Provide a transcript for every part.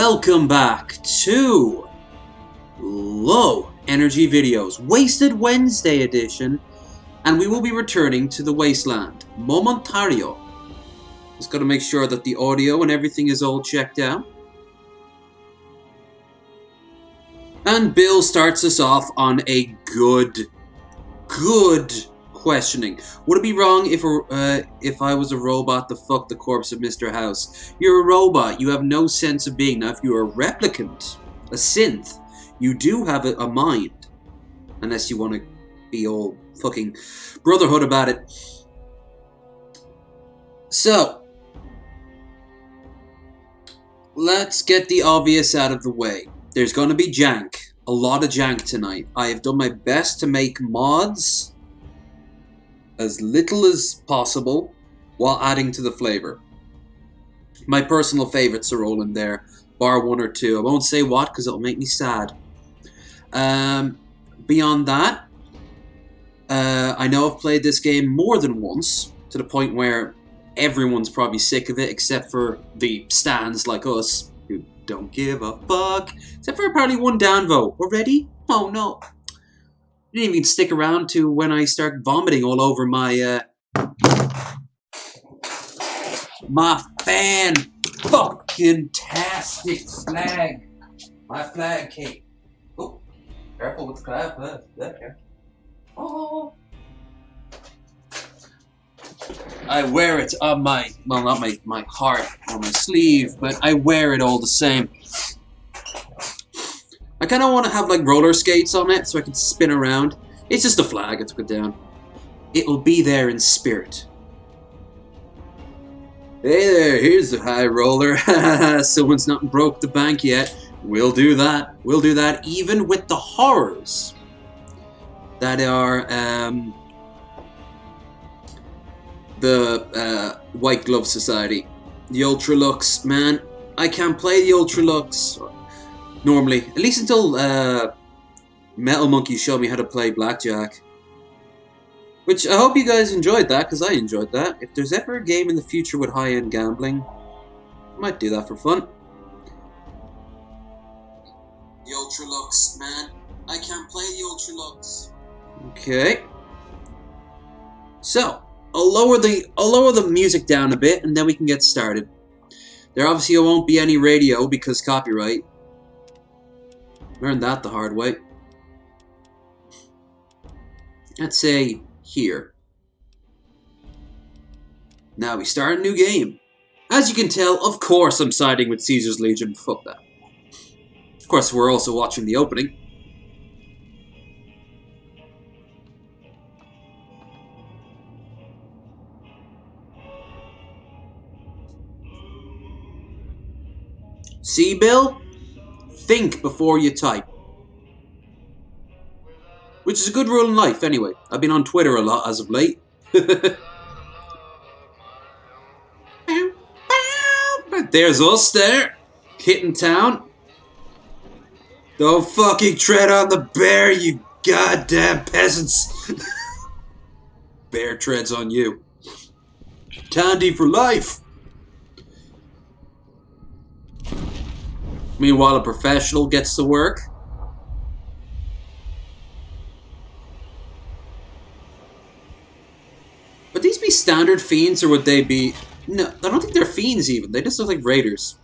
Welcome back to Low Energy Videos, Wasted Wednesday edition, and we will be returning to the Wasteland momentario. Just got to make sure that the audio and everything is all checked out. And Bill starts us off on a good questioning. Would it be wrong if I was a robot to fuck the corpse of Mr. House? You're a robot. You have no sense of being. Now, if you're a replicant, a synth, you do have a mind. Unless you want to be all fucking brotherhood about it. So, let's get the obvious out of the way. There's going to be jank. A lot of jank tonight. I have done my best to make mods as little as possible while adding to the flavor. My personal favorites are all in there, bar one or two. I won't say what because it'll make me sad. Beyond that, I know I've played this game more than once, to the point where everyone's probably sick of it except for the stans like us who don't give a fuck. Except for apparently one downvote. Already? Oh no. Didn't even stick around to when I start vomiting all over my my fan fucking tastic flag. My flag cake. Oh, careful with the clap. There. Oh. I wear it on my, well, not my heart or my sleeve, but I wear it all the same. I kind of want to have like roller skates on it so I can spin around. It's just a flag, I took it down. It'll be there in spirit. Hey there, here's the high roller. Someone's not broke the bank yet. We'll do that. We'll do that even with the horrors that are the White Glove Society. The Ultralux, man. I can't play the Ultralux normally, at least until Metal Monkey showed me how to play blackjack. Which I hope you guys enjoyed that, because I enjoyed that. If there's ever a game in the future with high-end gambling, I might do that for fun. The Ultralux, man. I can't play the Ultralux. Okay. So, I'll lower the music down a bit, and then we can get started. There obviously won't be any radio because copyright. Learned that the hard way. Let's say here. Now we start a new game. As you can tell, of course I'm siding with Caesar's Legion. Fuck that. Of course, we're also watching the opening. See, Bill? Think before you type. Which is a good rule in life, anyway. I've been on Twitter a lot as of late. There's us there. Hitting town. Don't fucking tread on the bear, you goddamn peasants. Bear treads on you. Tandy for life. Meanwhile, a professional gets to work. Would these be standard fiends, or would they be... No, I don't think they're fiends even. They just look like raiders.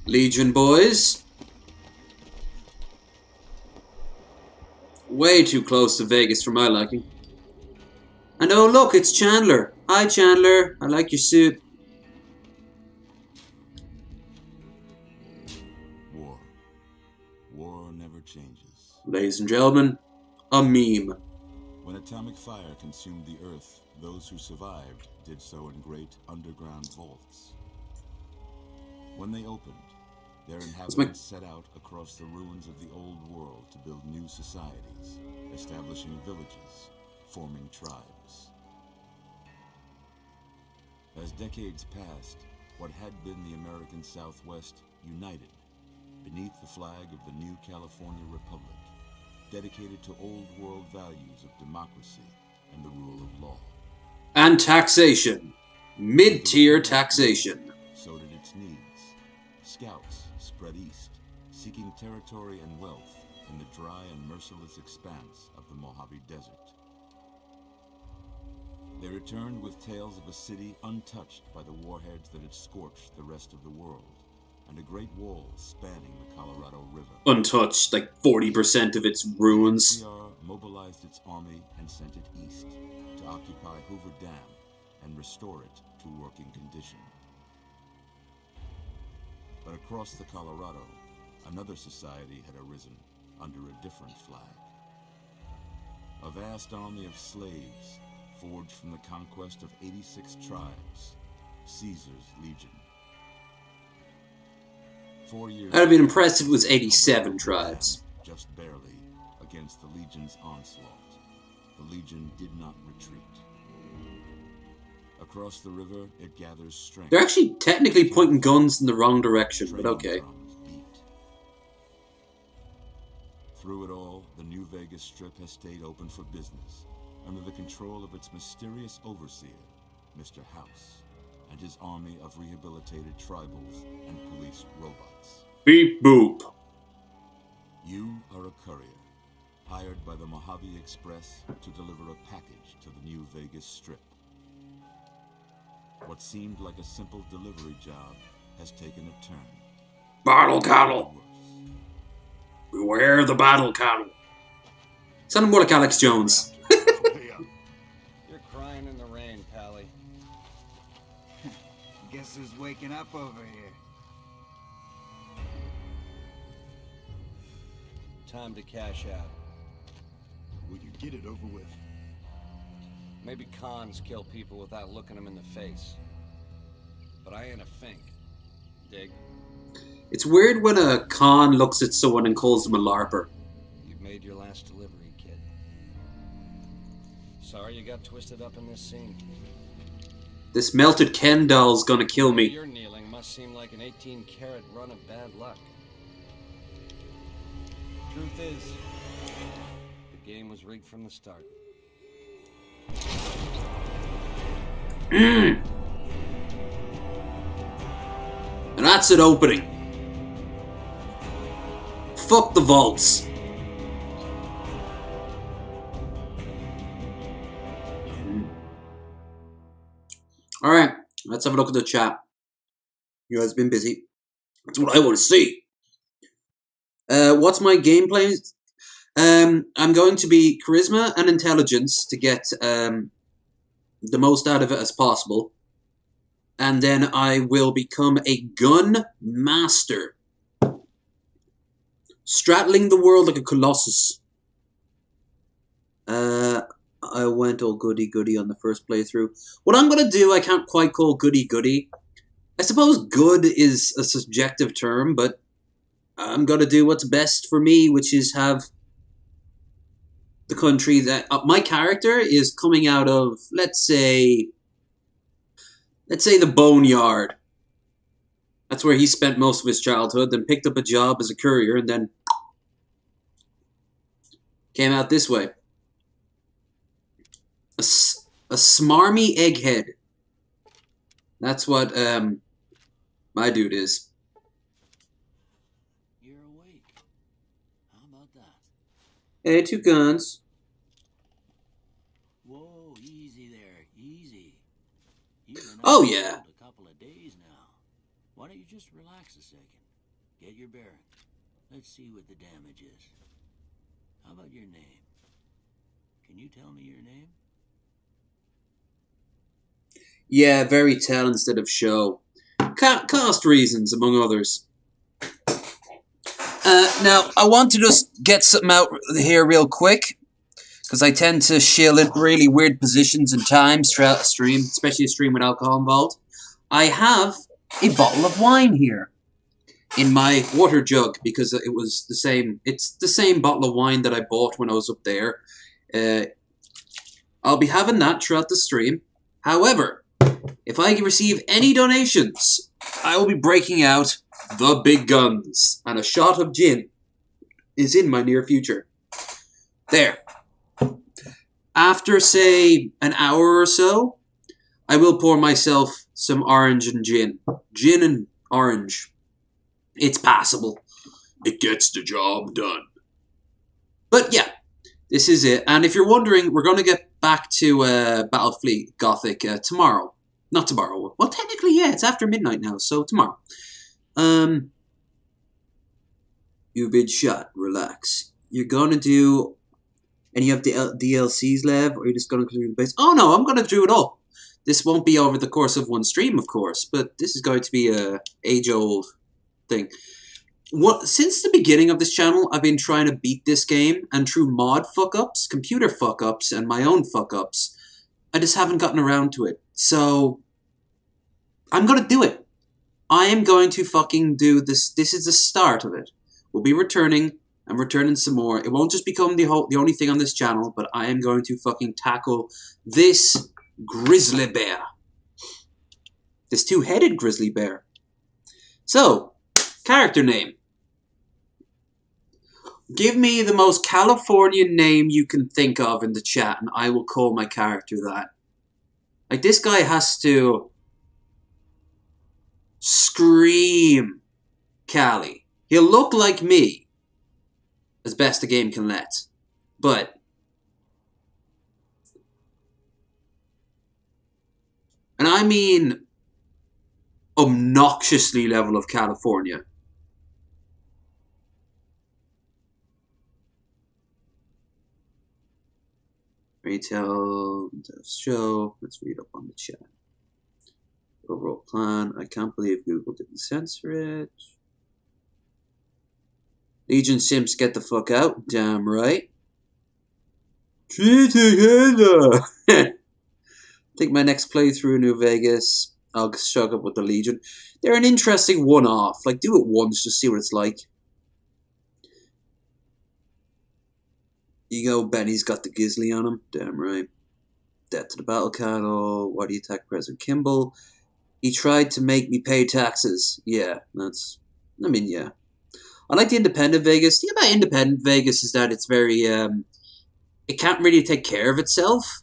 Legion boys. Way too close to Vegas for my liking. And oh look, it's Chandler. Hi Chandler, I like your suit. War never changes. Ladies and gentlemen, a meme. When atomic fire consumed the earth, those who survived did so in great underground vaults. When they opened, their inhabitants set out across the ruins of the old world to build new societies, establishing villages, forming tribes. As decades passed, what had been the American Southwest united beneath the flag of the new California Republic, dedicated to old world values of democracy and the rule of law. And taxation. Mid-tier taxation. So did its needs. Scouts spread east, seeking territory and wealth in the dry and merciless expanse of the Mojave Desert. They returned with tales of a city untouched by the warheads that had scorched the rest of the world, and a great wall spanning the Colorado River. Untouched, like 40% of its ruins. NCR mobilized its army and sent it east to occupy Hoover Dam and restore it to working condition. But across the Colorado, another society had arisen under a different flag. A vast army of slaves forged from the conquest of 86 tribes, Caesar's Legion. 4 years I'd have been impressed if it was 87 tribes. Just barely against the Legion's onslaught. The Legion did not retreat. Across the river, it gathers strength. They're actually technically pointing guns in the wrong direction, but okay. Through it all, the New Vegas Strip has stayed open for business, under the control of its mysterious overseer, Mr. House, and his army of rehabilitated tribals and police robots. Beep boop. You are a courier, hired by the Mojave Express to deliver a package to the New Vegas Strip. What seemed like a simple delivery job has taken a turn. Battle cattle. Beware the battle cattle. Sounded more like Alex Jones. You're crying in the rain, Pally. Guess who's waking up over here? Time to cash out. Will you get it over with? Maybe cons kill people without looking them in the face. But I ain't a fink. Dig? It's weird when a con looks at someone and calls them a LARPer. You've made your last delivery, kid. Sorry you got twisted up in this scene. This melted Ken doll's gonna kill me. Your kneeling must seem like an 18-carat run of bad luck. Truth is, the game was rigged from the start. And that's an opening. Fuck the vaults. Alright, let's have a look at the chat. You guys have been busy. That's what I want to see. What's my gameplay? I'm going to be charisma and intelligence to get the most out of it as possible. And then I will become a gun master. Straddling the world like a colossus. I went all goody-goody on the first playthrough. What I'm going to do, I can't quite call goody-goody. I suppose good is a subjective term, but I'm going to do what's best for me, which is have the country that... my character is coming out of, let's say the Boneyard. That's where he spent most of his childhood, then picked up a job as a courier, and then came out this way. A smarmy egghead. That's what my dude is. You're awake. How about that? Hey, two guns. Whoa, easy there, easy. You've been Oh, out yeah. cold a couple of days now. Why don't you just relax a second? Get your bearings. Let's see what the damage is. How about your name? Can you tell me your name? Yeah, very tell instead of show. Cost reasons, among others. Now, I want to just get something out here real quick, because I tend to shill in really weird positions and times throughout a stream, especially a stream with alcohol involved. I have a bottle of wine here in my water jug, because it was the same. It's the same bottle of wine that I bought when I was up there. I'll be having that throughout the stream. However, if I receive any donations, I will be breaking out the big guns, and a shot of gin is in my near future. There. After, say, an hour or so, I will pour myself some orange and gin. Gin and orange. It's passable. It gets the job done. But yeah, this is it. And if you're wondering, we're going to get back to Battlefleet Gothic tomorrow. Not tomorrow. Well, technically, yeah, it's after midnight now, so tomorrow. You've been shot. Relax. You're going to do... And you have the DLCs left, or you're just going to do the base? Oh, no, I'm going to do it all. This won't be over the course of one stream, of course, but this is going to be a age-old thing. Since the beginning of this channel, I've been trying to beat this game, and through mod fuck-ups, computer fuck-ups, and my own fuck-ups, I just haven't gotten around to it. So, I'm going to do it. I am going to fucking do this. This is the start of it. We'll be returning. I'm returning some more. It won't just become the only thing on this channel, but I am going to fucking tackle this grizzly bear. This two-headed grizzly bear. So, character name. Give me the most Californian name you can think of in the chat, and I will call my character that. Like, this guy has to scream Cali. He'll look like me, as best the game can let. But and I mean obnoxiously level of California. Retail show. Let's read up on the chat. Overall plan. I can't believe Google didn't censor it. Legion Simps, get the fuck out. Damn right. I think my next playthrough in New Vegas, I'll shock up with the Legion. They're an interesting one-off. Like, do it once, just see what it's like. You go, Benny's got the Gizly on him. Damn right. Death to the Battle Cattle. Why do you attack President Kimball? He tried to make me pay taxes. Yeah, that's... I mean, yeah. I like the Independent Vegas. The thing about Independent Vegas is that it's very, it can't really take care of itself.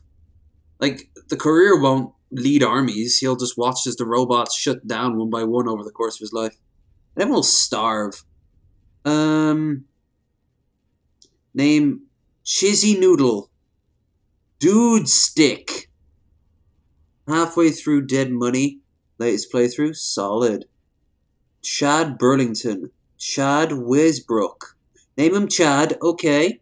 Like, the Courier won't lead armies. He'll just watch as the robots shut down one by one over the course of his life. And everyone will starve. Name, Chizzy Noodle. Dude Stick. Halfway through Dead Money. Latest playthrough. Solid. Chad Burlington. Chad Wisbrook. Name him Chad. Okay.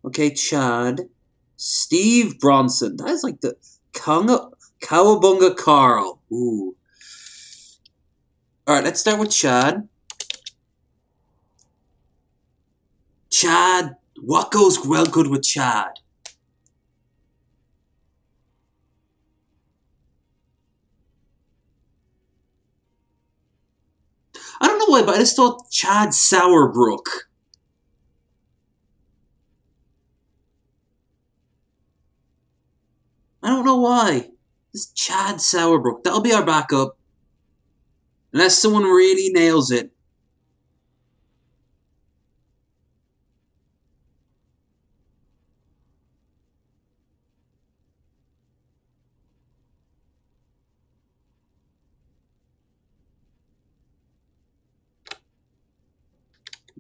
Okay, Chad. Steve Bronson. That is like the Cowabunga Carl. Ooh. Alright, let's start with Chad. Chad. What goes well good with Chad? I don't know why, but I just thought Chad Sauerbrook. I don't know why. It's Chad Sauerbrook. That'll be our backup. Unless someone really nails it.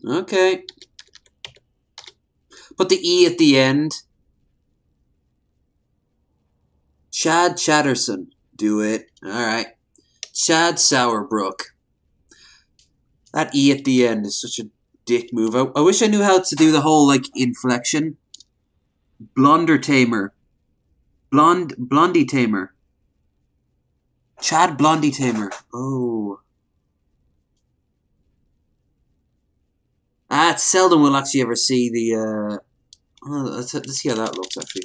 Okay. Put the E at the end. Chad Chatterson. Do it. Alright. Chad Sauerbrook. That E at the end is such a dick move. I wish I knew how to do the whole, like, inflection. Blonder Tamer. Blondie Tamer. Chad Blondie Tamer. Oh. It's seldom we'll actually ever see the, let's see how that looks, actually.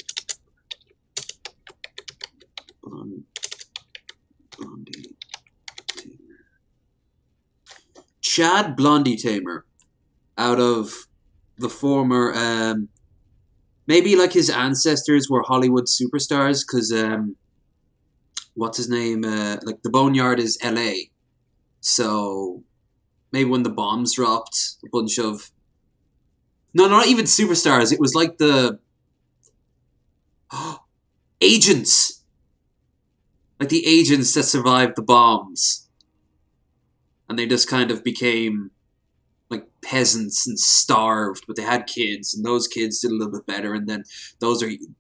Blondie Tamer. Chad Blondie Tamer. Out of the former, maybe like his ancestors were Hollywood superstars, because, what's his name? Like, the Boneyard is LA. So... maybe when the bombs dropped, a bunch of... No, not even superstars. It was like the... agents! Like the agents that survived the bombs. And they just kind of became like peasants and starved, but they had kids, and those kids did a little bit better, and then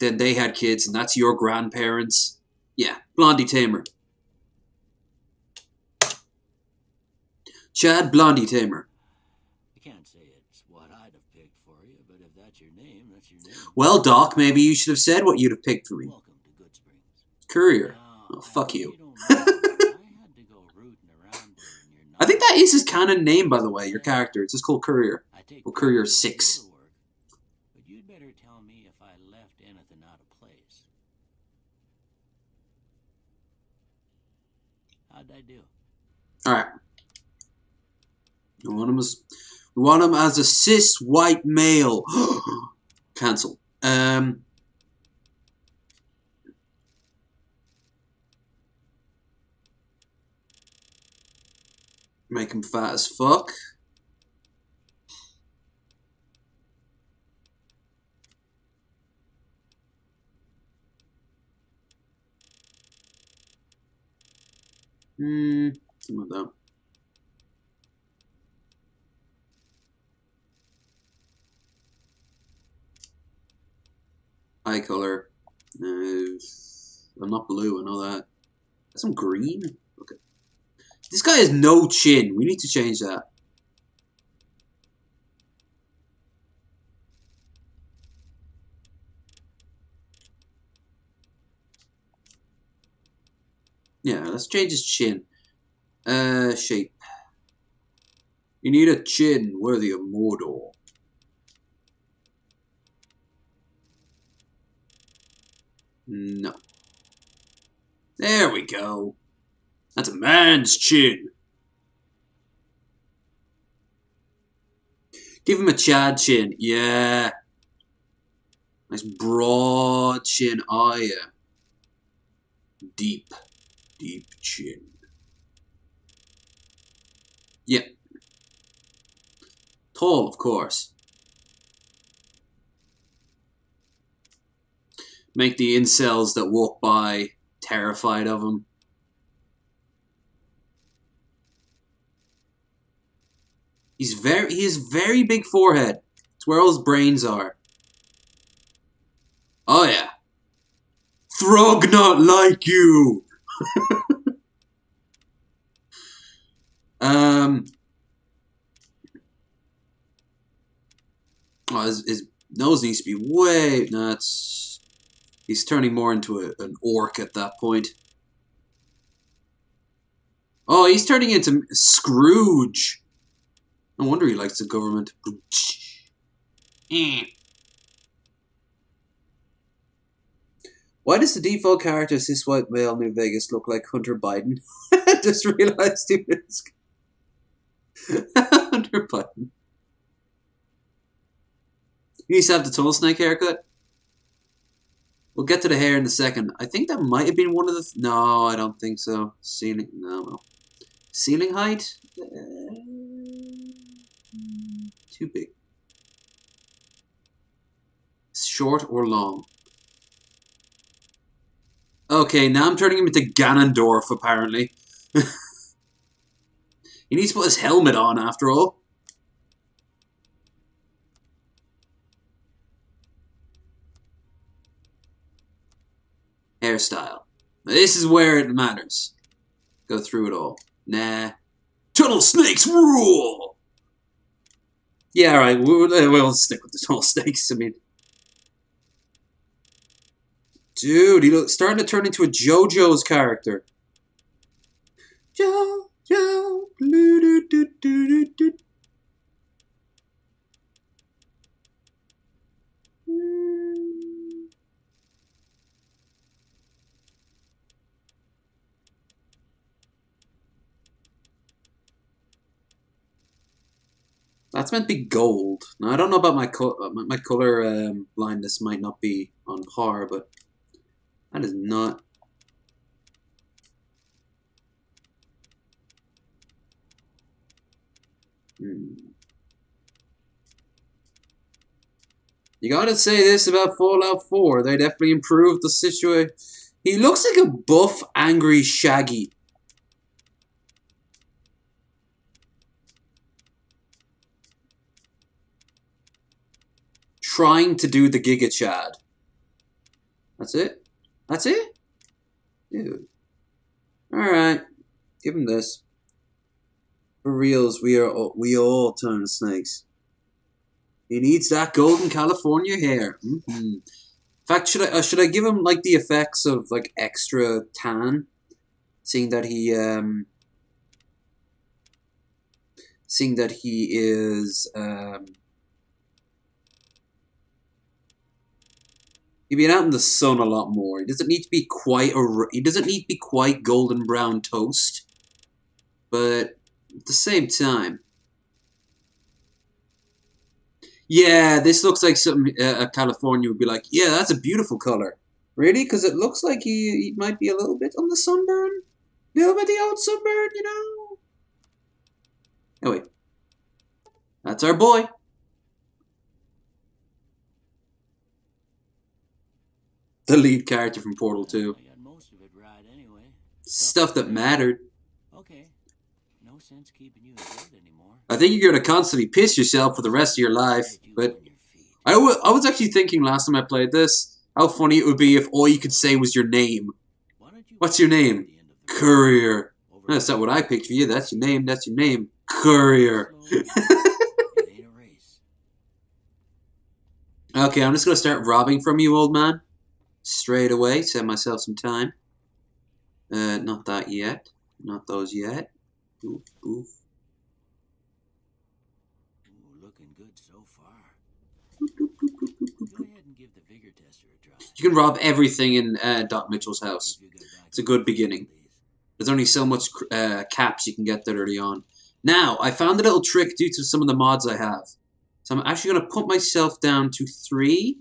they had kids, and that's your grandparents. Yeah, Blondie Tamer. Chad Blondie Tamer. I can't say it's what I'd have picked for you, but if that's your name, that's your name. Well, Doc, maybe you should have said what you'd have picked for me. Welcome to Good Springs. Courier. Now, Oh, fuck you. I had to go rooting around there in your I think that is his canon name, by the way, your character. It's just called Courier. Or Courier 6. Work, but you'd better tell me if I left anything out of place. How'd I do? Alright. We want him as a cis white male. Cancel. Make him fat as fuck. Something like that. Eye color. I'm not blue, I know that. Some green? Okay. This guy has no chin. We need to change that. Yeah, let's change his chin. Shape. You need a chin worthy of Mordor. No. There we go. That's a man's chin. Give him a Chad chin. Yeah. Nice broad chin. Oh, yeah. Deep. Deep chin. Yeah. Tall, of course. Make the incels that walk by terrified of him. He has very big forehead. It's where all his brains are. Oh yeah. Throg not like you. Oh, his nose needs to be way. No, he's turning more into an orc at that point. Oh, he's turning into Scrooge. No wonder he likes the government. Why does the default character cis white male New Vegas look like Hunter Biden? I just realized he was Hunter Biden. He needs to have the tunnel snake haircut. We'll get to the hair in a second. I think that might have been one of the... No, I don't think so. Ceiling... No. Ceiling height? Too big. Short or long? Okay, now I'm turning him into Ganondorf, apparently. He needs to put his helmet on, after all. Hairstyle. This is where it matters. Go through it all. Nah. Tunnel snakes rule! Yeah, alright, we'll stick with the tunnel snakes. I mean... Dude, he's starting to turn into a JoJo's character. JoJo. That's meant to be gold. Now I don't know about my color blindness might not be on par, but that is not. You gotta say this about Fallout 4. They definitely improved the situation. He looks like a buff, angry Shaggy. Trying to do the Giga Chad. That's it? That's it? Dude. Alright. Give him this. For reals, we all turn to snakes. He needs that golden California hair. In fact, should I give him like the effects of like extra tan, seeing that he is he's been out in the sun a lot more. He doesn't need to be quite golden brown toast, but at the same time, yeah, this looks like something California would be like. Yeah, that's a beautiful color. Really? Because it looks like he might be a little bit on the sunburn. A little bit the old sunburn, you know? Oh, wait. That's our boy. The lead character from Portal 2. I got most of it right anyway. Stuff that mattered. Okay. No sense keeping you in bed anymore. I think you're going to constantly piss yourself for the rest of your life. But I was actually thinking last time I played this, how funny it would be if all you could say was your name. What's your name? Courier. That's not what I picked for you. That's your name. That's your name. Courier. Okay, I'm just going to start robbing from you, old man. Straight away. Save myself some time. Not that yet. Not those yet. Oof, oof. Looking good so far. Go ahead and give the vigor tester a try. You can rob everything in Doc Mitchell's house. It's a good beginning. There's only so much caps you can get that early on. Now, I found a little trick due to some of the mods I have. So I'm actually going to put myself down to 3.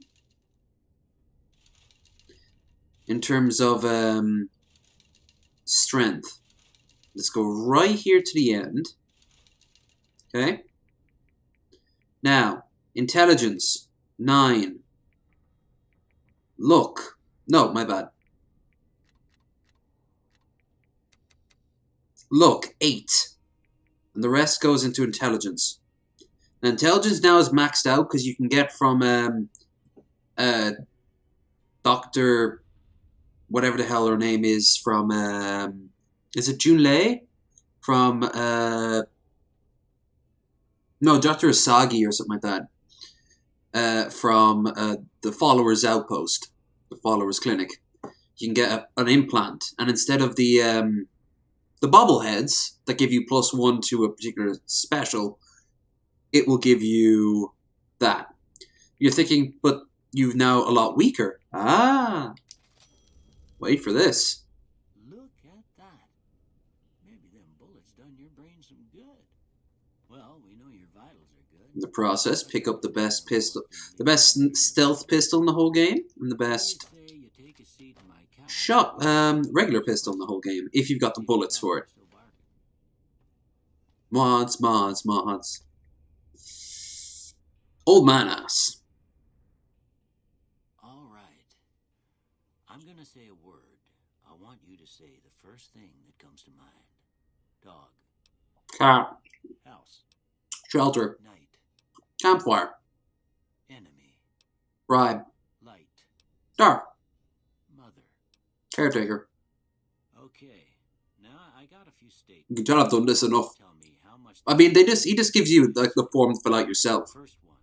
In terms of strength. Let's go right here to the end. Okay. Now, intelligence, 9. Look. No, my bad. Look, 8. And the rest goes into intelligence. Now, intelligence now is maxed out because you can get from Dr. whatever the hell her name is from, is it Junlei? From, no, Dr. Asagi or something like that. From the Followers Outpost, the Followers Clinic. You can get an implant, and instead of the bobbleheads that give you +1 to a particular special, it will give you that. You're thinking, but you're now a lot weaker. Ah. Wait for this. Look at that. Maybe them bullets done your brain some good. Well, we know your vitals are good. In the process, pick up the best pistol, the best stealth pistol in the whole game, and the best regular pistol in the whole game, if you've got the bullets for it. Mods, mods, mods. Old man ass. All right. I'm gonna say a word. I want you to say the first thing that comes to mind. Dog. Cat. House. Shelter. Night. Campfire. Enemy. Bribe. Light. Dark. Mother. Caretaker. Okay. Now I got a few statements. You can tell I've done this enough. Tell me how much. I mean, he just gives you like the form to fill out yourself. First one.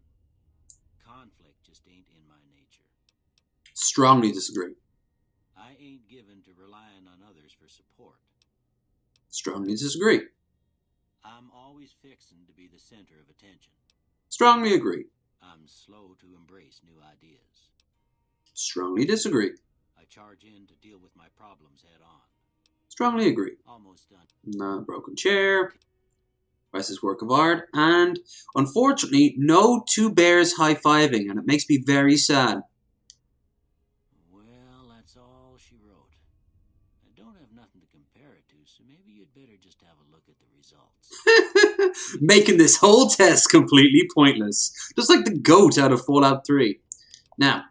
Conflict just ain't in my nature. Strongly disagree. I ain't given to relying on others for support. Strongly disagree. I'm always fixing to be the center of attention. Strongly agree. I'm slow to embrace new ideas. Strongly disagree. I charge in to deal with my problems head on. Strongly agree. Almost done. No broken chair. Rest is work of art. And, unfortunately, no 2 bears high-fiving, and it makes me very sad. Well, that's all she wrote. I don't have nothing to compare it to, so maybe you'd better just have a look at the results. Making this whole test completely pointless. Just like the goat out of Fallout 3. Now.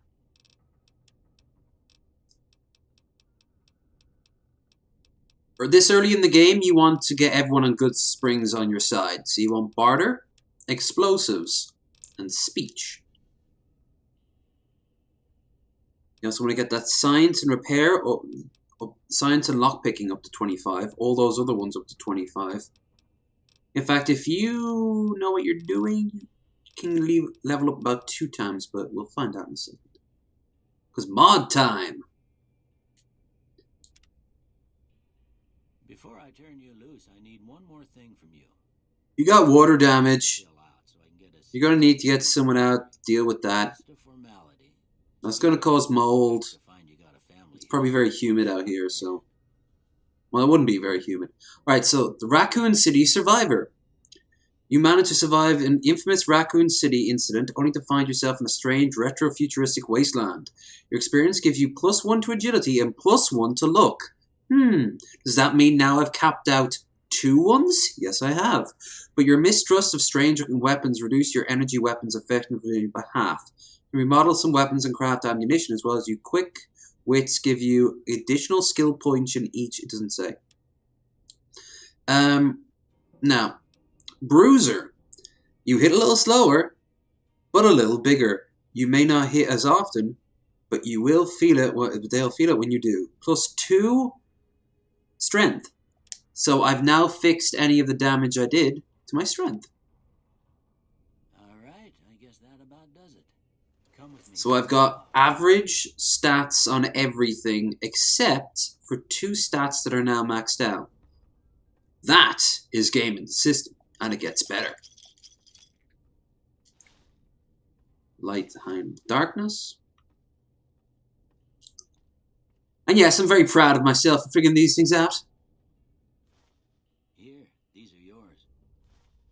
For this early in the game, you want to get everyone on good springs on your side. So you want barter, explosives, and speech. You also want to get that science and repair, science and lockpicking up to 25. All those other ones up to 25. In fact, if you know what you're doing, you can level up about 2 times, but we'll find out in a second. Because mod time! Before I turn you loose, I need one more thing from you. You got water damage. You're going to need to get someone out to deal with that. That's going to cause mold. It's probably very humid out here, so... Well, it wouldn't be very humid. Alright, so the Raccoon City Survivor. You managed to survive an infamous Raccoon City incident, only to find yourself in a strange, retro-futuristic wasteland. Your experience gives you +1 to agility and +1 to luck. Does that mean now I've capped out 2 ones? Yes, I have. But your mistrust of strange-looking weapons reduce your energy weapons effectively by half. You remodel some weapons and craft ammunition, as well as you quick wits give you additional skill points in each. It doesn't say. Now, Bruiser. You hit a little slower, but a little bigger. You may not hit as often, but you will feel it. They'll feel it when you do. +2 strength. So I've now fixed any of the damage I did to my strength. Alright, I guess that about does it. Come with me. So I've got average stats on everything except for 2 stats that are now maxed out. That is gaming the system, and it gets better. Light behind darkness. And yes, I'm very proud of myself for figuring these things out. Here, these are yours.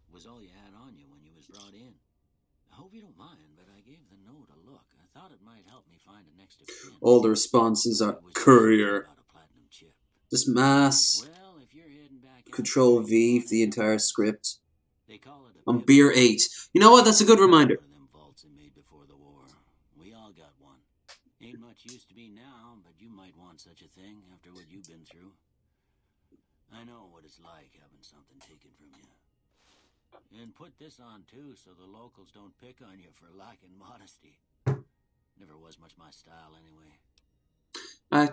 Was all you had on you when you was brought in. I hope you don't mind, but I gave the note a look. I thought it might help me find an extra pin. All the responses are courier. Just mass. Well, if you're heading back Control V for the entire script. On beer 8. You know what? That's a good reminder. We all got one. Ain't much use to me now, but you might want such a thing after what you've been through. I know what it's like having something taken from you. And put this on too, so the locals don't pick on you for lacking modesty. Never was much my style anyway.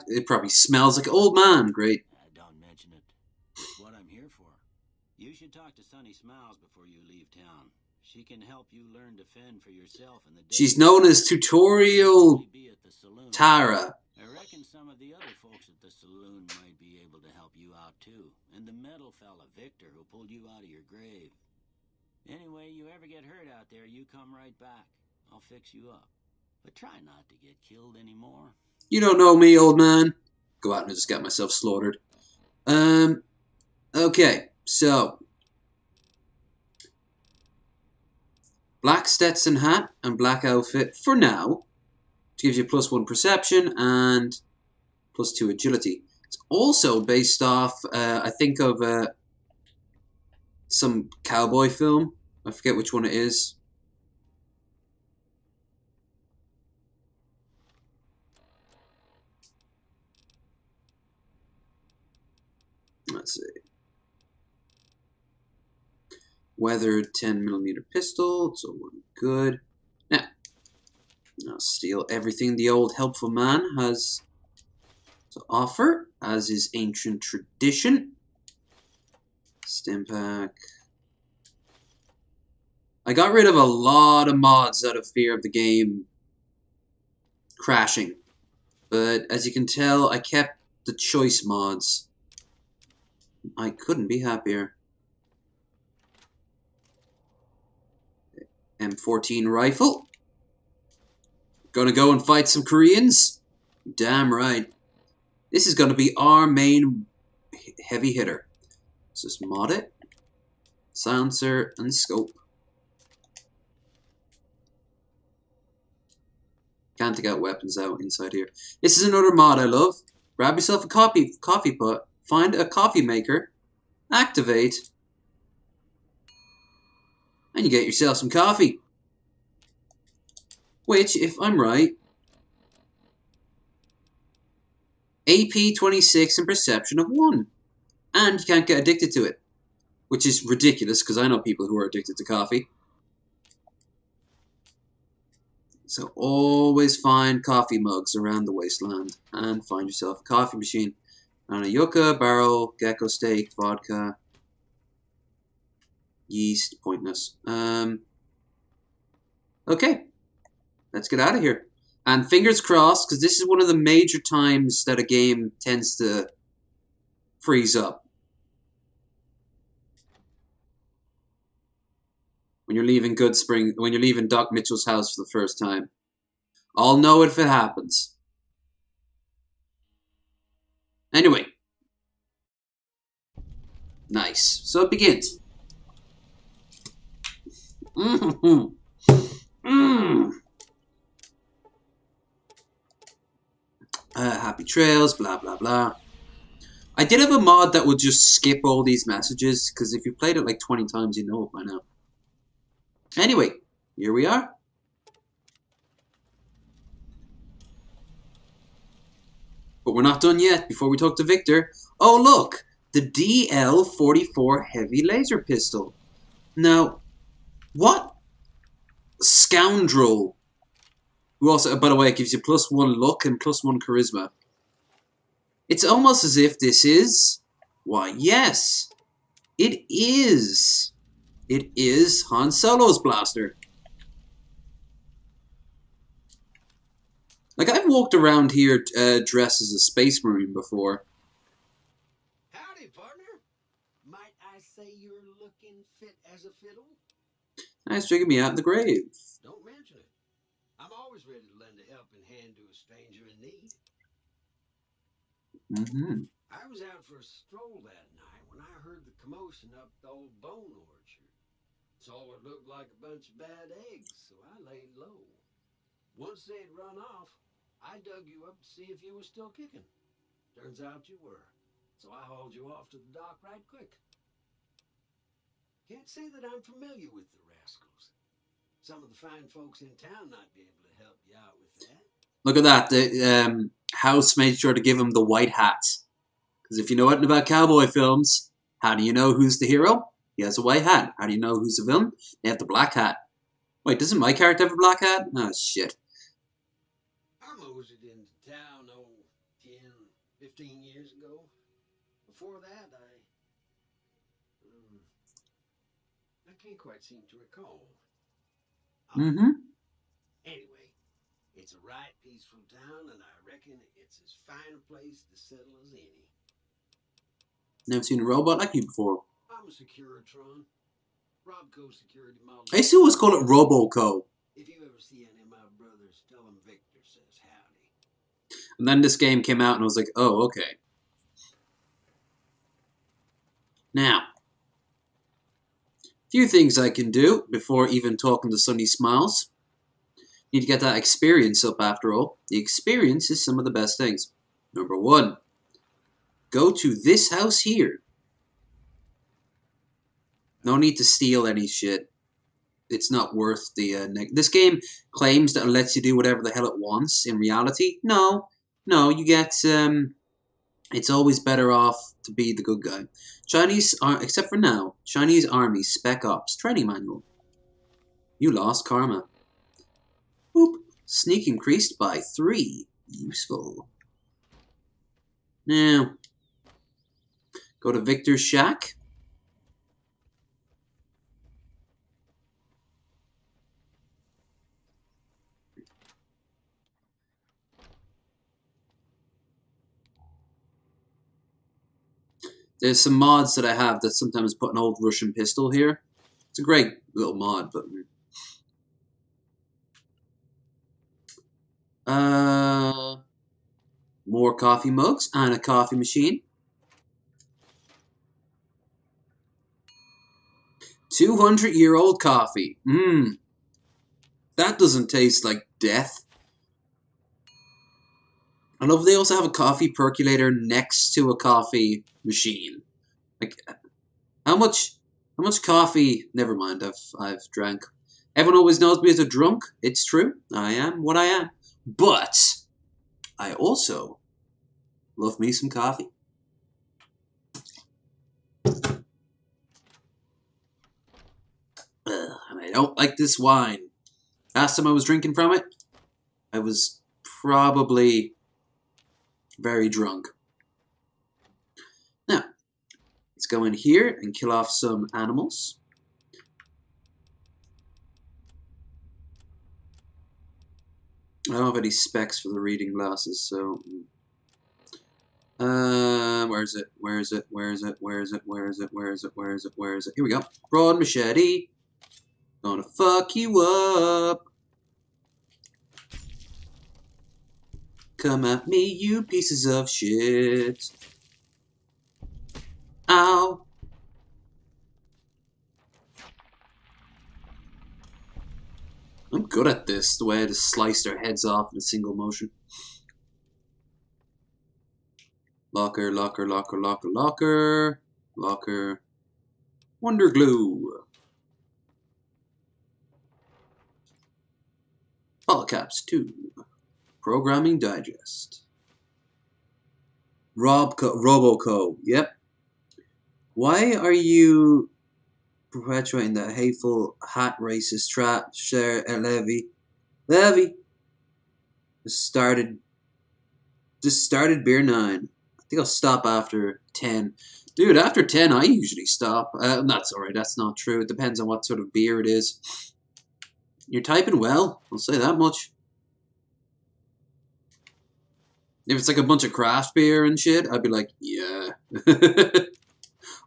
It probably smells like an old man. Great. Don't mention it. It's what I'm here for. You should talk to Sunny Smiles before you leave town. She can help you learn to fend for yourself in the day. She's known as Tutorial Tara. I reckon some of the other folks at the saloon might be able to help you out too. And the metal fella, Victor, who pulled you out of your grave. Anyway, you ever get hurt out there, you come right back. I'll fix you up. But try not to get killed anymore. You don't know me, old man. Go out and just get myself slaughtered. Okay, so. Black Stetson hat and black outfit for now. Which gives you +1 perception and +2 agility. It's also based off, I think of some cowboy film. I forget which one it is. Let's see. Weathered 10mm pistol, so we're good. Now, I'll steal everything the old helpful man has to offer, as is ancient tradition. Stimpack. I got rid of a lot of mods out of fear of the game crashing. But as you can tell, I kept the choice mods. I couldn't be happier. M14 rifle. Gonna go and fight some Koreans? Damn right. This is gonna be our main heavy hitter. Let's just mod it. Silencer and scope. Can't take out weapons out inside here. This is another mod I love. Grab yourself a coffee pot. Find a coffee maker. Activate. And you get yourself some coffee. Which, if I'm right, AP 26 and perception of 1. And you can't get addicted to it, which is ridiculous because I know people who are addicted to coffee. So always find coffee mugs around the wasteland and find yourself a coffee machine. And a yucca, barrel, gecko steak, vodka, yeast, pointless. Okay, let's get out of here. And fingers crossed, because this is one of the major times that a game tends to freeze up. When you're leaving when you're leaving Doc Mitchell's house for the first time. I'll know if it happens. Anyway. Nice. So it begins. Happy trails, blah, blah, blah. I did have a mod that would just skip all these messages, because if you played it like 20 times, you know it by now. Anyway, here we are. But we're not done yet. Before we talk to Victor. Oh, look! The DL-44 heavy laser pistol. Now, what scoundrel, who also, by the way, it gives you +1 luck and +1 charisma. It's almost as if this is... Why, yes! It is! It is Han Solo's blaster. Like, I've walked around here dressed as a space marine before. Howdy, partner. Might I say you're looking fit as a fiddle? Nice drinking me out in the grave. Don't mention it. I'm always ready to lend a helping hand to a stranger in need. I was out for a stroll that night when I heard the commotion up the old bone orchard. Saw what looked like a bunch of bad eggs, so I laid low. Once they'd run off, I dug you up to see if you were still kicking. Turns out you were, so I hauled you off to the dock right quick. Can't say that I'm familiar with the rascals. Some of the fine folks in town might be able to help you out with that. Look at that. The house made sure to give him the white hat. Because if you know anything about cowboy films, how do you know who's the hero? He has a white hat. How do you know who's the villain? They have the black hat. Wait, doesn't my character have a black hat? Oh, shit. I moseyed into town, 10, 15 years ago. Before that, I can't quite seem to recall. Anyway, it's a right peaceful town, and I reckon it's as fine a place to settle as any. Never seen a robot like you before. I'm a Securitron. Robco security model. I used to always call it Roboco. If you ever see any of my brothers, tell them Victor says howdy. And then this game came out and I was like, oh, okay. Now, a few things I can do before even talking to Sunny Smiles. Need to get that experience up after all. The experience is some of the best things. Number 1, go to this house here. No need to steal any shit. It's not worth the... This game claims that it lets you do whatever the hell it wants. In reality, no. No, you get... it's always better off to be the good guy. Except for now, Chinese Army Spec Ops Training Manual. You lost karma. Boop. Sneak increased by 3. Useful. Now, go to Victor's shack. There's some mods that I have that sometimes put an old Russian pistol here. It's a great little mod, but... more coffee mugs and a coffee machine. 200-year-old coffee. That doesn't taste like death. I love they also have a coffee percolator next to a coffee machine. Like, how much coffee? Never mind. I've drank. Everyone always knows me as a drunk. It's true. I am what I am. But I also love me some coffee. I don't like this wine. Last time I was drinking from it, I was probably very drunk. Now, let's go in here and kill off some animals. I don't have any specs for the reading glasses, so... where is it? Where is it? Where is it? Where is it? Where is it? Where is it? Where is it? Where is it? Here we go. Broad machete. Gonna fuck you up. Come at me, you pieces of shit. Ow. I'm good at this, the way I just slice their heads off in a single motion. Locker, locker, locker, locker, locker. Locker. Wonder glue. Polycaps 2. Programming Digest. Roboco. Yep. Why are you perpetuating that hateful, hot racist trap, Levy? Levy. Just started beer 9. I think I'll stop after 10. Dude, after 10, I usually stop. That's alright, that's not true. It depends on what sort of beer it is. You're typing well, I'll say that much. If it's like a bunch of craft beer and shit, I'd be like, yeah.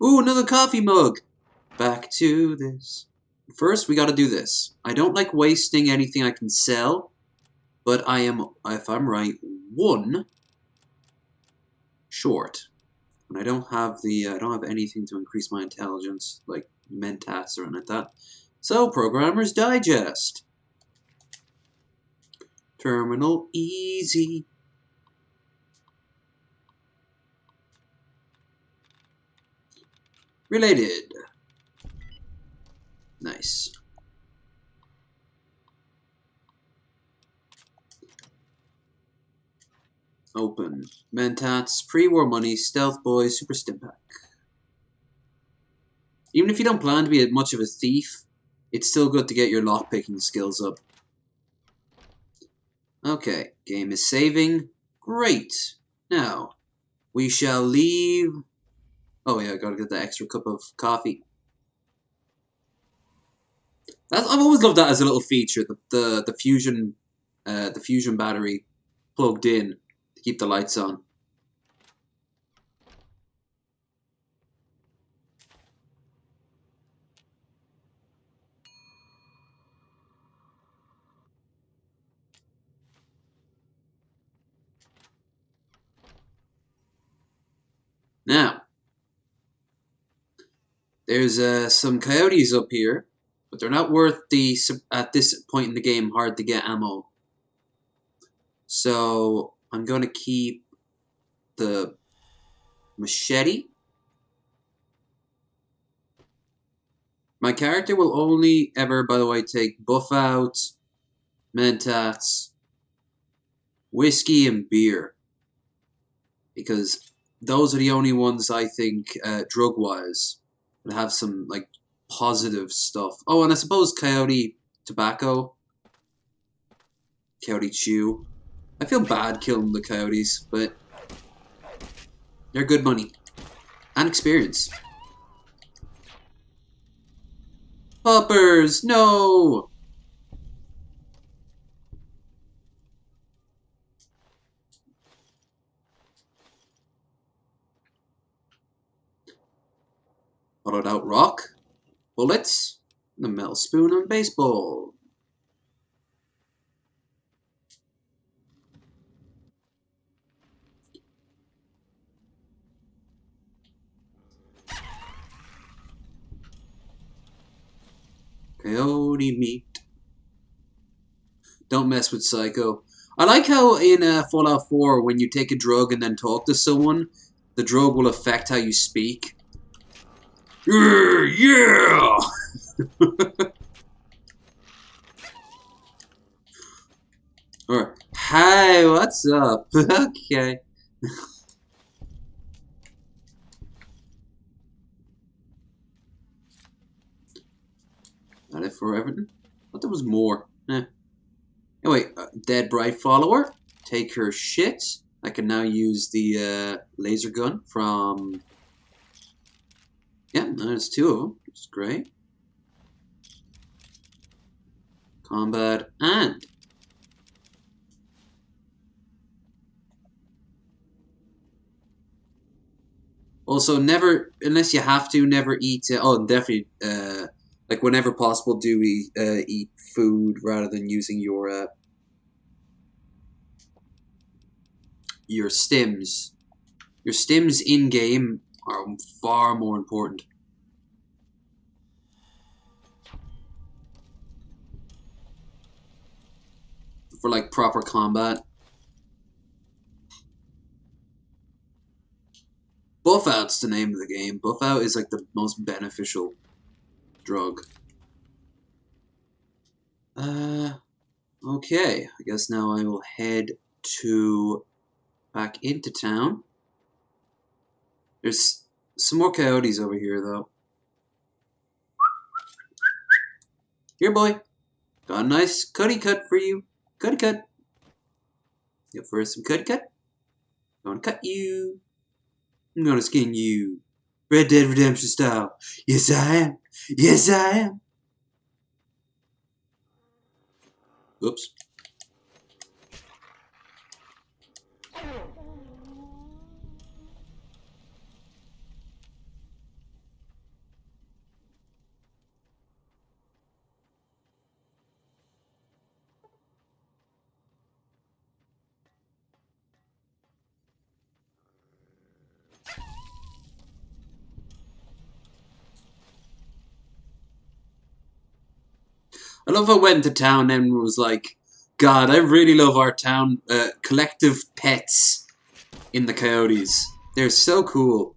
Ooh, another coffee mug. Back to this. First, we gotta do this. I don't like wasting anything I can sell, but I am, if I'm right, 1 short. And I don't have anything to increase my intelligence, like mentats or anything like that. So, Programmer's Digest. Terminal easy. Related. Nice. Open. Mentats, pre-war money, stealth boy, super stimpak. Even if you don't plan to be much of a thief, it's still good to get your lockpicking skills up. Okay, game is saving. Great. Now, we shall leave... Oh yeah, I gotta get that extra cup of coffee. I've always loved that as a little feature, the fusion battery plugged in to keep the lights on. Now, there's some coyotes up here, but they're not worth the, at this point in the game, hard to get ammo. So, I'm going to keep the machete. My character will only ever, by the way, take buff out, mentats, whiskey, and beer. Because those are the only ones I think, drug-wise, that have some, like, positive stuff. Oh, and I suppose coyote tobacco. Coyote chew. I feel bad killing the coyotes, but they're good money. And experience. Poppers! No! Hollowed out rock. Bullets. The metal spoon and baseball. Coyote meat. Don't mess with Psycho. I like how in Fallout 4, when you take a drug and then talk to someone, the drug will affect how you speak. Yeah! Or, hi, what's up? Okay. Not if we're ever important. But there was more. Anyway, dead bright follower. Take her shit. I can now use the laser gun from... Yeah, there's 2 of them, which is great. Combat and... Also, never, unless you have to, never eat... oh, definitely, like whenever possible, do eat food rather than using your stims. Your stims in-game are far more important. For like proper combat. Buff out's the name of the game. Buff out is like the most beneficial drug. Okay. I guess now I will head back into town. There's some more coyotes over here, though. Here, boy. Got a nice cutty cut for you. Cutty cut. Yep, first some cutty cut. Gonna cut you. I'm gonna skin you. Red Dead Redemption style. Yes, I am. Yes, I am. Oops. I love how I went to town and was like, God, I really love our town collective pets in the coyotes. They're so cool.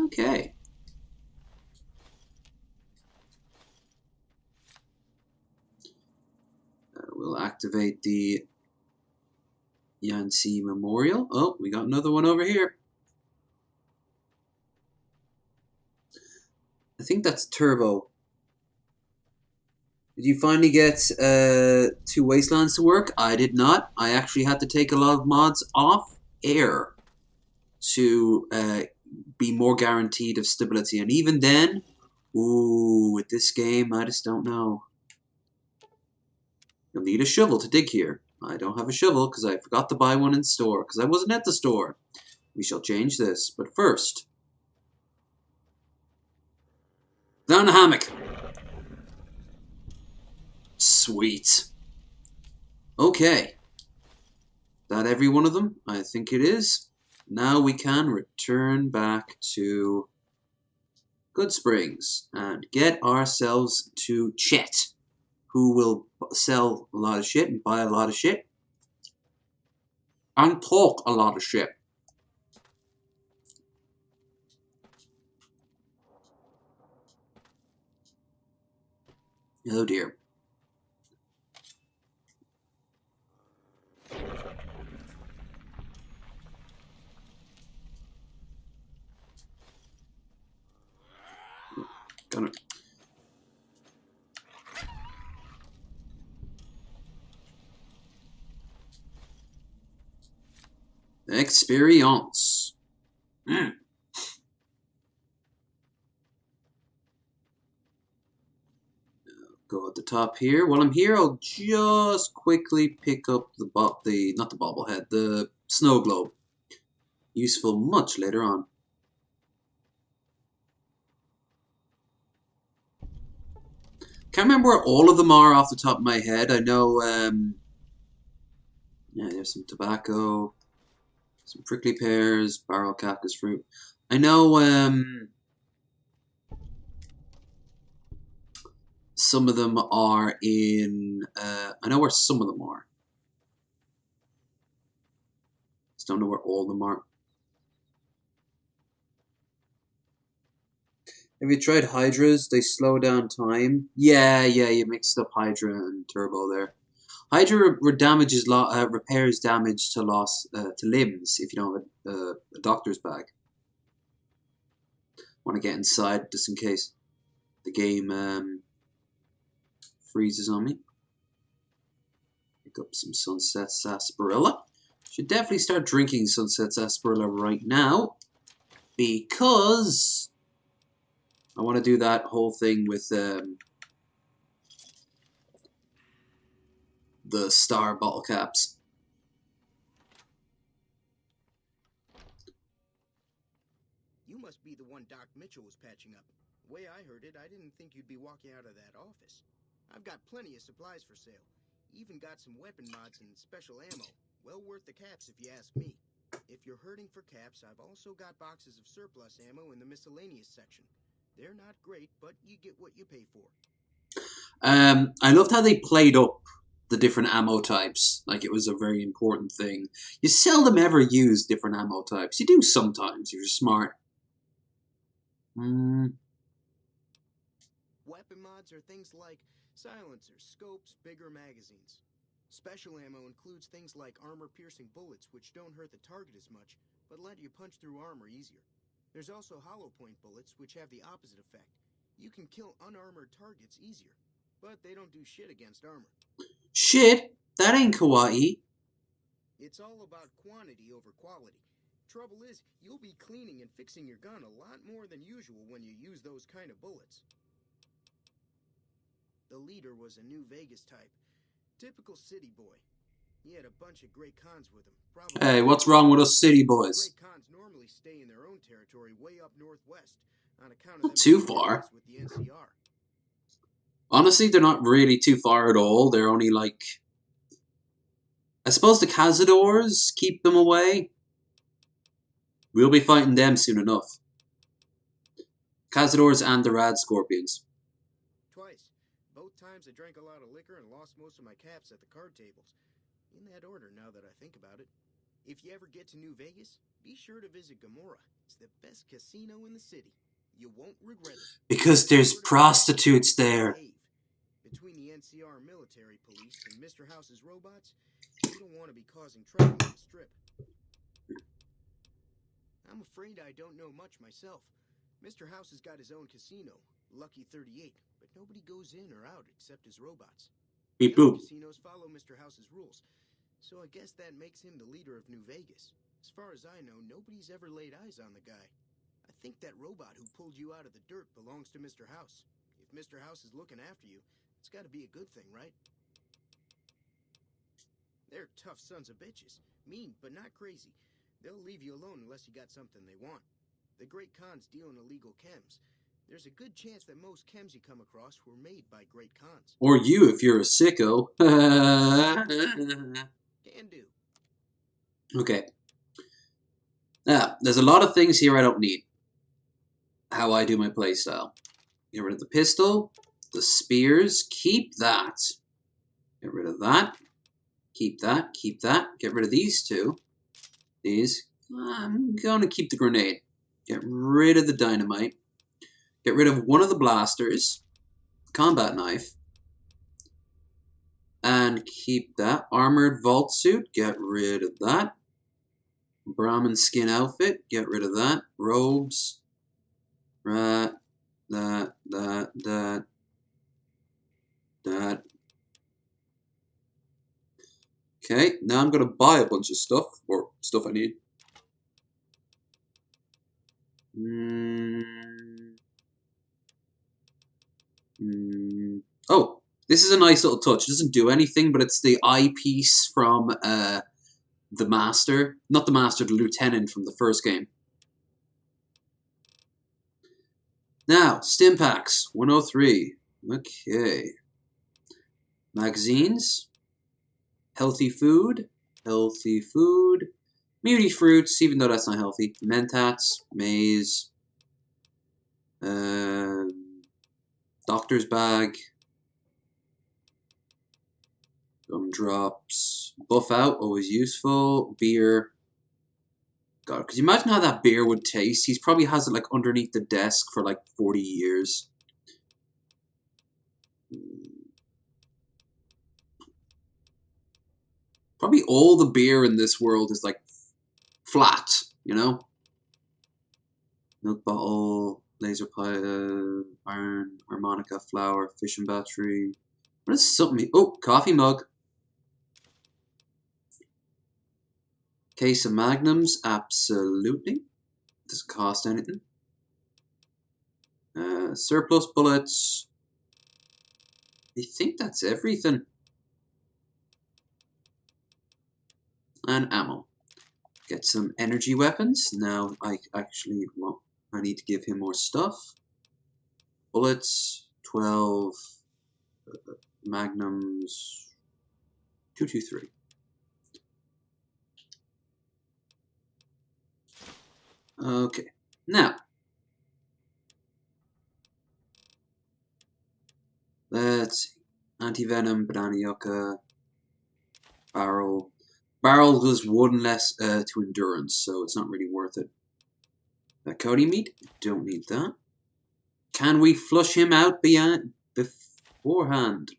Okay. We'll activate the Yancy Memorial. Oh, we got another one over here. I think that's Turbo. Did you finally get 2 Wastelands to work? I did not. I actually had to take a lot of mods off air to be more guaranteed of stability. And even then, ooh, with this game, I just don't know. You'll need a shovel to dig here. I don't have a shovel because I forgot to buy one in store because I wasn't at the store. We shall change this. But first, down the hammock. Sweet. Okay. That every one of them? I think it is. Now we can return back to Good Springs and get ourselves to Chet, who will sell a lot of shit and buy a lot of shit and talk a lot of shit. Oh dear. Gonna... Experience. Go at the top here. While I'm here, I'll just quickly pick up not the bobblehead, the snow globe. Useful much later on. Can't remember where all of them are off the top of my head. I know, yeah, there's some tobacco, some prickly pears, barrel cactus fruit. I know, some of them are in, I know where some of them are. Just don't know where all of them are. Have you tried Hydras? They slow down time. Yeah, you mixed up Hydra and Turbo there. Hydra repairs damage to limbs if you don't have a doctor's bag. Want to get inside just in case the game freezes on me. Pick up some Sunset Sarsaparilla. Should definitely start drinking Sunset Sarsaparilla right now because I want to do that whole thing with the star bottle caps. You must be the one Doc Mitchell was patching up. The way I heard it, I didn't think you'd be walking out of that office. I've got plenty of supplies for sale. Even got some weapon mods and special ammo. Well worth the caps if you ask me. If you're hurting for caps, I've also got boxes of surplus ammo in the miscellaneous section. They're not great, but you get what you pay for. I loved how they played up the different ammo types. Like it was a very important thing. You seldom ever use different ammo types. You do sometimes. You're smart. Weapon mods are things like silencers, scopes, bigger magazines. Special ammo includes things like armor-piercing bullets, which don't hurt the target as much, but let you punch through armor easier. There's also hollow point bullets, which have the opposite effect. You can kill unarmored targets easier, but they don't do shit against armor. Shit? That ain't kawaii. It's all about quantity over quality. Trouble is, you'll be cleaning and fixing your gun a lot more than usual when you use those kind of bullets. The leader was a New Vegas type. Typical city boy. He had a bunch of great cons with him. Probably Hey, what's wrong with us city boys? great cons normally stay in their own territory way up northwest on account of Not them too being far. allies with the NCR. Honestly, they're not really too far at all. They're only like... I suppose the Cazadors keep them away. We'll be fighting them soon enough. Cazadors and the Rad Scorpions. Twice. Both times I drank a lot of liquor and lost most of my caps at the card tables. In that order, now that I think about it. If you ever get to New Vegas, be sure to visit Gomorrah. It's the best casino in the city. You won't regret it. Because there's prostitutes there. Between the NCR military police and Mr. House's robots, you don't want to be causing trouble on the strip. I'm afraid I don't know much myself. Mr. House has got his own casino, Lucky 38, but nobody goes in or out except his robots. Beep The other boop. casinos follow Mr. House's rules, so I guess that makes him the leader of New Vegas. As far as I know, nobody's ever laid eyes on the guy. I think that robot who pulled you out of the dirt belongs to Mr. House. If Mr. House is looking after you, it's got to be a good thing, right? They're tough sons of bitches. Mean, but not crazy. They'll leave you alone unless you got something they want. The great cons deal in illegal chems. There's a good chance that most chems you come across were made by great cons. Or you if you're a sicko. Can do. Okay. Now, there's a lot of things here I don't need. How I do my playstyle. Get rid of the pistol. The spears. Keep that. Get rid of that. Keep that. Keep that. Get rid of these two. These. I'm going to keep the grenade. Get rid of the dynamite. Get rid of one of the blasters. Combat knife. And keep that. Armored vault suit. Get rid of that. Brahmin skin outfit. Get rid of that. Robes. Right. That. Okay, now I'm going to buy a bunch of stuff. Or stuff I need. Oh, this is a nice little touch. It doesn't do anything, but it's the eyepiece from the Master. Not the Master, the Lieutenant from the first game. Now, stim packs, 103. Okay. Magazines. Healthy food. Healthy food. Muty fruits, even though that's not healthy. Mentats. Maize. Doctor's bag. Gumdrops. Buff out, always useful. Beer. God, could you imagine how that beer would taste? He probably has it like underneath the desk for like 40 years. Probably all the beer in this world is like flat, you know? Milk bottle. laser iron, harmonica, flower, fission battery. What is something? Oh, coffee mug. Case of magnums, absolutely. Doesn't cost anything. Surplus bullets. I think that's everything. And ammo. Get some energy weapons. Now I actually want. I need to give him more stuff. Bullets, 12. Magnums, 223. Okay, now let's see. Anti-venom, banana yucca, barrel. Barrel does one less to endurance, so it's not really worth it. Cody meat, don't need that. Can we flush him out beforehand?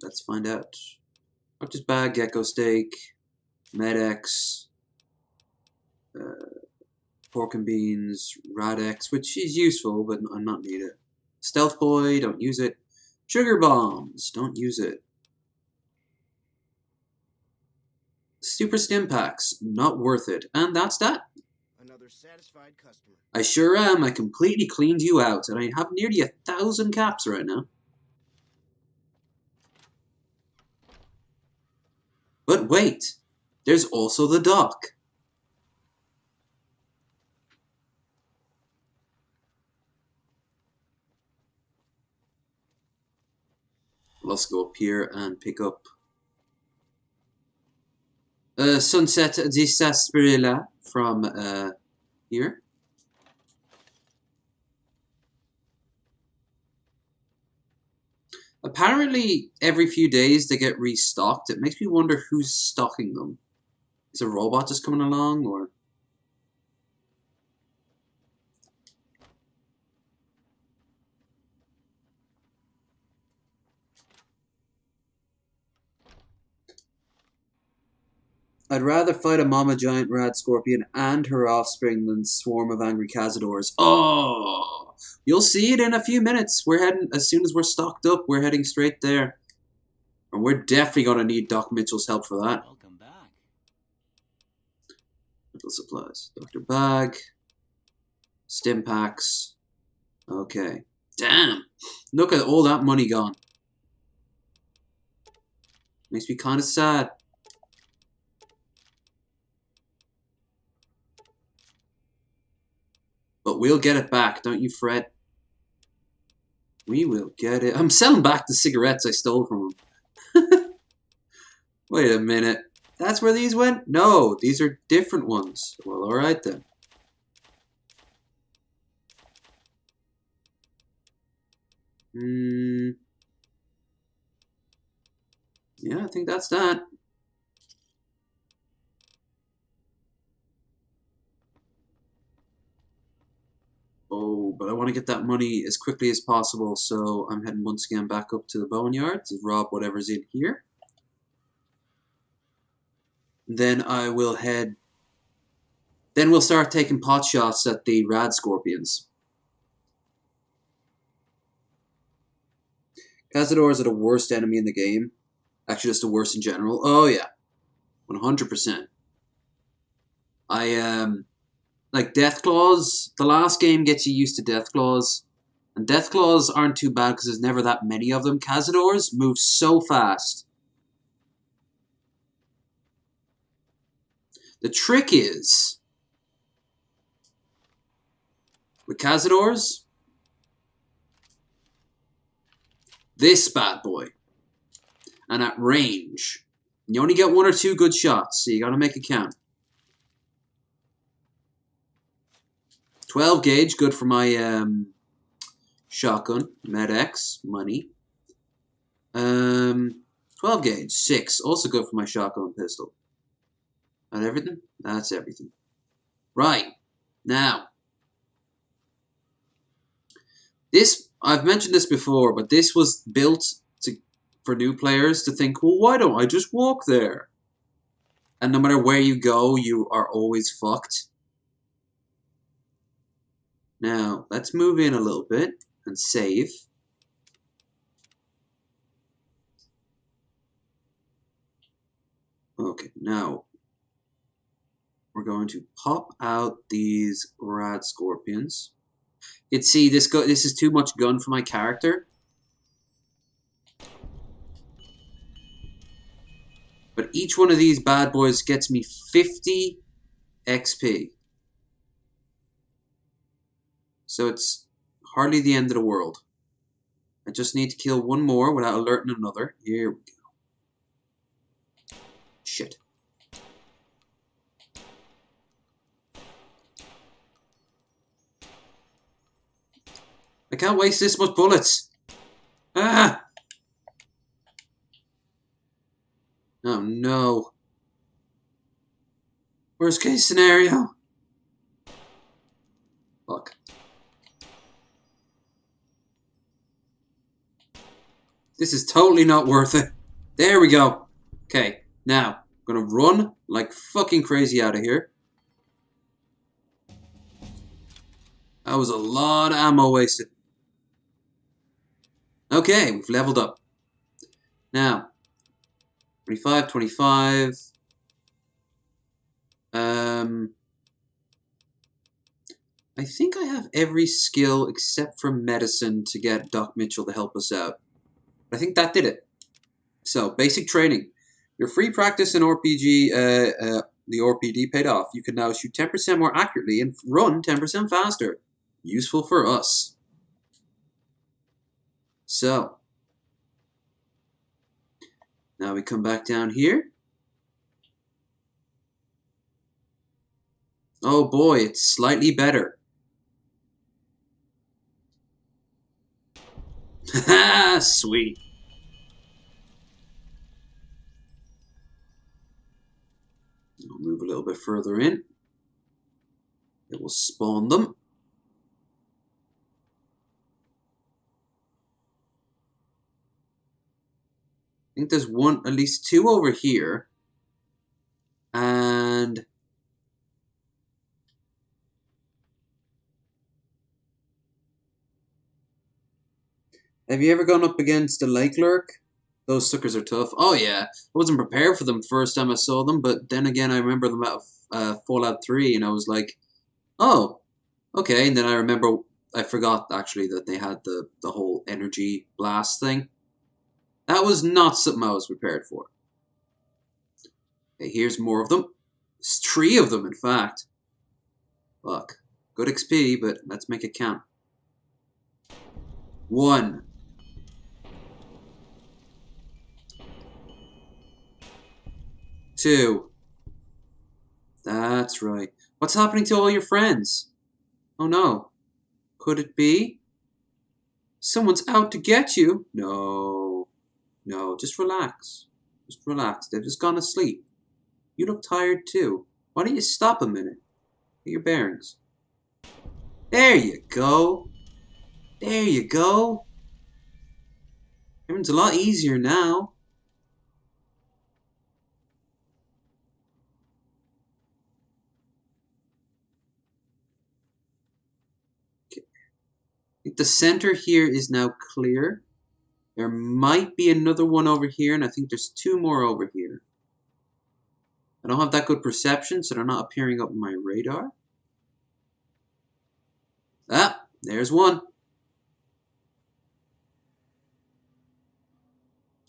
Let's find out. Doctor's bag, gecko steak, Med-X, pork and beans, Rad-X, which is useful, but I'm not need it. Stealth boy, don't use it. Sugar bombs, don't use it. Super stim packs, not worth it. And that's that. Another satisfied customer. I sure am. I completely cleaned you out, and I have nearly 1,000 caps right now. But wait, there's also the dock. Let's go up here and pick up Sunset di Sarsaparilla from here. Apparently, every few days they get restocked. It makes me wonder who's stocking them. Is a robot just coming along, or? I'd rather fight a mama giant rad scorpion and her offspring than swarm of angry cazadors. Oh! You'll see it in a few minutes. We're heading, as soon as we're stocked up, we're heading straight there. And we're definitely going to need Doc Mitchell's help for that. Welcome back. Medical supplies. Dr. Bag. Stim packs. Okay. Damn! Look at all that money gone. Makes me kind of sad. But we'll get it back, don't you fret. We will get it. I'm selling back the cigarettes I stole from him. Wait a minute. That's where these went? No, these are different ones. Well, alright then. Yeah, I think that's that. Oh, but I want to get that money as quickly as possible, so I'm heading once again back up to the boneyard to rob whatever's in here. Then I will head... Then we'll start taking pot shots at the rad scorpions. Cazadors are the worst enemy in the game. Actually, just the worst in general. Oh, yeah. 100%. Like Deathclaws, the last game gets you used to Deathclaws. And Deathclaws aren't too bad because there's never that many of them. Cazadors move so fast. The trick is, with Cazadors, this bad boy. And at range, you only get 1 or 2 good shots, so you gotta make it count. 12 gauge, good for my shotgun. Med-X, money. 12 gauge, 6, also good for my shotgun pistol. That everything? That's everything. Right, now. This, I've mentioned this before, but this was built for new players to think, well, why don't I just walk there? And no matter where you go, you are always fucked. Now, let's move in a little bit and save. Okay, now we're going to pop out these rad scorpions. You'd see this is too much gun for my character. But each one of these bad boys gets me 50 XP. So it's hardly the end of the world. I just need to kill one more without alerting another. Here we go. Shit. I can't waste this much bullets. Ah! Oh no. Worst case scenario. Fuck. This is totally not worth it. There we go. Okay, now I'm gonna run like fucking crazy out of here. That was a lot of ammo wasted. Okay, we've leveled up. Now, 25, 25. I think I have every skill except for medicine to get Doc Mitchell to help us out. I think that did it. So, basic training. Your free practice in RPG, the RPD paid off. You can now shoot 10% more accurately and run 10% faster. Useful for us. So, now we come back down here. Oh boy, it's slightly better. Haha, sweet. We'll move a little bit further in. It will spawn them. I think there's at least two over here. And have you ever gone up against a lake lurk? Those suckers are tough. Oh yeah, I wasn't prepared for them first time I saw them, but then again I remember them out of Fallout 3 and I was like, oh, okay. And then I forgot actually that they had the whole energy blast thing. That was not something I was prepared for. Okay, here's more of them. There's 3 of them, in fact. Fuck. Good XP, but let's make it count. 1. 2. That's right. What's happening to all your friends? Oh no. Could it be? Someone's out to get you? No. No, just relax. Just relax. They've just gone to sleep. You look tired too. Why don't you stop a minute? Get your bearings. There you go. There you go. Everyone's a lot easier now. Okay. I think the center here is now clear. There might be another one over here, and I think there's 2 more over here. I don't have that good perception, so they're not appearing up on my radar. Ah, there's one.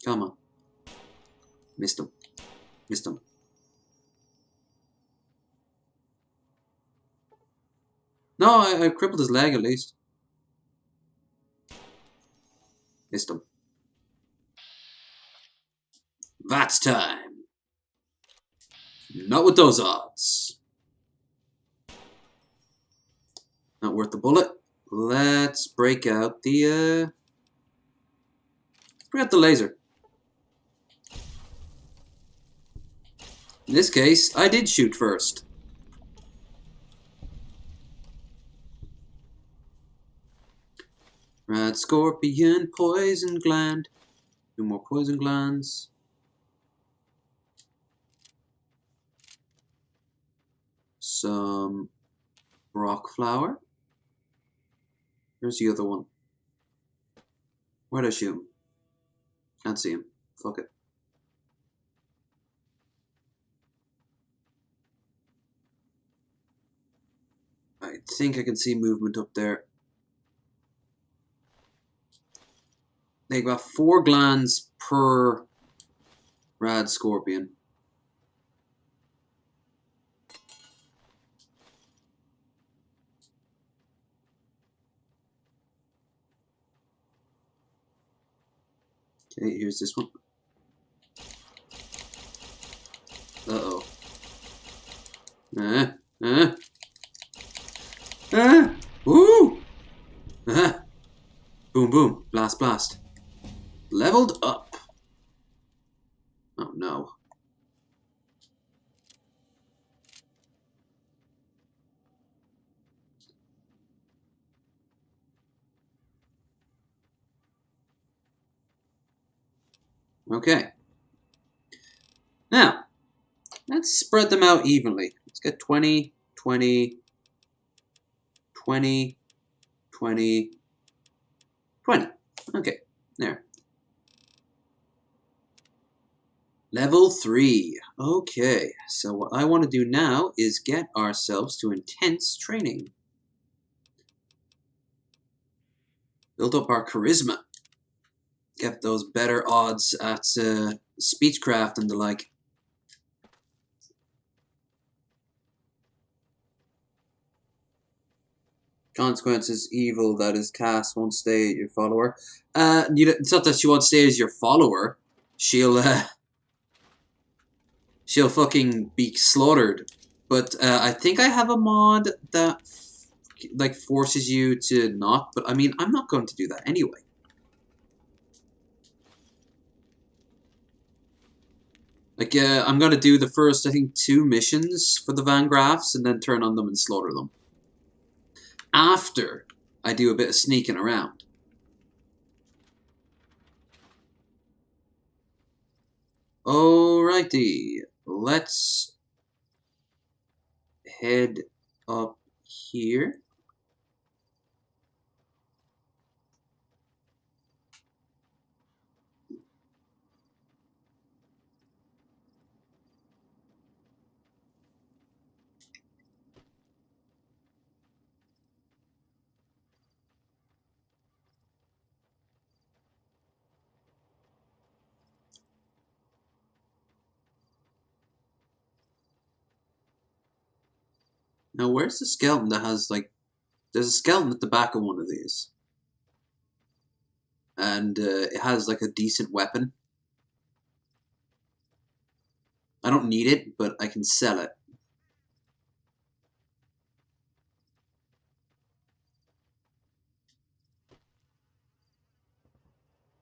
Come on. Missed him. Missed him. No, I crippled his leg at least. Missed him. That's time. Not with those odds. Not worth the bullet. Let's break out the laser. In this case, I did shoot first. Rad scorpion, poison gland. 2 more poison glands. Some rock flower. Where's the other one? Where'd I shoot him? Can't see him. Fuck it. I think I can see movement up there. They got 4 glands per rad scorpion. Okay, here's this one. Uh-oh. Woo! Boom, boom. Blast, blast. Leveled up. Oh, no. Okay. Now, let's spread them out evenly. Let's get 20, 20, 20, 20, 20. Okay, there. Level 3. Okay, so what I want to do now is get ourselves to intense training. Build up our charisma. Get those better odds at speechcraft and the like. Consequences, evil that is cast won't stay your follower. It's not that she won't stay as your follower. She'll fucking be slaughtered. But I think I have a mod that like forces you to not. But I mean, I'm not going to do that anyway. Like, I'm going to do the first, I think, 2 missions for the Van Graffs and then turn on them and slaughter them. After I do a bit of sneaking around. Alrighty, let's head up here. Now, where's the skeleton that has, like... There's a skeleton at the back of one of these. And it has, like, a decent weapon. I don't need it, but I can sell it.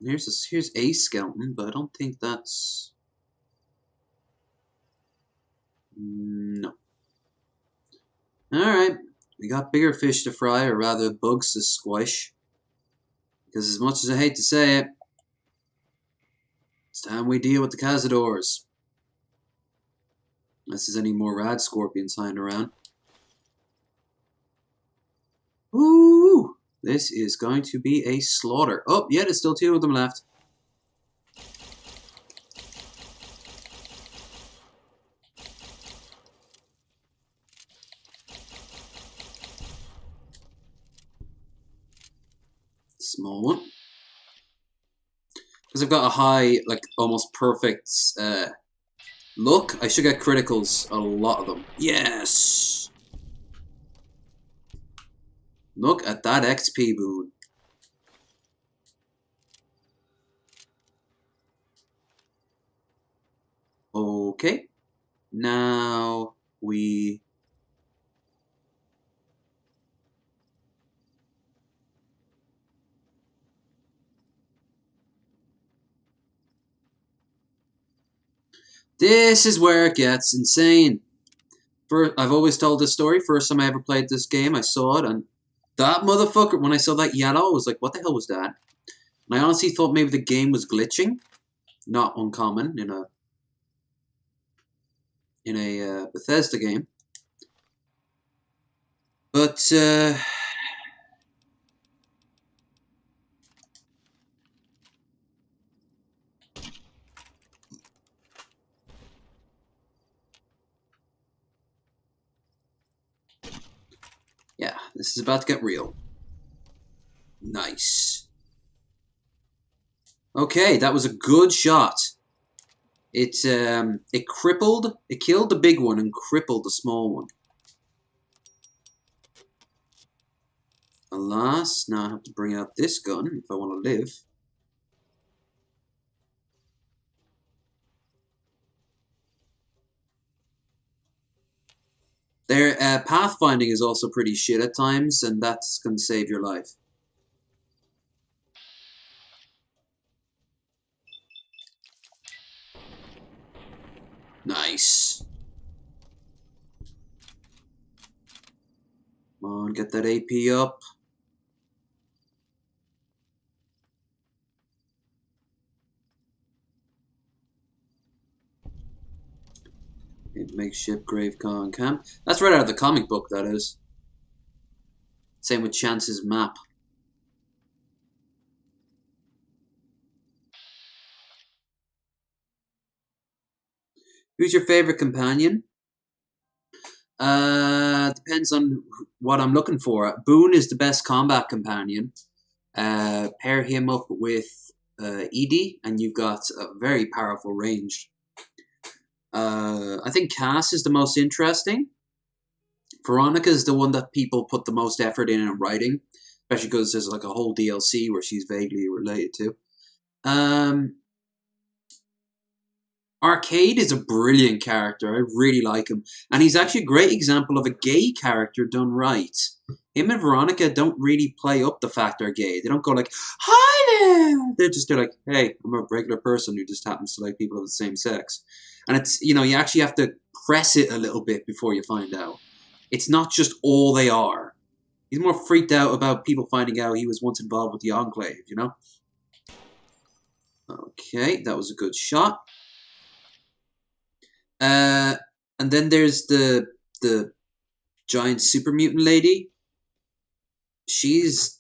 Here's a skeleton, but I don't think that's... No. Alright, we got bigger fish to fry, or rather bugs to squish. Because as much as I hate to say it, it's time we deal with the Cazadors. Unless there's any more rad scorpions lying around. Woo! This is going to be a slaughter. Oh, yeah, there's still 2 of them left. Small one. Because I've got a high, like, almost perfect look, I should get criticals, a lot of them. Yes! Look at that XP boon. Okay. Now we... This is where it gets insane. I've always told this story. First time I ever played this game, I saw it, and that motherfucker, when I saw that yellow, I was like, what the hell was that? And I honestly thought maybe the game was glitching. Not uncommon in a Bethesda game. But, This is about to get real. Nice. Okay, that was a good shot. It killed the big one and crippled the small one. Alas, now I have to bring out this gun if I want to live. Their pathfinding is also pretty shit at times, and that's going to save your life. Nice. Come on, get that AP up. Makeshift Gravecon camp. That's right out of the comic book, that is. Same with Chance's map. Who's your favorite companion? Depends on what I'm looking for. Boone is the best combat companion. Pair him up with Edie, and you've got a very powerful range. I think Cass is the most interesting. Veronica is the one that people put the most effort in writing, especially because there's like a whole DLC where she's vaguely related to. Arcade is a brilliant character. I really like him. And he's actually a great example of a gay character done right. Him and Veronica don't really play up the fact they're gay. They don't go like, hi there! They're like, hey, I'm a regular person who just happens to like people of the same sex. And it's, you actually have to press it a little bit before you find out. It's not just all they are. He's more freaked out about people finding out he was once involved with the Enclave, Okay, that was a good shot. And then there's the giant super mutant lady. She's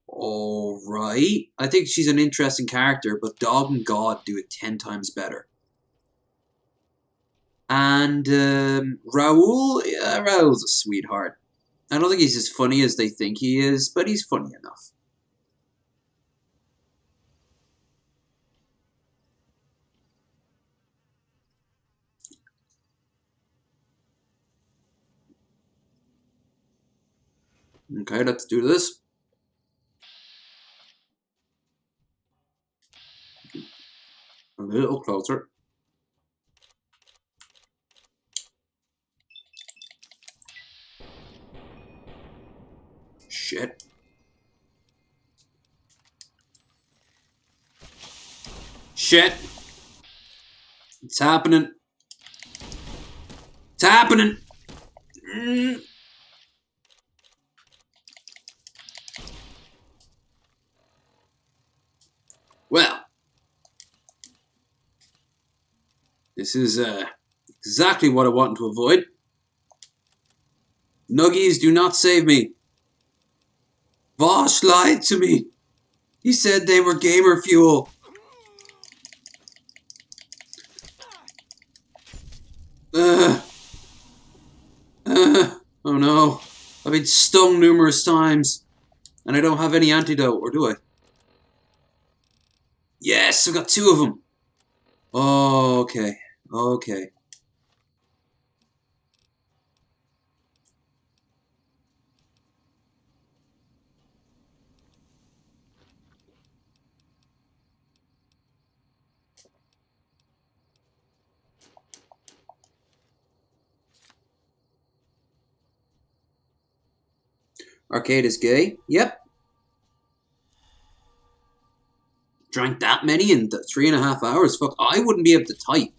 alright. I think she's an interesting character, but Dog and God do it 10 times better. And Raoul, Raoul's a sweetheart. I don't think he's as funny as they think he is, but he's funny enough. Okay, let's do this. A little closer. Shit. Shit. It's happening. It's happening. Well. This is exactly what I wanted to avoid. Nuggies, do not save me. Vosh lied to me. He said they were gamer fuel. Oh no. I've been stung numerous times. And I don't have any antidote, or do I? Yes, I've got 2 of them. Oh, okay. Okay. Arcade is gay? Yep. Drank that many in 3.5 hours? Fuck, I wouldn't be able to type.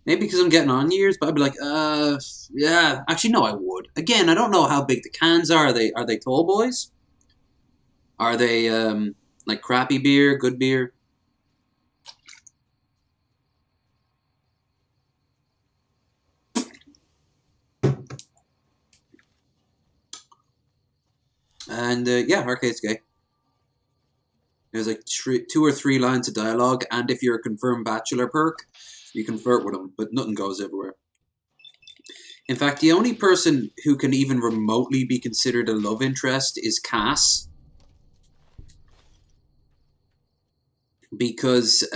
Maybe because I'm getting on years, but I'd be like, yeah. Actually, no, I would. Again, I don't know how big the cans are. Are they tall boys? Are they, like crappy beer, good beer? And, yeah, Arcade's gay. There's like 2 or 3 lines of dialogue, and if you're a confirmed bachelor perk, you can flirt with him, but nothing goes everywhere. In fact, the only person who can even remotely be considered a love interest is Cass. Because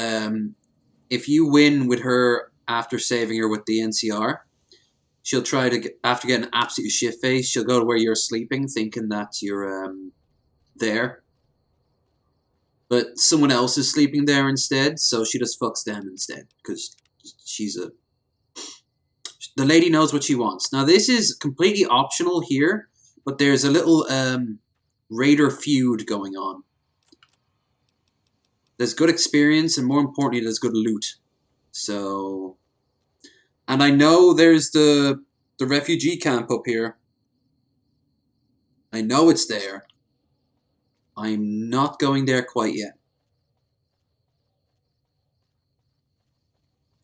if you win with her after saving her with the NCR, she'll try to, after getting absolutely shit-faced, she'll go to where you're sleeping thinking that you're there. But someone else is sleeping there instead, so she just fucks them instead. Because she's a... The lady knows what she wants. Now, this is completely optional here, but there's a little raider feud going on. There's good experience, and more importantly, there's good loot. So... And I know there's the refugee camp up here. I know it's there. I'm not going there quite yet.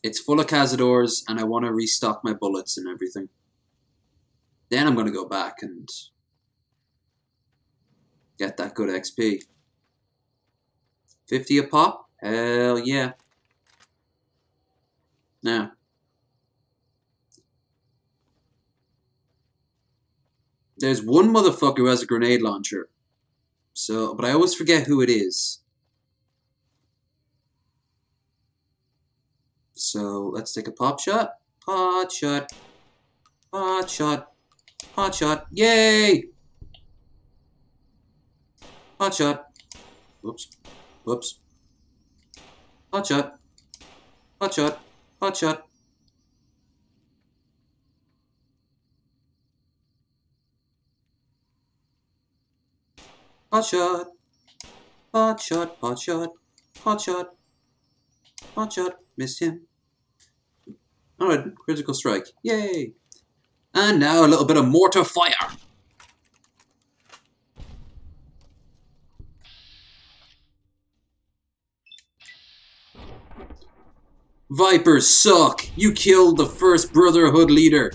It's full of cazadors, and I want to restock my bullets and everything. Then I'm going to go back and get that good XP. 50 a pop? Hell yeah. Now. There's one motherfucker who has a grenade launcher. So, but I always forget who it is. So, let's take a pop shot. Pot shot. Pot shot. Pot shot. Yay! Pot shot. Whoops. Whoops. Pot shot. Pot shot. Pot shot. Pot shot. Pot shot. Pot shot. Pot shot. Pot shot. Missed him. Alright, critical strike. Yay! And now a little bit of mortar fire. Vipers suck. You killed the first Brotherhood leader.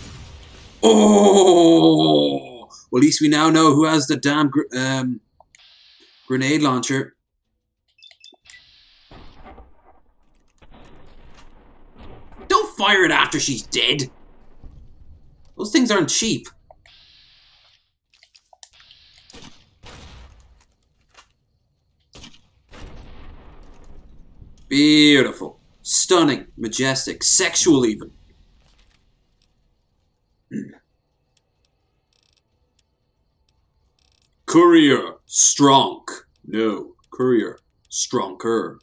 Oh! Well, at least we now know who has the damn grenade launcher. Don't fire it after she's dead. Those things aren't cheap. Beautiful. Stunning. Majestic. Sexual even. Courier. Strong. No. Courier. Stronger.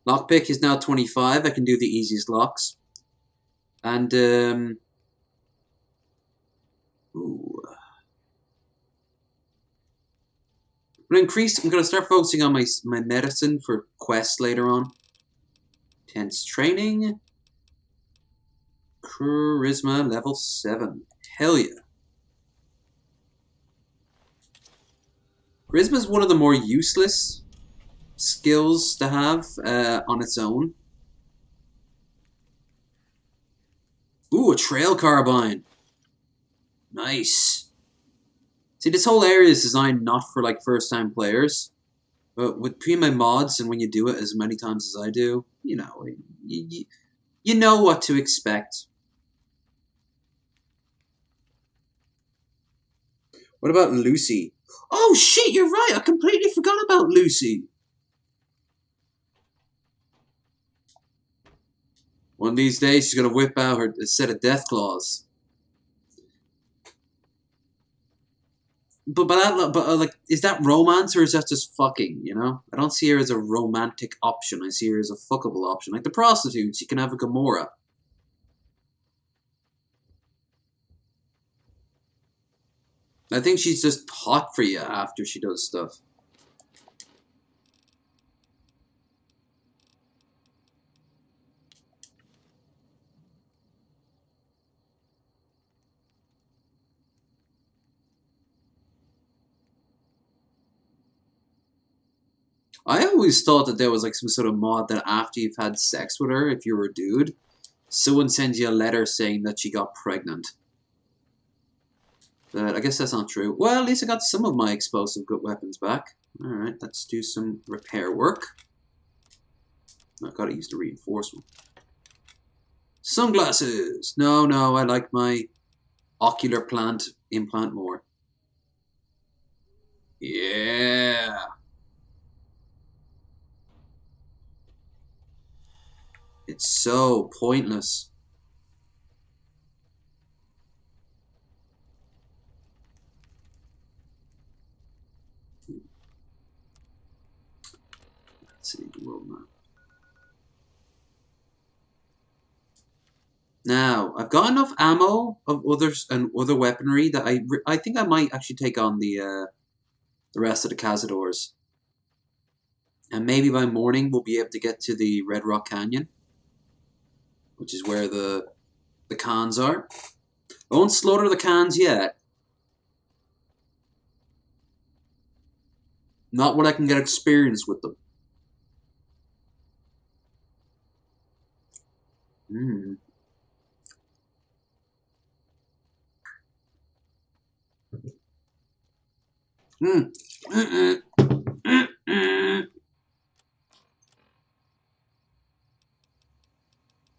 Lockpick is now 25. I can do the easiest locks. And, ooh. I'm going to start focusing on my medicine for quests later on. Tense training. Charisma level 7. Hell yeah. Charisma is one of the more useless skills to have on its own. Ooh, a trail carbine. Nice. See, this whole area is designed not for like first-time players, but between my mods and when you do it as many times as I do, you know, you know what to expect. What about Lucy? Oh shit, you're right. I completely forgot about Lucy. One of these days, she's gonna whip out her set of death claws. But like, is that romance or is that just fucking? You know, I don't see her as a romantic option. I see her as a fuckable option, like the prostitutes. You can have a Gamora. I think she's just hot for you after she does stuff. I always thought that there was like some sort of mod that after you've had sex with her, if you were a dude, someone sends you a letter saying that she got pregnant. But I guess that's not true. Well, at least I got some of my explosive good weapons back. Alright, let's do some repair work. I've got to use the reinforcement. Sunglasses! No, no, I like my ocular plant implant more. Yeah! It's so pointless. Let's see the world map. Now, I've got enough ammo of others and other weaponry that I think I might actually take on the rest of the Cazadors. And maybe by morning we'll be able to get to the Red Rock Canyon, which is where the cons are. I won't slaughter the cons yet. Not when I can get experience with them. Hmm.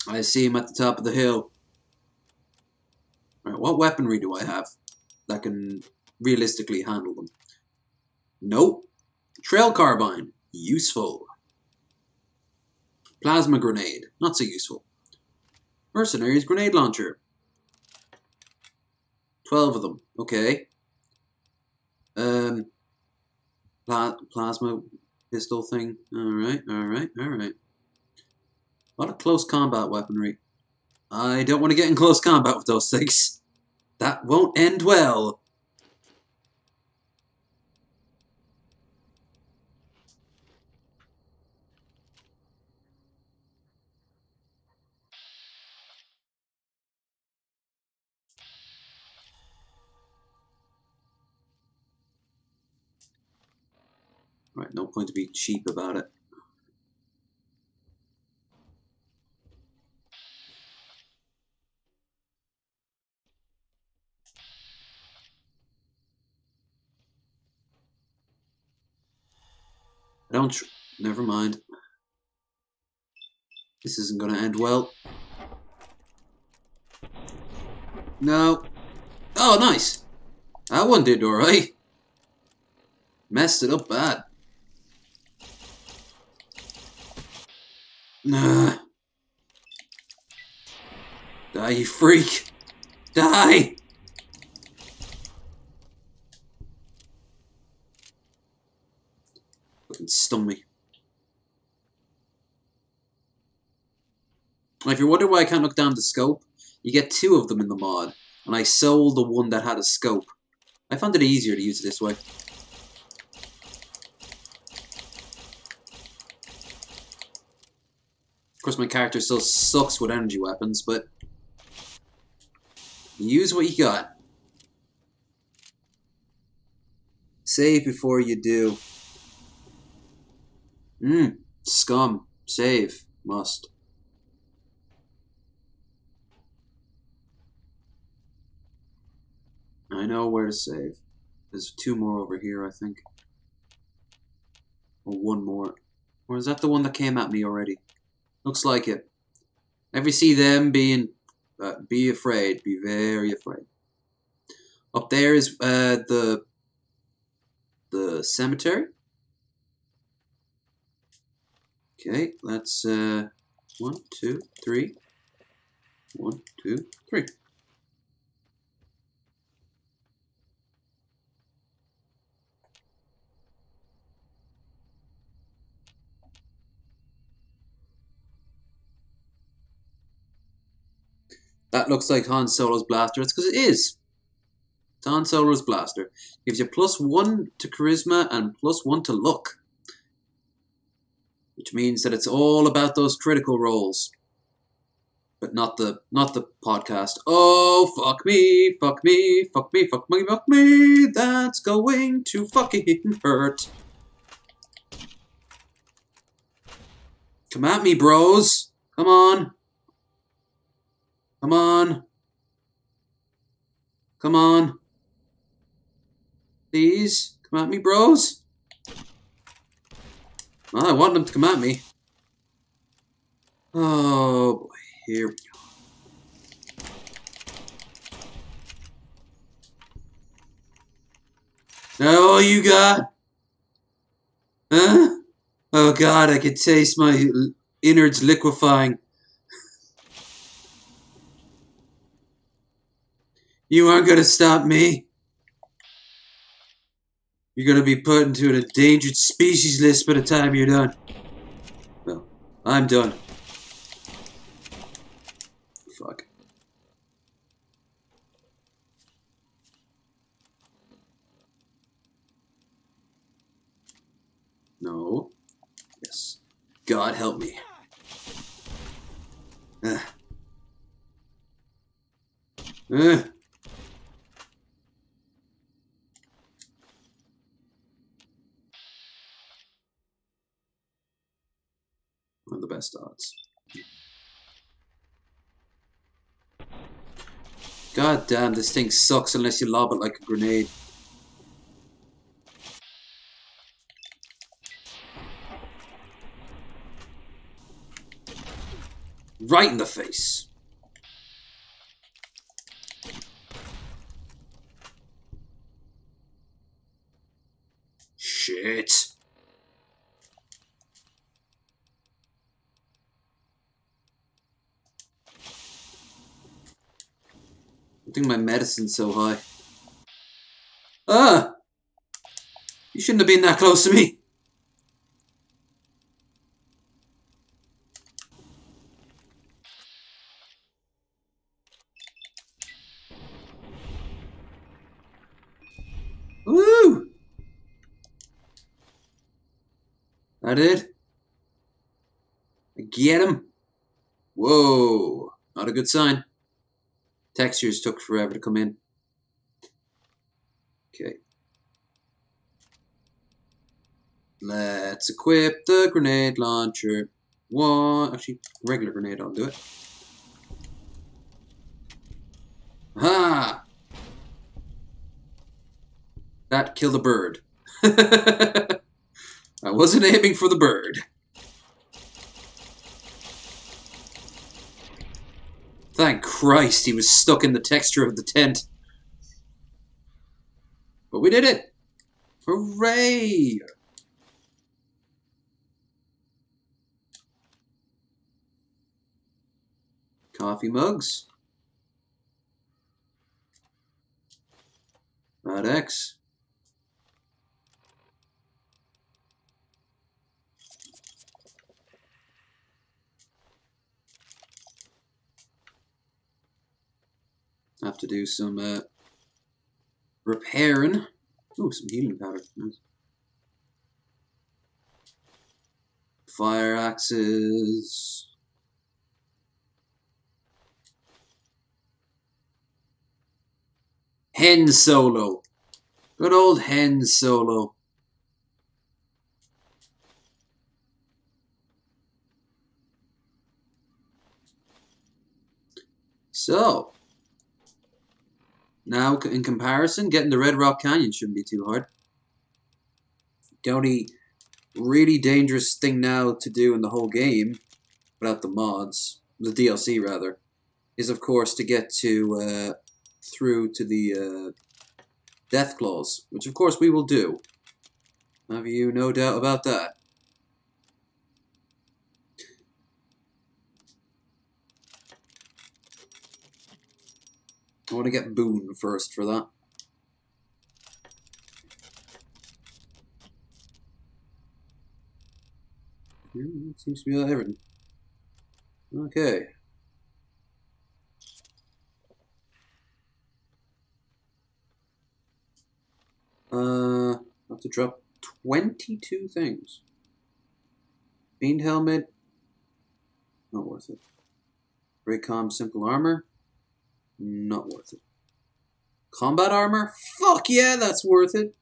I see him at the top of the hill. Right, what weaponry do I have that can realistically handle them? Nope. Trail carbine. Useful. Plasma grenade. Not so useful. Mercenaries grenade launcher. 12 of them. Okay. Plasma pistol thing. Alright, alright, alright. A lot of close combat weaponry. I don't want to get in close combat with those things. That won't end well. Right, no point to be cheap about it. Never mind. This isn't going to end well. No. Oh, nice. That one did alright. Messed it up bad. Nah. Die, you freak. Die! Fucking stun me. If you're wondering why I can't look down the scope, you get 2 of them in the mod, and I sold the one that had a scope. I found it easier to use it this way. Of course, my character still sucks with energy weapons, but use what you got. Save before you do. Scum. Save. Must. I know where to save. There's 2 more over here, I think. Or 1 more. Or is that the one that came at me already? Looks like it. If you see them be afraid. Be very afraid. Up there is the cemetery. Okay, that's 1, 2, 3. 1, 2, 3. That looks like Han Solo's blaster. It's because it is. It's Han Solo's blaster. Gives you +1 to charisma and +1 to luck. Which means that it's all about those critical rolls. But not the podcast. Oh, fuck me, fuck me, fuck me, fuck me, fuck me. That's going to fucking hurt. Come at me, bros. Come on. Come on. Come on. Please. Come at me, bros. Well, I want them to come at me. Oh, boy. Here we go. That all you got? Huh? Oh god, I can taste my innards liquefying. You aren't gonna stop me. You're gonna be put into an endangered species list by the time you're done. Well, I'm done. Fuck. No. Yes. God help me. Uh. Uh. One of the best odds. God damn, this thing sucks unless you lob it like a grenade. Right in the face. Shit. I think my medicine's so high. Ah! You shouldn't have been that close to me. Woo! That it? Get him. Whoa. Not a good sign. Textures took forever to come in. Okay. Let's equip the grenade launcher. One. Actually, regular grenade, I'll do it. Ha! That killed a bird. I wasn't aiming for the bird. Thank Christ he was stuck in the texture of the tent. But we did it! Hooray! Coffee mugs. Rod X. Have to do some repairing. Ooh, some healing powder. Nice. Fire axes. Hen Solo. Good old Hen Solo. So, now in comparison, getting the Red Rock Canyon shouldn't be too hard. The only really dangerous thing now to do in the whole game, without the mods, the DLC rather, is of course to get to through to the Death Claws, which of course we will do. Have you no doubt about that? I want to get Boone first for that. Seems to be about everything. Okay. I have to drop 22 things. Fiend Helmet. Not worth it. Raycom Simple Armor. Not worth it. Combat Armor? Fuck yeah, that's worth it.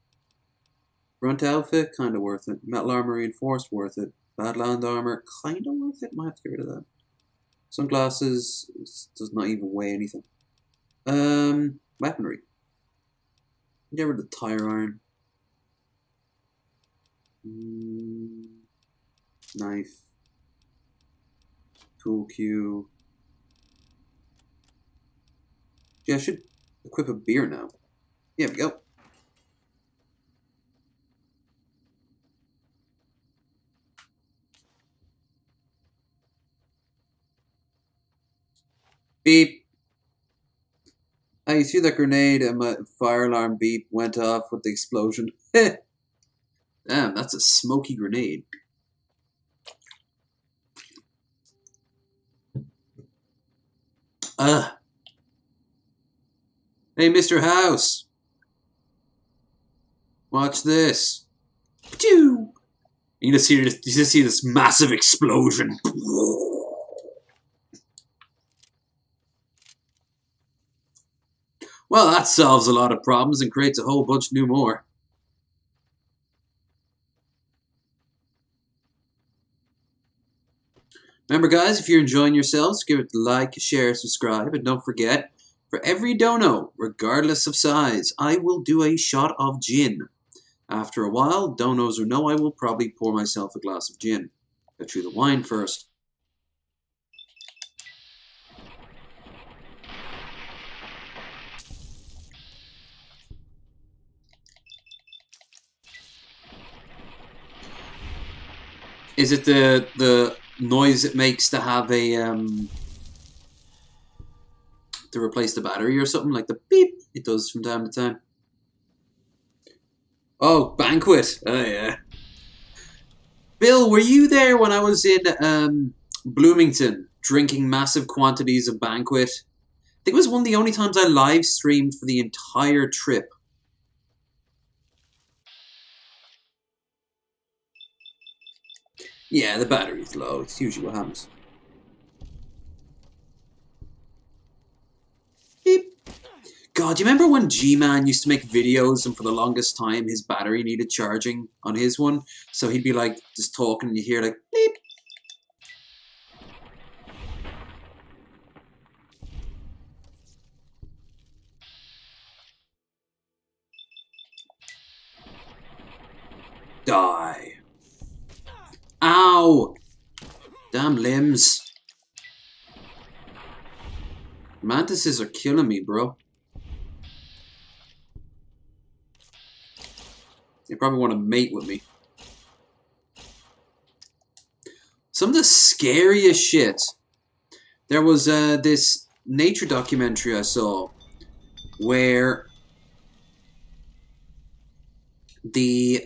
Front Outfit? Kinda worth it. Metal Armor Reinforced? Worth it. Badland Armor? Kinda worth it. Might have to get rid of that. Sunglasses? Does not even weigh anything. Weaponry. Get rid of the tire iron. Knife. Tool cue. Yeah, I should equip a beer now. Here we go. Beep. I threw that grenade and my fire alarm beep went off with the explosion. Damn, that's a smoky grenade. Ugh. Hey, Mr. House. Watch this. You just see this massive explosion. Well, that solves a lot of problems and creates a whole bunch new more. Remember, guys, if you're enjoying yourselves, give it a like, share, subscribe, and don't forget, for every dono, regardless of size, I will do a shot of gin. After a while, donos or no, I will probably pour myself a glass of gin. Get through the wine first. Is it the noise it makes to have a to replace the battery or something, like the beep it does from time to time? Oh, Banquet. Oh yeah. Bill, were you there when I was in Bloomington drinking massive quantities of Banquet? I think it was one of the only times I live streamed for the entire trip. Yeah, the battery's low. It's usually what happens. Beep. God, do you remember when G-Man used to make videos and for the longest time his battery needed charging on his one? So he'd be like just talking and you hear like beep. Die. Ow! Damn limbs. Mantises are killing me, bro. They probably want to mate with me. Some of the scariest shit. There was this nature documentary I saw where the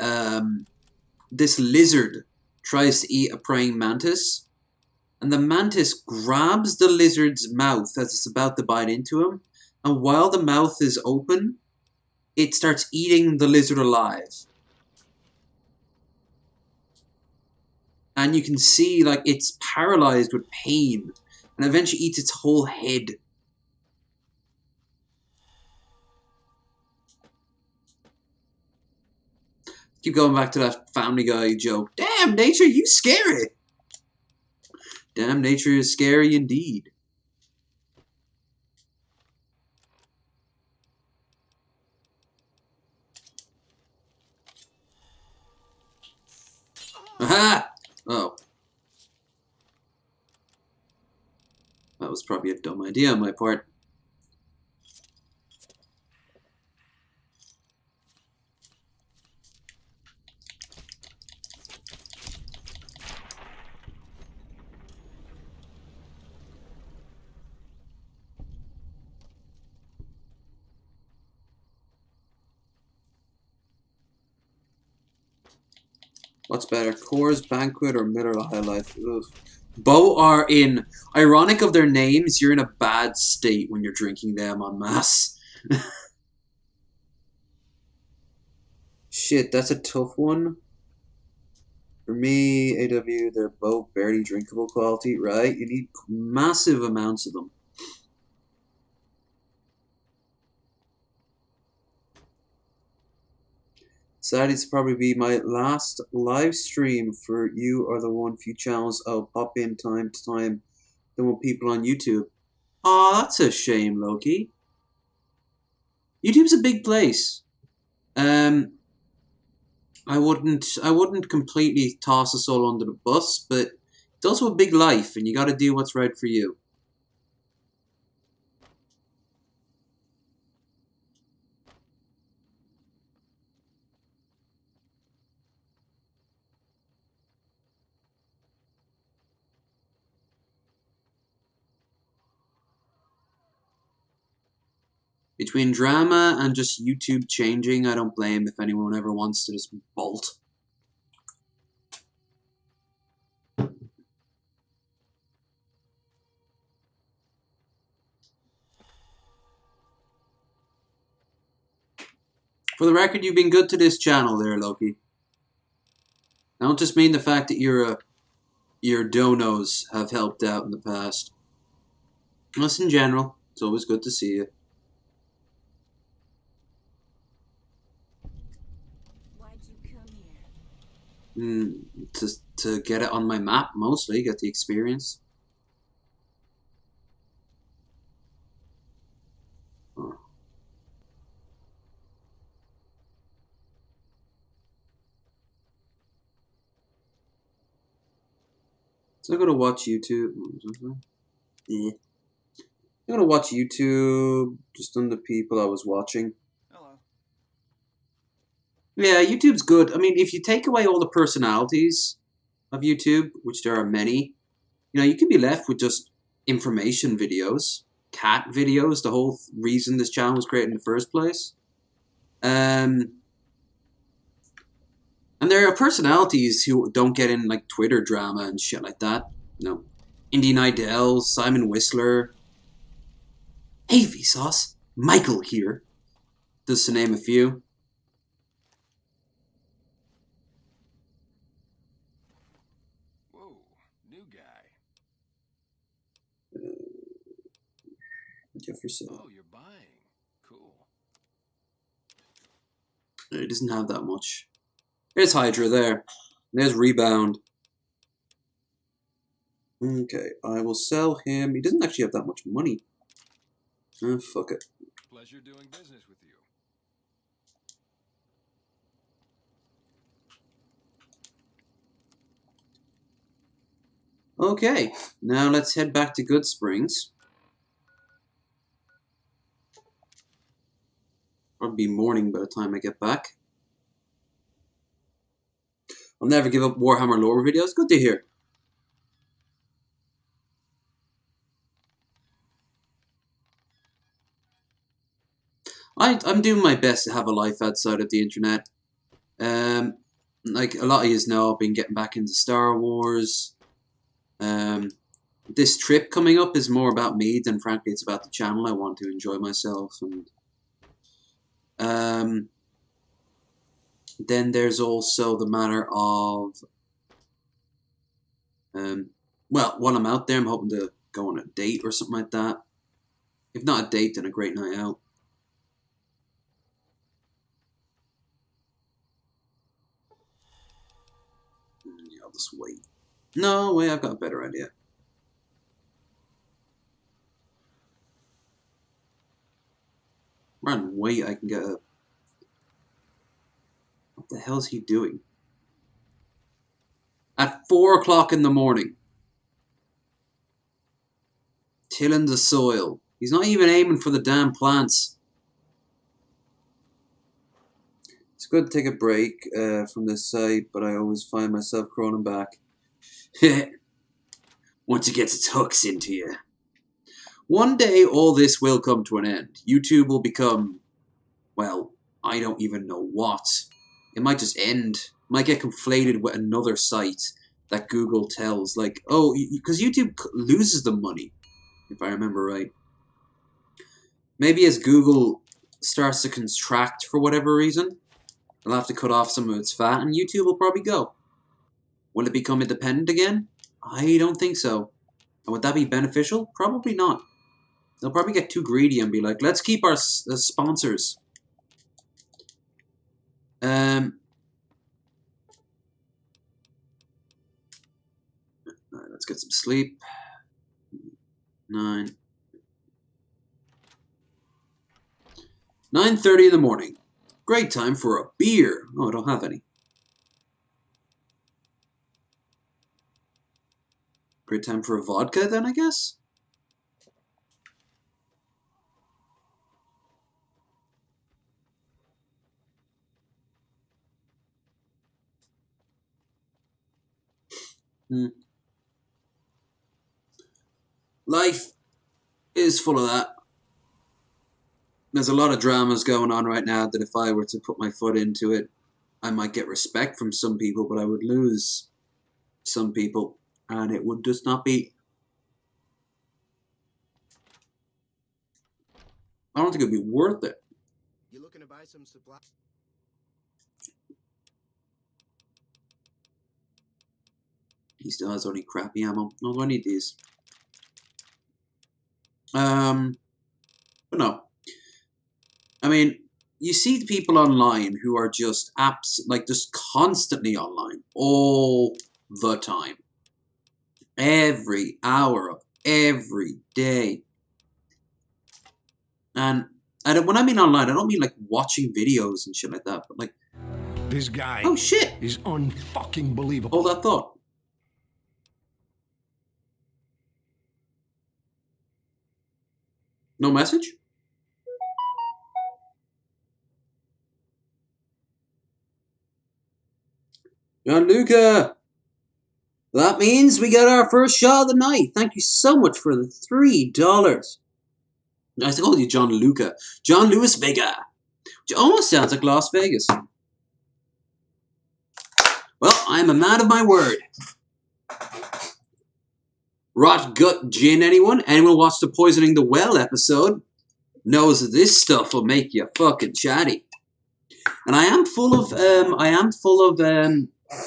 this lizard tries to eat a praying mantis, and the mantis grabs the lizard's mouth as it's about to bite into him, and while the mouth is open, it starts eating the lizard alive. And you can see like it's paralyzed with pain, and eventually eats its whole head. Keep going back to that Family Guy joke. Damn, nature, you scary. Damn, nature is scary indeed. Aha! Oh. That was probably a dumb idea on my part. What's better, Coors Banquet or Miller High Life? Ugh. Both are in, ironic of their names, you're in a bad state when you're drinking them en masse. Shit, that's a tough one. For me, AW, they're both barely drinkable quality, right? You need massive amounts of them. Sadly, it's probably be my last live stream for you or the one few channels I'll pop in time to time. Then with people on YouTube. Aw, that's a shame, Loki. YouTube's a big place. I wouldn't completely toss us all under the bus, but it's also a big life, and you got to do what's right for you. Between drama and just YouTube changing, I don't blame if anyone ever wants to just bolt. For the record, you've been good to this channel there, Loki. I don't just mean the fact that your donos have helped out in the past. Just in general, it's always good to see you. Why'd you come here? To get it on my map, mostly, get the experience. Oh. So I'm gonna watch YouTube. Yeah. I'm gonna watch YouTube just on the people I was watching. Hello. Yeah, YouTube's good. I mean, if you take away all the personalities of YouTube, which there are many, you know, you can be left with just information videos, cat videos, the whole reason this channel was created in the first place. And there are personalities who don't get in, like, Twitter drama and shit like that. You know, Indian Idol, Simon Whistler. Hey, Vsauce. Michael here. Just to name a few. Whoa, new guy. Jefferson. Oh, you're buying. Cool. It doesn't have that much. There's Hydra there. There's Rebound. Okay, I will sell him. He doesn't actually have that much money. Fuck it. Pleasure doing business with you. Okay, now let's head back to Good Springs. Probably be morning by the time I get back. I'll never give up Warhammer lore videos. Good to hear. I'm doing my best to have a life outside of the internet. Like a lot of you know, I've been getting back into Star Wars. This trip coming up is more about me than frankly it's about the channel. I want to enjoy myself, and then there's also the matter of well, while I'm out there, I'm hoping to go on a date or something like that. If not a date, then a great night out. Yeah, I'll just wait. No, wait, I've got a better idea. Run, wait, I can get a... What the hell is he doing? At 4 o'clock in the morning. Tilling the soil. He's not even aiming for the damn plants. It's good to take a break from this site, but I always find myself crawling back. Once it gets its hooks into you. One day, all this will come to an end. YouTube will become, well, I don't even know what. It might just end. It might get conflated with another site that Google tells. Like, oh, because YouTube loses the money, if I remember right. Maybe as Google starts to contract for whatever reason, they'll have to cut off some of its fat, and YouTube will probably go. Will it become independent again? I don't think so. And would that be beneficial? Probably not. They'll probably get too greedy and be like, let's keep our sponsors. Alright, let's get some sleep. 9:30 in the morning. Great time for a beer. Oh, I don't have any. Great time for a vodka then, I guess? Life is full of that. There's a lot of dramas going on right now that if I were to put my foot into it, I might get respect from some people, but I would lose some people, and it would just not be... I don't think it would be worth it. You looking to buy some supply? He still has only crappy ammo. No, do I need these? But no. I mean, you see the people online who are just just constantly online all the time. Every hour of every day. And when I mean online, I don't mean like watching videos and shit like that, but like... This guy oh shit! is unfucking believable. Hold that thought. No message? Gianluca! That means we got our first shot of the night. Thank you so much for the $3. I call you John Luca. John Louis Vega. Which almost sounds like Las Vegas. Well, I'm a man of my word. Rot gut gin, anyone? Anyone watch the Poisoning the Well episode knows that this stuff will make you fucking chatty. And I am full of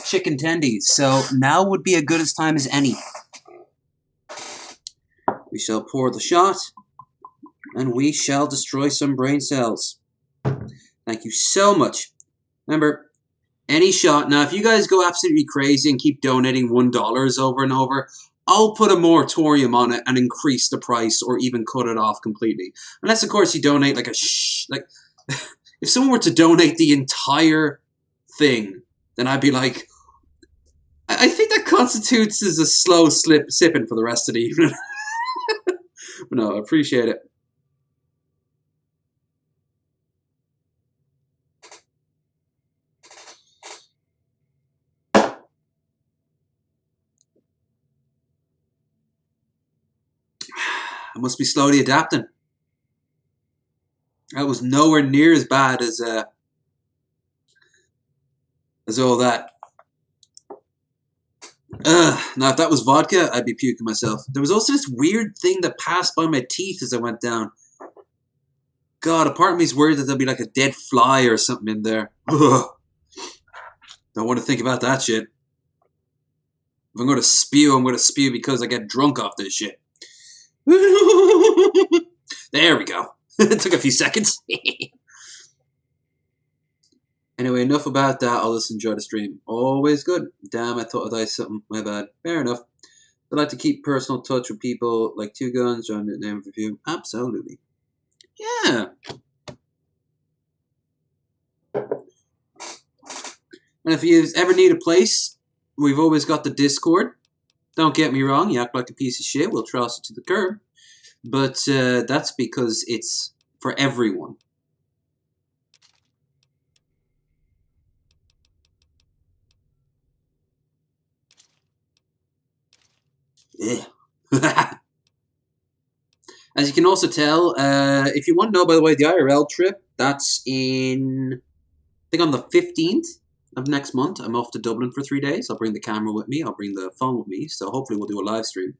chicken tendies, so now would be as good a time as any. We shall pour the shot, and we shall destroy some brain cells. Thank you so much. Remember, any shot. Now, if you guys go absolutely crazy and keep donating $1 over and over, I'll put a moratorium on it and increase the price or even cut it off completely. Unless, of course, you donate like if someone were to donate the entire thing, then I'd be like, I think that constitutes as a slow sipping for the rest of the evening. But no, I appreciate it. I must be slowly adapting. That was nowhere near as bad as all that. Now, if that was vodka, I'd be puking myself. There was also this weird thing that passed by my teeth as I went down. God, a part of me's worried that there'll be like a dead fly or something in there. Ugh. Don't want to think about that shit. If I'm going to spew, I'm going to spew because I get drunk off this shit. There we go. It took a few seconds. Anyway, enough about that. I'll just enjoy the stream. Always good. Damn, I thought I'd dice something. My bad. Fair enough. I like to keep personal touch with people like Two Guns, John name for you. Absolutely. Yeah. And if you ever need a place, we've always got the Discord. Don't get me wrong, you act like a piece of shit, we'll toss it to the curb. But that's because it's for everyone. Yeah. As you can also tell, if you want to know, by the way, the IRL trip, that's in, I think on the 15th of next month. I'm off to Dublin for 3 days. I'll bring the camera with me. I'll bring the phone with me. So hopefully we'll do a live stream.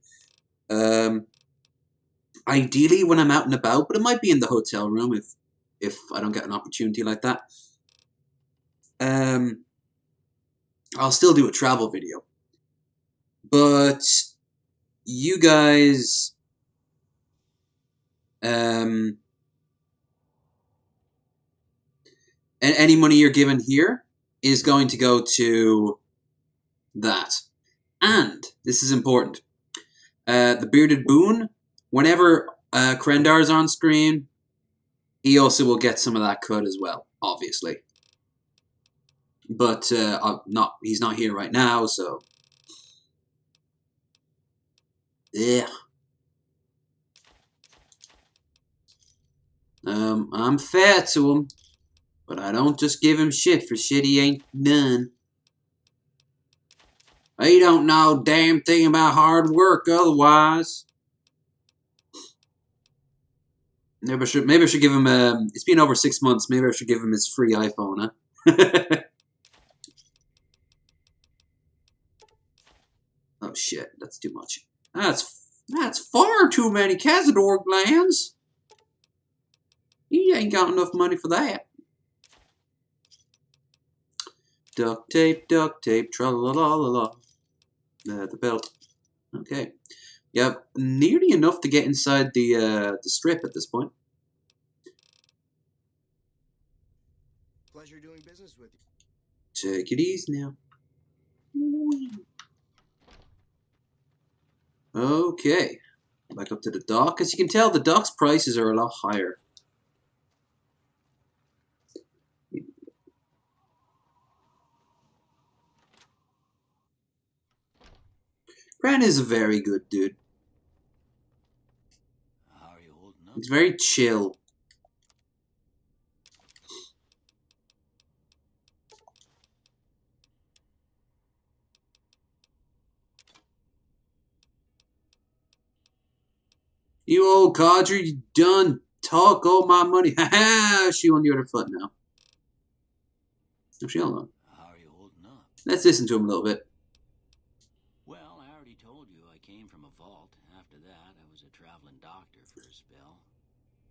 Ideally when I'm out and about, but it might be in the hotel room if I don't get an opportunity like that. I'll still do a travel video. But you guys... and any money you're given here is going to go to that. And, this is important, the Bearded Boon, whenever Krendar's on screen, he also will get some of that cut as well, obviously. But he's not here right now, so... Yeah. I'm fair to him, but I don't just give him shit for shit he ain't done. He don't know a damn thing about hard work otherwise. Maybe I should give him. It's been over 6 months. Maybe I should give him his free iPhone, huh? Oh shit, that's too much. That's far too many Cazador glands. He ain't got enough money for that. Duct tape, tra la la la la. The belt. Okay. Yep, nearly enough to get inside the strip at this point. Pleasure doing business with you. Take it easy now. Okay. Back up to the dock. As you can tell, the dock's prices are a lot higher. Grant is a very good dude. How are you holding up? He's very chill. You old codger, you done talk all my money. Ha ha! She on the other foot now. Oh, she hold on. How are you holding up? Let's listen to him a little bit. Well, I already told you I came from a vault. After that, I was a traveling doctor for a spell.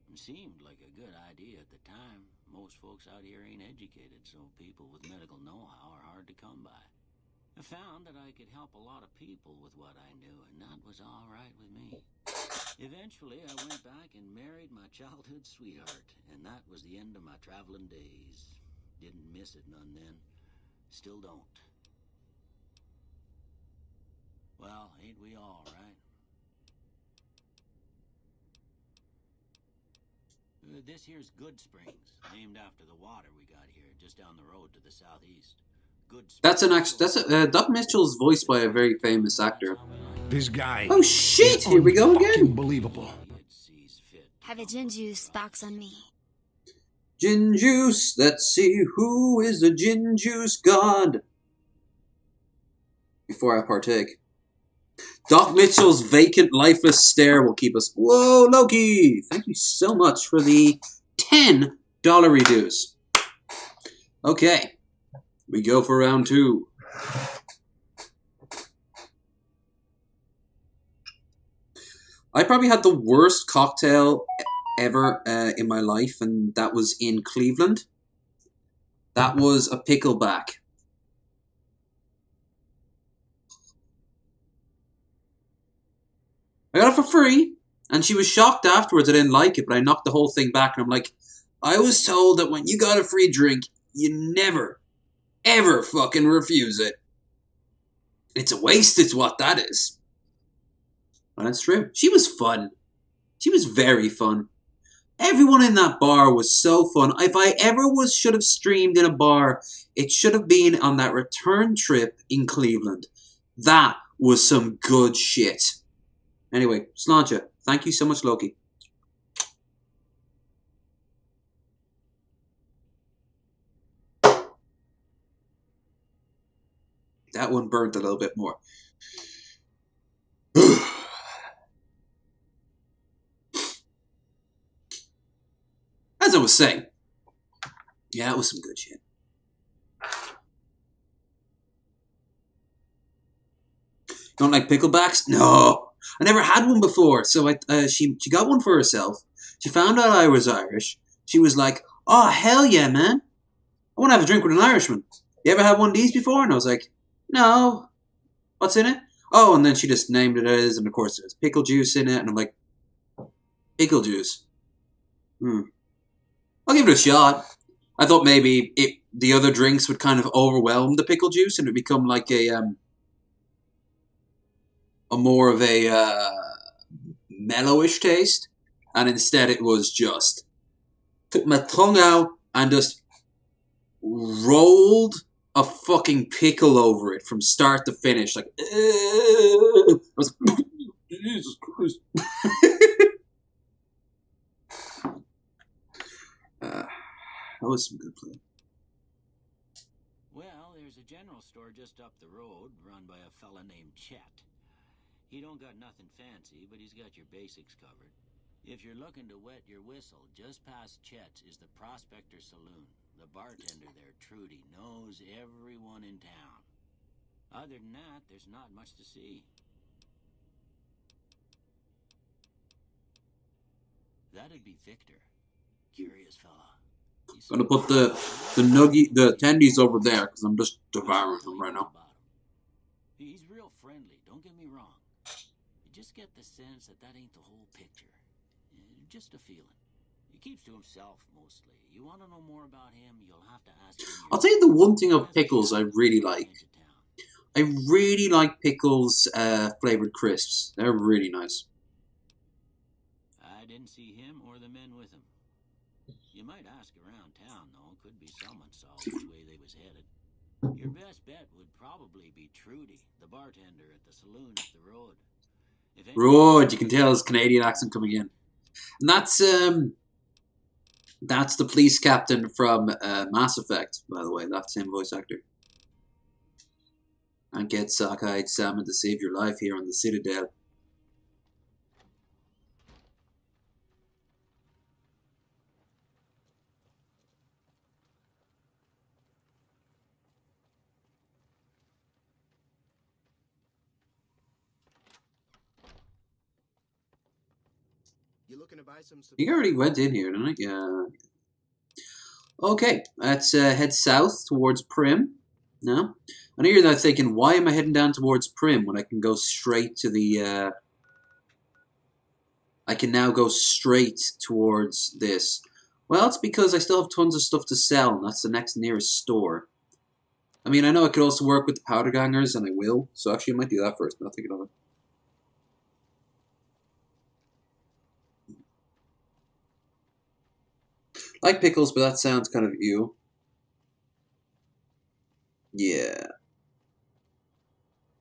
It seemed like a good idea at the time. Most folks out here ain't educated, so people with medical know-how are hard to come by. I found that I could help a lot of people with what I knew, and that was all right with me. Eventually, I went back and married my childhood sweetheart, and that was the end of my traveling days. Didn't miss it none then. Still don't. Well, ain't we all, right? This here's Good Springs, named after the water we got here, just down the road to the southeast. Good Springs. That's Doc Mitchell's voiced by a very famous actor. This guy. Oh shit! Here we go again. Unbelievable. Have a gin juice box on me. Gin juice. Let's see who is the gin juice god. Before I partake. Doc Mitchell's vacant, lifeless stare will keep us. Whoa, Loki! Thank you so much for the $10 reduce. Okay, we go for round 2. I probably had the worst cocktail ever in my life, and that was in Cleveland. That was a pickleback. I got it for free, and she was shocked afterwards I didn't like it, but I knocked the whole thing back, and I'm like, I was told that when you got a free drink, you never, ever fucking refuse it. It's a waste, it's what that is. And that's true. She was fun. She was very fun. Everyone in that bar was so fun. If I ever should have streamed in a bar, it should have been on that return trip in Cleveland. That was some good shit. Anyway, Sláinte, thank you so much, Loki. That one burnt a little bit more. As I was saying, yeah, it was some good shit. Don't like picklebacks? No, I never had one before. So she got one for herself. She found out I was Irish. She was like, "Oh hell yeah, man! I want to have a drink with an Irishman. You ever had one of these before?" And I was like, "No. What's in it?" Oh, and then she just named it as, and of course there's pickle juice in it, and I'm like, pickle juice. I'll give it a shot. I thought maybe the other drinks would kind of overwhelm the pickle juice and it would become like a more of a mellowish taste. And instead it was just took my tongue out and just rolled a fucking pickle over it from start to finish. Like, I was like, Jesus Christ. That was some good play. Well, there's a general store just up the road run by a fella named Chet. He don't got nothing fancy, but he's got your basics covered. If you're looking to wet your whistle, just past Chet's is the Prospector Saloon. The bartender there, Trudy, knows everyone in town. Other than that, there's not much to see. That'd be Victor. Curious fella. Gonna put the attendees over there because I'm just devouring them right now. He's real friendly, don't get me wrong. You just get the sense that that ain't the whole picture. Just a feeling. He keeps to himself mostly. You want to know more about him, you'll have to ask him. I'll tell you the one thing of Pickles I really like. I really like Pickles flavored crisps. They're really nice. I didn't see him or the men with him. You might ask around town, though. Could be someone saw which way they was headed. Your best bet would probably be Trudy, the bartender at the saloon up the road. Road, you can tell his Canadian accent coming in. And that's the police captain from Mass Effect, by the way. That same voice actor. And get sockeyed salmon to save your life here on the Citadel. You looking to buy some? You already went in here, didn't I? Yeah. Okay, let's head south towards Prim. No? I know you're there thinking, why am I heading down towards Prim when I can go straight to the... I can now go straight towards this. Well, it's because I still have tons of stuff to sell, and that's the next nearest store. I mean, I know I could also work with the powder gangers, and I will. So actually, I might do that first, but I'll think of it. Like Pickles, but that sounds kind of ew. Yeah.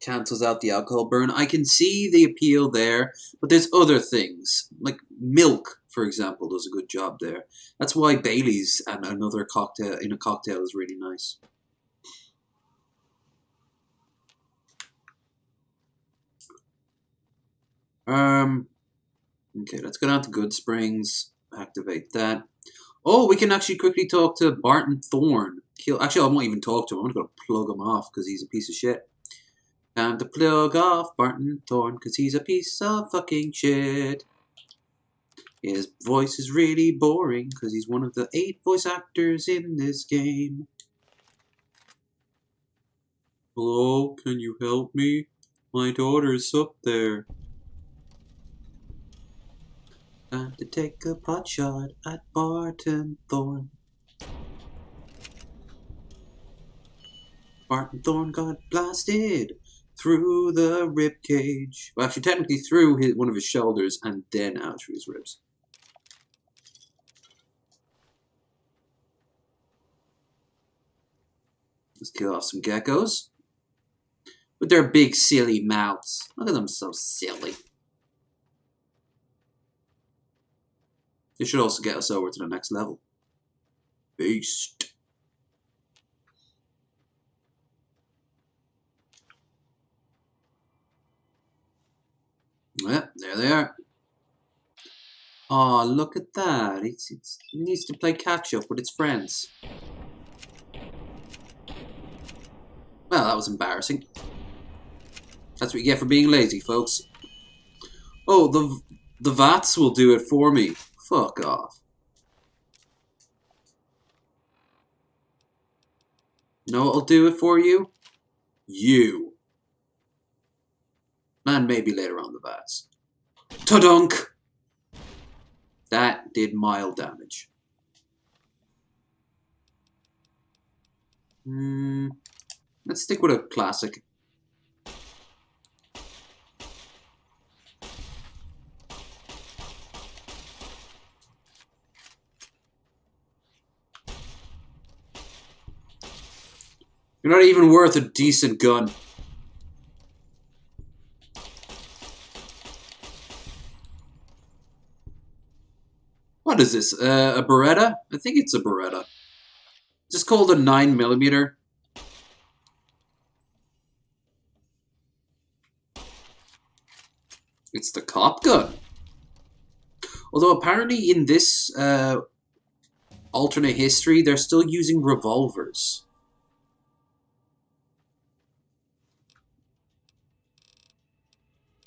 Cancels out the alcohol burn. I can see the appeal there, but there's other things. Like milk, for example, does a good job there. That's why Bailey's and another cocktail in a cocktail is really nice. Okay, let's go down to Good Springs. Activate that. Oh, we can actually quickly talk to Barton Thorne. Actually, I won't even talk to him. I'm going to plug him off because he's a piece of shit. Time to plug off Barton Thorne because he's a piece of fucking shit. His voice is really boring because he's one of the 8 voice actors in this game. Hello, can you help me? My daughter's up there. Time to take a pot shot at Barton Thorne. Barton Thorne got blasted through the rib cage. Well, actually, technically through one of his shoulders and then out through his ribs. Let's kill off some geckos. With their big, silly mouths. Look at them, so silly. This should also get us over to the next level. Beast. Yep, there they are. Oh, look at that. It needs to play catch-up with its friends. Well, that was embarrassing. That's what you get for being lazy, folks. Oh, the VATS will do it for me. Fuck off. Know what'll do it for you? You. And maybe later on the VATS. Ta-dunk! That did mild damage. Let's stick with a classic. You're not even worth a decent gun. What is this? A Beretta? I think it's a Beretta. Just called a 9mm. It's the cop gun. Although apparently in this alternate history, they're still using revolvers.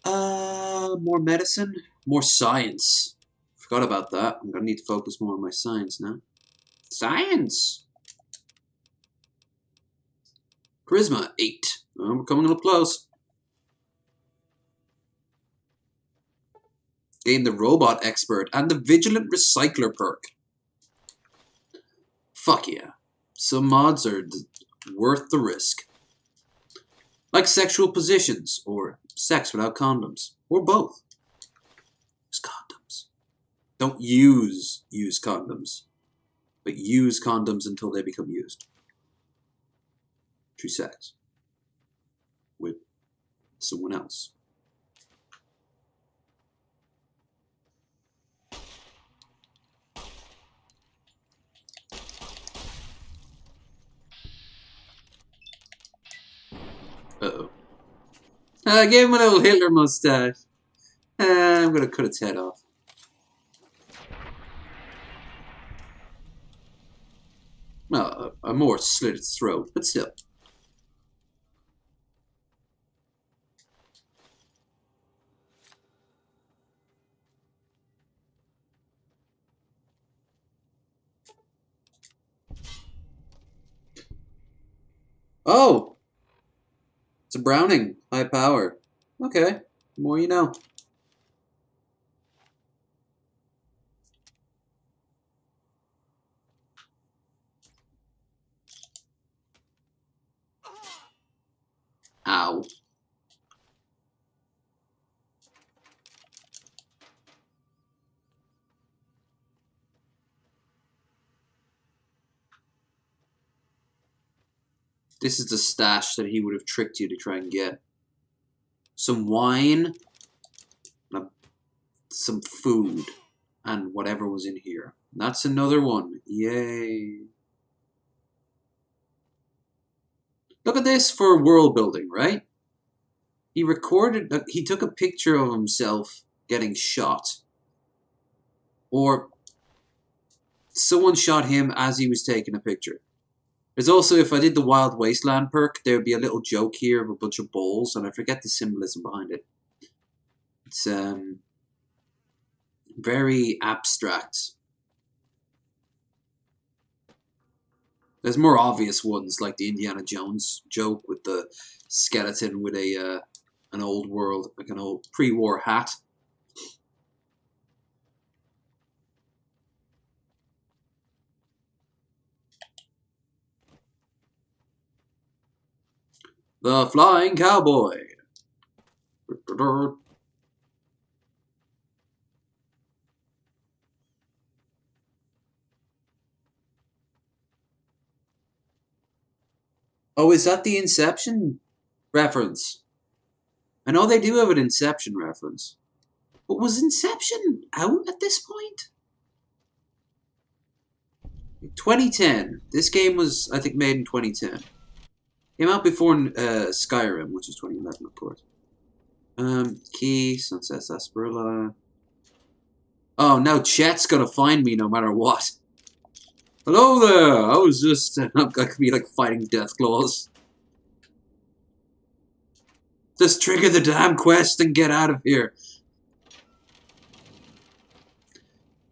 More medicine, more science. Forgot about that. I'm gonna need to focus more on my science now. Science! Charisma, 8. Oh, we're coming a little close. Gain the Robot Expert and the Vigilant Recycler perk. Fuck yeah. Some mods are worth the risk. Like sexual positions, or sex without condoms, or both. Use condoms. Don't use condoms, but use condoms until they become used. True sex. With someone else. Uh-oh. I gave him a little Hitler mustache. I'm gonna cut its head off. Well, I more slit its throat, but still. Oh! It's a Browning. High power. Okay. The more you know. Ow. This is the stash that he would have tricked you to try and get. Some wine, some food, and whatever was in here. That's another one. Yay. Look at this for world building, right? He recorded, he took a picture of himself getting shot. Or someone shot him as he was taking a picture. There's also, if I did the Wild Wasteland perk, there would be a little joke here of a bunch of balls, and I forget the symbolism behind it. It's very abstract. There's more obvious ones, like the Indiana Jones joke with the skeleton with a an old world, like an old pre-war hat. The Flying Cowboy. Oh, is that the Inception reference? I know they do have an Inception reference. But was Inception out at this point? 2010. This game was, I think, made in 2010. Came out before Skyrim, which is 2011, of course. Key, Sunset Sarsaparilla. Oh, now Chet's gonna find me no matter what. Hello there! I was just... I could be like fighting death claws. Just trigger the damn quest and get out of here.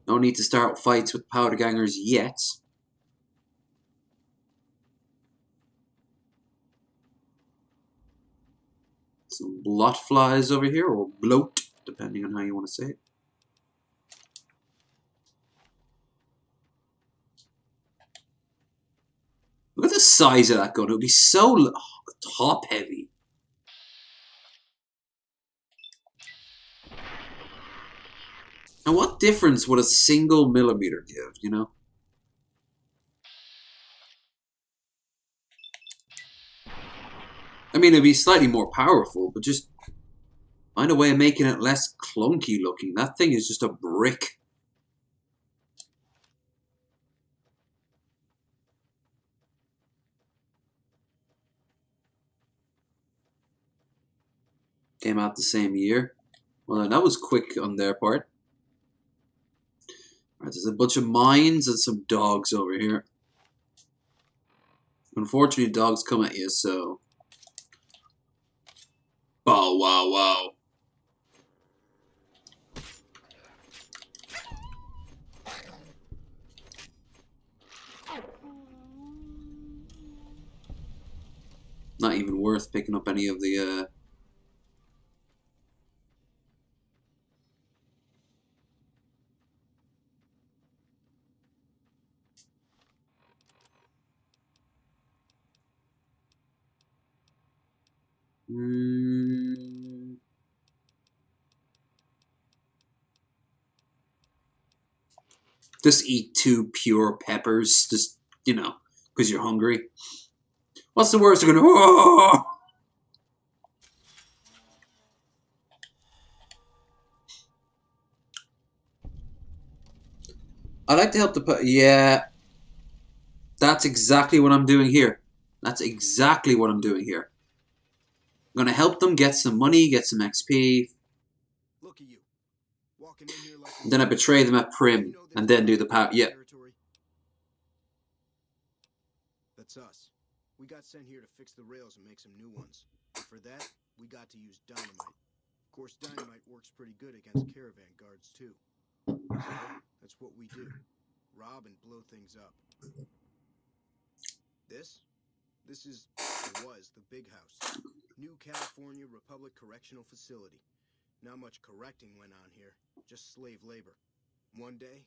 No need to start fights with powder gangers yet. Some blot flies over here, or bloat, depending on how you want to say it. Look at the size of that gun. It would be so top heavy. And what difference would a single millimeter give, you know? I mean, it'd be slightly more powerful, but just find a way of making it less clunky looking. That thing is just a brick. Came out the same year. Well, that was quick on their part. Right, there's a bunch of mines and some dogs over here. Unfortunately, dogs come at you, so... Bow, wow, wow. Not even worth picking up any of the, Just eat 2 pure peppers, just, you know, because you're hungry. What's the worst they're gonna... Oh! I like to help the... Yeah. That's exactly what I'm doing here. That's exactly what I'm doing here. I'm gonna help them get some money, get some XP. Look at you. Walking in here like And then I betray them at Prim, and then do the power. Yeah. That's us. We got sent here to fix the rails and make some new ones. And for that, we got to use dynamite. Of course, dynamite works pretty good against caravan guards, too. So, that's what we do. Rob and blow things up. This was the big house. New California Republic Correctional Facility. Not much correcting went on here. Just slave labor. One day,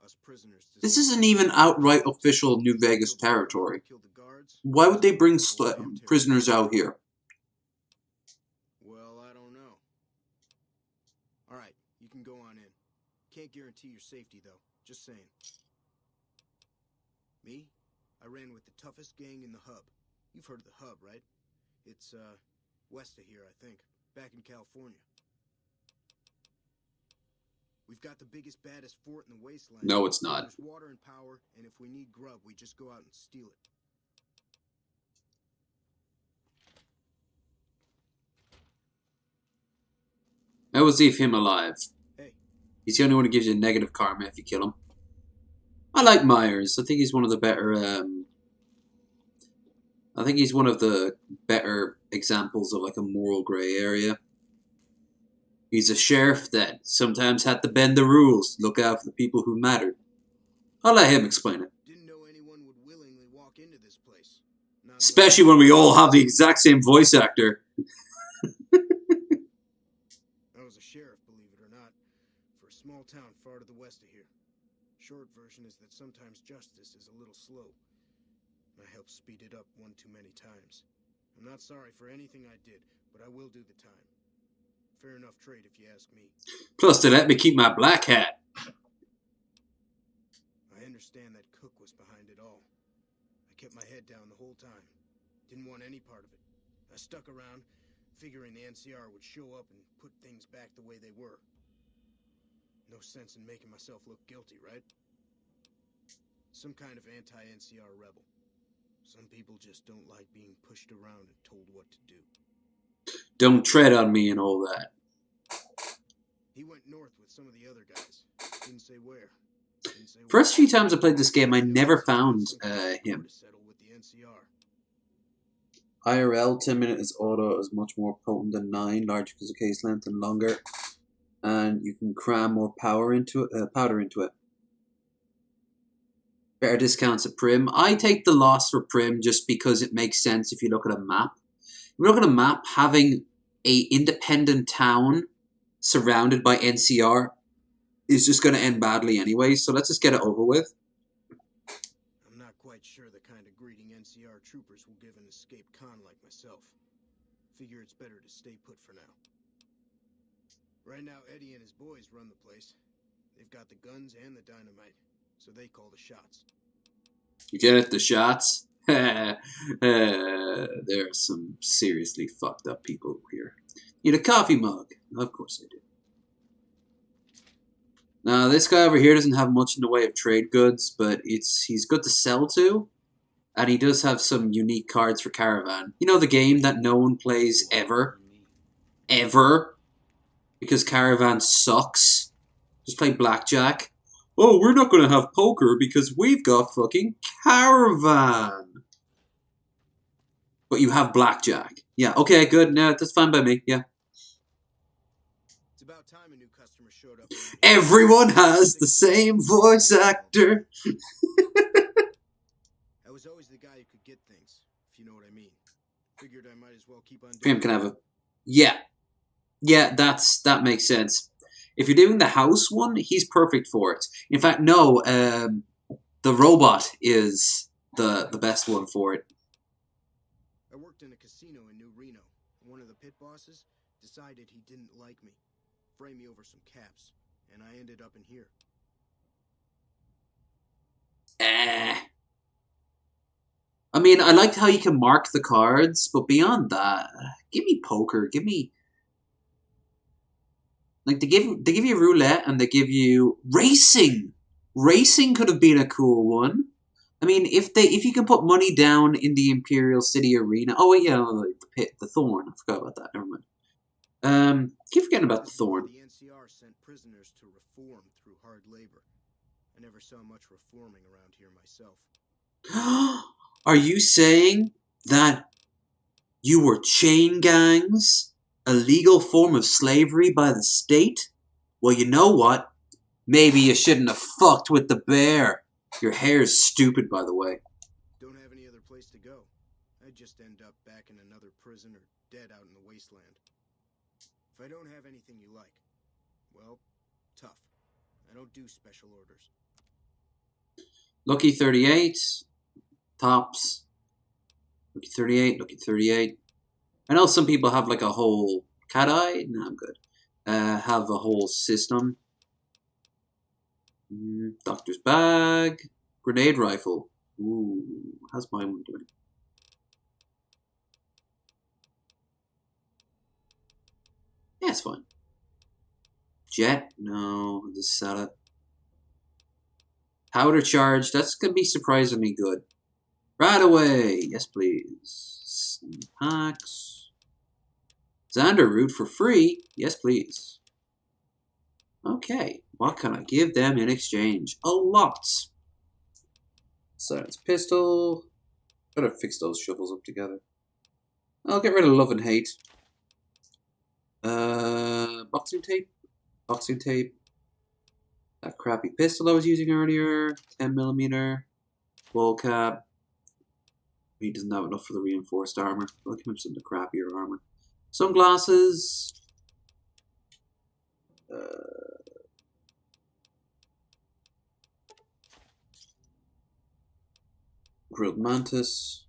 us prisoners... This isn't even outright official New Vegas territory. Why would they bring prisoners out here? Well, I don't know. Alright, you can go on in. Can't guarantee your safety, though. Just saying. Me? I ran with the toughest gang in the hub. You've heard of the hub, right? It's, west of here, I think. Back in California. We've got the biggest, baddest fort in the wasteland. No, it's not. There's water and power, and if we need grub, we just go out and steal it. I will leave him alive. Hey. He's the only one who gives you negative karma if you kill him. I like Myers. I think he's one of the better... I think he's one of the better examples of like a moral grey area. He's a sheriff that sometimes had to bend the rules to look out for the people who mattered. I'll let him explain it. Didn't know anyone would willingly walk into this place. Especially when we all have the exact same voice actor. I was a sheriff, believe it or not, for a small town far to the west of here. Short version is that sometimes justice is a little slow. I helped speed it up one too many times. I'm not sorry for anything I did, but I will do the time. Fair enough trade if you ask me. Plus, they let me keep my black hat. I understand that Cook was behind it all. I kept my head down the whole time. Didn't want any part of it. I stuck around, figuring the NCR would show up and put things back the way they were. No sense in making myself look guilty, right? Some kind of anti-NCR rebel. Some people just don't like being pushed around and told what to do. Don't tread on me and all that. He went north with some of the other guys. Didn't say where. First few times I played this game, I never found him. IRL 10-minute is auto is much more potent than 9, larger because of case length and longer, and you can cram more power into it, powder into it. Better discounts at Prim. I take the loss for Prim just because it makes sense if you look at a map. If you look at a map, having a independent town surrounded by NCR is just going to end badly anyway, so let's just get it over with. I'm not quite sure the kind of greeting NCR troopers will give an escaped con like myself. Figure it's better to stay put for now. Right now, Eddie and his boys run the place. They've got the guns and the dynamite, so they call the shots. You get it, the shots? There are some seriously fucked up people here. Need a coffee mug? Of course I do. Now, this guy over here doesn't have much in the way of trade goods, but he's good to sell to. And he does have some unique cards for Caravan. You know the game that no one plays ever? Ever? Because Caravan sucks? Just play Blackjack. Oh, we're not going to have poker because we've got fucking Caravan. But you have blackjack. Yeah, okay, good. No, that's fine by me. Yeah. It's about time a new customer showed up. Everyone has the same voice actor. I was always the guy who could get things, if you know what I mean. Figured I might as well keep on Can have a... Yeah. Yeah, that makes sense. If you're doing the house one, he's perfect for it. In fact, no, the robot is the best one for it. I worked in a casino in New Reno. One of the pit bosses decided he didn't like me. Framed me over some caps, and I ended up in here. I mean, I liked how you can mark the cards, but beyond that, give me poker. Give me... Like, they give you roulette and they give you racing. Racing could have been a cool one. I mean, if you can put money down in the Imperial City Arena. Oh wait, yeah, the Thorn. I forgot about that. Never mind. Keep forgetting about the Thorn. The NCR sent prisoners to reform through hard labor. I never saw much reforming around here myself. Are you saying that you were chain gangs? A legal form of slavery by the state? Well, you know what? Maybe you shouldn't have fucked with the bear. Your hair's stupid, by the way. Don't have any other place to go. I'd just end up back in another prison or dead out in the wasteland. If I don't have anything you like, well, tough. I don't do special orders. Lucky 38. Tops. Lucky 38, Lucky 38. I know some people have like a whole cat eye. No, I'm good. Have a whole system. Doctor's bag. Grenade rifle. Ooh, how's my one doing? Yeah, it's fine. Jet? No, I'll just sell it. Powder charge. That's going to be surprisingly good. Right away. Yes, please. Packs. Xander root for free. Yes, please. Okay. What can I give them in exchange? A lot. Silence pistol. Better fix those shovels up together. I'll get rid of love and hate. Boxing tape. Boxing tape. That crappy pistol I was using earlier. 10mm. Bull cap. He doesn't have enough for the reinforced armor. I'll give him some of the crappier armor. Sunglasses. Grilled mantis.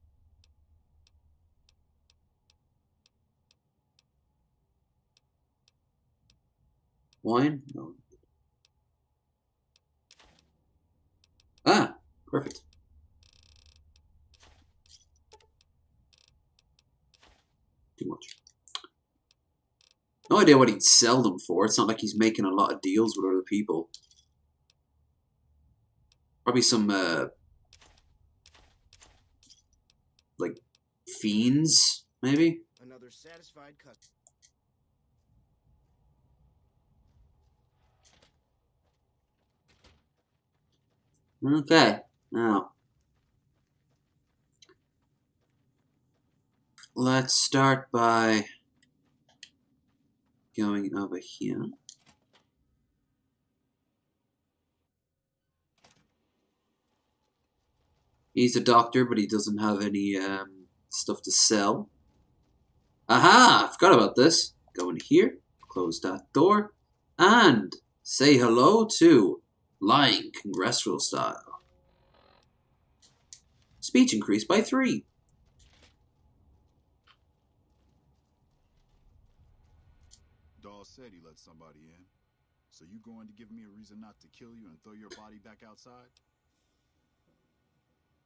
Wine? No. Ah, perfect. Too much. No idea what he'd sell them for. It's not like he's making a lot of deals with other people. Probably some, like, fiends, maybe? Another satisfied cut. Okay, now. Let's start by going over here. He's a doctor, but he doesn't have any stuff to sell. Aha! I forgot about this. Go in here, close that door, and say hello to lying congressional style. Speech increased by 3. Dawes said he let somebody in. So you going to give me a reason not to kill you and throw your body back outside?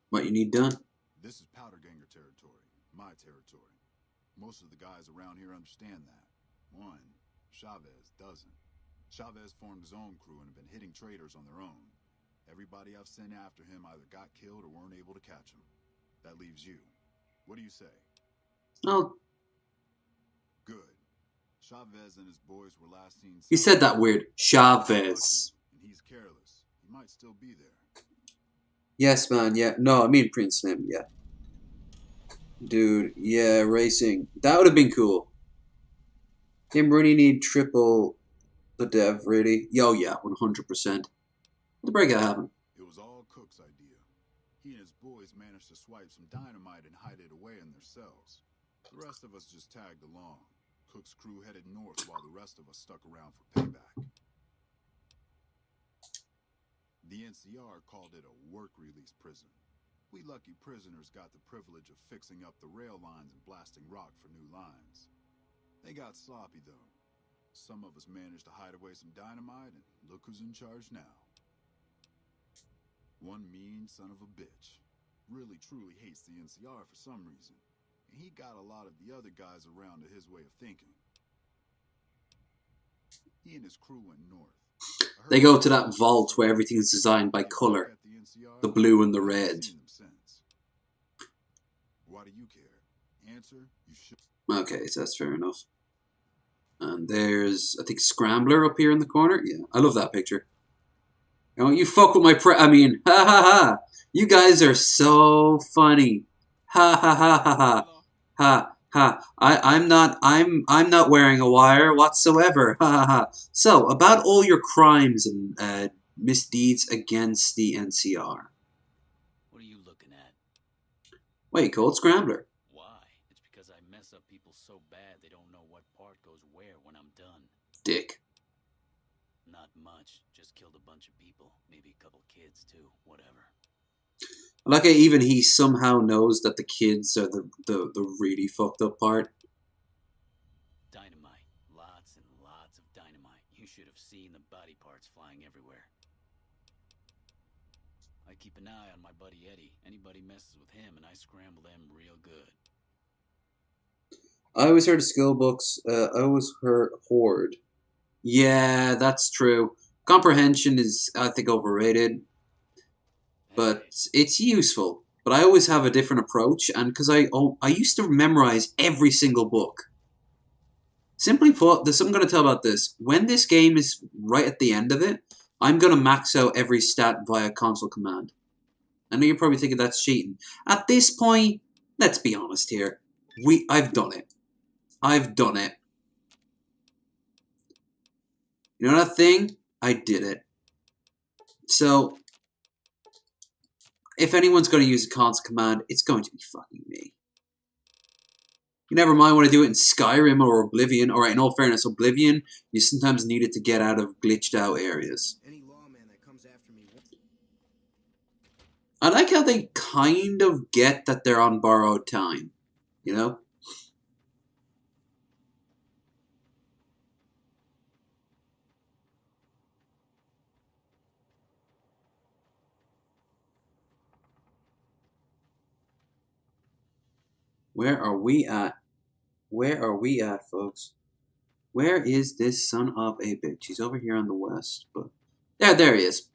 What you need done? This is Powder Ganger territory, my territory. Most of the guys around here understand that. One, Chavez doesn't. Chavez formed his own crew and have been hitting traitors on their own. Everybody I've sent after him either got killed or weren't able to catch him. That leaves you. What do you say? Oh. Good. Chavez and his boys were last seen... You said that weird. Chavez. And he's careless. He might still be there. Yes, man, yeah. No, I mean Prince Slim, yeah. Dude, yeah, racing. That would have been cool. Him really need triple the dev, really. Yo, yeah, 100%. The breakout happened. It was all Cook's idea. He and his boys managed to swipe some dynamite and hide it away in their cells. The rest of us just tagged along. Cook's crew headed north while the rest of us stuck around for payback. The NCR called it a work-release prison. We lucky prisoners got the privilege of fixing up the rail lines and blasting rock for new lines. They got sloppy, though. Some of us managed to hide away some dynamite, and look who's in charge now. One mean son of a bitch. Really truly hates the NCR for some reason. And he got a lot of the other guys around to his way of thinking. He and his crew went north. They go to that vault where everything is designed by color. The blue and the red. Why do you care? Answer, you should. Okay, so that's fair enough. And there's, I think, Scrambler up here in the corner. Yeah, I love that picture. Don't you fuck with my I mean, ha ha ha. You guys are so funny. Ha ha ha ha ha. Ha ha. I'm not wearing a wire whatsoever. Ha ha ha. So, about all your crimes and misdeeds against the NCR. What are you looking at? Wait, called Scrambler. Why? It's because I mess up people so bad they don't know what part goes where when I'm done. Dick. Not much. Just killed a bunch of people. Maybe a couple kids too. Whatever. I like how even he somehow knows that the kids are the really fucked up part. Dynamite. Lots and lots of dynamite. You should have seen the body parts flying everywhere. I keep an eye on my buddy Eddie. Anybody messes with him and I scramble them real good. I always heard of skill books. I always heard Horde. Yeah, that's true. Comprehension is, I think, overrated. But it's useful. But I always have a different approach. And because I used to memorize every single book. Simply put, there's something I'm going to tell about this. When this game is right at the end of it, I'm going to max out every stat via console command. I know you're probably thinking that's cheating. At this point, let's be honest here. I've done it. I've done it. You know that thing? I did it. So, if anyone's going to use a console command, it's going to be fucking me. You never mind when I do it in Skyrim or Oblivion. Alright, in all fairness, Oblivion, you sometimes need it to get out of glitched out areas. Any lawman that comes after me. I like how they kind of get that they're on borrowed time. You know? Where are we at? Where are we at, folks? Where is this son of a bitch? He's over here on the west, but there he is.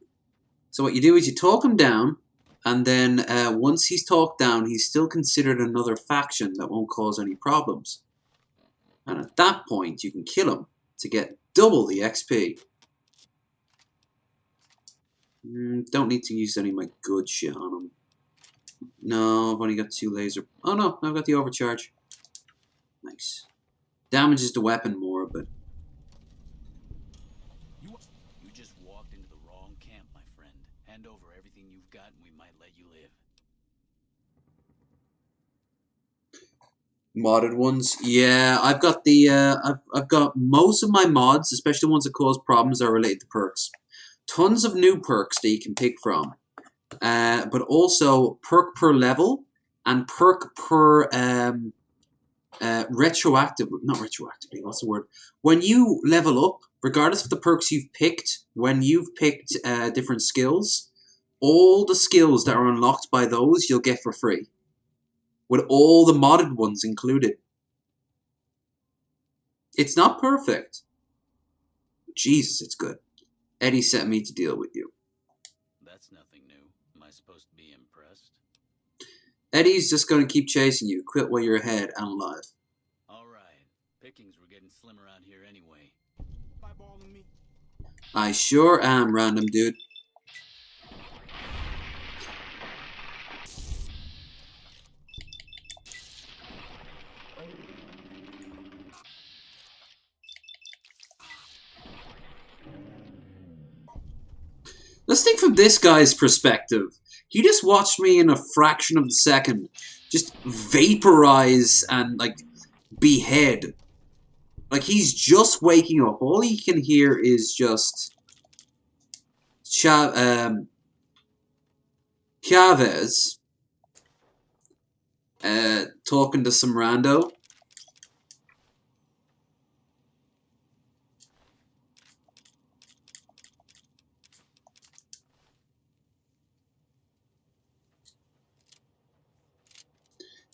So what you do is you talk him down, and then once he's talked down, he's still considered another faction that won't cause any problems. And at that point, you can kill him to get double the XP. Don't need to use any of my good shit on him. No, I've only got 2 laser. Oh no, I've got the overcharge. Nice. Damages the weapon more, but... You just walked into the wrong camp, my friend. Hand over everything you've got and we might let you live. Modded ones? Yeah, I've got the, I've got most of my mods, especially the ones that cause problems, are related to perks. Tons of new perks that you can pick from. But also perk per level and perk per not retroactively, what's the word? When you level up, regardless of the perks you've picked, when you've picked different skills, all the skills that are unlocked by those you'll get for free. With all the modded ones included. It's not perfect. Jesus, it's good. Eddie sent me to deal with you. That's nothing new. Am I supposed to be impressed? Eddie's just going to keep chasing you. Quit while you're ahead and alive. Alright. Pickings were getting slim around here anyway. I sure am, random dude. Let's think from this guy's perspective. He just watched me in a fraction of a second just vaporize and, like, behead. Like, he's just waking up. All he can hear is just Chavez talking to some rando.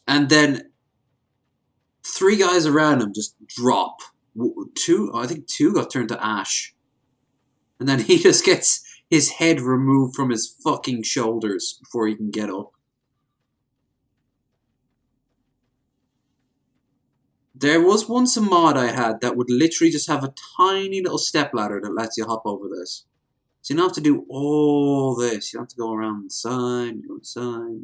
And then 3 guys around him just drop. I think 2 got turned to ash. And then he just gets his head removed from his fucking shoulders before he can get up. There was once a mod I had that would literally just have a tiny little stepladder that lets you hop over this. So you don't have to do all this. You don't have to go around the side, go inside.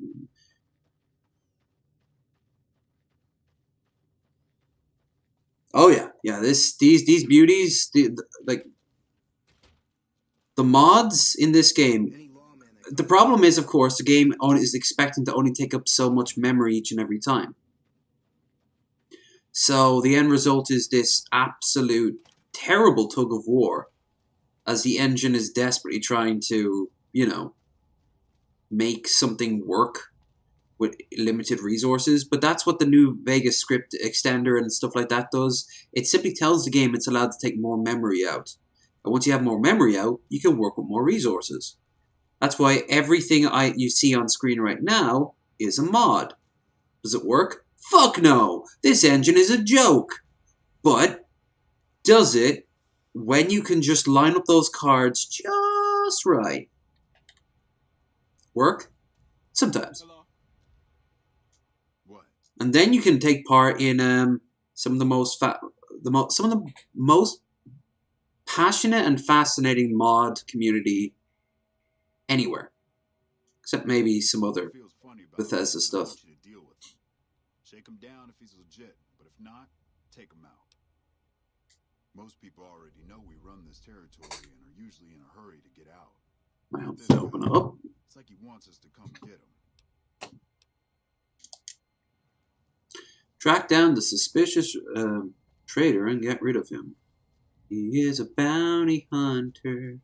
Oh yeah, yeah. These beauties, like the mods in this game. The problem is, of course, the game is expecting to only take up so much memory each and every time. So the end result is this absolute terrible tug of war, as the engine is desperately trying to, you know, make something work with limited resources. But that's what the new Vegas script extender and stuff like that does. It simply tells the game it's allowed to take more memory out. And once you have more memory out, you can work with more resources. That's why everything you see on screen right now is a mod. Does it work? Fuck no! This engine is a joke! But, does it when you can just line up those cards just right? Work? Sometimes. What? And then you can take part in some of the most passionate and fascinating mod community anywhere, except maybe some other Bethesda stuff. Shake him down if he's legit, but if not, take him out. Most people already know we run this territory and are usually in a hurry to get out. I hope they open up. It's like he wants us to come get him. Track down the suspicious traitor and get rid of him. He is a bounty hunter.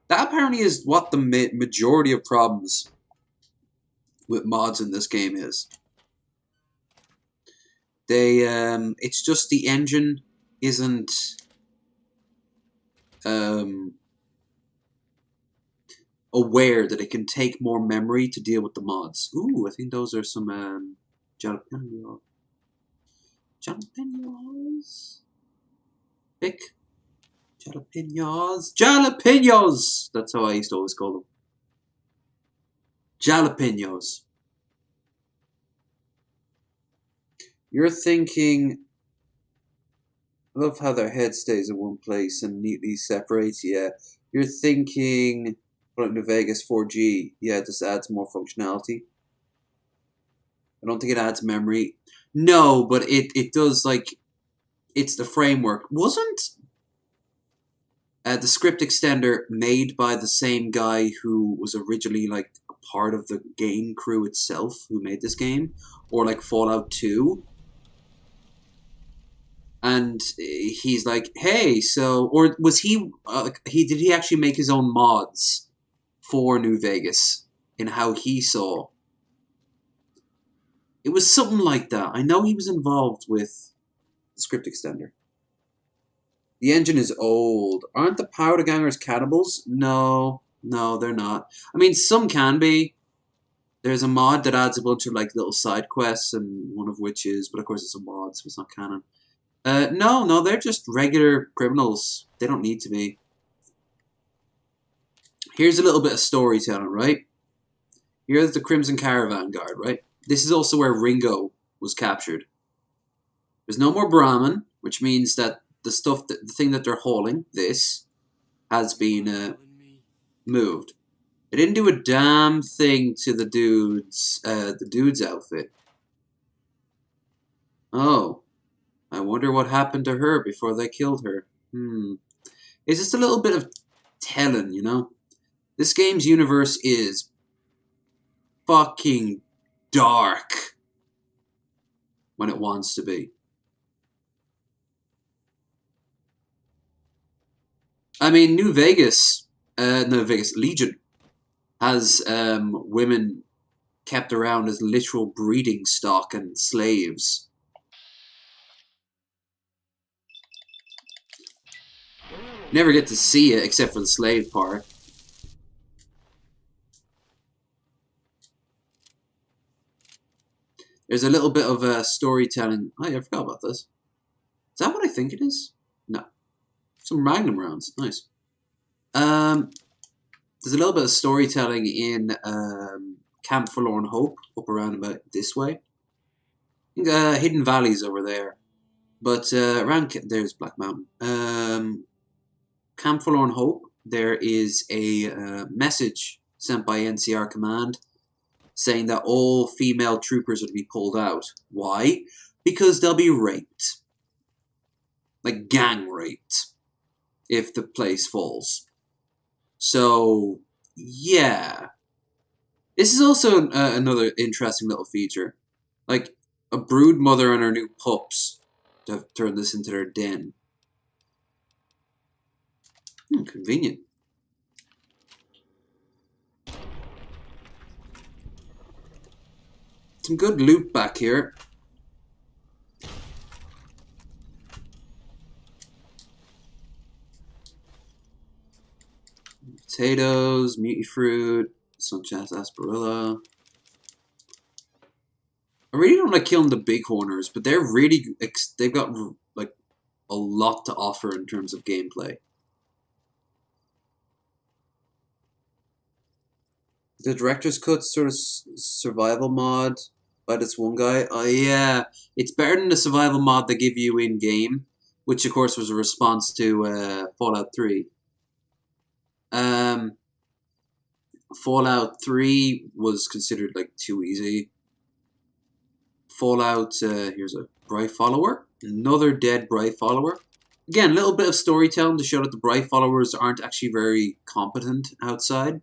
That apparently is what the majority of problems with mods in this game is. It's just the engine isn't aware that it can take more memory to deal with the mods. Ooh, I think those are some jalapeno. Jalapenos. Pick. Jalapenos. Jalapenos! That's how I used to always call them. Jalapenos. You're thinking... I love how their head stays in one place and neatly separates. Yeah. You're thinking... Put New Vegas 4G. Yeah, it just adds more functionality. I don't think it adds memory. No, but it does, like... It's the framework. Wasn't... the script extender made by the same guy who was originally like a part of the game crew itself who made this game, or like Fallout 2, and he's like, hey, so, or was he did he actually make his own mods for New Vegas in how he saw? It was something like that. I know he was involved with the script extender. The engine is old. Aren't the powder gangers cannibals? No, they're not. I mean, some can be. There's a mod that adds a bunch of like little side quests, and one of which is, but of course it's a mod, so it's not canon. No, they're just regular criminals. They don't need to be. Here's a little bit of storytelling, right? Here's the Crimson Caravan Guard, right? This is also where Ringo was captured. There's no more Brahmin, which means that the thing that they're hauling, this, has been moved. It didn't do a damn thing to the dude's outfit. Oh, I wonder what happened to her before they killed her. It's just a little bit of telling, you know? This game's universe is fucking dark when it wants to be. I mean, New Vegas, no, Vegas, Legion has women kept around as literal breeding stock and slaves. Never get to see it except for the slave part. There's a little bit of storytelling. Oh, yeah, I forgot about this. Is that what I think it is? No. Some Magnum rounds. Nice. There's a little bit of storytelling in Camp Forlorn Hope, up around about this way. I think Hidden Valley's over there. But around there's Black Mountain. Camp Forlorn Hope, there is a message sent by NCR Command saying that all female troopers are to be pulled out. Why? Because they'll be raped. Like gang raped. If the place falls. So, yeah. This is also another interesting little feature. Like, a brood mother and her new pups have turned this into their den. Convenient. Some good loot back here. Potatoes, muty fruit, sunshine sarsaparilla. I really don't like killing the bighorners, but they're really, they've got like a lot to offer in terms of gameplay. The director's cut sort of survival mod by this one guy. Oh yeah, it's better than the survival mod they give you in game, which of course was a response to Fallout 3. Fallout 3 was considered like too easy. Fallout, here's a Bright Follower. Another dead Bright Follower. Again, a little bit of storytelling to show that the Bright Followers aren't actually very competent outside.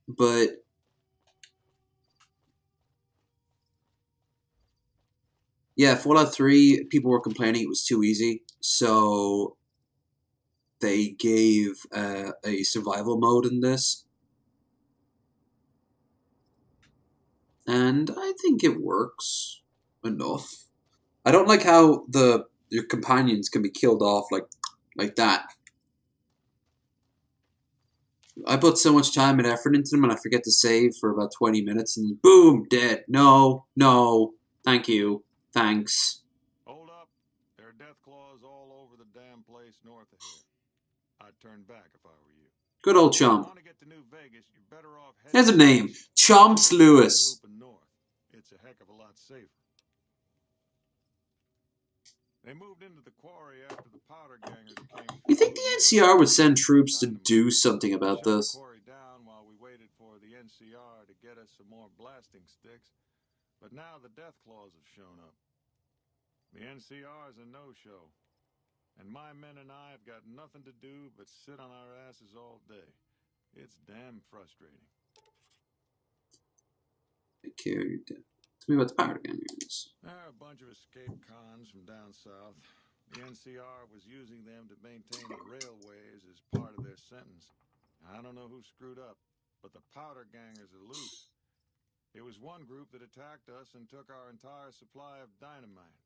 But yeah, Fallout 3, people were complaining it was too easy, so they gave a survival mode in this. And I think it works enough. I don't like how your companions can be killed off like that. I put so much time and effort into them and I forget to save for about 20 minutes and boom, dead. No, thank you, thanks. Hold up. There are death claws all over the damn place north of here. I'd turn back if I were you. Good old Chomp. Want to get to New Vegas, you're better off heading There's a name. Chomps Lewis. north. It's a heck of a lot safer. They moved into the quarry after the powder gangers came. You think the NCR would send troops to do something about this? Quarry down while we waited for the NCR to get us some more blasting sticks, but now the death claws have shown up. The NCR's a no-show, and my men and I have got nothing to do but sit on our asses all day. It's damn frustrating. Take care of your death. Tell me about the powder gangers. There are a bunch of escaped cons from down south. The NCR was using them to maintain the railways as part of their sentence. I don't know who screwed up, but the powder gangers are loose. It was one group that attacked us and took our entire supply of dynamite.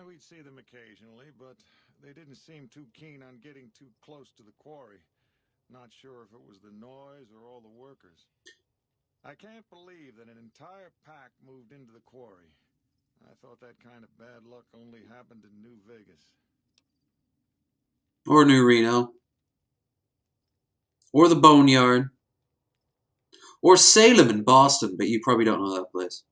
We'd see them occasionally, but they didn't seem too keen on getting too close to the quarry. Not sure if it was the noise or all the workers. I can't believe that an entire pack moved into the quarry. I thought that kind of bad luck only happened in New Vegas. Or New Reno. Or the Boneyard. Or Salem in Boston, but you probably don't know that place.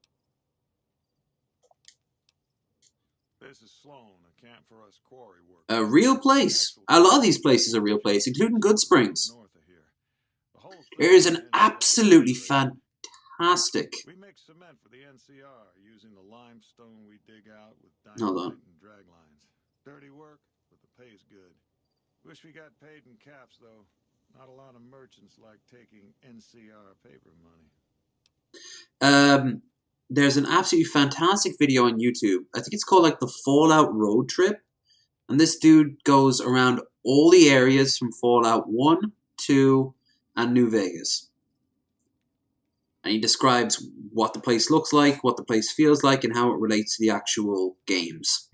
This is Sloan, a camp for us quarry workers. A real place. A lot of these places are real places, including Good Springs. North of here. The whole It thing is is an NCR absolutely regulated. fantastic. We make cement for the NCR using the limestone we dig out with Hold dynamite on. and drag lines. Dirty work, but the pay's good. Wish we got paid in caps, though. Not a lot of merchants like taking NCR paper money. There's an absolutely fantastic video on YouTube. I think it's called like the Fallout Road Trip. And this dude goes around all the areas from Fallout 1, 2, and New Vegas. And he describes what the place looks like, what the place feels like, and how it relates to the actual games.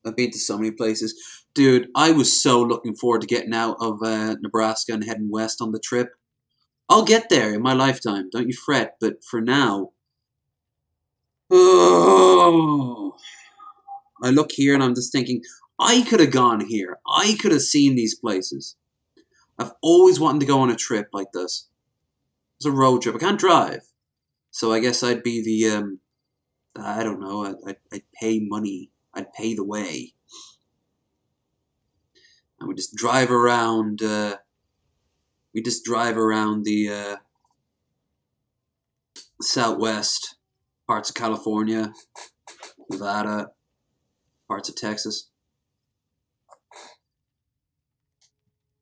I've been to so many places. Dude, I was so looking forward to getting out of Nebraska and heading west on the trip. I'll get there in my lifetime, don't you fret. But for now, oh, I look here and I'm just thinking, I could have gone here. I could have seen these places. I've always wanted to go on a trip like this. It's a road trip. I can't drive. So I guess I'd be the, I don't know, I'd pay money. I'd pay the way. And we just drive around, the southwest, parts of California, Nevada, parts of Texas.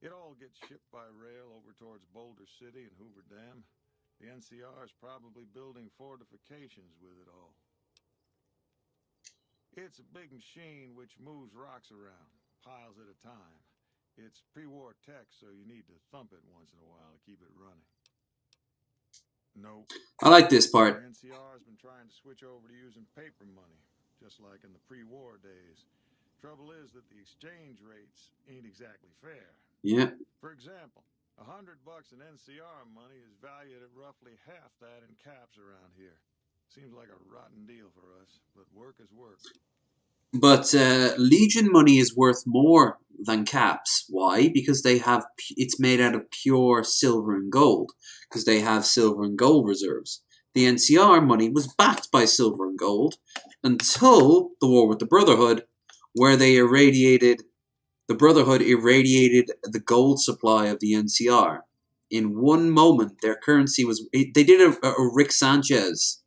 It all gets shipped by rail over towards Boulder City and Hoover Dam. The NCR is probably building fortifications with it all. It's a big machine which moves rocks around, piles at a time. It's pre-war tech, so you need to thump it once in a while to keep it running. Nope. I like this part. The NCR has been trying to switch over to using paper money, just like in the pre-war days. Trouble is that the exchange rates ain't exactly fair. Yeah. For example, $100 in NCR money is valued at roughly half that in caps around here. Seems like a rotten deal for us, but work is work. But Legion money is worth more than caps. Why? Because they have it's made out of pure silver and gold. Because they have silver and gold reserves. The NCR money was backed by silver and gold until the war with the Brotherhood, where the Brotherhood irradiated the gold supply of the NCR. In one moment, their currency was... They did a Rick Sanchez,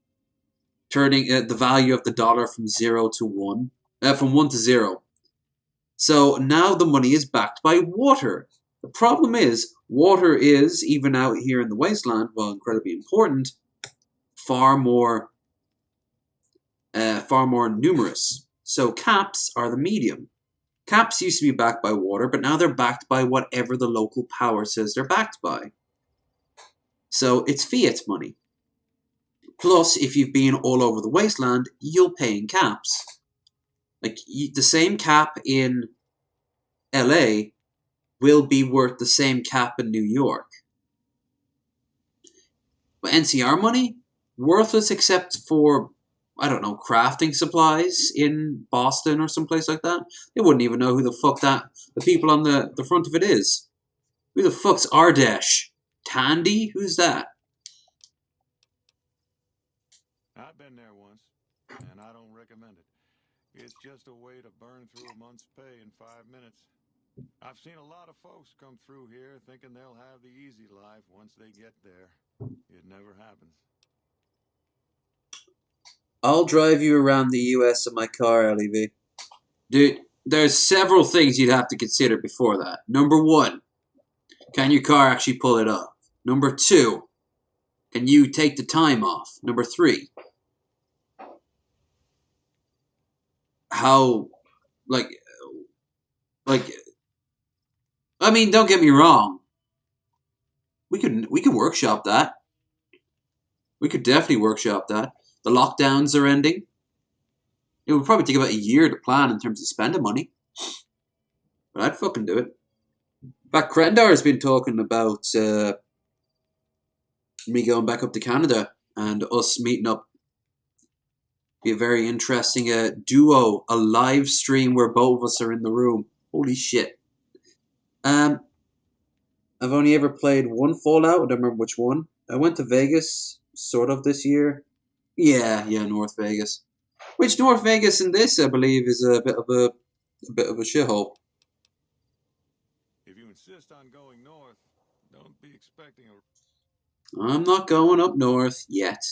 turning the value of the dollar from 0 to 1. From 1 to 0. So now the money is backed by water. The problem is, water is, even out here in the wasteland, while incredibly important, far more numerous. So caps are the medium. Caps used to be backed by water, but now they're backed by whatever the local power says they're backed by. So it's fiat money. Plus, if you've been all over the wasteland, you'll pay in caps. Like, the same cap in LA will be worth the same cap in New York. But NCR money? Worthless except for, I don't know, crafting supplies in Boston or someplace like that. They wouldn't even know who the fuck the people on the front of it is. Who the fuck's Ardesh? Tandy? Who's that? I've been there once, and I don't recommend it. It's just a way to burn through a month's pay in 5 minutes. I've seen a lot of folks come through here thinking they'll have the easy life once they get there. It never happens. I'll drive you around the US in my car, LEV. Dude, there's several things you'd have to consider before that. Number 1, can your car actually pull it off? Number 2, can you take the time off? Number 3, how, like, I mean, don't get me wrong. We could workshop that. We could definitely workshop that. The lockdowns are ending. It would probably take about a year to plan in terms of spending money. But I'd fucking do it. In fact, Krendar has been talking about me going back up to Canada and us meeting up. Be a very interesting duo, a live stream where both of us are in the room. Holy shit. I've only ever played one Fallout. I don't remember which one. I went to Vegas, sort of, this year. Yeah, North Vegas. Which North Vegas in this, I believe, is a bit of a a bit of a shithole. If you insist on going north, don't be expecting a... I'm not going up north yet.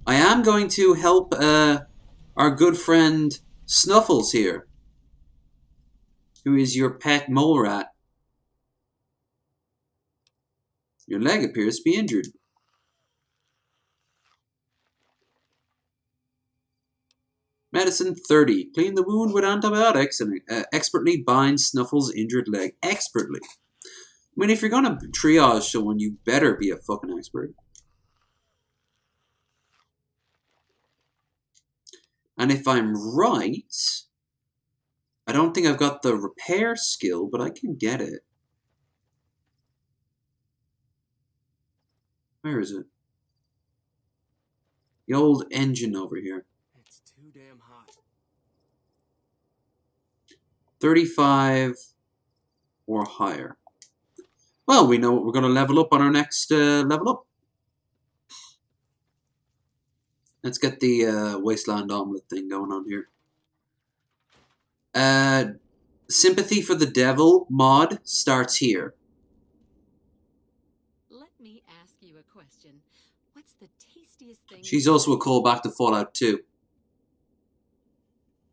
I am going to help our good friend Snuffles here, who is your pet mole rat. Your leg appears to be injured. Medicine 30. Clean the wound with antibiotics and expertly bind Snuffles' injured leg. Expertly. I mean, if you're going to triage someone, you better be a fucking expert. And if I'm right, I don't think I've got the repair skill, but I can get it. Where is it? The old engine over here. It's too damn hot. 35 or higher. Well, we know what we're going to level up on our next level up. Let's get the Wasteland Omelette thing going on here. Sympathy for the Devil mod starts here. Let me ask you a question. What's the tastiest thing? She's also a callback to Fallout 2.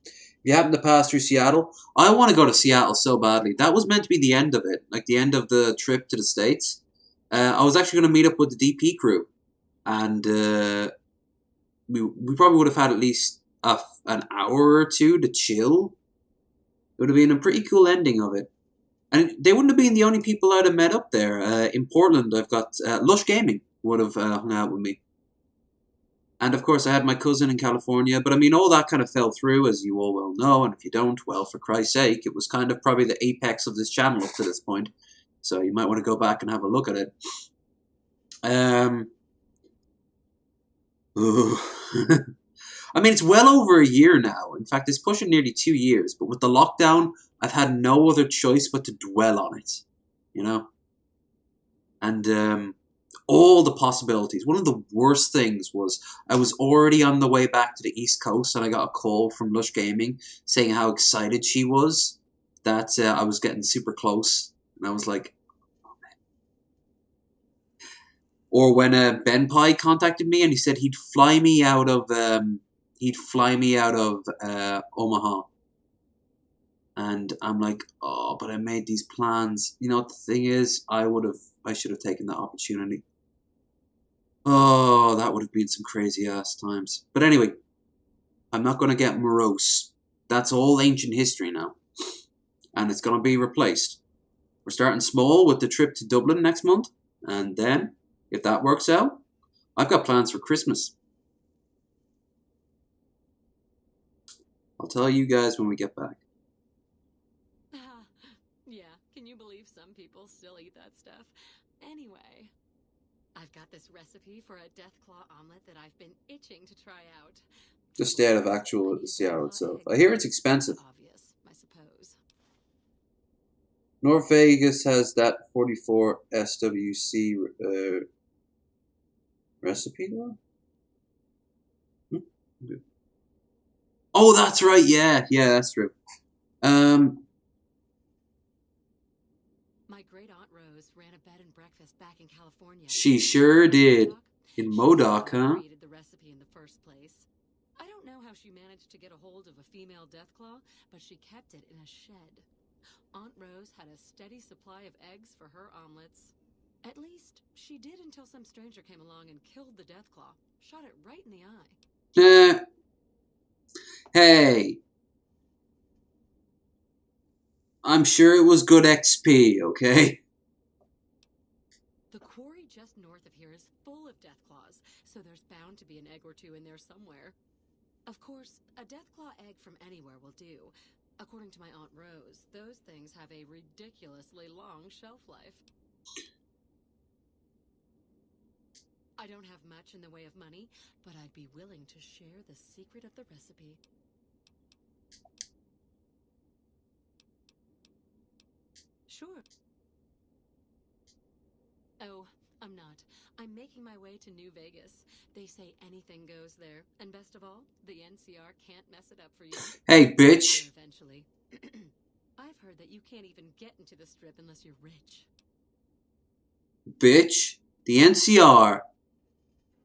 If you happen to pass through Seattle, I want to go to Seattle so badly. That was meant to be the end of it, like the end of the trip to the States. I was actually going to meet up with the DP crew, and we probably would have had at least an hour or two to chill. It would have been a pretty cool ending of it. And they wouldn't have been the only people I'd have met up there. In Portland, I've got Lush Gaming would have hung out with me. And of course, I had my cousin in California. But I mean, all that kind of fell through, as you all well know. And if you don't, well, for Christ's sake, it was kind of probably the apex of this channel up to this point. So you might want to go back and have a look at it. I mean, it's well over a year now. In fact, it's pushing nearly 2 years. But with the lockdown, I've had no other choice but to dwell on it. You know? And all the possibilities. One of the worst things was I was already on the way back to the East Coast and I got a call from Lush Gaming saying how excited she was that I was getting super close. And I was like, oh, man. Or when Ben Pye contacted me and he said he'd fly me out of Omaha. And I'm like, oh, but I made these plans. You know what the thing is? I should have taken that opportunity. Oh, that would have been some crazy ass times. But anyway, I'm not going to get morose. That's all ancient history now. And it's going to be replaced. We're starting small with the trip to Dublin next month. And then, if that works out, I've got plans for Christmas. I'll tell you guys when we get back. Yeah, can you believe some people still eat that stuff? Anyway, I've got this recipe for a Deathclaw omelet that I've been itching to try out. Just stay out of actual Seattle itself. I hear it's expensive. Obvious, I suppose. North Vegas has that 44 SWC recipe though? Oh, that's right. Yeah, that's true. My great aunt Rose ran a bed and breakfast back in California. She sure did. In Modoc, huh? Created the recipe in the first place. I don't know how she managed to get a hold of a female Deathclaw, but she kept it in a shed. Aunt Rose had a steady supply of eggs for her omelets. At least, she did until some stranger came along and killed the Deathclaw. Shot it right in the eye. Hey. I'm sure it was good XP, okay? The quarry just north of here is full of Deathclaws, so there's bound to be an egg or two in there somewhere. Of course, a Deathclaw egg from anywhere will do. According to my Aunt Rose, those things have a ridiculously long shelf life. I don't have much in the way of money, but I'd be willing to share the secret of the recipe. Sure. Oh, I'm not. I'm making my way to New Vegas. They say anything goes there. And best of all, the NCR can't mess it up for you. Hey, bitch. Eventually. I've heard that you can't even get into the Strip unless you're rich. Bitch, the NCR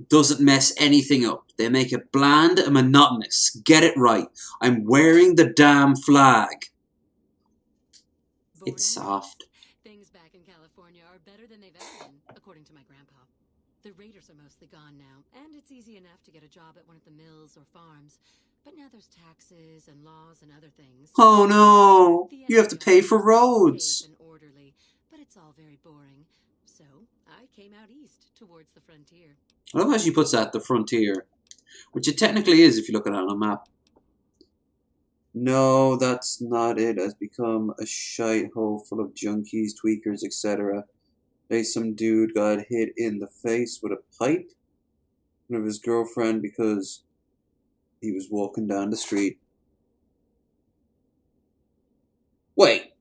doesn't mess anything up. They make it bland and monotonous. Get it right. I'm wearing the damn flag. Born It's and soft. raised, things back in California are better than they've ever been, according to my grandpa. The raiders are mostly gone now, and it's easy enough to get a job at one of the mills or farms. But now there's taxes and laws and other things. Oh no! The You have to pay for NCR is roads. safe and orderly, but it's all very boring. So I came out east towards the frontier. I love how she puts that, the frontier. Which it technically is if you look at it on a map. No, that's not it. It has become a shite hole full of junkies, tweakers, etc. Like some dude got hit in the face with a pipe of his girlfriend because he was walking down the street. Wait.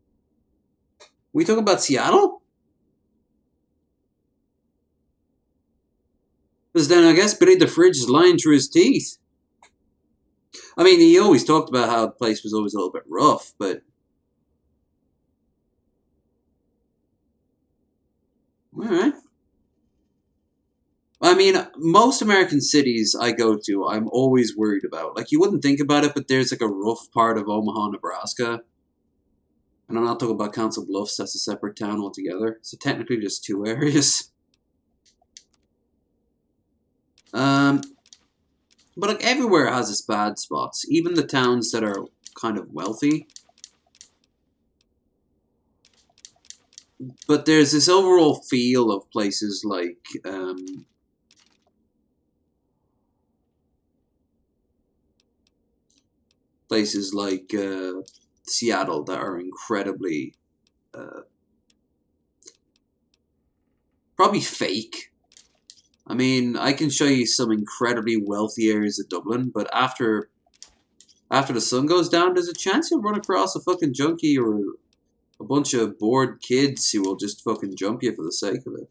We talking about Seattle? Because then I guess beneath the fridge is lying through his teeth. I mean, he always talked about how the place was always a little bit rough, but... Alright. I mean, most American cities I go to, I'm always worried about. Like, you wouldn't think about it, but there's like a rough part of Omaha, Nebraska. And I'm not talking about Council Bluffs, that's a separate town altogether. So technically just two areas. But like everywhere has its bad spots. Even the towns that are kind of wealthy. But there's this overall feel of places like Seattle that are incredibly probably fake. I mean, I can show you some incredibly wealthy areas of Dublin, but after the sun goes down, there's a chance you'll run across a fucking junkie or a bunch of bored kids who will just fucking jump you for the sake of it.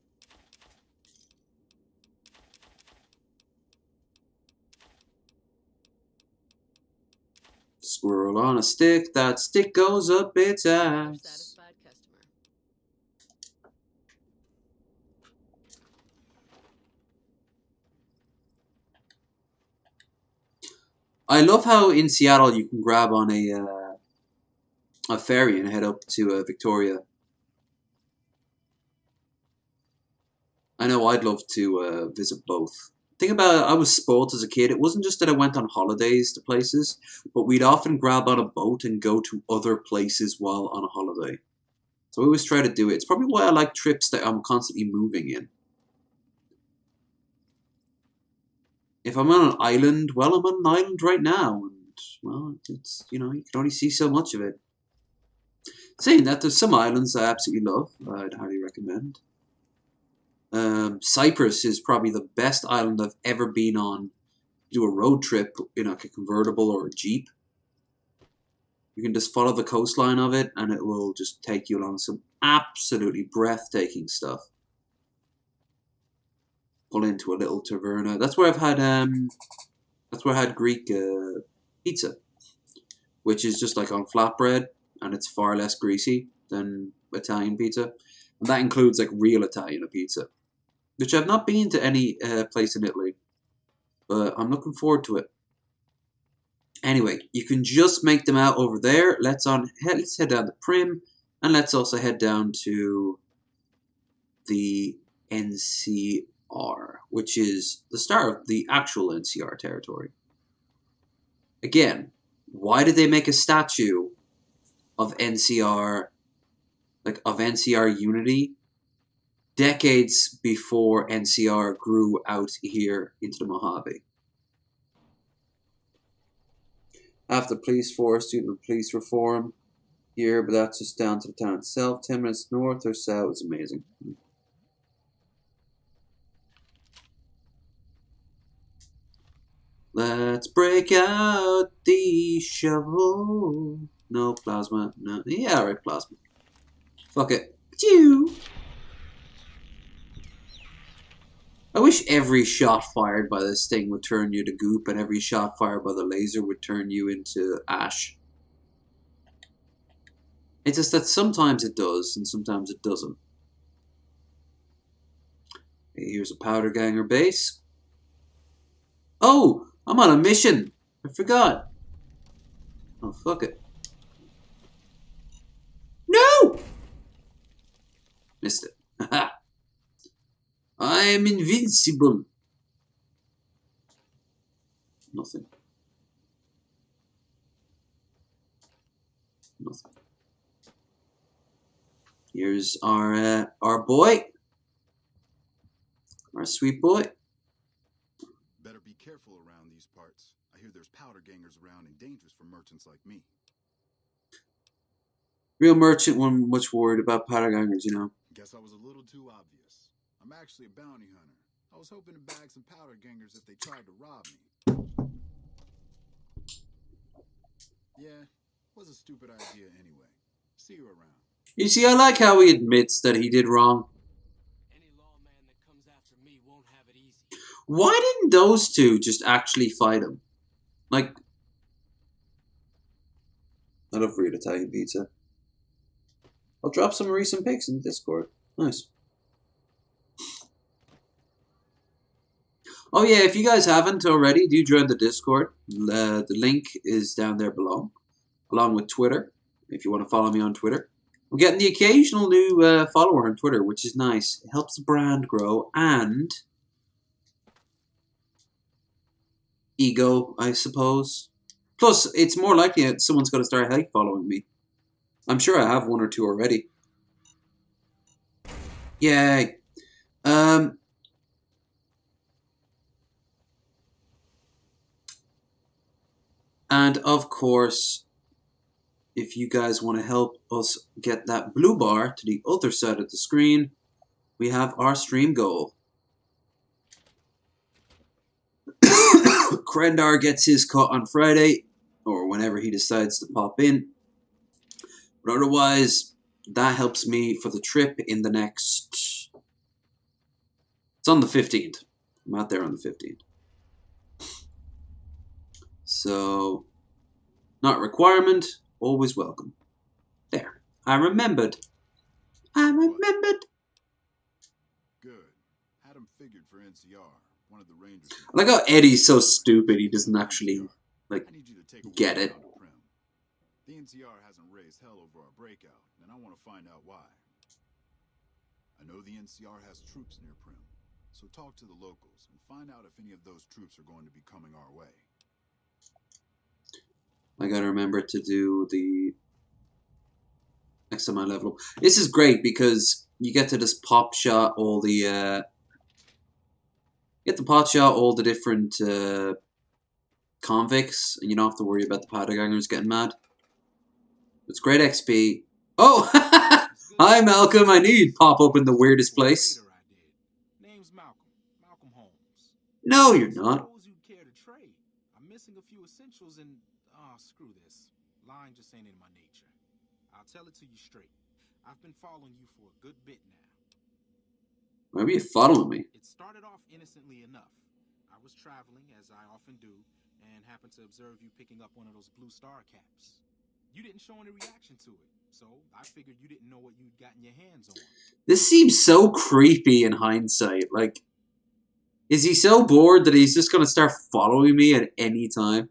Squirrel on a stick, that stick goes up its ass. I love how in Seattle you can grab on a ferry and head up to Victoria. I know I'd love to visit both. Think about it, I was spoiled as a kid. It wasn't just that I went on holidays to places, but we'd often grab on a boat and go to other places while on a holiday. So I always try to do it. It's probably why I like trips that I'm constantly moving in. If I'm on an island, well, I'm on an island right now. And, well, it's, you know, you can only see so much of it. Saying that, there's some islands I absolutely love. I'd highly recommend. Cyprus is probably the best island I've ever been on. Do a road trip in like a convertible or a Jeep. You can just follow the coastline of it and it will just take you along some absolutely breathtaking stuff. Pull into a little taverna. That's where I've had Greek pizza, which is just like on flatbread and it's far less greasy than Italian pizza. And that includes like real Italian pizza, which I've not been to any place in Italy, but I'm looking forward to it. Anyway, you can just make them out over there. Let's head down to Prim, and let's also head down to the NCR, which is the start of the actual NCR territory. Again, why did they make a statue of NCR, like of NCR unity, decades before NCR grew out here into the Mojave? After the police force due to police reform here, but that's just down to the town itself. 10 minutes north or south is amazing. Let's break out the shovel. No plasma. No. Yeah, right, plasma. Fuck it. Chew. I wish every shot fired by this thing would turn you to goop, and every shot fired by the laser would turn you into ash. It's just that sometimes it does and sometimes it doesn't. Here's a powder ganger base. Oh, I'm on a mission. I forgot. Oh, fuck it. No! Missed it. I am invincible. Nothing. Nothing. Here's our boy. Our sweet boy. Better be careful around these parts. I hear there's powder gangers around and dangerous for merchants like me. Real merchant wasn't much worried about powder gangers, you know. Guess I was a little too obvious. I'm actually a bounty hunter. I was hoping to bag some powder gangers if they tried to rob me. Yeah, was a stupid idea anyway. See you around. You see, I like how he admits that he did wrong. Any lawman that comes after me won't have it easy. Why didn't those two just actually fight him? Like, I love real Italian pizza. I'll drop some recent pics in Discord. Nice. Oh yeah, if you guys haven't already, do join the Discord. The link is down there below, along with Twitter, if you want to follow me on Twitter. I'm getting the occasional new follower on Twitter, which is nice. It helps the brand grow, and ego, I suppose. Plus, it's more likely that someone's going to start hate following me. I'm sure I have one or two already. Yay. And of course, if you guys want to help us get that blue bar to the other side of the screen, we have our stream goal. Krendar gets his cut on Friday, or whenever he decides to pop in. But otherwise, that helps me for the trip in the next... It's on the 15th. I'm out there on the 15th. So, not a requirement, always welcome. There. I remembered. Good. Had him figured for NCR. One of the Rangers. I like how Eddie's so stupid he doesn't actually, like, get it. The NCR hasn't raised hell over our breakout, and I want to find out why. I know the NCR has troops near Prim, so talk to the locals and find out if any of those troops are going to be coming our way. I gotta remember to do the next time I level up. This is great because you get to just pop shot all the different convicts, and you don't have to worry about the powder gangers getting mad. It's great XP. Oh, hi Malcolm. I knew you'd pop up in the weirdest place. Name's Malcolm Holmes. No, you're not. Suppose you'd care to trade. I'm missing a few essentials and screw this. Lying just ain't in my nature. I'll tell it to you straight. I've been following you for a good bit now. Why were you following me? It started off innocently enough. I was traveling, as I often do, and happened to observe you picking up one of those blue star caps. You didn't show any reaction to it, so I figured you didn't know what you'd gotten your hands on. This seems so creepy in hindsight. Like, is he so bored that he's just going to start following me at any time?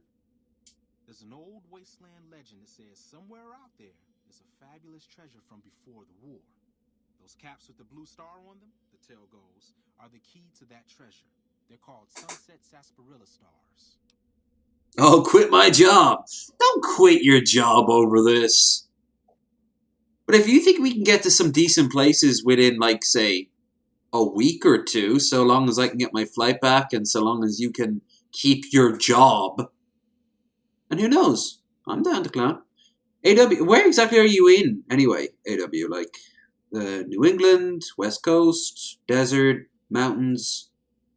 There's an old wasteland legend that says somewhere out there is a fabulous treasure from before the war. Those caps with the blue star on them, the tale goes, are the key to that treasure. They're called sunset sarsaparilla stars. Oh, quit my job. Don't quit your job over this. But if you think we can get to some decent places within, like, say, a week or two, so long as I can get my flight back and so long as you can keep your job, and who knows? I'm down to clown. AW, where exactly are you in, anyway, AW? Like, New England, West Coast, desert, mountains,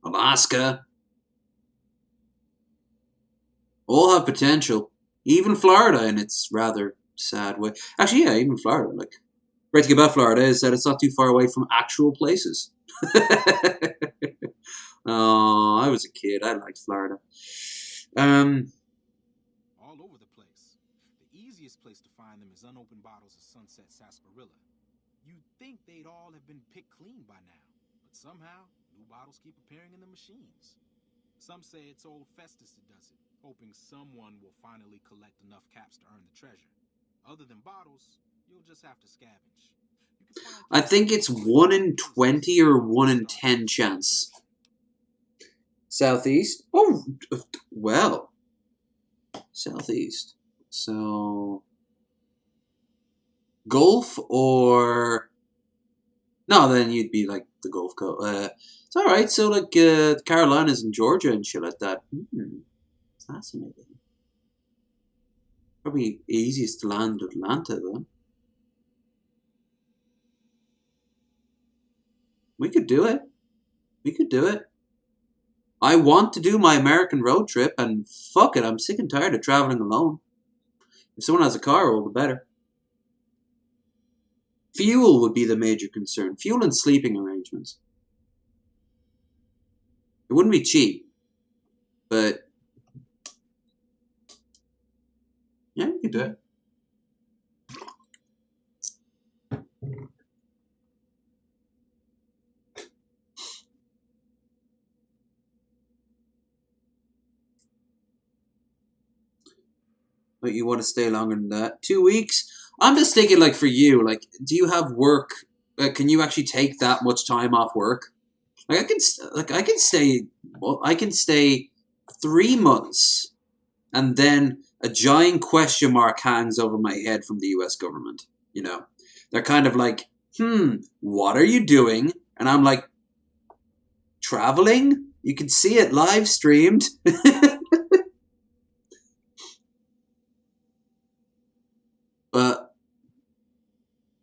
Alaska? All have potential. Even Florida in its rather sad way. Actually, yeah, even Florida. Like, great thing about Florida is that it's not too far away from actual places. Oh, I was a kid. I liked Florida. All over the place. The easiest place to find them is unopened bottles of sunset once at Sarsaparilla. You'd think they'd all have been picked clean by now, but somehow, new bottles keep appearing in the machines. Some say it's old Festus that does it, hoping someone will finally collect enough caps to earn the treasure. Other than bottles, you'll just have to scavenge. I think it's 1 in 20 or 1 in 10 chance. Southeast? Oh, well. Southeast. So... Gulf or... No, then you'd be like the Gulf Coast. It's alright, so like Carolinas and Georgia and shit like that. Fascinating. Probably easiest to land Atlanta then. We could do it. We could do it. I want to do my American road trip, and fuck it, I'm sick and tired of traveling alone. If someone has a car, all the better. Fuel would be the major concern. Fuel and sleeping arrangements. It wouldn't be cheap, but yeah, you could do it. But you want to stay longer than that? 2 weeks? I'm just thinking, like, for you, like, do you have work? Can you actually take that much time off work? Like, I can stay. Well, I can stay 3 months, and then a giant question mark hangs over my head from the U.S. government. You know, they're kind of like, what are you doing? And I'm like, traveling. You can see it live streamed. But,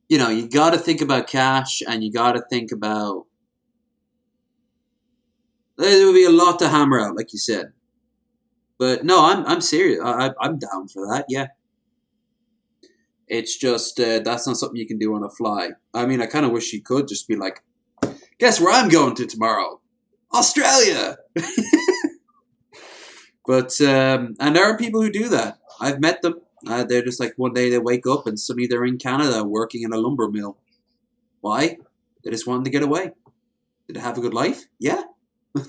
you know, you got to think about cash, and you got to think about... There will be a lot to hammer out, like you said. But no, I'm serious. I'm down for that, yeah. It's just, that's not something you can do on a fly. I mean, I kind of wish you could just be like, guess where I'm going to tomorrow? Australia! But, and there are people who do that. I've met them. They're just like, one day they wake up and suddenly they're in Canada working in a lumber mill. Why? They just wanted to get away. Did they have a good life? Yeah.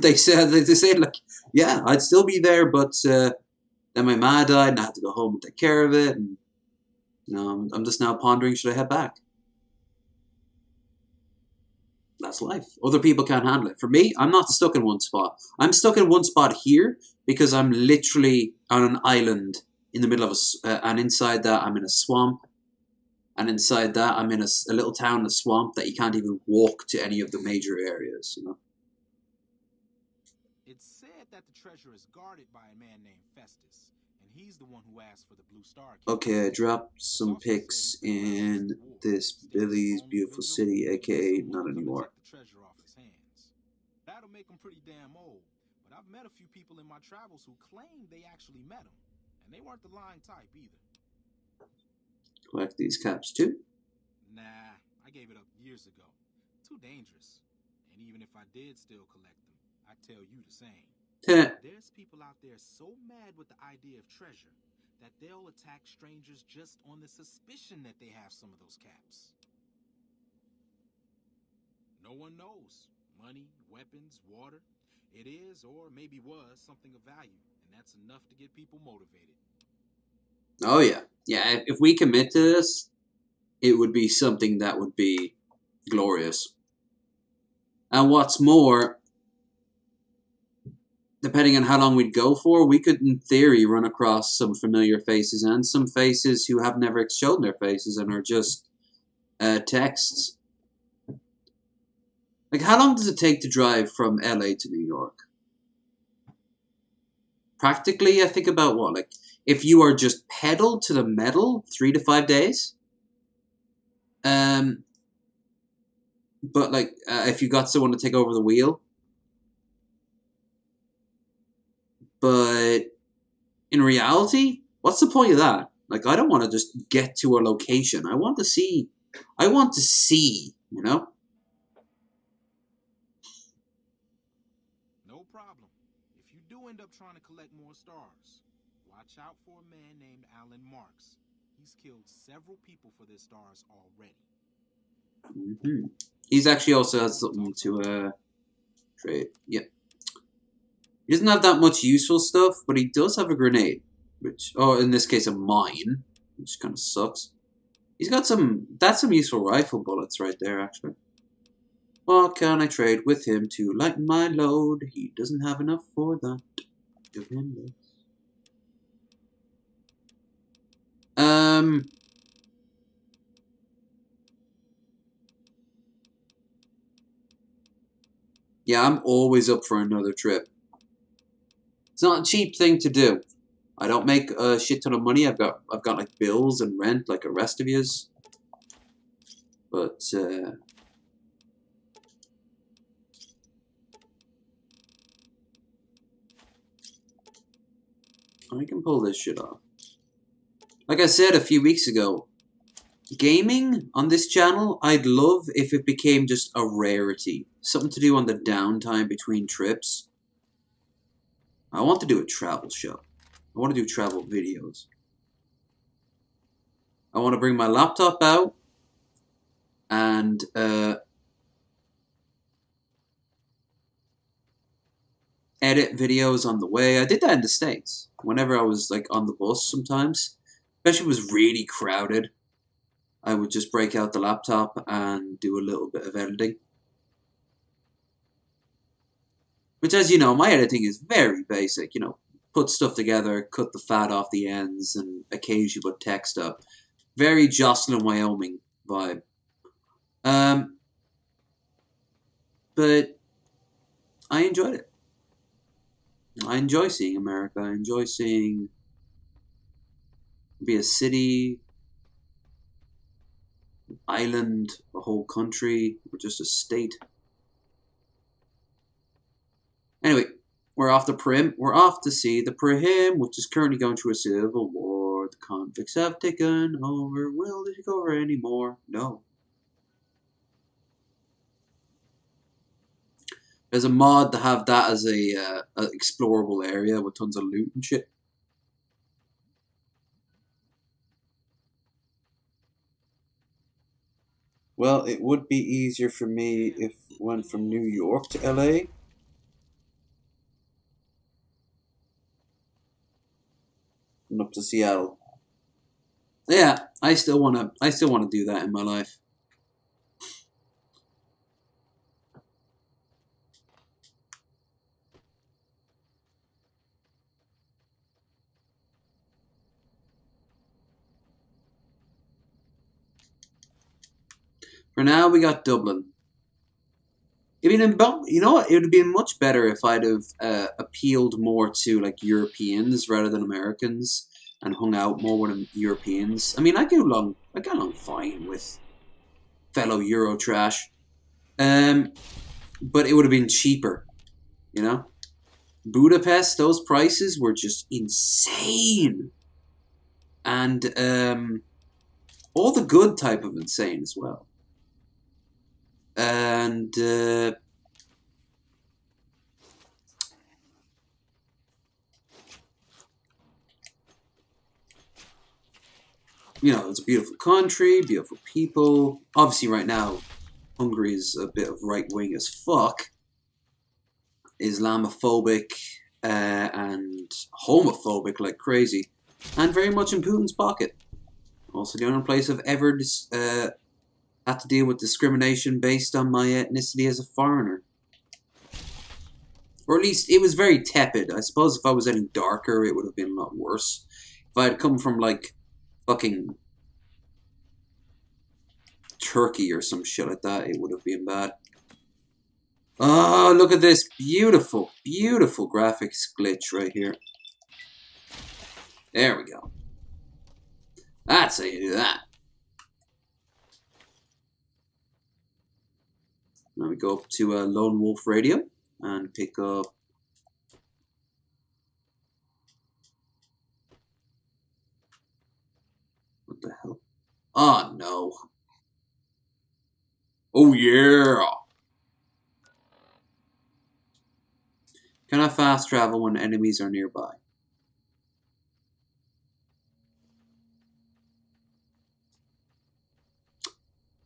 They said like, yeah, I'd still be there, but then my ma died and I had to go home and take care of it. And you know, I'm just now pondering, should I head back? That's life. Other people can't handle it. For me, I'm not stuck in one spot. I'm stuck in one spot here because I'm literally on an island in the middle of and inside that I'm in a swamp, and inside that I'm in a little town in a swamp that you can't even walk to any of the major areas, you know. It's said that the treasure is guarded by a man named Festus, and he's the one who asked for the blue star. Okay, I dropped some pics in this Billy's Beautiful City, aka not anymore. That'll make him pretty damn old, but I've met a few people in my travels who claim they actually met him. And they weren't the lying type either. Collect these caps too? Nah, I gave it up years ago. Too dangerous. And even if I did still collect them, I'd tell you the same. There's people out there so mad with the idea of treasure that they'll attack strangers just on the suspicion that they have some of those caps. No one knows. Money, weapons, water. It is, or maybe was, something of value. And that's enough to get people motivated. Oh, yeah. Yeah, if we commit to this, it would be something that would be glorious. And what's more, depending on how long we'd go for, we could, in theory, run across some familiar faces and some faces who have never shown their faces and are just texts. Like, how long does it take to drive from LA to New York? Practically, I think about what? Like, if you are just pedal to the metal, 3 to 5 days. But, like, if you got someone to take over the wheel. But, in reality, what's the point of that? Like, I don't want to just get to a location. I want to see, you know? No problem. If you do end up trying to collect more stars, watch out for a man named Alan Marks. He's killed several people for their stars already. He's actually also has something to trade. Yep. He doesn't have that much useful stuff, but he does have a grenade, which, in this case, a mine, which kind of sucks. He's got that's some useful rifle bullets right there, actually. What can I trade with him to lighten my load? He doesn't have enough for that. Give him this. Yeah, I'm always up for another trip. It's not a cheap thing to do. I don't make a shit ton of money. I've got like bills and rent like the rest of yous. But I can pull this shit off. Like I said a few weeks ago, gaming on this channel, I'd love if it became just a rarity. Something to do on the downtime between trips. I want to do a travel show. I want to do travel videos. I want to bring my laptop out and edit videos on the way. I did that in the States. Whenever I was like on the bus sometimes, especially if it was really crowded, I would just break out the laptop and do a little bit of editing. Which, as you know, my editing is very basic. You know, put stuff together, cut the fat off the ends, and occasionally put text up. Very Jocelyn, Wyoming vibe. But I enjoyed it. I enjoy seeing America. I enjoy seeing be a city, an island, a whole country, or just a state. Anyway, we're off the Prim. We're off to see the Prim, which is currently going through a civil war. The convicts have taken over. Will they take over anymore? No. There's a mod to have that as a explorable area with tons of loot and shit. Well, it would be easier for me if I went from New York to LA. And up to Seattle. Yeah, I still wanna do that in my life. For now, we got Dublin. I mean, you know what? It would have been much better if I'd have appealed more to like Europeans rather than Americans, and hung out more with Europeans. I mean, I get along fine with fellow Euro trash, but it would have been cheaper, you know. Budapest, those prices were just insane, and all the good type of insane as well. And you know, it's a beautiful country, beautiful people. Obviously, right now, Hungary is a bit of right wing as fuck, Islamophobic and homophobic like crazy, and very much in Putin's pocket. Also, the only place I've ever had to deal with discrimination based on my ethnicity as a foreigner. Or at least it was very tepid. I suppose if I was any darker, it would have been a lot worse. If I had come from like fucking Turkey or some shit like that, it would have been bad. Oh, look at this beautiful, beautiful graphics glitch right here. There we go. That's how you do that. Now we go up to Lone Wolf Radio and pick up. What the hell? Oh no. Oh yeah. Can I fast travel when enemies are nearby?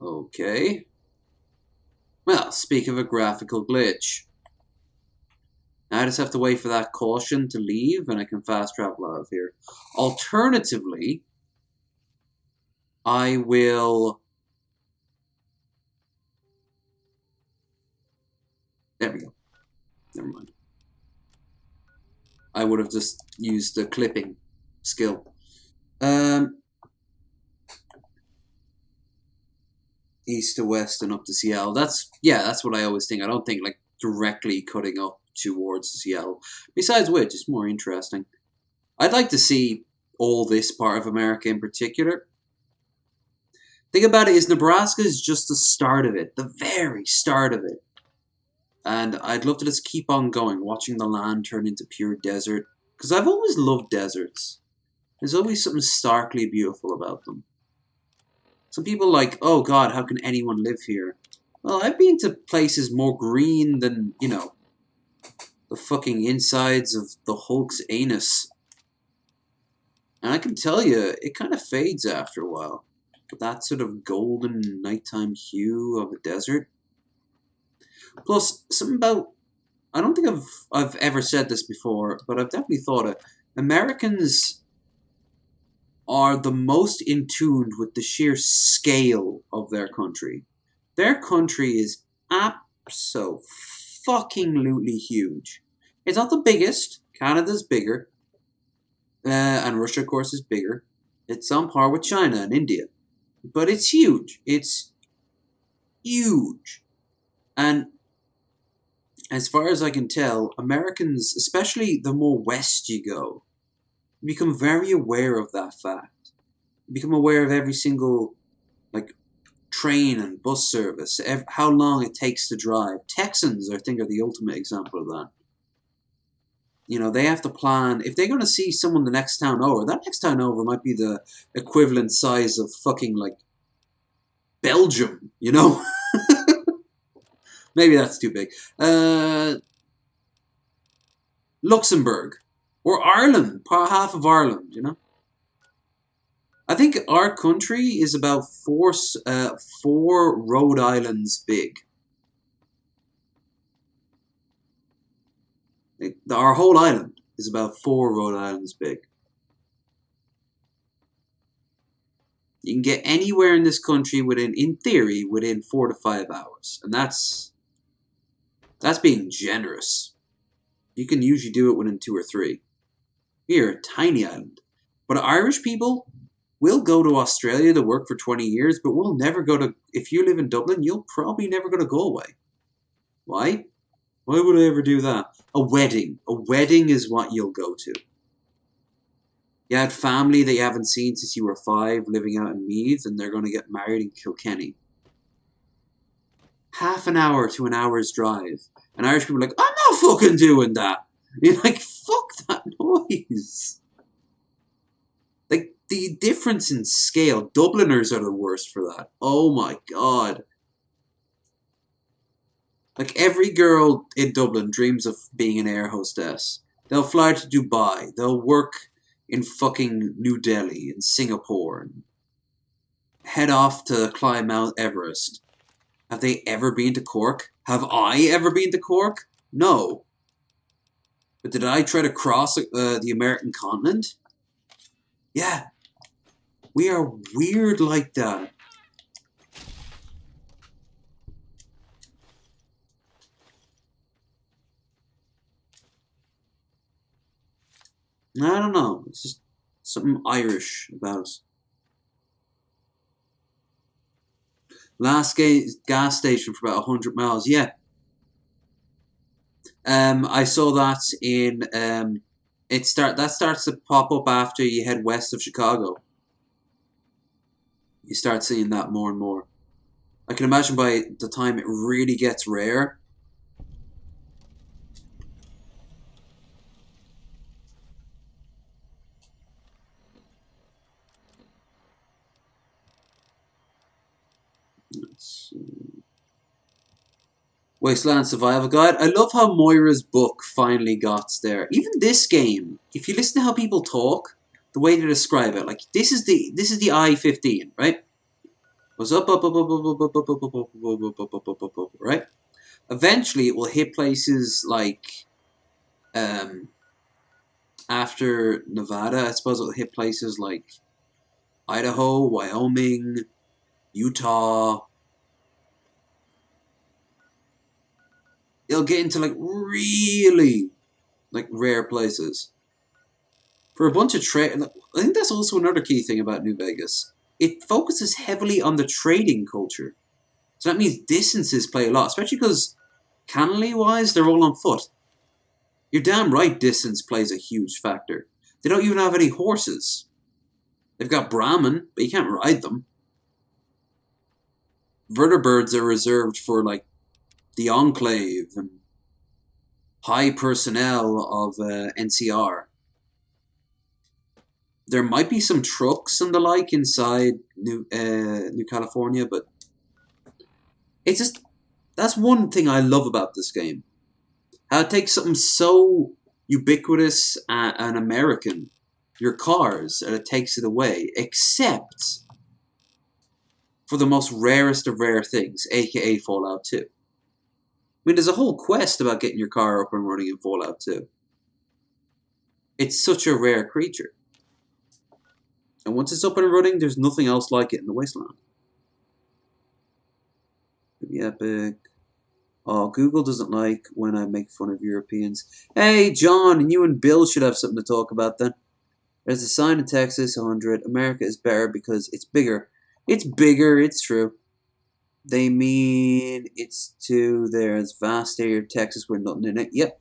Okay. Well, speak of a graphical glitch. Now I just have to wait for that caution to leave and I can fast travel out of here. Alternatively, I will... There we go. Never mind. I would have just used the clipping skill. East to west and up to Seattle. That's what I always think. I don't think like directly cutting up towards Seattle. Besides which, it's more interesting. I'd like to see all this part of America in particular. Thing about it is Nebraska is just the start of it, the very start of it. And I'd love to just keep on going, watching the land turn into pure desert. Because I've always loved deserts. There's always something starkly beautiful about them. Some people are like, oh god, how can anyone live here? Well, I've been to places more green than, you know, the fucking insides of the Hulk's anus. And I can tell you, it kind of fades after a while. But that sort of golden nighttime hue of a desert. Plus, something about... I don't think I've ever said this before, but I've definitely thought it. Americans are the most in tune with the sheer scale of their country. Their country is abso-fucking-lutely huge. It's not the biggest. Canada's bigger. And Russia, of course, is bigger. It's on par with China and India. But it's huge. It's huge. And as far as I can tell, Americans, especially the more west you go, become very aware of that fact. You become aware of every single, like, train and bus service, how long it takes to drive. Texans, I think, are the ultimate example of that. You know, they have to plan. If they're going to see someone the next town over, that next town over might be the equivalent size of fucking, like, Belgium, you know? Maybe that's too big. Luxembourg. Or Ireland. Half of Ireland, you know? I think our country is about four Rhode Islands big. Our whole island is about 4 Rhode Islands big. You can get anywhere in this country in theory, within 4 to 5 hours. And that's being generous. You can usually do it within 2 or 3. We're a tiny island. But Irish people will go to Australia to work for 20 years, but we'll never go to... If you live in Dublin, you'll probably never go to Galway. Why? Why would I ever do that? A wedding. A wedding is what you'll go to. You had family that you haven't seen since you were 5 living out in Meath, and they're going to get married in Kilkenny. Half an hour to an hour's drive. And Irish people are like, I'm not fucking doing that. You're like, fuck that noise. Like, the difference in scale. Dubliners are the worst for that. Oh my god. Like, every girl in Dublin dreams of being an air hostess. They'll fly to Dubai. They'll work in fucking New Delhi and Singapore. And head off to climb Mount Everest. Have they ever been to Cork? Have I ever been to Cork? No. But did I try to cross the American continent? Yeah. We are weird like that. I don't know. It's just something Irish about us. Last gas station for about 100 miles. Yeah. I saw that in... that starts to pop up after you head west of Chicago. You start seeing that more and more. I can imagine by the time it really gets rare... Let's see. Wasteland Survival Guide. I love how Moira's book finally got there. Even this game, if you listen to how people talk, the way they describe it, like this is the I-15, right? Goes up, right? Eventually, it will hit places like after Nevada. I suppose it'll hit places like Idaho, Wyoming, Utah. It'll get into like really like rare places. For a bunch of trade, I think that's also another key thing about New Vegas. It focuses heavily on the trading culture. So that means distances play a lot, especially because cannonly-wise, they're all on foot. You're damn right distance plays a huge factor. They don't even have any horses. They've got Brahmin, but you can't ride them. Vertibirds are reserved for, like, the Enclave and high personnel of NCR. There might be some trucks and the like inside New California, but it's just, that's one thing I love about this game. How it takes something so ubiquitous and American, your cars, and it takes it away, except for the most rarest of rare things, aka Fallout 2. I mean, there's a whole quest about getting your car up and running in Fallout 2. It's such a rare creature. And once it's up and running, there's nothing else like it in the wasteland. Pretty epic. Oh, Google doesn't like when I make fun of Europeans. Hey, John, you and Bill should have something to talk about then. There's a sign in Texas, 100. America is better because it's bigger. It's bigger, it's true. They mean it's to there's vast area of Texas with nothing in it. Yep.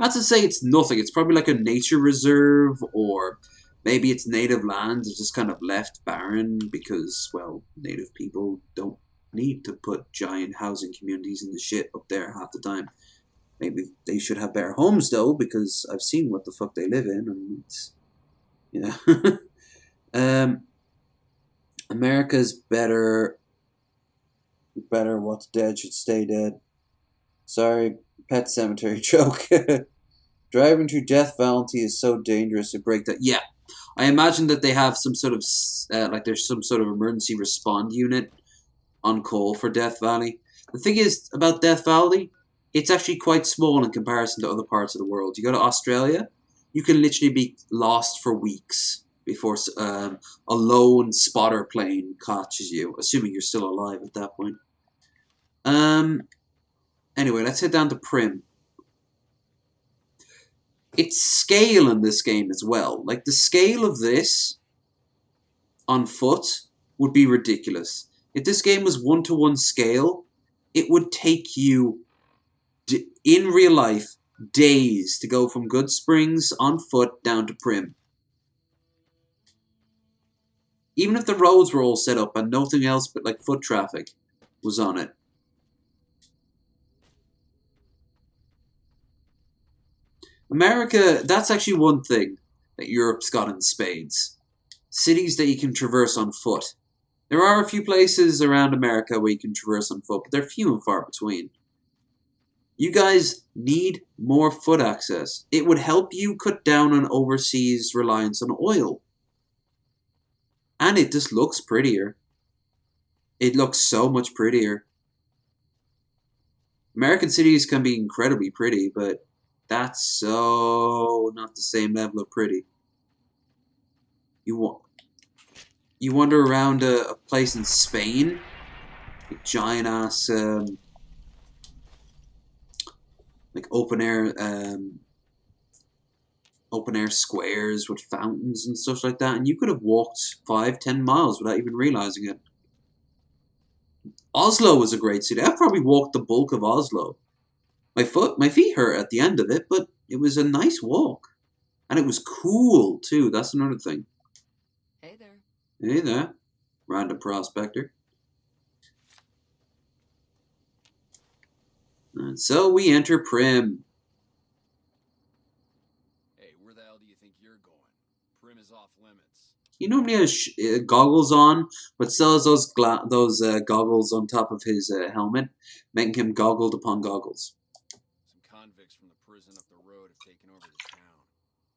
Not to say it's nothing. It's probably like a nature reserve, or maybe it's native land. It's just kind of left barren because, well, native people don't need to put giant housing communities in the shit up there half the time. Maybe they should have better homes, though, because I've seen what the fuck they live in, and it's, you know. America's better. What's dead should stay dead. Sorry, Pet Cemetery joke. Driving through Death Valley is so dangerous to break that. Yeah, I imagine that they have some sort of like there's some sort of emergency respond unit on call for Death Valley. The thing is about Death Valley, it's actually quite small in comparison to other parts of the world. You go to Australia, you can literally be lost for weeks before a lone spotter plane catches you, assuming you're still alive at that point. Anyway, let's head down to Prim. It's scale in this game as well. Like, the scale of this on foot would be ridiculous. If this game was 1-to-1 scale, it would take you, in real life, days to go from Good Springs on foot down to Prim. Even if the roads were all set up and nothing else but like foot traffic was on it. America, that's actually one thing that Europe's got in spades. Cities that you can traverse on foot. There are a few places around America where you can traverse on foot, but they're few and far between. You guys need more foot access. It would help you cut down on overseas reliance on oil. And it just looks prettier. It looks so much prettier. American cities can be incredibly pretty, but that's so not the same level of pretty. You wander around a place in Spain, like giant ass, like open air squares with fountains and stuff like that, and you could have walked 5-10 miles without even realizing it. Oslo was a great city. I probably walked the bulk of Oslo. My feet hurt at the end of it, but it was a nice walk. And it was cool, too. That's another thing. Hey there. Hey there, random prospector. And so we enter Prim. Hey, where the hell do you think you're going? Prim is off limits. He normally has goggles on, but still has those goggles on top of his helmet, making him goggled upon goggles. Some convicts from the prison up the road have taken over the town.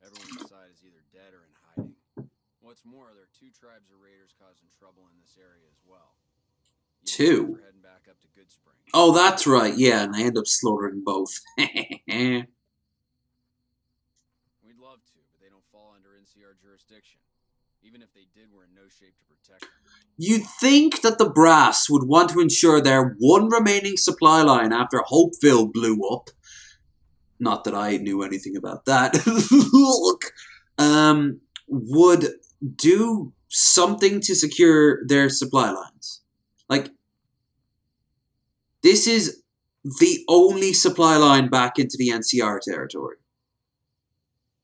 Everyone inside is either dead or in hiding. What's more, there are 2 tribes of raiders causing trouble in this area as well. 2. Oh, that's right. Yeah, and I end up slaughtering both. We'd love to, but they don't fall under NCR jurisdiction. Even if they did, we're in no shape to protect them. You'd think that the brass would want to ensure their one remaining supply line after Hopeville blew up. Not that I knew anything about that. Look, would do something to secure their supply lines. Like, this is the only supply line back into the NCR territory.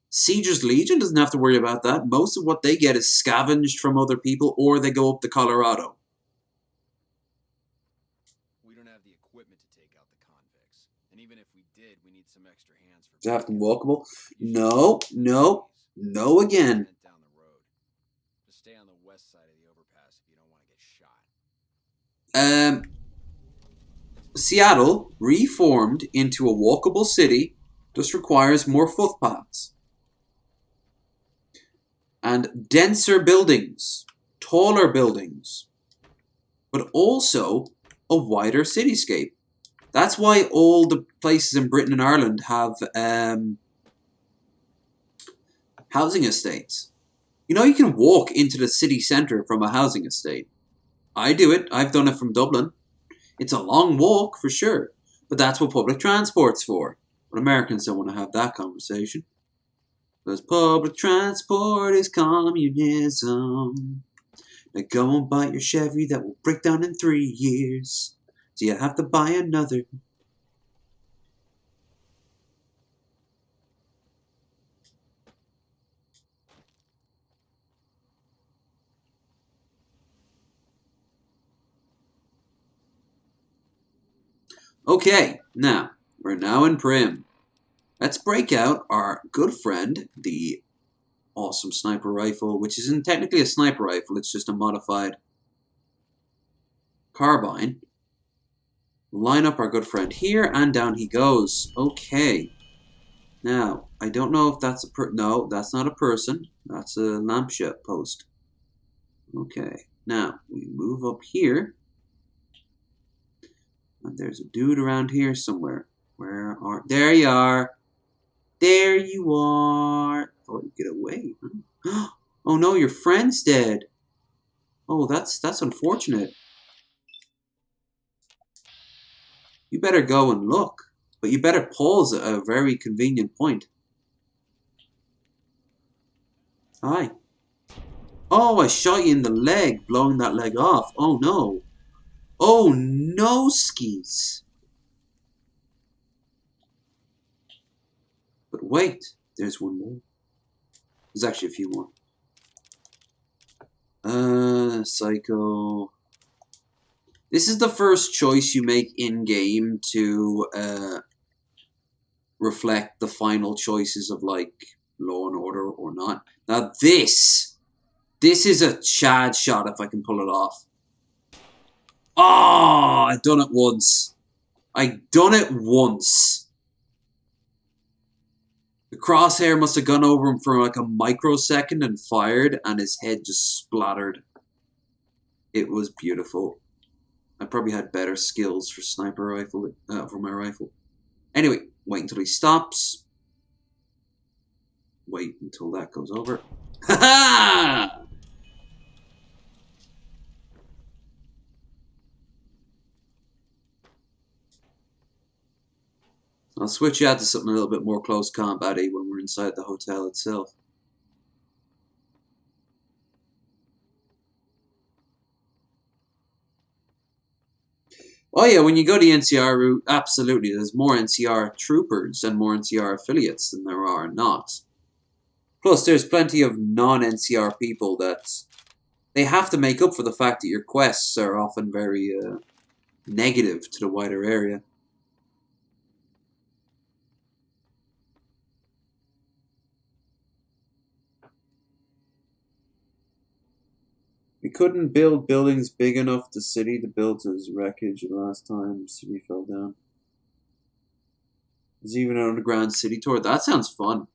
Sieger's Legion doesn't have to worry about that. Most of what they get is scavenged from other people, or they go up the Colorado. We don't have the equipment to take out the convicts. And even if we did, we need some extra hands for... Does it have to be walkable? No, no, no again. Down the road. Just stay on the west side of the overpass if you don't want to get shot. Seattle, reformed into a walkable city, just requires more footpaths. And denser buildings, taller buildings, but also a wider cityscape. That's why all the places in Britain and Ireland have housing estates. You know, you can walk into the city centre from a housing estate. I do it. I've done it from Dublin. It's a long walk, for sure. But that's what public transport's for. But Americans don't want to have that conversation. Because public transport is communism. Now go and buy your Chevy that will break down in 3 years. So you have to buy another. Okay, now, we're now in Prim. Let's break out our good friend, the awesome sniper rifle, which isn't technically a sniper rifle, it's just a modified carbine. Line up our good friend here, and down he goes. Okay. Now, I don't know if that's no, that's not a person. That's a lampshade post. Okay. Now, we move up here. And there's a dude around here somewhere. Where are... There you are. There you are. Thought you'd get away. Huh? Oh no, your friend's dead. Oh, that's unfortunate. You better go and look. But you better pause at a very convenient point. Hi. Oh, I shot you in the leg, blowing that leg off. Oh no. Oh no, skis. But wait, there's one more. There's actually a few more. Psycho. This is the first choice you make in-game to reflect the final choices of, like, Law and Order or not. Now this is a Chad shot if I can pull it off. Oh, I've done it once. I've done it once. The crosshair must have gone over him for like a microsecond and fired, and his head just splattered. It was beautiful. I probably had better skills for sniper rifle, for my rifle. Anyway, wait until he stops. Wait until that goes over. Ha ha! I'll switch you out to something a little bit more close combat-y when we're inside the hotel itself. Oh yeah, when you go the NCR route, absolutely, there's more NCR troopers and more NCR affiliates than there are not. Plus, there's plenty of non-NCR people that they have to make up for the fact that your quests are often very negative to the wider area. We couldn't build buildings big enough the city to build to its wreckage the last time the city fell down. There's even an underground city tour. That sounds fun.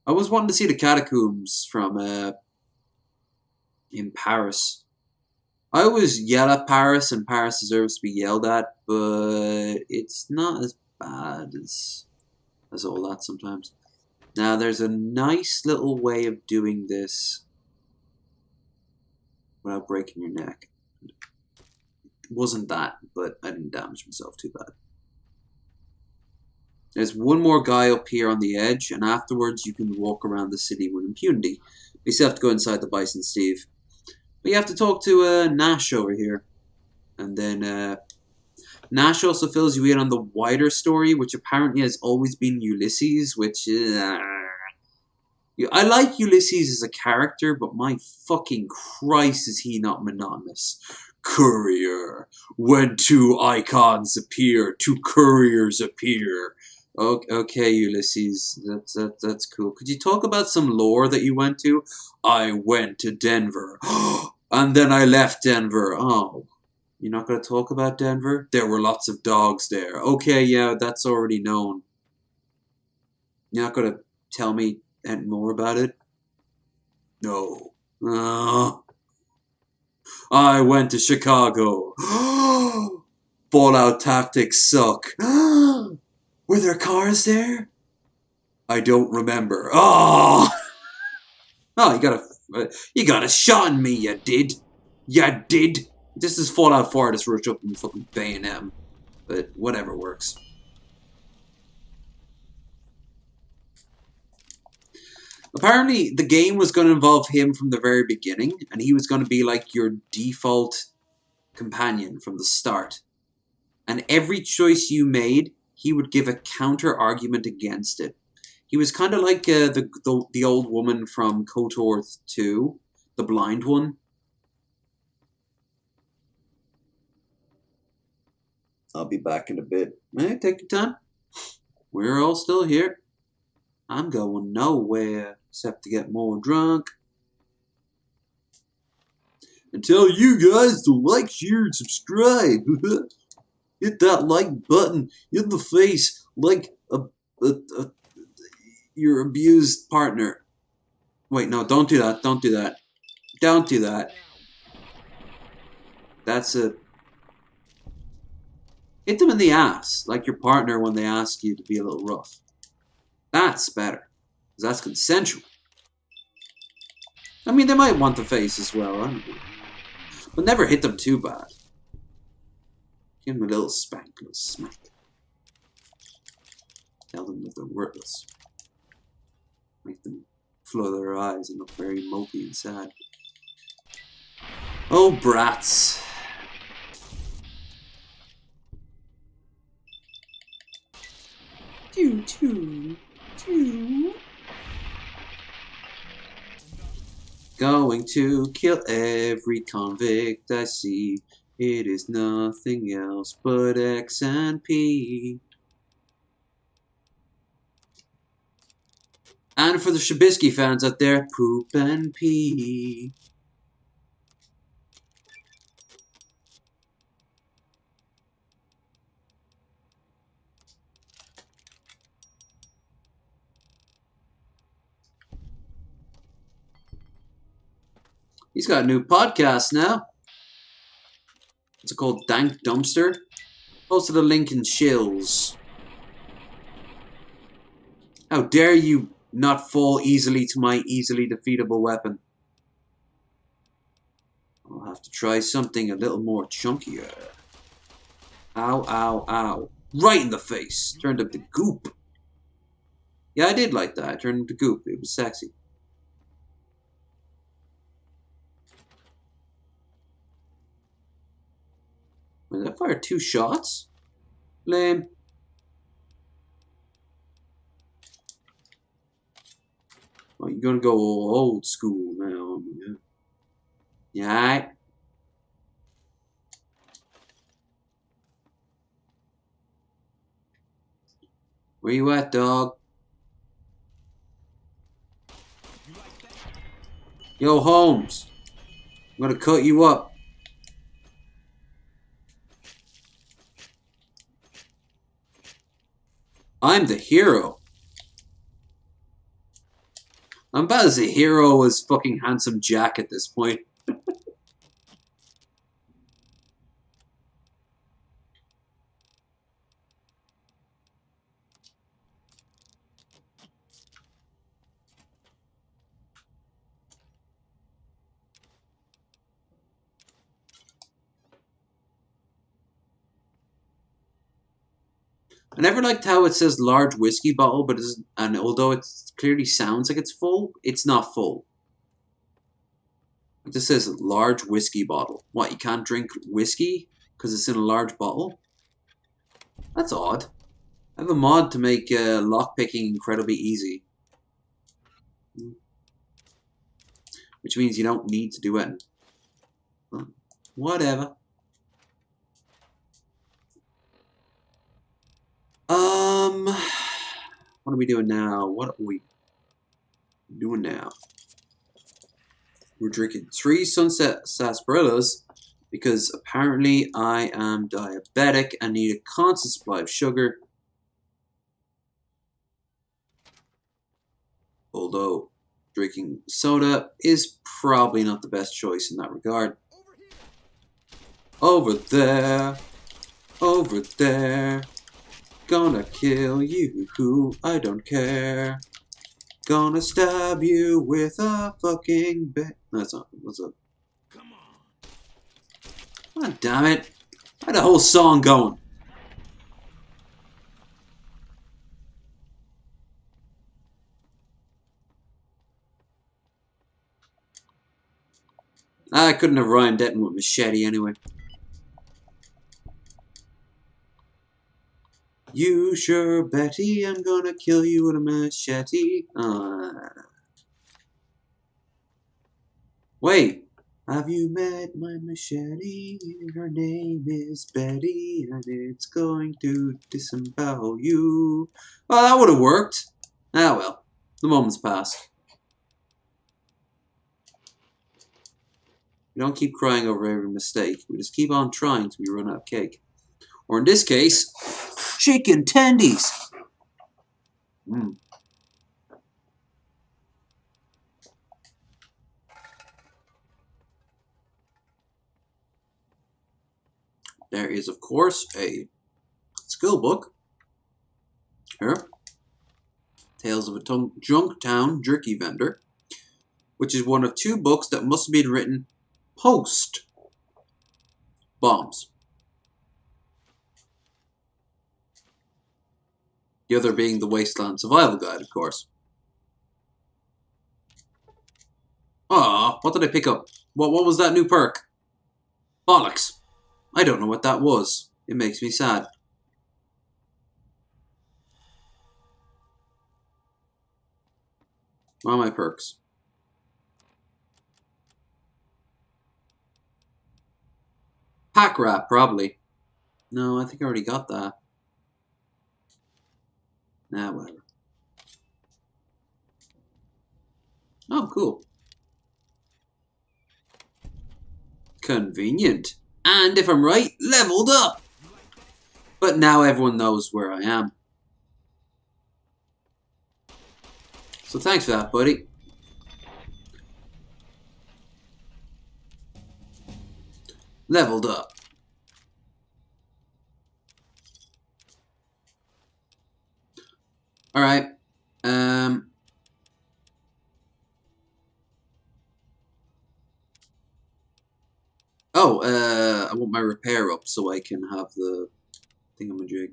I was wanting to see the catacombs from in Paris. I always yell at Paris, and Paris deserves to be yelled at, but it's not as bad as all that sometimes. Now, there's a nice little way of doing this without breaking your neck. It wasn't that, but I didn't damage myself too bad. There's one more guy up here on the edge, and afterwards you can walk around the city with impunity. You still have to go inside the Bison Steve. But you have to talk to Nash over here. And then Nash also fills you in on the wider story, which apparently has always been Ulysses, which is... I like Ulysses as a character, but my fucking Christ is he not monotonous. Courier. When two icons appear, two couriers appear. Okay, Ulysses, that's cool. Could you talk about some lore that you went to? I went to Denver. And then I left Denver. Oh, you're not going to talk about Denver? There were lots of dogs there. Okay, yeah, that's already known. You're not going to tell me any more about it? No. I went to Chicago. Fallout tactics suck. Were there cars there? I don't remember. Oh, you got a shot in me, you did. You did. This is Fallout 4. Just rush up and fucking bayonet him. But whatever works. Apparently, the game was going to involve him from the very beginning, and he was going to be like your default companion from the start. And every choice you made, he would give a counter argument against it. He was kind of like the old woman from KOTOR 2, the blind one. I'll be back in a bit. Hey, take your time. We're all still here. I'm going nowhere except to get more drunk. And tell you guys to like, share, and subscribe. Hit that like button in the face like your abused partner. Wait, no, don't do that. Don't do that. Don't do that. That's a... Hit them in the ass, like your partner when they ask you to be a little rough. That's better, because that's consensual. I mean, they might want the face as well, but never hit them too bad. Give them a little spank, a little smack. Tell them that they're worthless. Make them flood their eyes and look very mopey and sad. Oh, brats. Choo choo choo. Going to kill every convict I see. It is nothing else but X and P. And for the Shabisky fans out there, poop and pee. He's got a new podcast now. What's it called? Dank Dumpster? Posted a link in Shills. How dare you not fall easily to my easily defeatable weapon. I'll have to try something a little more chunkier. Ow, ow, ow. Right in the face. Turned up the goop. Yeah, I did like that. I turned into goop. It was sexy. Did I fire 2 shots? Lame. Oh, you're gonna go old school now. Yeah. Where you at, dog? Yo, Holmes. I'm gonna cut you up. I'm the hero. I'm about as a hero as fucking Handsome Jack at this point. I never liked how it says large whiskey bottle, but and although it clearly sounds like it's full, it's not full. It just says large whiskey bottle. What, you can't drink whiskey because it's in a large bottle? That's odd. I have a mod to make lockpicking incredibly easy. Which means you don't need to do it. Whatever. What are we doing now? What are we doing now? We're drinking 3 sunset sarsaparillas because apparently I am diabetic and need a constant supply of sugar. Although drinking soda is probably not the best choice in that regard. Over there, over there, gonna kill you, I don't care. Gonna stab you with a fucking bat. That's not. What's up? Come on. God damn it! I had a whole song going. I couldn't have rhymed that with machete anyway. You sure, Betty, I'm gonna kill you with a machete. Wait, have you met my machete? Her name is Betty, and it's going to disembowel you. Oh, that would have worked. Ah well, the moment's passed. We don't keep crying over every mistake. We just keep on trying till we run out of cake. Or in this case, chicken tendies. There is, of course, a skill book. Here. Tales of a Junktown Jerky Vendor. Which is one of 2 books that must have been written post bombs. The other being the Wasteland Survival Guide, of course. Aw, what did I pick up? What was that new perk? Bollocks. I don't know what that was. It makes me sad. What are my perks? Pack Rat, probably. No, I think I already got that. Nah, whatever. Oh, cool. Convenient. And if I'm right, leveled up. But now everyone knows where I am. So thanks for that, buddy. Leveled up. Alright. I want my repair up so I can have the thingamajig.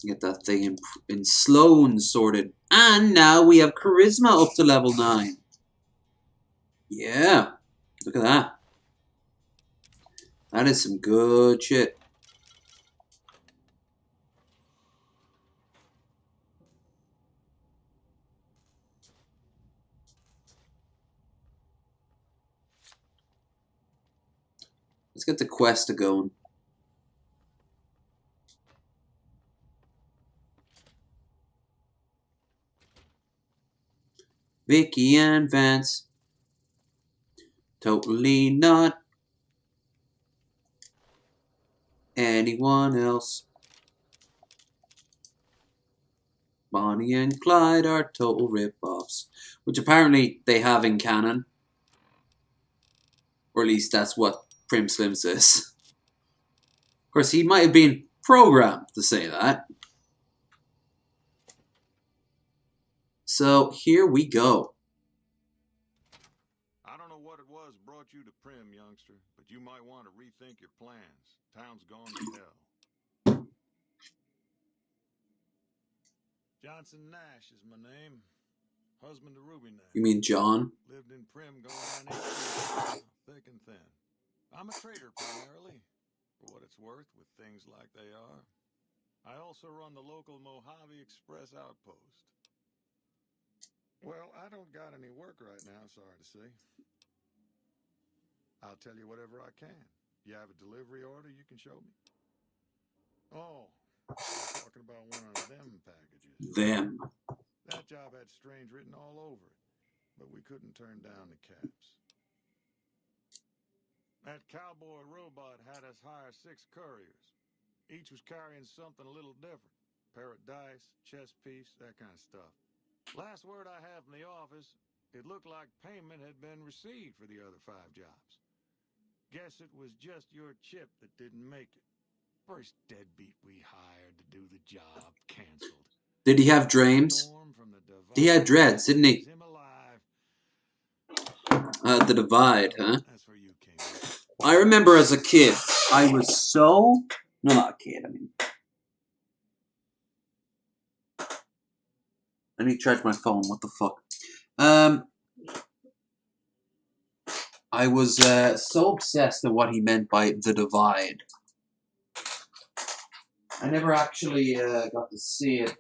Get that thing in Sloan sorted. And now we have Charisma up to level 9. Yeah. Look at that. That is some good shit. Let's get the quest going. Vicky and Vance. Totally not anyone else. Bonnie and Clyde are total rip-offs. Which apparently they have in canon. Or at least that's what Prim Slim says. Of course, he might have been programmed to say that. So, here we go. I don't know what it was brought you to Prim, youngster, but you might want to rethink your plans. Town's gone to hell. Johnson Nash is my name. Husband to Ruby Nash. You mean John? Lived in Prim going on 8 years, thick and thin. I'm a trader primarily, for what it's worth with things like they are. I also run the local Mojave Express outpost. Well, I don't got any work right now, sorry to say. I'll tell you whatever I can. You have a delivery order you can show me? Oh, you're talking about one of them packages. Them. That job had strange written all over it, but we couldn't turn down the caps. That cowboy robot had us hire 6 couriers. Each was carrying something a little different. Pair of dice, chess piece, that kind of stuff. Last word I have from the office, it looked like payment had been received for the other 5 jobs. Guess it was just your chip that didn't make it. First deadbeat we hired to do the job canceled. Did he have dreams? He had dreads, didn't he? The Divide, huh? I remember as a kid, I was so... No, not a kid, I mean... Let me charge my phone, what the fuck? I was so obsessed with what he meant by The Divide. I never actually got to see it.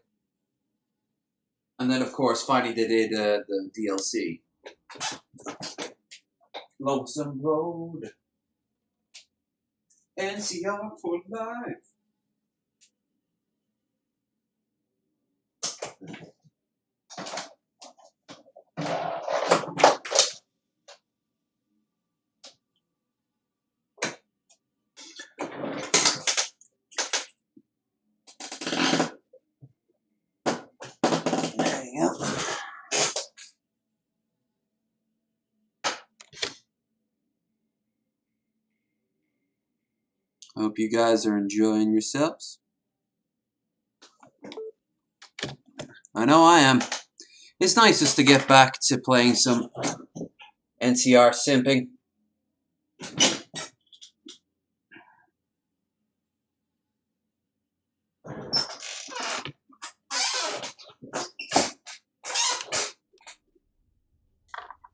And then, of course, finally they did the DLC. Lonesome Road. NCR for life. There you go. Hope you guys are enjoying yourselves. I know I am. It's nice just to get back to playing some NCR simping.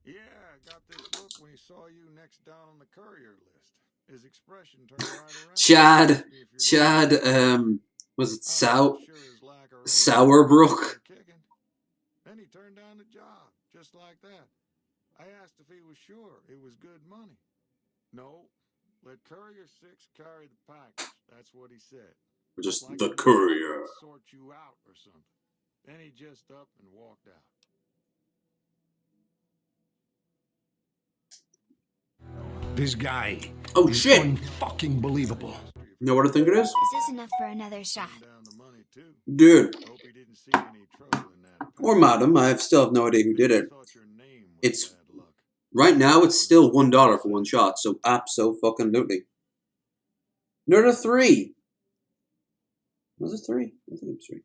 Yeah, I got this look when he saw you next down on the courier list. His expression turned right around. Chad, was it Sauerbrook? Then he turned down the job, just like that. I asked if he was sure it was good money. No, let Courier 6 carry the package. That's what he said. Just like the courier. Sort you out or something. Then he just up and walked out. This guy. Oh is shit! Unfucking believable. You know what I think it is? Is this enough for another shot? Dude. Or madam, I still have no idea who did it. It's right now it's still $1 for one shot, so abso-fucking-lutely. Another 3. Was it 3? I think it was 3.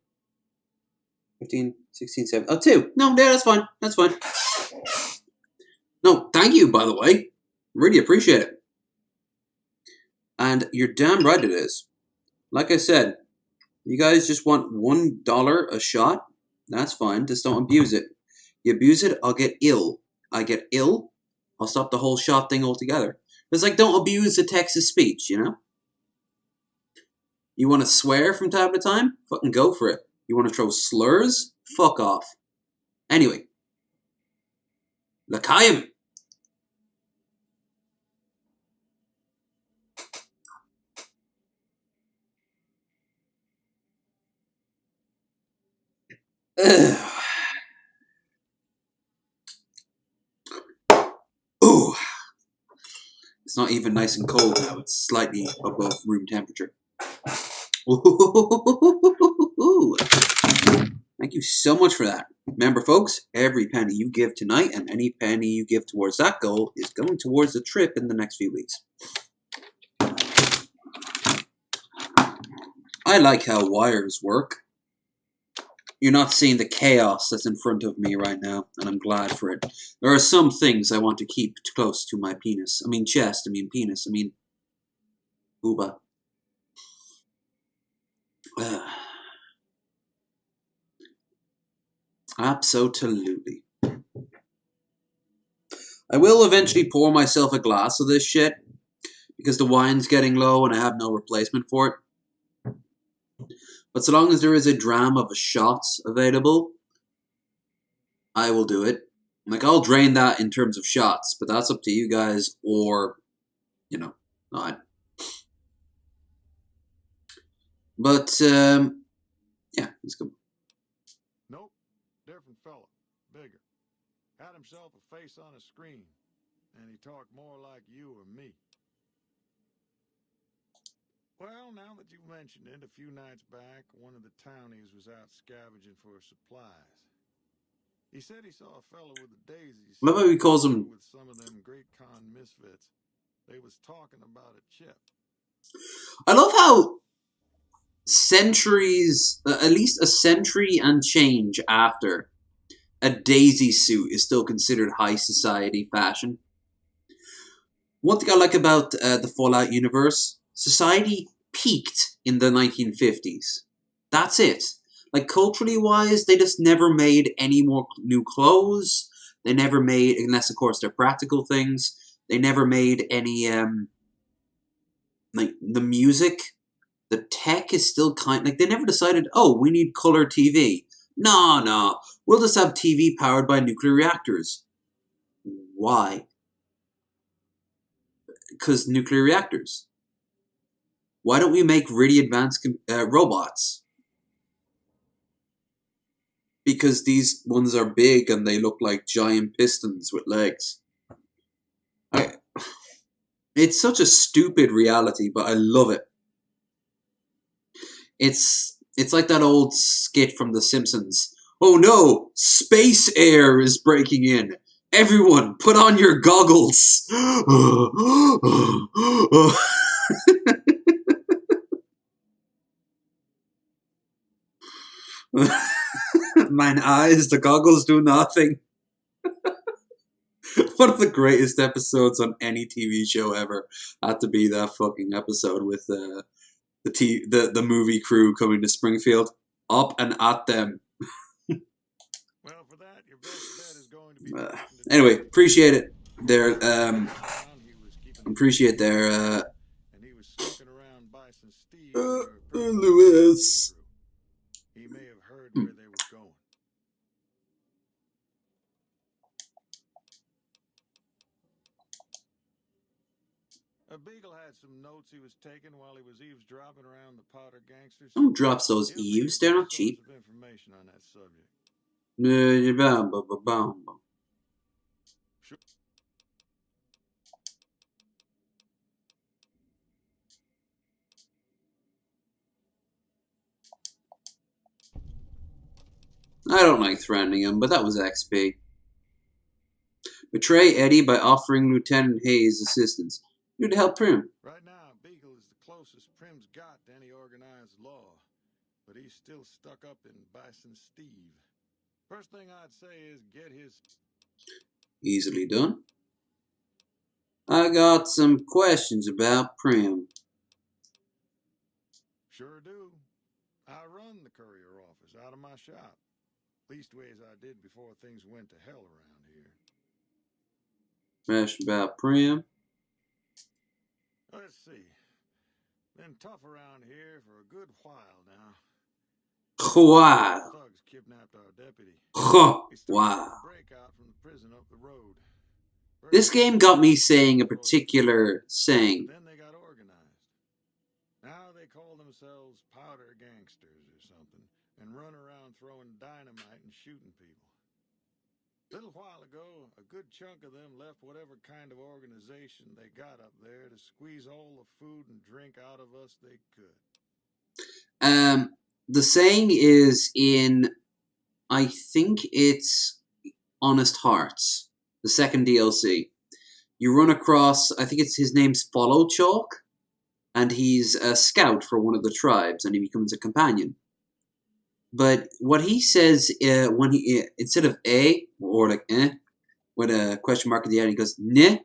15, 16, 7. Oh, 2. No, yeah, that's fine. That's fine. No, thank you, by the way. Really appreciate it. And you're damn right it is. Like I said, you guys just want $1 a shot? That's fine. Just don't abuse it. You abuse it, I'll get ill. I get ill, I'll stop the whole shot thing altogether. It's like, don't abuse the Texas speech, you know? You want to swear from time to time? Fucking go for it. You want to throw slurs? Fuck off. Anyway. L'chaim. Ooh. It's not even nice and cold now. It's slightly above room temperature. Ooh. Thank you so much for that. Remember, folks, every penny you give tonight and any penny you give towards that goal is going towards the trip in the next few weeks. I like how wires work. You're not seeing the chaos that's in front of me right now, and I'm glad for it. There are some things I want to keep close to my penis. I mean chest, I mean penis, I mean booba. Absolutely. I will eventually pour myself a glass of this shit because the wine's getting low and I have no replacement for it. But so long as there is a dram of a shot available, I will do it. Like, I'll drain that in terms of shots, but that's up to you guys, or, you know, not. But, yeah, let's go. Nope. Different fella. Bigger. Had himself a face on a screen. And he talked more like you or me. Well, now that you've mentioned it, a few nights back, one of the townies was out scavenging for supplies. He said he saw a fellow with a daisy Love how he calls him with some of them great con misfits. They was talking about a chip. I love how centuries, at least a century and change after, a daisy suit is still considered high society fashion. One thing I like about the Fallout universe, society peaked in the 1950s. That's it. Like, culturally wise, they just never made any more new clothes. They never made, unless of course they're practical things, they never made any, like, the music, the tech is still like, they never decided, oh, we need color TV. No, we'll just have TV powered by nuclear reactors. Why? Because nuclear reactors. Why don't we make really advanced robots? Because these ones are big and they look like giant pistons with legs. It's such a stupid reality, but I love it. It's like that old skit from The Simpsons. Oh no! Space air is breaking in! Everyone, put on your goggles! Mine eyes, the goggles do nothing. One of the greatest episodes on any TV show ever had to be that fucking episode with the movie crew coming to Springfield. Up and at them. Well, for that, your best bet is going to be anyway, appreciate it. Appreciate their and he was sneaking around Bison Steve. Lewis. He may have heard where they was going. A Beagle had some notes he was taking while he was eavesdropping around the Powder gangsters. Who drops those eaves? They're not cheap. Information on that subject. Sure. I don't like threatening him, but that was XP. Betray Eddie by offering Lieutenant Hayes assistance. You'd help Prim. Right now, Beagle is the closest Prim's got to any organized law, but he's still stuck up in Bison Steve. First thing I'd say is get his... Easily done. I got some questions about Prim. Sure do. I run the courier office out of my shop. Leastways I did before things went to hell around here. Question about Prim. Let's see. Been tough around here for a good while now. Wow. Thugs kidnapped our deputy. Wow. Breakout from the prison up the road. This game got me saying a particular saying. Then they got organized. Now they call themselves powder gangsters or something and run around throwing dynamite and shooting people. A little while ago, a good chunk of them left whatever kind of organization they got up there to squeeze all the food and drink out of us they could. The saying is in, I think it's Honest Hearts, the second DLC. You run across, I think it's his name's Follow Chalk, and he's a scout for one of the tribes, and he becomes a companion. But what he says when he instead of a or like with a question mark at the end, he goes neh,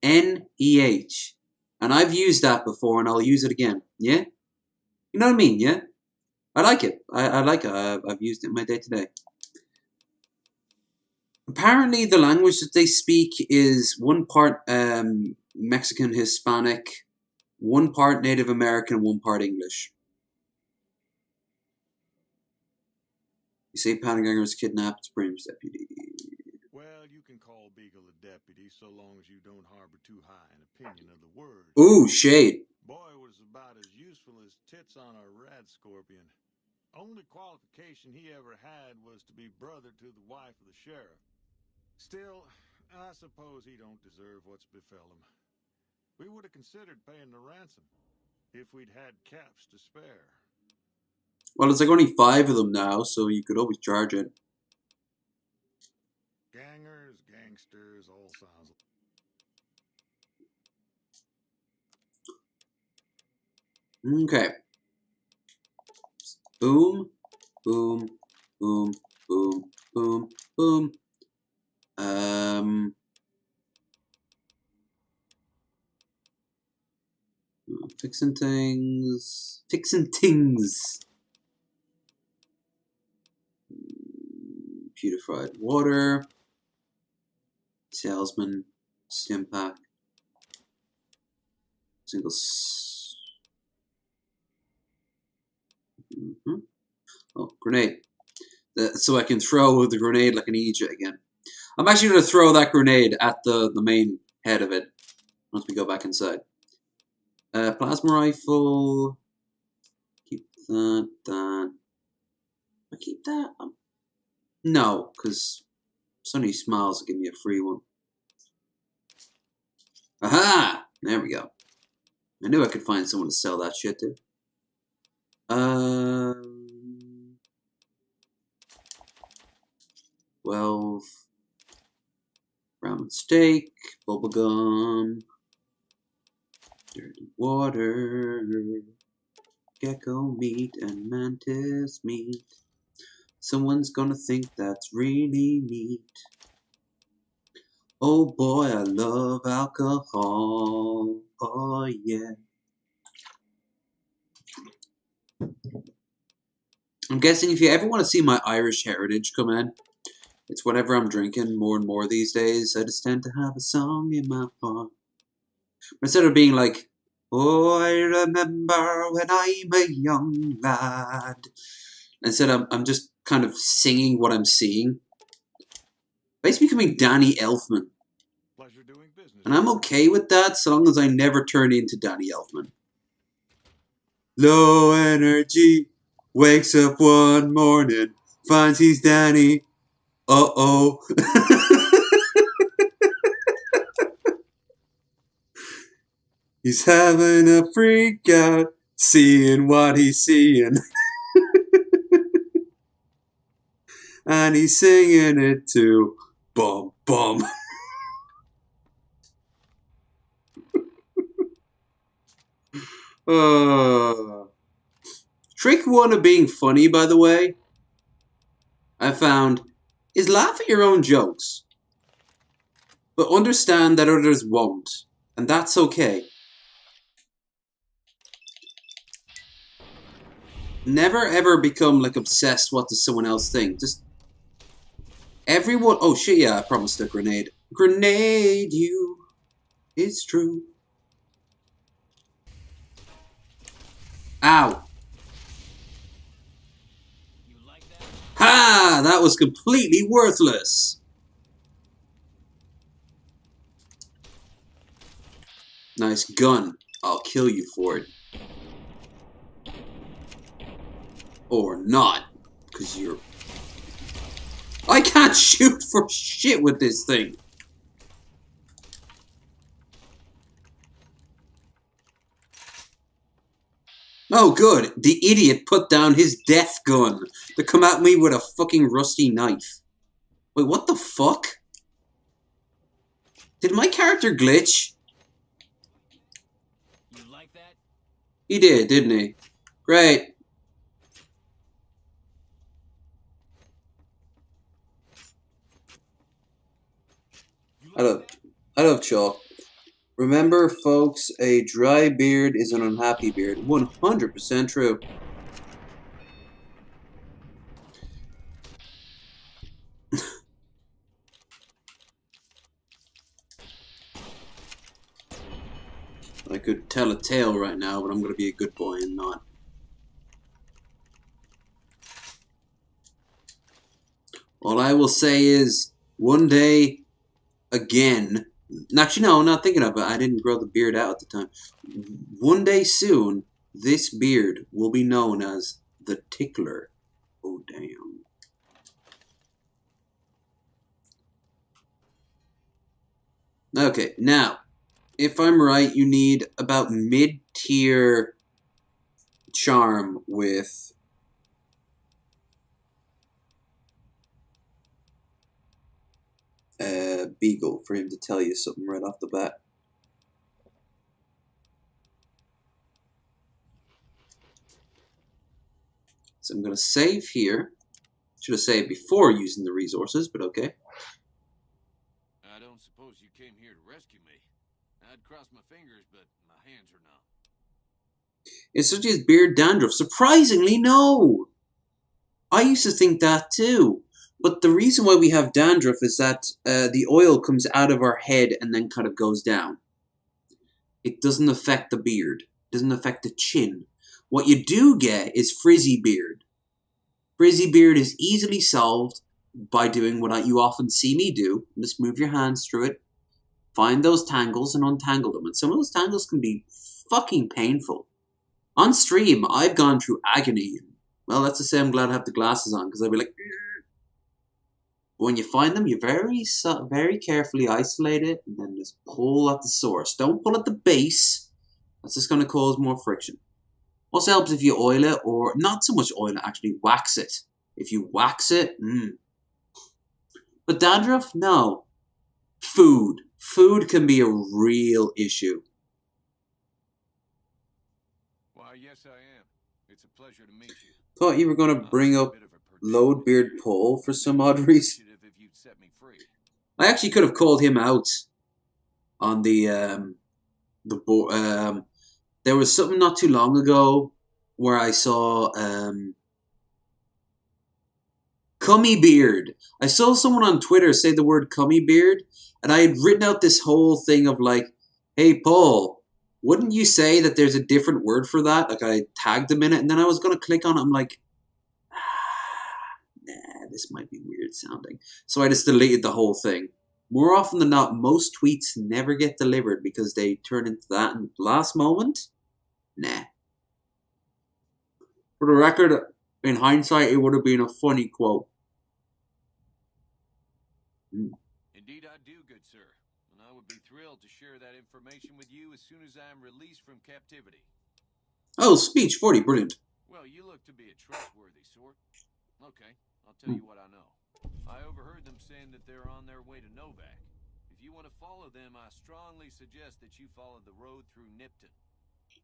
N-E-H, and I've used that before, and I'll use it again. Yeah, you know what I mean? Yeah, I like it. I like it. I've used it in my day to day. Apparently, the language that they speak is one part Mexican Hispanic, one part Native American, one part English. You say Panagang was kidnapped, Brains deputy. Well, you can call Beagle a deputy so long as you don't harbor too high an opinion of the word. Ooh, shade. Boy was about as useful as tits on a rat scorpion. Only qualification he ever had was to be brother to the wife of the sheriff. Still, I suppose he don't deserve what's befell him. We would have considered paying the ransom if we'd had caps to spare. Well, there's like only 5 of them now, so you could always charge it. Gangers, gangsters, all sounds. Okay. Boom, boom, boom, boom, boom, boom. Fixing things. Fixing things. Purified water. Salesman. Stimpack. Single. Oh, grenade. So I can throw the grenade like an Egypt again. I'm actually going to throw that grenade at the main head of it once we go back inside. Plasma rifle. Keep that. I keep that? No, because Sonny Smiles will give me a free one. Aha! There we go. I knew I could find someone to sell that shit to. 12. Ramen steak. Bubblegum. Dirty water. Gecko meat and mantis meat. Someone's gonna think that's really neat. Oh boy, I love alcohol. Oh yeah. I'm guessing if you ever want to see my Irish heritage come in, it's whenever I'm drinking more and more these days, I just tend to have a song in my heart. Instead of being like, oh, I remember when I'm a young lad. Instead, I'm just kind of singing what I'm seeing. Basically becoming Danny Elfman. Pleasure doing business. And I'm okay with that so long as I never turn into Danny Elfman. Low energy, wakes up one morning, finds he's Danny. Uh-oh. He's having a freak out, seeing what he's seeing. And he's singing it too. Bum, bum. Trick one of being funny, by the way, I found, is laugh at your own jokes. But understand that others won't. And that's okay. Never ever become like obsessed what does someone else think. Just everyone. Oh shit, yeah, I promised a grenade. Grenade you. It's true. Ow. Ha! That was completely worthless. Nice gun. I'll kill you for it. Or not. Because you're... I can't shoot for shit with this thing. Oh, good. The idiot put down his death gun to come at me with a fucking rusty knife. Wait, what the fuck? Did my character glitch? You like that? He did, didn't he? Great. I love chalk. Remember, folks, a dry beard is an unhappy beard. 100% true. I could tell a tale right now, but I'm going to be a good boy and not. All I will say is, one day, again, actually no, not thinking of it, I didn't grow the beard out at the time. One day soon, this beard will be known as the Tickler. Oh, damn. Okay, now, if I'm right, you need about mid-tier charm with Beagle for him to tell you something right off the bat. So I'm going to save here. Should have saved before using the resources, but okay. I don't suppose you came here to rescue me. I'd cross my fingers, but my hands are numb. Is such as beard dandruff? Surprisingly, no. I used to think that too. But the reason why we have dandruff is that the oil comes out of our head and then kind of goes down. It doesn't affect the beard. It doesn't affect the chin. What you do get is frizzy beard. Frizzy beard is easily solved by doing what you often see me do. Just move your hands through it. Find those tangles and untangle them. And some of those tangles can be fucking painful. On stream, I've gone through agony. Well, let's just say I'm glad I have the glasses on, because I'd be like... When you find them, you very carefully isolate it, and then just pull at the source. Don't pull at the base. That's just going to cause more friction. Also helps if you oil it, or not so much oil it, actually wax it. If you wax it, But dandruff, no. Food. Food can be a real issue. Why, yes I am. It's a pleasure to meet you. Thought you were going to bring up Load Beard Paul for some odd reason. I actually could have called him out on the board. There was something not too long ago where I saw Cummy Beard. I saw someone on Twitter say the word Cummy Beard, and I had written out this whole thing of like, hey Paul, wouldn't you say that there's a different word for that? Like I tagged him in it, and then I was going to click on it. I'm like, nah, this might be weird sounding. So I just deleted the whole thing. More often than not, most tweets never get delivered because they turn into that in the last moment. Nah. For the record, in hindsight, it would have been a funny quote. Indeed I do, good sir. And I would be thrilled to share that information with you as soon as I am released from captivity. Oh, speech 40, brilliant. Well, you look to be a trustworthy sort. Okay, I'll tell you what I know. I overheard them saying that they're on their way to Novak. If you want to follow them, I strongly suggest that you follow the road through Nipton.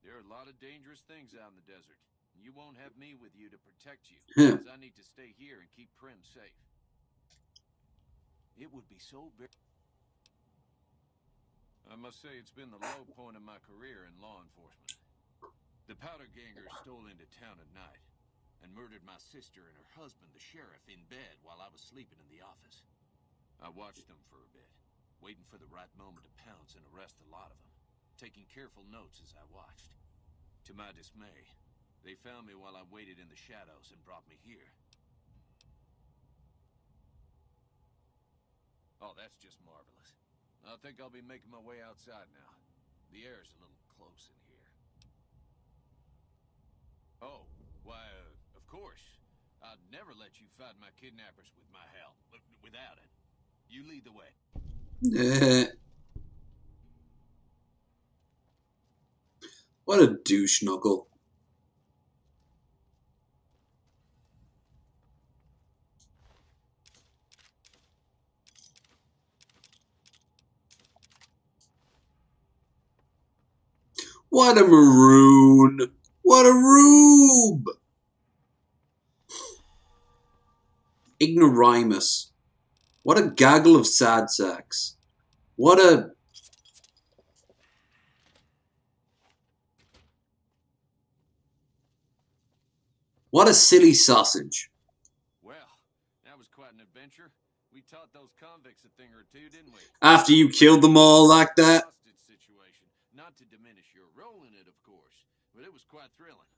There are a lot of dangerous things out in the desert. You won't have me with you to protect you, because I need to stay here and keep Prim safe. It would be so very... I must say it's been the low point of my career in law enforcement. The powder gangers stole into town at night and murdered my sister and her husband, the sheriff, in bed while I was sleeping in the office. I watched them for a bit, waiting for the right moment to pounce and arrest a lot of them, taking careful notes as I watched. To my dismay, they found me while I waited in the shadows and brought me here. Oh, that's just marvelous. I think I'll be making my way outside now. The air's a little close in here. Oh, why, of course. I'd never let you fight my kidnappers with my help. Without it. You lead the way. What a douche knuckle. What a maroon. What a rube. Ignoramus. What a gaggle of sad sacks. What a... What a silly sausage. Well, that was quite an adventure. We taught those convicts a thing or two, didn't we? After you killed them all like that? Situation. Not to diminish your role in it, of course, but it was quite thrilling.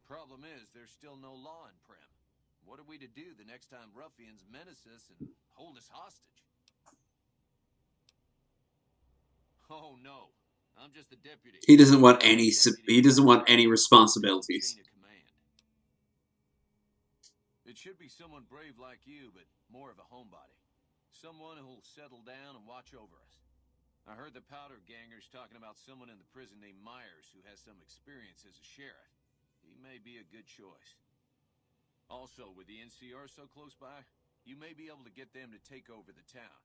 Problem is, there's still no law in Prem. What are we to do the next time ruffians menace us and hold us hostage? Oh no, I'm just the deputy. He doesn't want any. He doesn't want any responsibilities. It should be someone brave like you, but more of a homebody. Someone who'll settle down and watch over us. I heard the powder gangers talking about someone in the prison named Myers who has some experience as a sheriff. He may be a good choice. Also, with the NCR so close by, you may be able to get them to take over the town.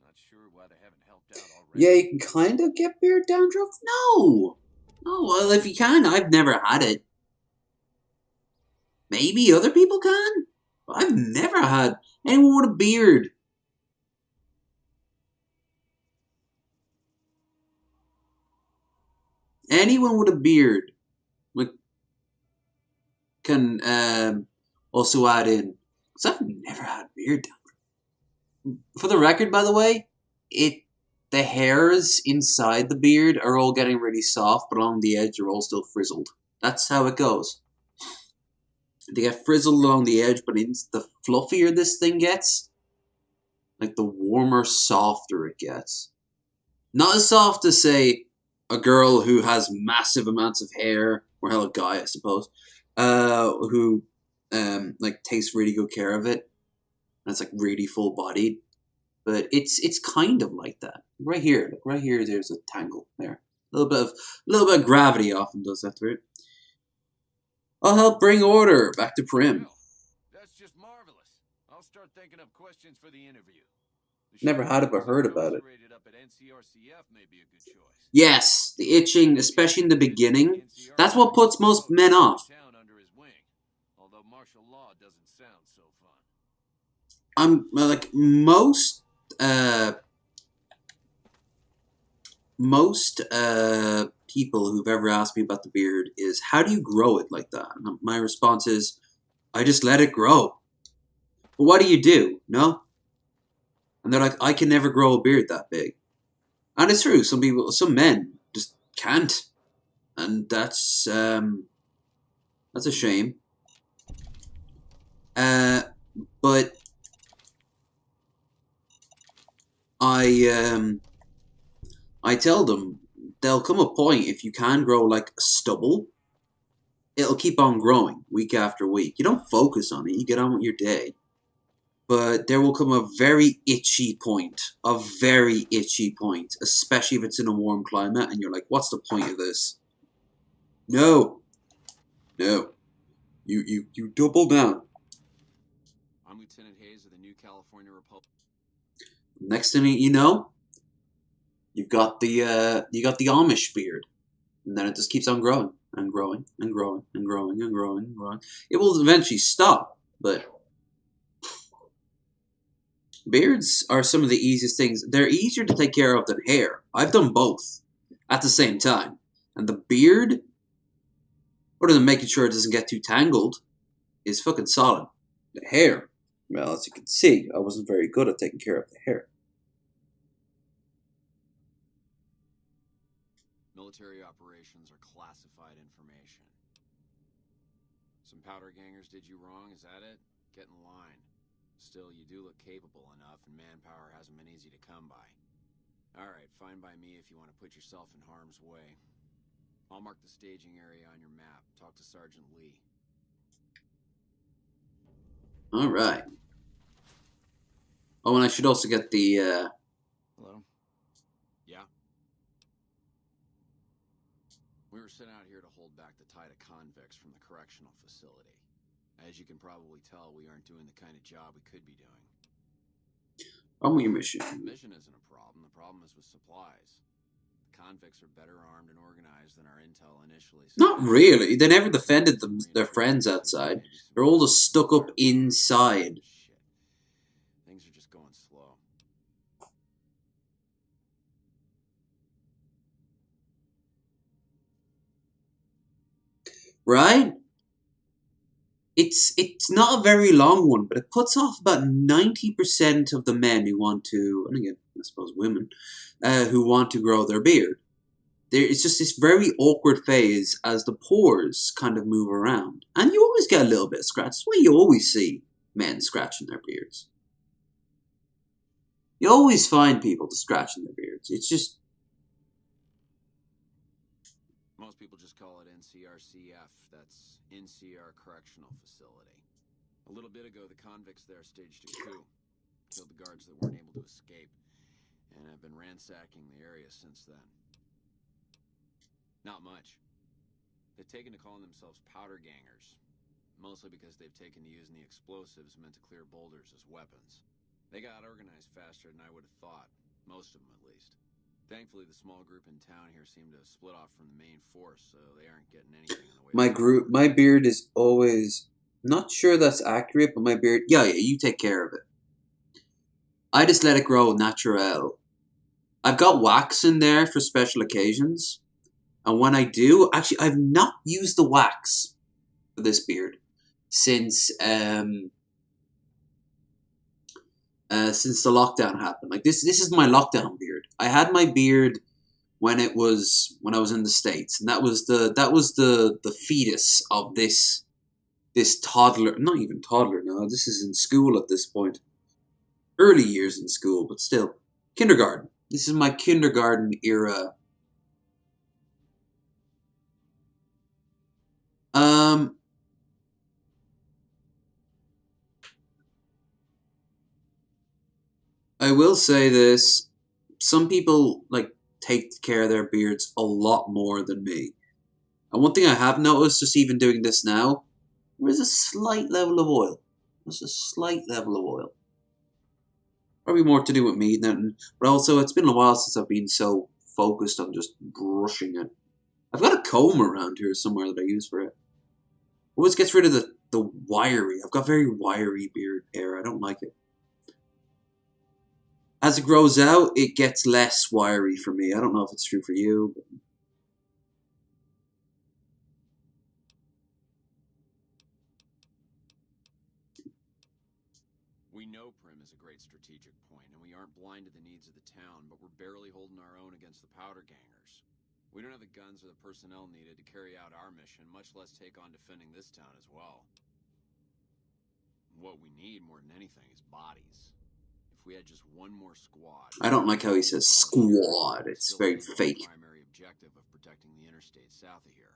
Not sure why they haven't helped out already. Yeah, you can kind of get beard dandruff? No! Oh, well, if you can, I've never had it. Maybe other people can? I've never had anyone with a beard. Anyone with a beard like, can also add in. Because I've never had beard dandruff. For the record, by the way, the hairs inside the beard are all getting really soft, but along the edge are all still frizzled. That's how it goes. They get frizzled along the edge, but the fluffier this thing gets, like the warmer, softer it gets. Not as soft as, say, a girl who has massive amounts of hair, or hell, a guy, I suppose, who like takes really good care of it, and it's like really full-bodied. But it's kind of like that. Right here, there's a tangle there. A little bit of gravity often does that to it. I'll help bring order back to Prim. That's just marvelous. I'll start thinking up questions for the interview. Never had it, but heard about it. Yes, the itching, especially in the beginning, that's what puts most men off. Although martial law doesn't sound so fun. Like most people who've ever asked me about the beard is, how do you grow it like that? And my response is, I just let it grow. But what do you do? No? And they're like, I can never grow a beard that big. And it's true, some men just can't. And that's a shame. But I tell them, there'll come a point, if you can grow like a stubble, it'll keep on growing week after week. You don't focus on it, you get on with your day. But there will come a very itchy point, especially if it's in a warm climate, and you're like, what's the point of this? No. You double down. I'm Lieutenant Hayes of the New California Republic. Next thing you know, you've got the Amish beard, and then it just keeps on growing and growing and growing and growing and growing and growing. It will eventually stop, but beards are some of the easiest things. They're easier to take care of than hair. I've done both at the same time, and the beard, other than making sure it doesn't get too tangled, is fucking solid. The hair, well, as you can see, I wasn't very good at taking care of the hair. Military operations are classified information. Some powder gangers did you wrong, is that it? Get in line. Still, you do look capable enough, and manpower hasn't been easy to come by. Alright, fine by me if you want to put yourself in harm's way. I'll mark the staging area on your map. Talk to Sergeant Lee. Alright. Oh, and I should also get the, Hello? Yeah? We were sent out here to hold back the tide of convicts from the correctional facility. As you can probably tell, we aren't doing the kind of job we could be doing. On with your mission. The mission isn't a problem. The problem is with supplies. The convicts are better armed and organized than our intel initially said. Not really. They never defended their friends outside. They're all just stuck up inside. Shit. Things are just going slow. Right? It's not a very long one, but it puts off about 90% of the men who want to, and again, I suppose women, who want to grow their beard. it's just this very awkward phase as the pores kind of move around. And you always get a little bit of scratch. That's why you always see men scratching their beards. You always find people scratching their beards. It's just... Most people just call it NCRCF. That's NCR Correctional Facility. A little bit ago, the convicts there staged a coup. Killed the guards that weren't able to escape. And have been ransacking the area since then. Not much. They've taken to calling themselves powder gangers. Mostly because they've taken to using the explosives meant to clear boulders as weapons. They got organized faster than I would have thought. Most of them, at least. Thankfully, the small group in town here seem to have split off from the main force, so they aren't getting anything in the way. My beard is always... Not sure that's accurate, but my beard... Yeah, you take care of it. I just let it grow natural. I've got wax in there for special occasions. And when I do... Actually, I've not used the wax for this beard since the lockdown happened. Like this is my lockdown beard. I had my beard when I was in the States, and that was the fetus of this toddler, not even toddler now. This is in school at this point. Early years in school, but still kindergarten. This is my kindergarten era. I will say this. Some people, take care of their beards a lot more than me. And one thing I have noticed, just even doing this now, there's a slight level of oil. There's a slight level of oil. Probably more to do with me than... But also, it's been a while since I've been so focused on just brushing it. I've got a comb around here somewhere that I use for it. Always gets rid of the wiry. I've got very wiry beard hair. I don't like it. As it grows out, it gets less wiry for me. I don't know if it's true for you. But... We know Prim is a great strategic point, and we aren't blind to the needs of the town, but we're barely holding our own against the powder gangers. We don't have the guns or the personnel needed to carry out our mission, much less take on defending this town as well. What we need more than anything is bodies. If we had just one more squad... I don't like how he says squad. It's very fake. ...primary objective of protecting the interstate south of here.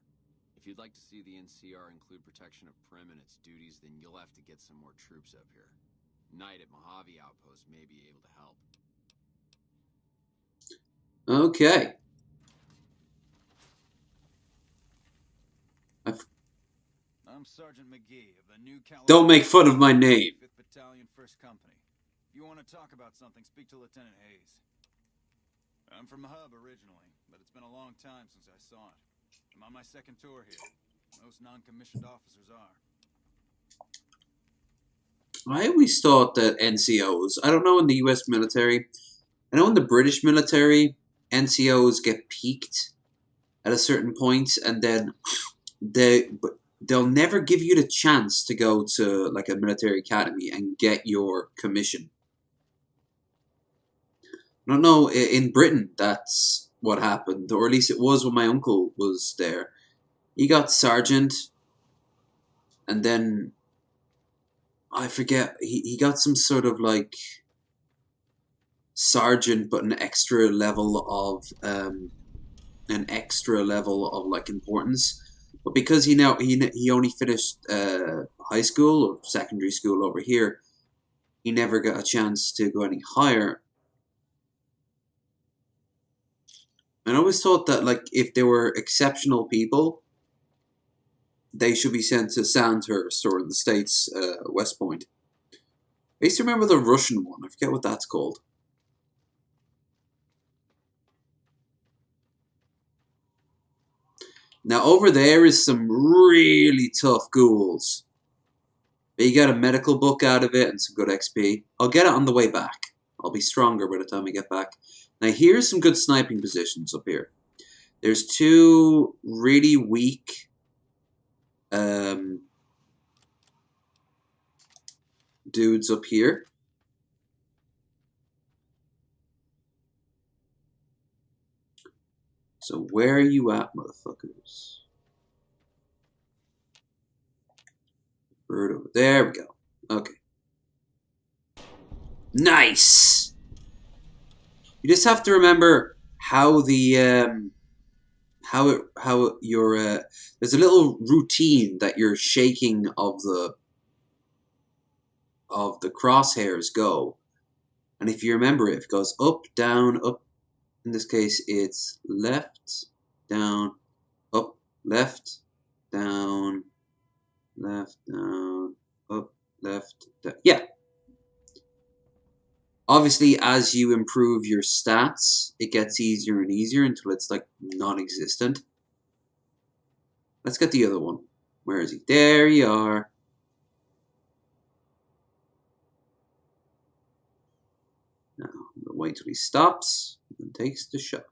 If you'd like to see the NCR include protection of Prim and its duties, then you'll have to get some more troops up here. Knight at Mojave Outpost may be able to help. Okay. I'm Sergeant McGee of the New California... Don't make fun of my name. 5th Battalion, 1st Company. If you want to talk about something, speak to Lieutenant Hayes. I'm from the hub originally, but it's been a long time since I saw it. I'm on my 2nd tour here. Most non-commissioned officers are. I always thought that NCOs, I don't know in the US military, I know in the British military, NCOs get peaked at a certain point, and then they'll never give you the chance to go to like a military academy and get your commission. I don't know, in Britain that's what happened, or at least it was when my uncle was there. He got sergeant, and then I forget, he got some sort of like sergeant, but an extra level of like importance. But because he only finished high school or secondary school over here, he never got a chance to go any higher. And I always thought that like if they were exceptional people, they should be sent to Sandhurst or in the States, West Point. I used to remember the Russian one. I forget what that's called. Now over there is some really tough ghouls. But you get a medical book out of it and some good XP. I'll get it on the way back. I'll be stronger by the time I get back. Now here's some good sniping positions up here. There's two really weak dudes up here. So where are you at, motherfuckers? Bird over there. We go. Okay. Nice. You just have to remember how the how your there's a little routine that your shaking of the crosshairs go, and if you remember it goes up, down, up. In this case, it's left, down, up, left, down, up, left, down. Yeah. Obviously, as you improve your stats, it gets easier and easier until it's like non-existent. Let's get the other one. Where is he? There you are. Now, we'll wait till he stops and takes the shot.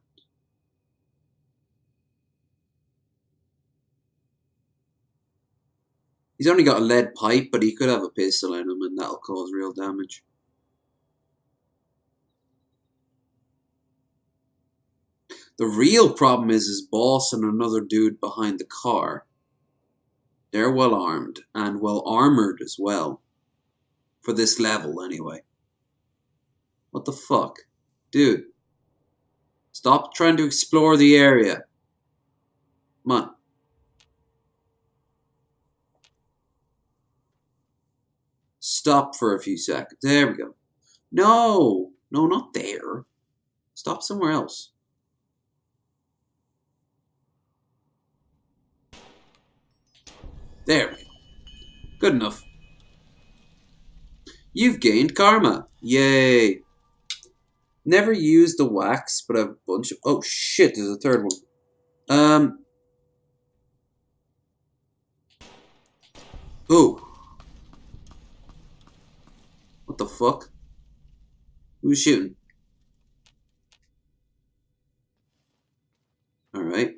He's only got a lead pipe, but he could have a pistol in him, and that'll cause real damage. The real problem is his boss and another dude behind the car. They're well armed, and well armored as well. For this level, anyway. What the fuck? Dude. Stop trying to explore the area. Come on. Stop for a few seconds. There we go. No! No, not there. Stop somewhere else. There we go. Good enough. You've gained karma. Yay. Never used the wax, but I have a bunch of... Oh shit, there's a third one. Oh. What the fuck? Who's shooting? Alright.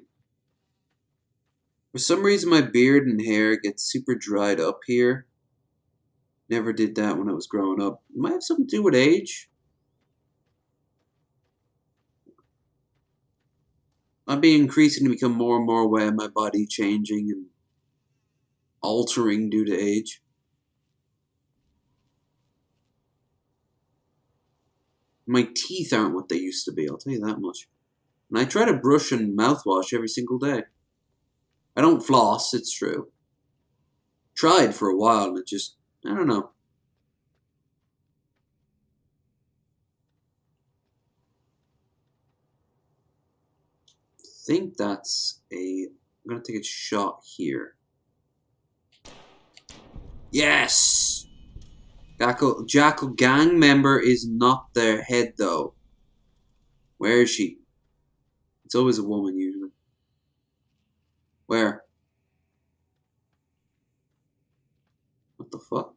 For some reason my beard and hair gets super dried up here. Never did that when I was growing up. Might have something to do with age. I've been increasingly become more and more aware of my body changing and altering due to age. My teeth aren't what they used to be, I'll tell you that much. And I try to brush and mouthwash every single day. I don't floss, it's true. Tried for a while and it just, I don't know. I think that's a... I'm gonna take a shot here. Yes! Jackal gang member is not their head though. Where is she? It's always a woman usually. Where? What the fuck?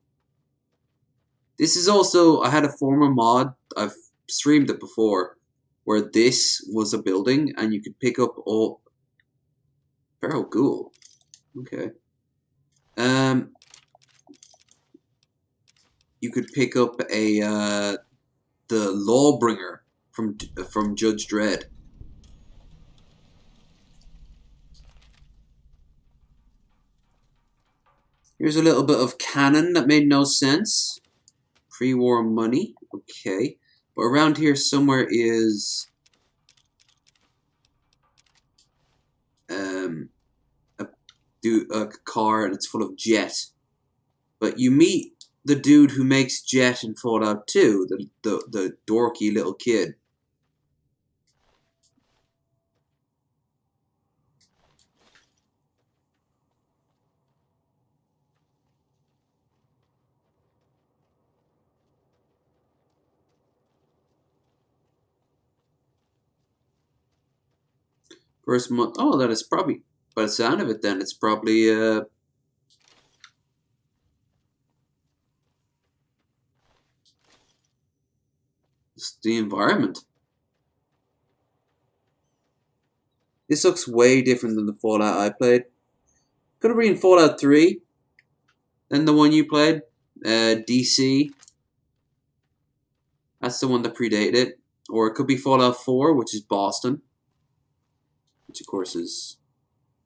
This is also, I had a former mod, I've streamed it before, where this was a building and you could pick up all... Feral Ghoul. Okay. You could pick up a the Lawbringer from Judge Dredd. Here's a little bit of cannon that made no sense. Pre-war money. Okay. But around here somewhere is a car and it's full of jet. But you meet the dude who makes jet in Fallout 2, the dorky little kid. First month. Oh, that is probably, by the sound of it then, it's probably just the environment. This looks way different than the Fallout I played. Could have been Fallout 3 than the one you played. DC. That's the one that predated it. Or it could be Fallout 4, which is Boston. which of course is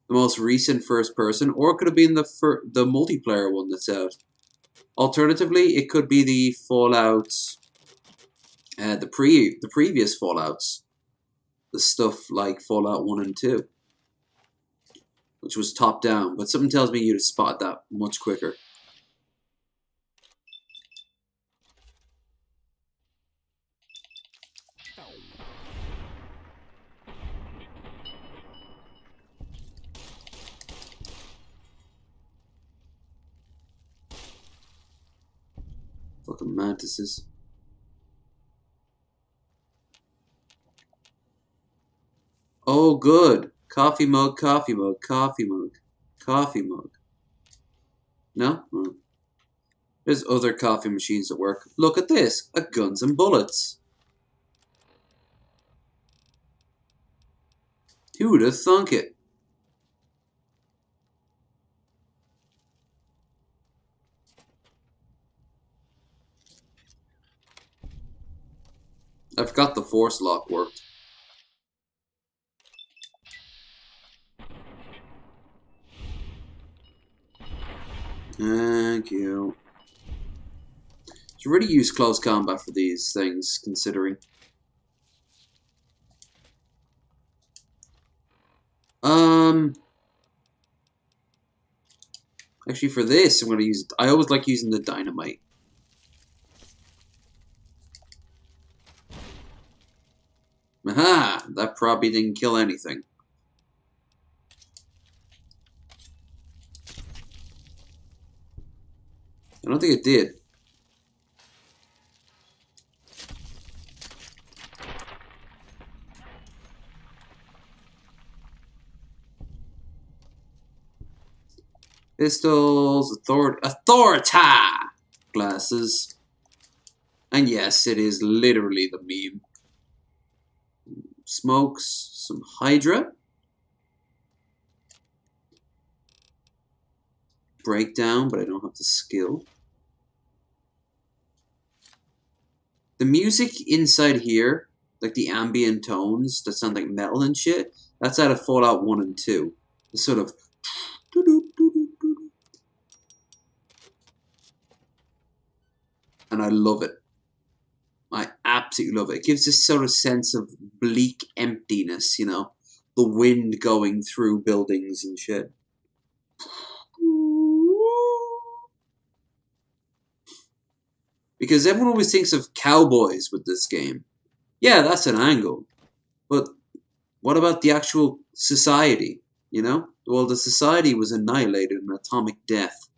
the most recent first person, or it could have been the multiplayer one that's out. Alternatively, it could be the Fallout, the previous Fallouts, the stuff like Fallout 1 and 2, which was top down, but something tells me you'd have spotted that much quicker. Fucking mantises. Oh, good. Coffee mug, coffee mug, coffee mug, coffee mug. No? Oh. There's other coffee machines that work. Look at this. A guns and bullets. Who would have thunk it? I forgot the force lock worked. Thank you. Should really use close combat for these things, considering. Actually, for this, I'm going to use. I always like using the dynamite. Aha! That probably didn't kill anything. I don't think it did. Pistols, Authorita! Glasses. And yes, it is literally the meme. Smokes, some Hydra. Breakdown, but I don't have the skill. The music inside here, like the ambient tones that sound like metal and shit, that's out of Fallout 1 and 2. The sort of... And I love it. I absolutely love it. It gives this sort of sense of bleak emptiness, you know? The wind going through buildings and shit. Because everyone always thinks of cowboys with this game. Yeah, that's an angle. But what about the actual society, you know? Well, the society was annihilated in atomic death.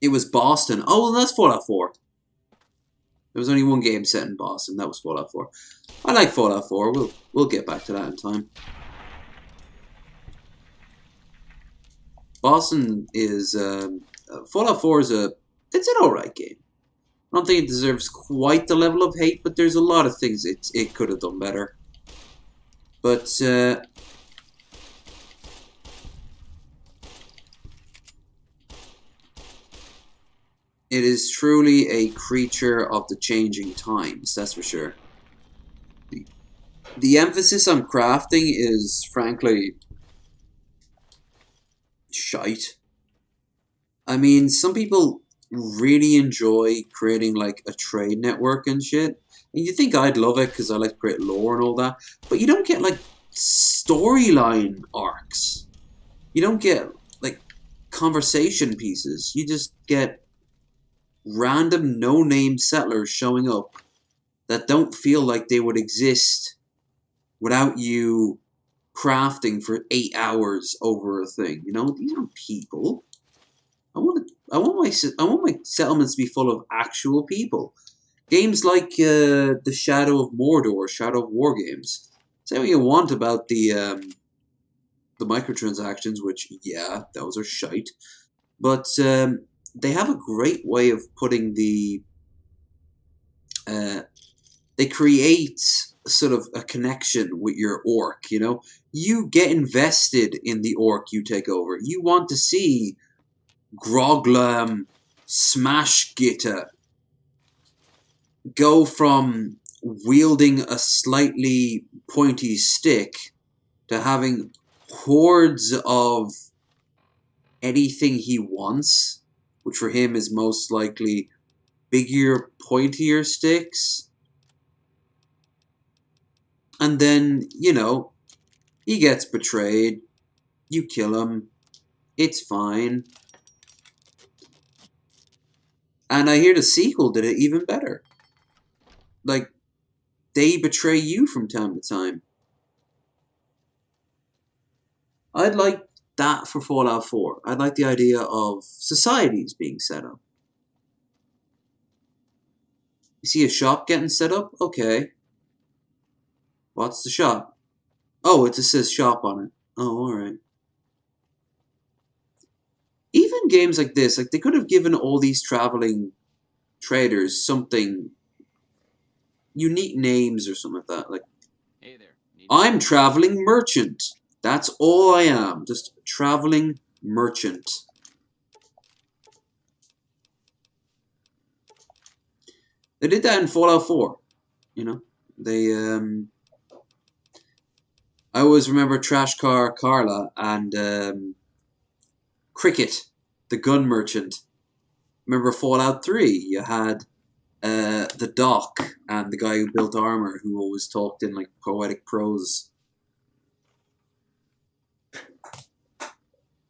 It was Boston. Oh, well, that's Fallout 4. There was only one game set in Boston. That was Fallout 4. I like Fallout 4. We'll get back to that in time. Boston is... Fallout 4 is it's an alright game. I don't think it deserves quite the level of hate, but there's a lot of things it could have done better. But... it is truly a creature of the changing times, that's for sure. The emphasis on crafting is, frankly, shite. I mean, some people really enjoy creating, like, a trade network and shit. And you think I'd love it because I like to create lore and all that. But you don't get, like, storyline arcs. You don't get, like, conversation pieces. You just get random no-name settlers showing up that don't feel like they would exist without you crafting for 8 hours over a thing. You know, these aren't people. I want my settlements to be full of actual people. Games like the Shadow of Mordor, Shadow of War games. Say what you want about the microtransactions, which yeah, those are shite, but they have a great way of putting the... they create sort of a connection with your orc, you know? You get invested in the orc you take over. You want to see Groglam smash Gitta. go from wielding a slightly pointy stick to having hordes of anything he wants, which for him is most likely bigger, pointier sticks. And then, you know, he gets betrayed. You kill him. It's fine. And I hear the sequel did it even better. Like, they betray you from time to time. I'd like that for Fallout 4. I'd like the idea of societies being set up. You see a shop getting set up? Okay. What's the shop? Oh, it just says shop on it. Oh, alright. Even games like this, like they could have given all these traveling traders something unique names or something like that. Like, Hey there. I'm traveling merchant. That's all I am. Just a traveling merchant. They did that in Fallout 4. You know? They, I always remember Trash Car Carla and Cricket, the gun merchant. Remember Fallout 3? You had the Doc and the guy who built armor who always talked in like poetic prose.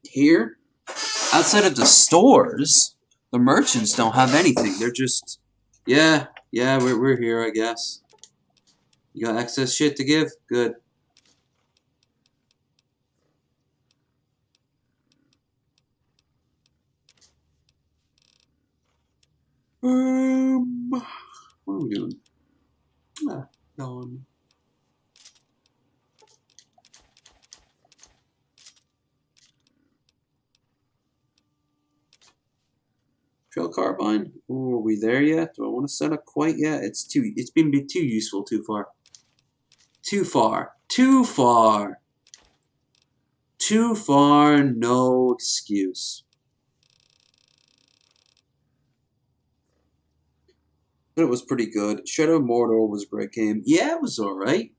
Here, outside of the stores, the merchants don't have anything. They're just, yeah, we're here, I guess. You got excess shit to give? Good. What are we doing? Gone. Trail carbine? Ooh, are we there yet? Do I want to set up quite yet? It's been too useful too far. Too far. Too far. Too far, no excuse. But it was pretty good. Shadow of Mordor was a great game. Yeah, it was alright.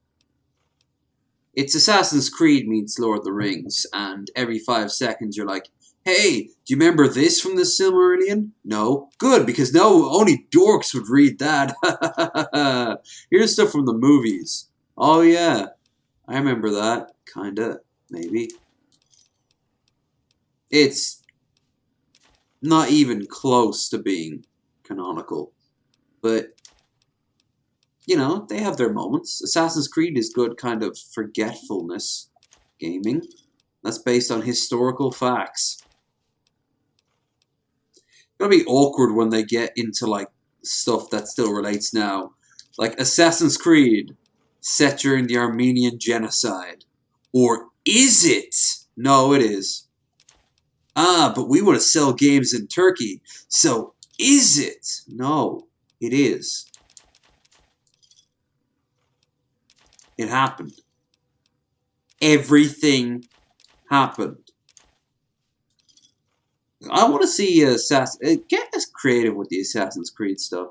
It's Assassin's Creed meets Lord of the Rings, and every 5 seconds you're like, hey, do you remember this from the Silmarillion? No? Good, because no, only dorks would read that. Here's stuff from the movies. Oh yeah, I remember that. Kinda, maybe. It's not even close to being canonical. But, you know, they have their moments. Assassin's Creed is good kind of forgetfulness gaming. That's based on historical facts. It's gonna be awkward when they get into, like, stuff that still relates now. Like, Assassin's Creed, set during the Armenian Genocide. Or is it? No, it is. Ah, but we want to sell games in Turkey. So, is it? No, it is. It happened. Everything happened. I want to see get as creative with the Assassin's Creed stuff.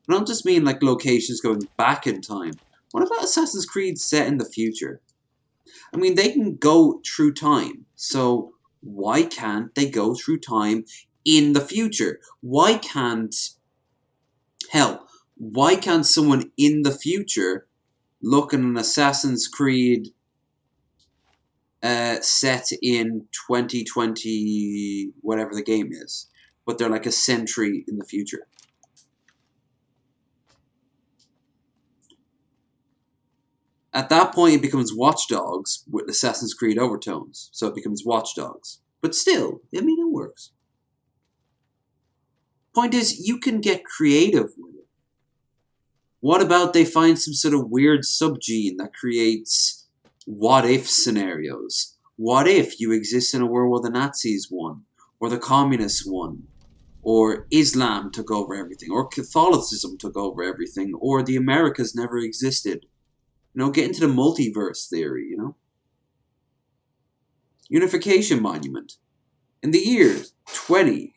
I don't just mean like locations going back in time. What about Assassin's Creed set in the future? I mean, they can go through time. So why can't they go through time in the future? Why can't... Hell, why can't someone in the future look at an Assassin's Creed set in 2020, whatever the game is, but they're like a century in the future? At that point, it becomes Watch Dogs with Assassin's Creed overtones. So it becomes Watch Dogs. But still, I mean, it works. Point is, you can get creative with it. What about they find some sort of weird subgene that creates what-if scenarios? What if you exist in a world where the Nazis won? Or the communists won? Or Islam took over everything? Or Catholicism took over everything? Or the Americas never existed? You know, get into the multiverse theory, you know? Unification Monument. In the year 20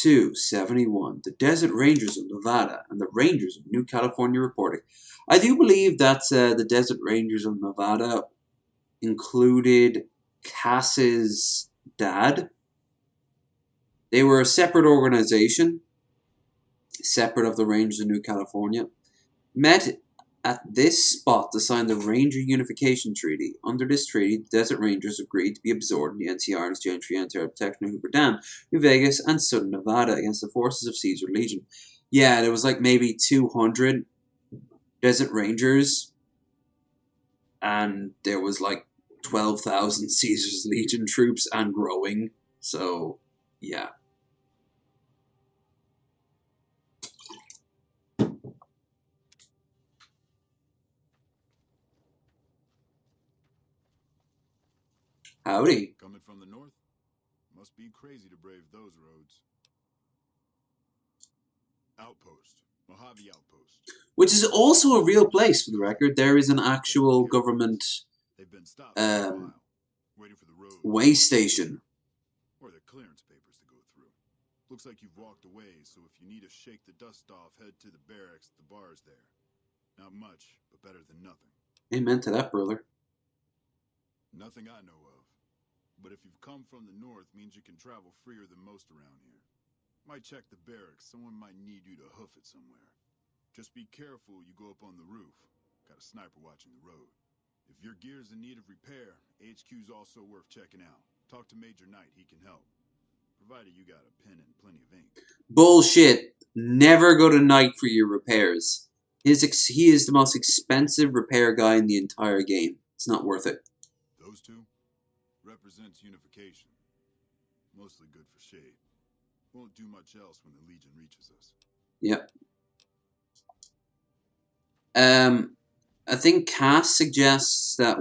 271. The Desert Rangers of Nevada and the Rangers of New California reporting. I do believe that the Desert Rangers of Nevada included Cass's dad. They were a separate organization, separate of the Rangers of New California. Met at this spot to sign the Ranger Unification Treaty. Under this treaty, the Desert Rangers agreed to be absorbed in the NCR in exchange for NCR protection of Hoover Dam, New Vegas, and Southern Nevada against the forces of Caesar Legion. Yeah, there was like maybe 200 Desert Rangers, and there was like 12,000 Caesar's Legion troops and growing. So, yeah. Howdy. Coming from the north? Must be crazy to brave those roads. Outpost. Mojave Outpost. Which is also a real place, for the record. There is an actual government way station. Or the clearance papers to go through. Looks like you've walked away, so if you need to shake the dust off, head to the barracks at the bars there. Not much, but better than nothing. Amen to that, brother. Nothing I know of. But if you've come from the north, means you can travel freer than most around here. Might check the barracks. Someone might need you to hoof it somewhere. Just be careful you go up on the roof. Got a sniper watching the road. If your gear's in need of repair, HQ's also worth checking out. Talk to Major Knight, he can help. Provided you got a pen and plenty of ink. Bullshit. Never go to Knight for your repairs. He is the most expensive repair guy in the entire game. It's not worth it. Those two? Represents unification. Mostly good for shade. Won't do much else when the Legion reaches us. Yep. I think Cass suggests that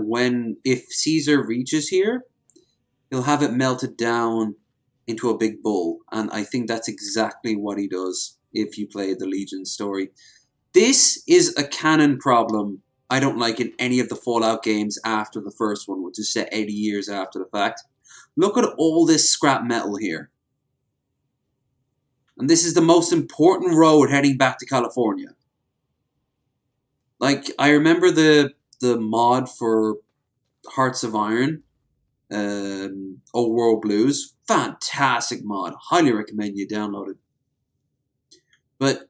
if Caesar reaches here, he'll have it melted down into a big bull. And I think that's exactly what he does if you play the Legion story. This is a canon problem I don't like in any of the Fallout games after the first one, which is set 80 years after the fact. Look at all this scrap metal here. And this is the most important road heading back to California. Like, I remember the mod for Hearts of Iron, Old World Blues. Fantastic mod. Highly recommend you download it. But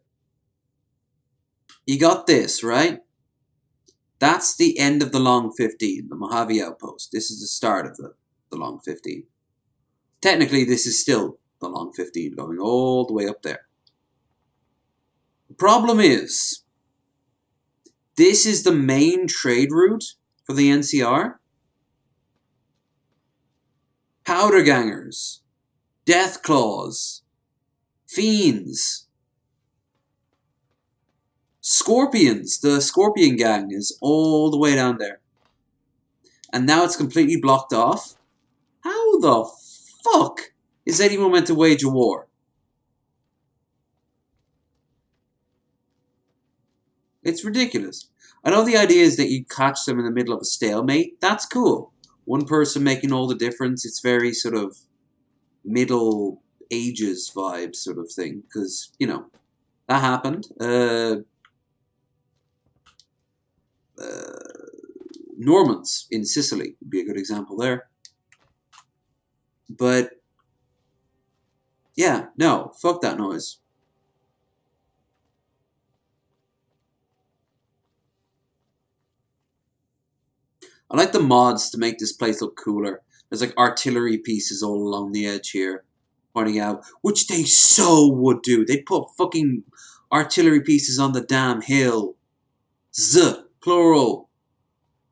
you got this, right? That's the end of the Long 15, the Mojave Outpost. This is the start of the Long 15. Technically, this is still the Long 15, going all the way up there. The problem is, this is the main trade route for the NCR. Powder gangers, death claws, fiends, scorpions. The Scorpion Gang is all the way down there. And now it's completely blocked off. How the fuck is anyone meant to wage a war? It's ridiculous. I know the idea is that you catch them in the middle of a stalemate. That's cool. One person making all the difference. It's very sort of Middle Ages vibe sort of thing. Because, you know, that happened. Normans in Sicily would be a good example there. But, yeah, no, fuck that noise. I like the mods to make this place look cooler. There's like artillery pieces all along the edge here, pointing out, which they so would do. They'd put fucking artillery pieces on the damn hill. Plural.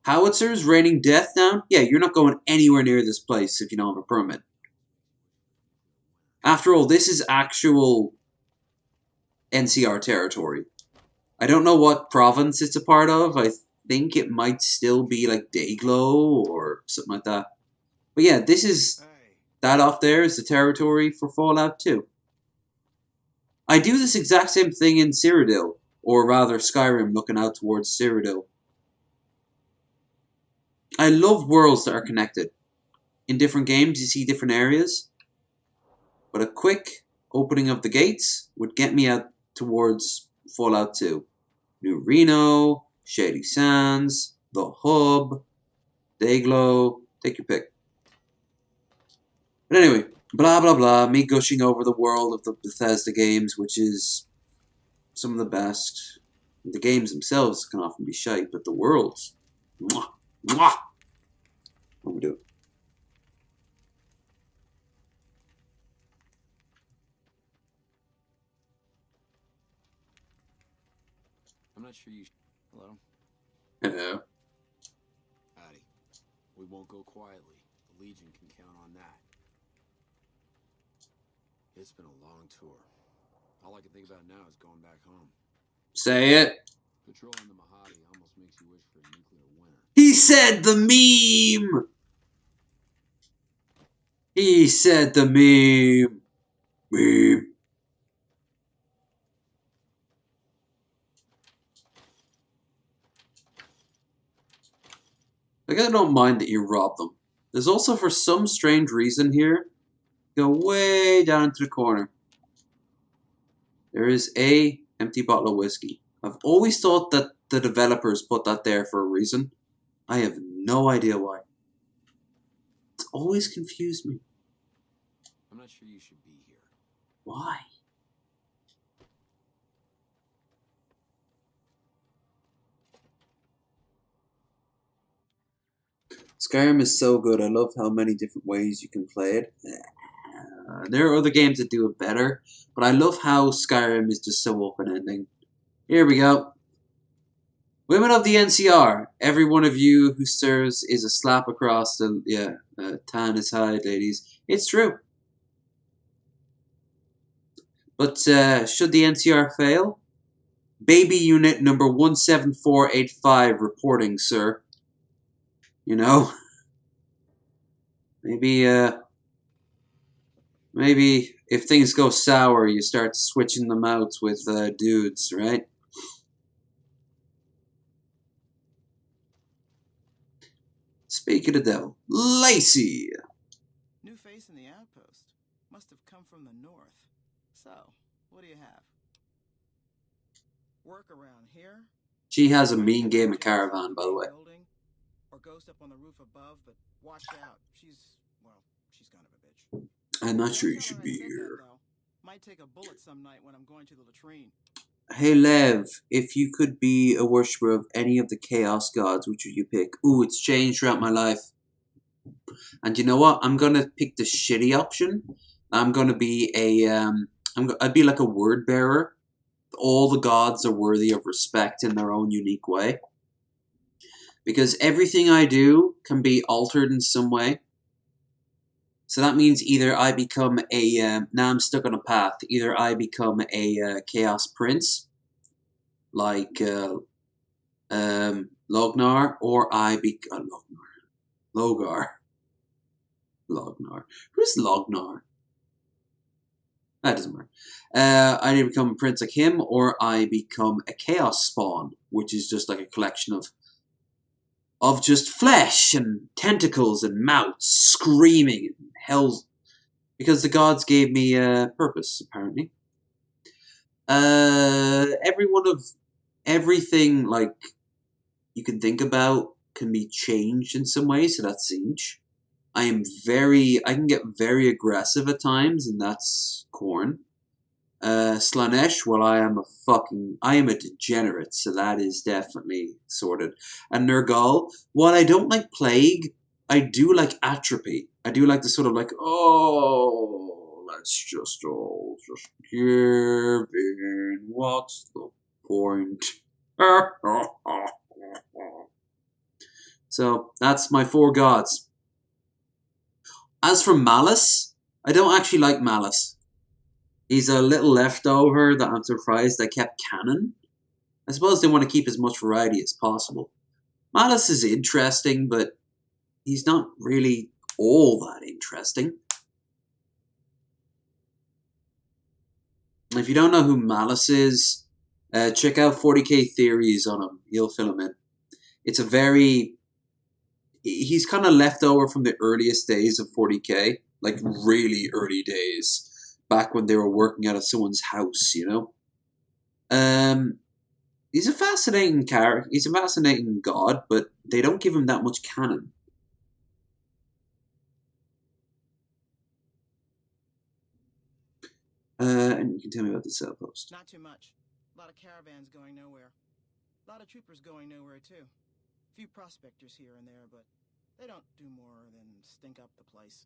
Howitzers raining death down? Yeah, you're not going anywhere near this place if you don't have a permit. After all, this is actual NCR territory. I don't know what province it's a part of. I think it might still be like Dayglow or something like that. But yeah, this is... That off there is the territory for Fallout 2. I do this exact same thing in Cyrodiil. Or rather, Skyrim, looking out towards Cyrodiil. I love worlds that are connected. In different games, you see different areas. But a quick opening of the gates would get me out towards Fallout 2. New Reno, Shady Sands, The Hub, Dayglow, take your pick. But anyway, blah blah blah, me gushing over the world of the Bethesda games, which is some of the best. The games themselves can often be shite, but the worlds, mwah, mwah. What we do? I'm not sure you... Hello? Hello. Howdy. We won't go quietly. The Legion can count on that. It's been a long tour. All I can think about now is going back home. Say it. Patrolling the Mojave almost makes you wish for a nuclear winter. He said the meme. He said the meme. Meme. Like, I don't mind that you rob them. There's also, for some strange reason here, go way down into the corner. There is a empty bottle of whiskey. I've always thought that the developers put that there for a reason. I have no idea why. It's always confused me. I'm not sure you should be here. Why? Skyrim is so good. I love how many different ways you can play it. There are other games that do it better, but I love how Skyrim is just so open-ending. Here we go. Women of the NCR, every one of you who serves is a slap across the... Yeah, tan is hide, ladies. It's true. But should the NCR fail? Baby unit number 17485 reporting, sir. You know? Maybe if things go sour, you start switching them out with dudes, right? Speak of the devil. Lacey! New face in the outpost. Must have come from the north. So, what do you have? Work around here? She has a mean game of Caravan, by the way. Or ghost up on the roof above, but watch out. She's kind of a bitch. I'm not sure you should be here. Might take a bullet some night when I'm going to the latrine. Hey Lev, if you could be a worshipper of any of the Chaos Gods, which would you pick? Ooh, it's changed throughout my life. And you know what? I'm gonna pick the shitty option. I'm gonna be I'd be like a word bearer. All the gods are worthy of respect in their own unique way. Because everything I do can be altered in some way. So that means either I become a... now I'm stuck on a path. Either I become a Chaos Prince, like Lognar, or I become... Logar. Lognar. Who's Lognar? That doesn't matter. I either become a prince like him, or I become a Chaos Spawn, which is just like a collection of just flesh and tentacles and mouths screaming and hell, because the gods gave me purpose, apparently. Everything like you can think about can be changed in some way, so that's Siege. I can get very aggressive at times, and that's Khorne. Slanesh, well, I am a degenerate, so that is definitely sorted. And Nergal, while I don't like Plague, I do like Atrophy. I do like the sort of like, oh, let's just all just give in. What's the point? So, that's my 4 gods. As for Malice, I don't actually like Malice. He's a little leftover that I'm surprised they kept canon. I suppose they want to keep as much variety as possible. Malice is interesting, but he's not really all that interesting. If you don't know who Malice is, check out 40k Theories on him. He'll fill him in. It's a very... He's kind of left over from the earliest days of 40k. Like, really early days. back when they were working out of someone's house, you know? He's a fascinating character. He's a fascinating god, but they don't give him that much canon. And you can tell me about the cell post. Not too much. A lot of caravans going nowhere. A lot of troopers going nowhere, too. A few prospectors here and there, but they don't do more than stink up the place.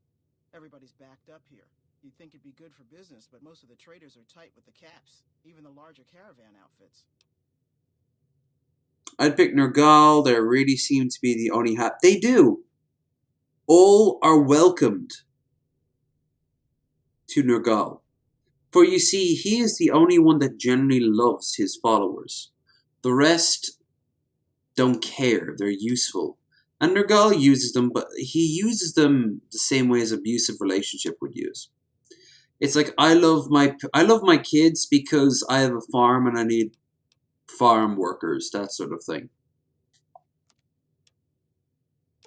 Everybody's backed up here. You'd think it'd be good for business, but most of the traders are tight with the caps, even the larger caravan outfits. I'd pick Nergal. There really seem to be the only They do! All are welcomed to Nergal. For you see, he is the only one that generally loves his followers. The rest don't care. They're useful. And Nergal uses them, but he uses them the same way as an abusive relationship would use. It's like, I love my kids because I have a farm and I need farm workers, that sort of thing.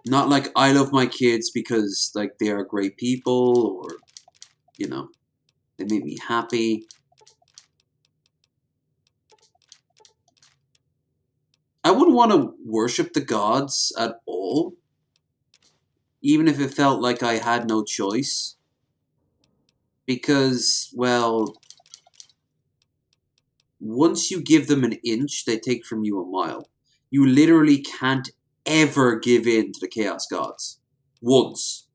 Not like I love my kids because like they are great people or, you know, they make me happy. I wouldn't want to worship the gods at all, even if it felt like I had no choice. Because, well, once you give them an inch, they take from you a mile. You literally can't ever give in to the Chaos Gods. Once.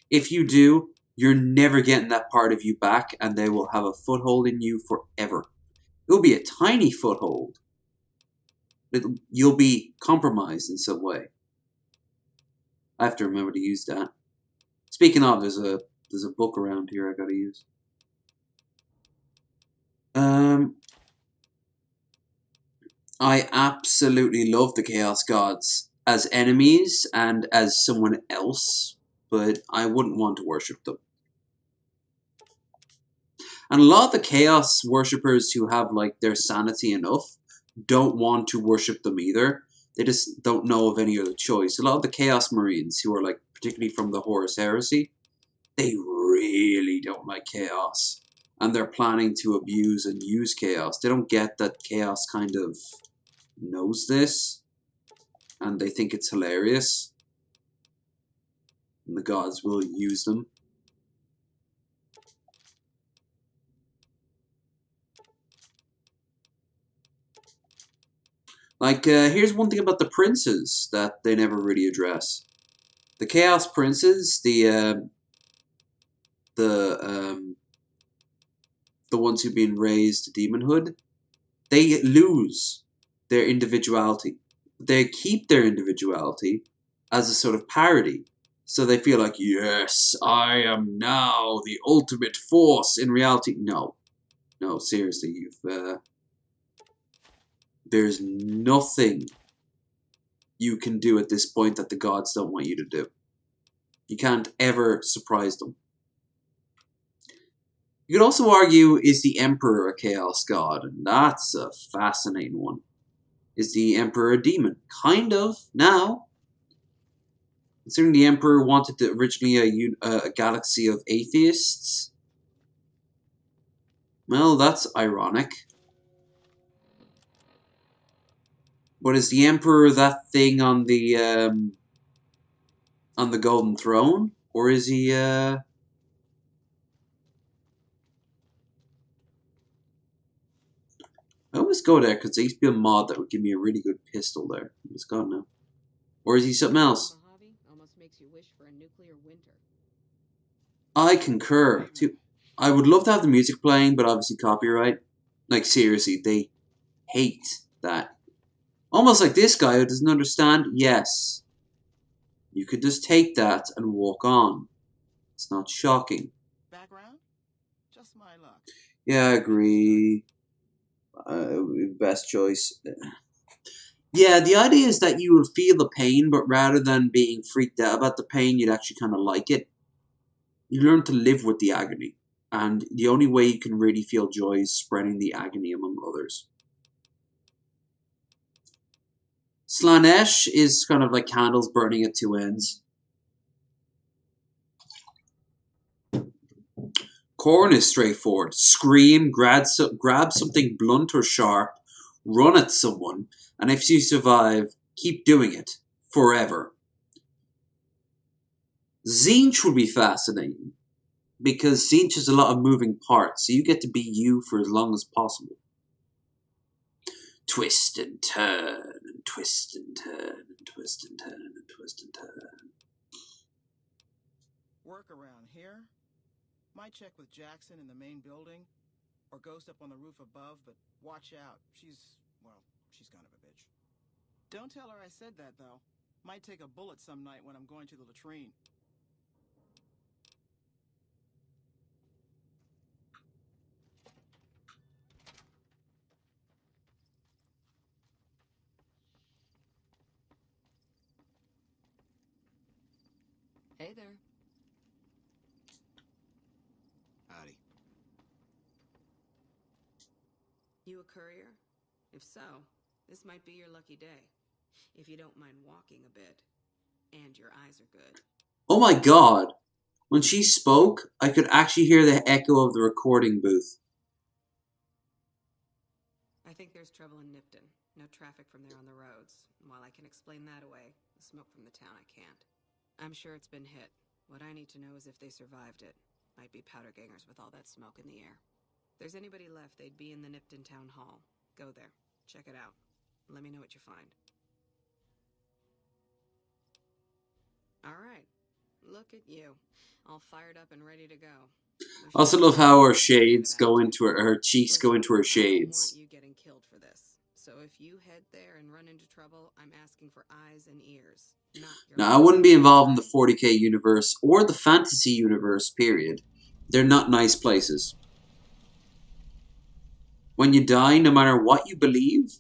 If you do, you're never getting that part of you back, and they will have a foothold in you forever. It will be a tiny foothold. You'll be compromised in some way. I have to remember to use that. Speaking of, there's a book around here I gotta use. I absolutely love the Chaos Gods as enemies and as someone else, but I wouldn't want to worship them. And a lot of the Chaos worshippers who have like their sanity enough don't want to worship them either. They just don't know of any other choice. A lot of the Chaos Marines who are like particularly from the Horus Heresy, they really don't like Chaos. And they're planning to abuse and use Chaos. They don't get that Chaos kind of knows this. And they think it's hilarious. And the gods will use them. Like, here's one thing about the princes that they never really address. The Chaos Princes, the ones who've been raised to demonhood, they lose their individuality. They keep their individuality as a sort of parody. So they feel like, yes, I am now the ultimate force. In reality, no. No, seriously, there's nothing you can do at this point that the gods don't want you to do. You can't ever surprise them. You could also argue, is the Emperor a Chaos God? And that's a fascinating one. Is the Emperor a demon? Kind of, now. Considering the Emperor wanted originally a galaxy of atheists. Well, that's ironic. But is the Emperor that thing on the Golden Throne? Or is he, I always go there because there used to be a mod that would give me a really good pistol there. It's gone now. Or is he something else? I concur. I would love to have the music playing, but obviously copyright. Like, seriously, they hate that. Almost like this guy who doesn't understand. Yes. You could just take that and walk on. It's not shocking. Background? Just my luck. Yeah, I agree. Best choice. Yeah, the idea is that you would feel the pain, but rather than being freaked out about the pain, you'd actually kind of like it. You learn to live with the agony. And the only way you can really feel joy is spreading the agony among others. Slanesh is kind of like candles burning at two ends. Corn is straightforward. Scream, grab something blunt or sharp, run at someone, and if you survive, keep doing it. Forever. Zinch would be fascinating. Because Zinch has a lot of moving parts, so you get to be you for as long as possible. Twist and turn, and twist and turn, and twist and turn, and twist and turn. Work around here? Might check with Jackson in the main building, or Ghost up on the roof above, but watch out. She's kind of a bitch. Don't tell her I said that, though. Might take a bullet some night when I'm going to the latrine. Hey there. Howdy. You a courier? If so, this might be your lucky day. If you don't mind walking a bit. And your eyes are good. Oh my god! When she spoke, I could actually hear the echo of the recording booth. I think there's trouble in Nipton. No traffic from there on the roads. While I can explain that away, the smoke from the town I can't. I'm sure it's been hit. What I need to know is if they survived it. Might be powder gangers with all that smoke in the air. If there's anybody left, they'd be in the Nipton Town Hall. Go there. Check it out. Let me know what you find. Alright. Look at you. All fired up and ready to go. I also love how her shades go into her cheeks go into her shades. I don't want you getting killed for this. So if you head there and run into trouble, I'm asking for eyes and ears. Now, I wouldn't be involved in the 40k universe or the fantasy universe, period. They're not nice places. When you die, no matter what you believe,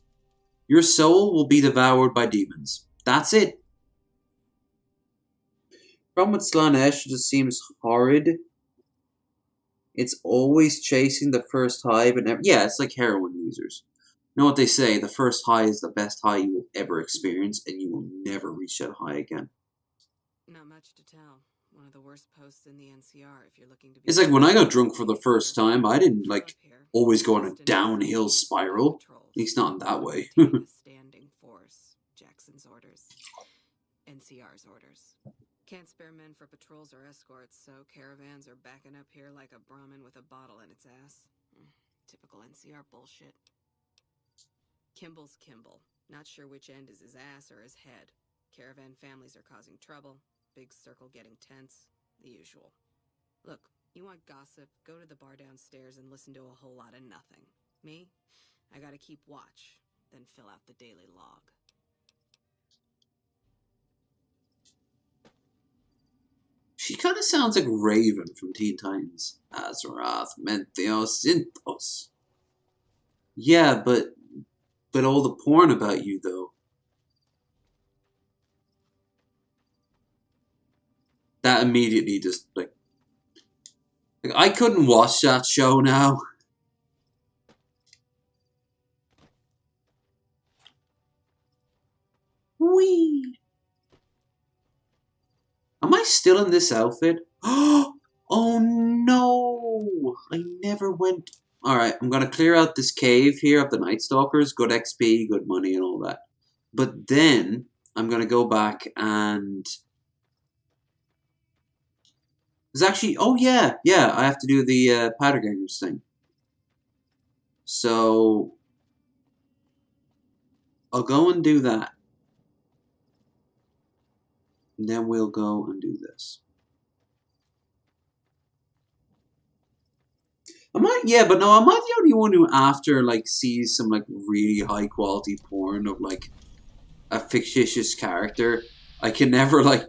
your soul will be devoured by demons. That's it. Problem with Slaanesh just seems horrid. It's always chasing the first high, but never... Yeah, it's like heroin users. You know what they say, the first high is the best high you will ever experience, and you will never reach that high again. Not much to tell. One of the worst posts in the NCR if you're looking to be... It's like when I got drunk for the first time, I didn't, like, always go on a downhill spiral. At least not in that way. Standing force. Jackson's orders. NCR's orders. Can't spare men for patrols or escorts, so caravans are backing up here like a Brahmin with a bottle in its ass. Typical NCR bullshit. Kimball's Kimball. Not sure which end is his ass or his head. Caravan families are causing trouble. Big circle getting tense. The usual. Look, you want gossip, go to the bar downstairs and listen to a whole lot of nothing. Me? I gotta keep watch, then fill out the daily log. She kind of sounds like Raven from Teen Titans. Azeroth, Mentheos, Zinthos. Yeah, but all the porn about you, though. That immediately just, like I couldn't watch that show now. Whee! Am I still in this outfit? Oh no! I never went... Alright, I'm gonna clear out this cave here of the Night Stalkers. Good XP, good money, and all that. But then, I'm gonna go back and... There's actually... Oh yeah! Yeah, I have to do the powder gangers thing. So... I'll go and do that. And then we'll go and do this. Am I? Yeah, but no, am I the only one who after, like, sees some, like, really high quality porn of, like, a fictitious character? I can never, like...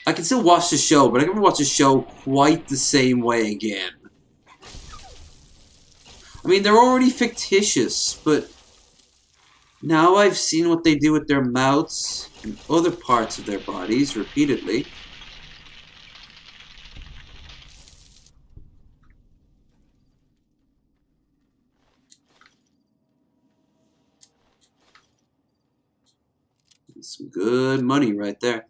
I can still watch the show, but I can never watch the show quite the same way again. I mean, they're already fictitious, but... Now I've seen what they do with their mouths and other parts of their bodies repeatedly. Some good money right there.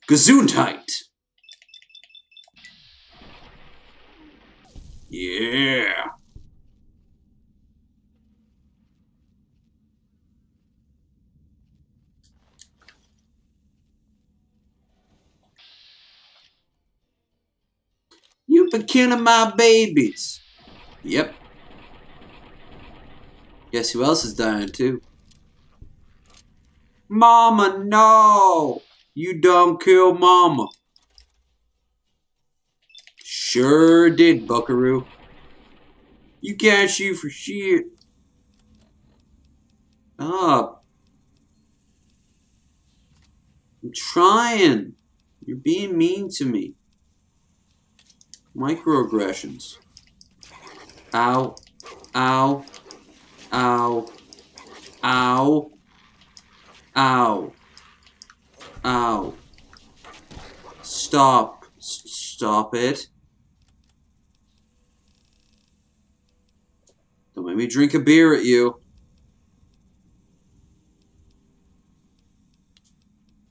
Gesundheit. Yeah. You've been killing my babies. Yep. Guess who else is dying too? Mama, no! You don't kill Mama. Sure did, buckaroo. You can't shoot for shit. Stop. I'm trying. You're being mean to me. Microaggressions. Ow. Ow. Ow. Ow. Ow. Ow. Stop. Stop it. Don't make me drink a beer at you.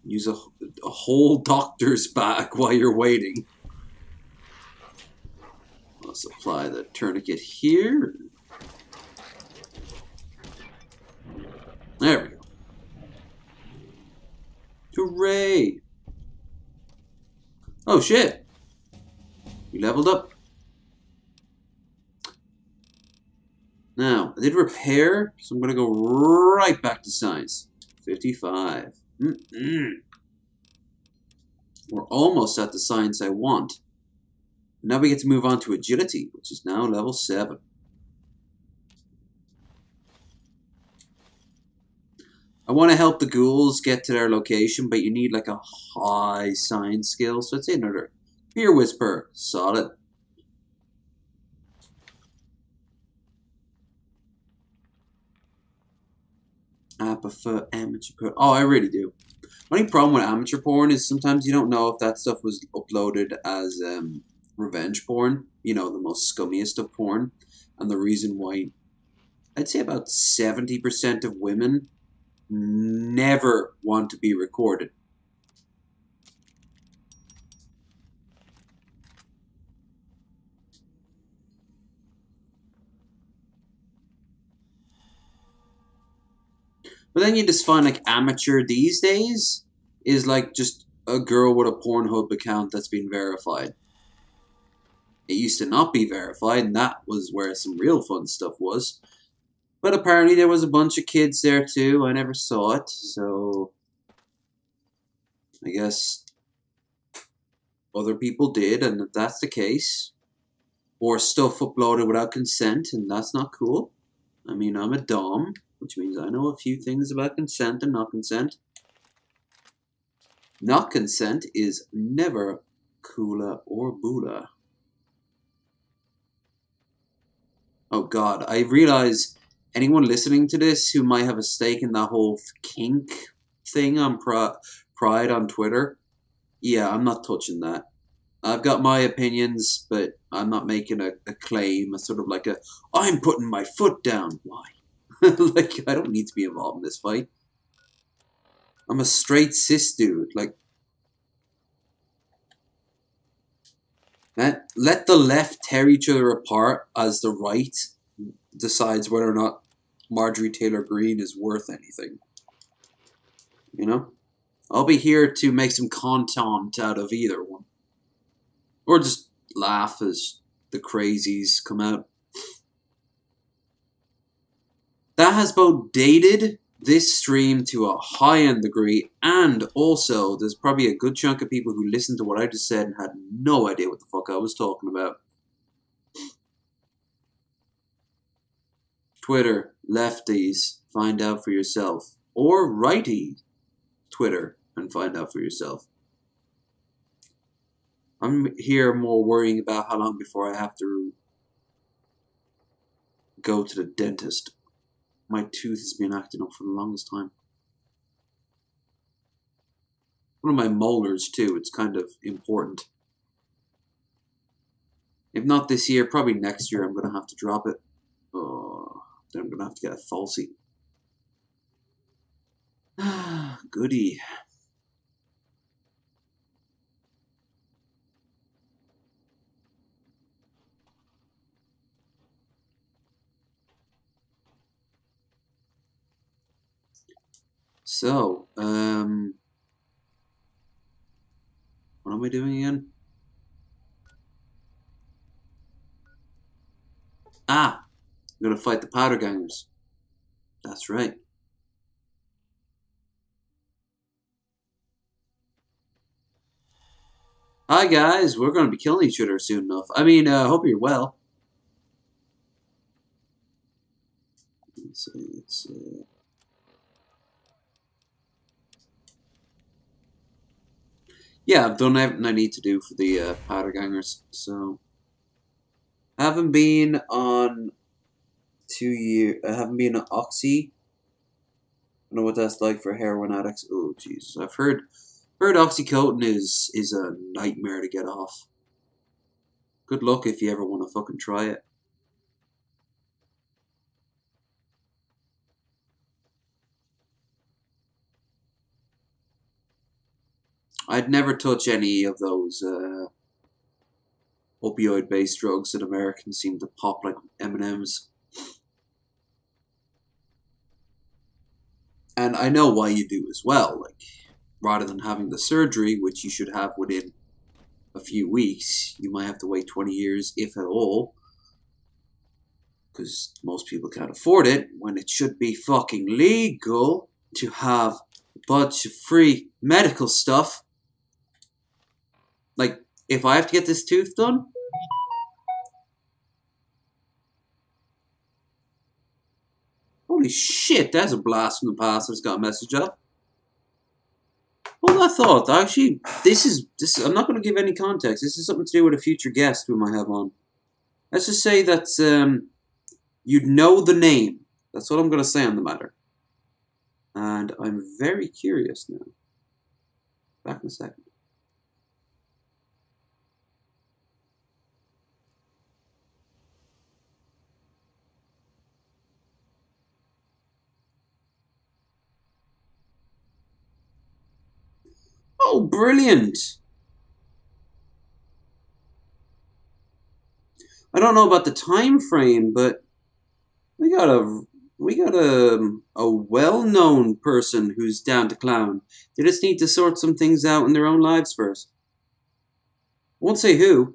Use a whole doctor's bag while you're waiting. Let's apply the tourniquet here. There we go. Hooray! Oh shit! We leveled up. Now, I did repair, so I'm going to go right back to science. 55. We're almost at the science I want. Now we get to move on to agility, which is now level 7. I want to help the ghouls get to their location, but you need like a high science skill, so I'd say another. Beer Whisper, solid. I prefer amateur porn. Oh, I really do. Only problem with amateur porn is sometimes you don't know if that stuff was uploaded as revenge porn. You know, the most scummiest of porn. And the reason why, I'd say about 70% of women never want to be recorded. But then you just find like amateur these days is like just a girl with a Pornhub account that's been verified. It used to not be verified, and that was where some real fun stuff was. But apparently there was a bunch of kids there too. I never saw it, so I guess other people did, and if that's the case, or stuff uploaded without consent, and that's not cool. I mean, I'm a dom, which means I know a few things about consent and not consent. Not consent is never cooler or booler. Oh god, I realize anyone listening to this who might have a stake in that whole kink thing on Pride on Twitter, yeah, I'm not touching that. I've got my opinions, but I'm not making a claim, a sort of like a, I'm putting my foot down. Why? Like, I don't need to be involved in this fight. I'm a straight cis dude. Like, let the left tear each other apart as the right decides whether or not Marjorie Taylor Greene is worth anything. You know? I'll be here to make some content out of either one. Or just laugh as the crazies come out. That has both dated this stream to a high-end degree, and also there's probably a good chunk of people who listened to what I just said and had no idea what the fuck I was talking about. Twitter, lefties, find out for yourself. Or righty, Twitter, and find out for yourself. I'm here more worrying about how long before I have to go to the dentist. My tooth has been acting up for the longest time. One of my molars too, it's kind of important. If not this year, probably next year I'm going to have to drop it. Oh, then I'm going to have to get a falsie. Goody. So, what am I doing again? Ah, I'm gonna fight the powder gangers. That's right. Hi guys, we're gonna be killing each other soon enough. I mean, hope you're well. Let's see, yeah, I've done everything I need to do for the powder gangers. So, I haven't been on 2 years. I haven't been on Oxy. I don't know what that's like for heroin addicts. Oh Jesus, I've heard oxycodone is a nightmare to get off. Good luck if you ever want to fucking try it. I'd never touch any of those opioid-based drugs that Americans seem to pop like M&Ms. And I know why you do as well. Like, rather than having the surgery, which you should have within a few weeks, you might have to wait 20 years, if at all, because most people can't afford it, when it should be fucking legal to have a bunch of free medical stuff. Like, if I have to get this tooth done, holy shit, that's a blast from the past that's got a message up. Hold that thought. Actually, this. I'm not going to give any context. This is something to do with a future guest we might have on. Let's just say that you'd know the name. That's what I'm going to say on the matter. And I'm very curious now. Back in a second. Oh, brilliant! I don't know about the time frame, but we got a well-known person who's down to clown. They just need to sort some things out in their own lives first. I won't say who.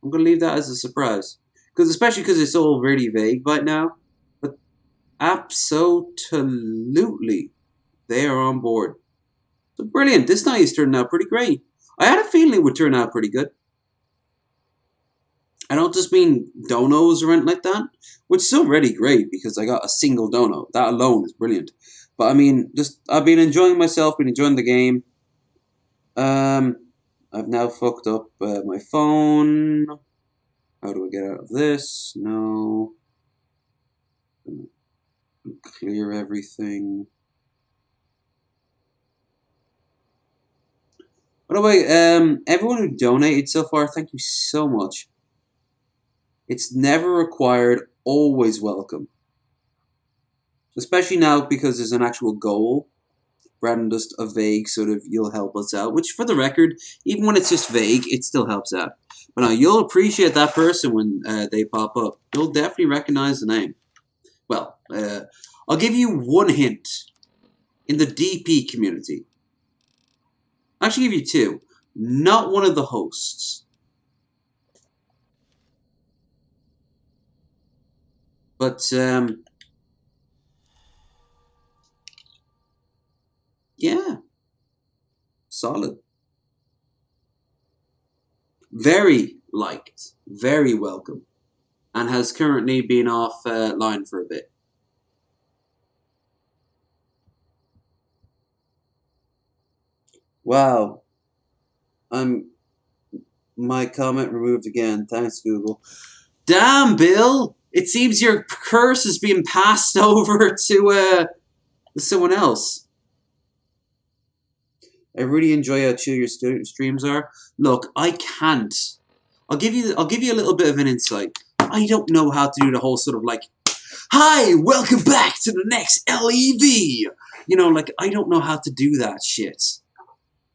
I'm gonna leave that as a surprise, especially because it's all really vague right now. But absolutely, they are on board. So brilliant! This night is turning out pretty great. I had a feeling it would turn out pretty good. I don't just mean donos or anything like that, which is already great because I got a single dono. That alone is brilliant. But I mean, just I've been enjoying myself, been enjoying the game. I've now fucked up my phone. How do I get out of this? No. Clear everything. By the way, everyone who donated so far, thank you so much. It's never required, always welcome. Especially now because there's an actual goal, rather than just a vague sort of, you'll help us out. Which, for the record, even when it's just vague, it still helps out. But now, you'll appreciate that person when they pop up. You'll definitely recognize the name. Well, I'll give you one hint. In the DP community. I'll actually give you two. Not one of the hosts. But, yeah. Solid. Very liked. Very welcome. And has currently been offline for a bit. Wow. My comment removed again. Thanks, Google. Damn, Bill! It seems your curse is being passed over to someone else. I really enjoy how chill your streams are. Look, I can't. I'll give you a little bit of an insight. I don't know how to do the whole sort of like, hi, welcome back to the next LEV. You know, like, I don't know how to do that shit.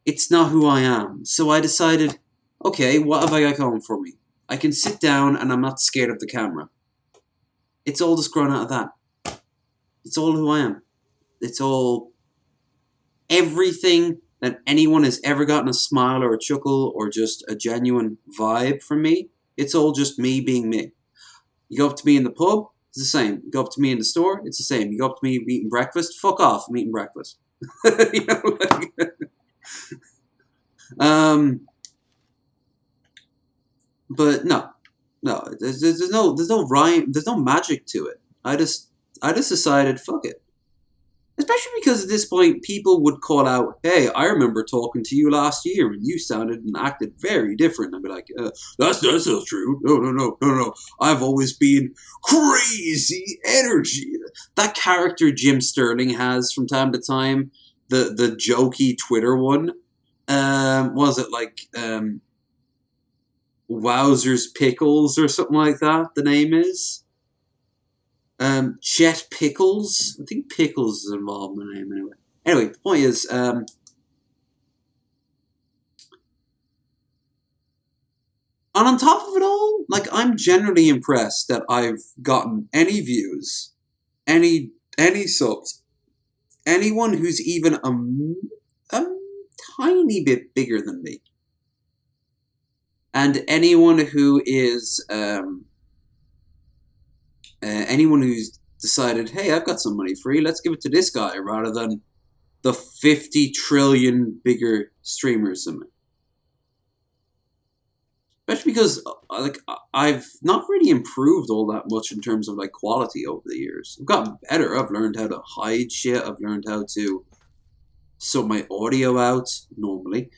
It's not who I am. So I decided, okay, what have I got going for me? I can sit down and I'm not scared of the camera. It's all just grown out of that. It's all who I am. It's all everything that anyone has ever gotten a smile or a chuckle or just a genuine vibe from me, it's all just me being me. You go up to me in the pub, it's the same. You go up to me in the store, it's the same. You go up to me eating breakfast, fuck off, I'm eating breakfast. You know, like, but no, there's no rhyme, there's no magic to it. I just decided, fuck it. Especially because at this point, people would call out, "Hey, I remember talking to you last year, and you sounded and acted very different." I'd be like, "That's not true. No. I've always been crazy energy." That character Jim Sterling has from time to time, the jokey Twitter one, was it like Wowzers Pickles or something like that? The name is. Chet Pickles? I think Pickles is involved in the name anyway. Anyway, the point is, and on top of it all, like, I'm generally impressed that I've gotten any views, any subs, anyone who's even a tiny bit bigger than me, and anyone who is, anyone who's decided, hey, I've got some money free, let's give it to this guy, rather than the 50 trillion bigger streamers than me. Especially because, like, I've not really improved all that much in terms of, like, quality over the years. I've gotten better. I've learned how to hide shit. I've learned how to sort my audio out normally.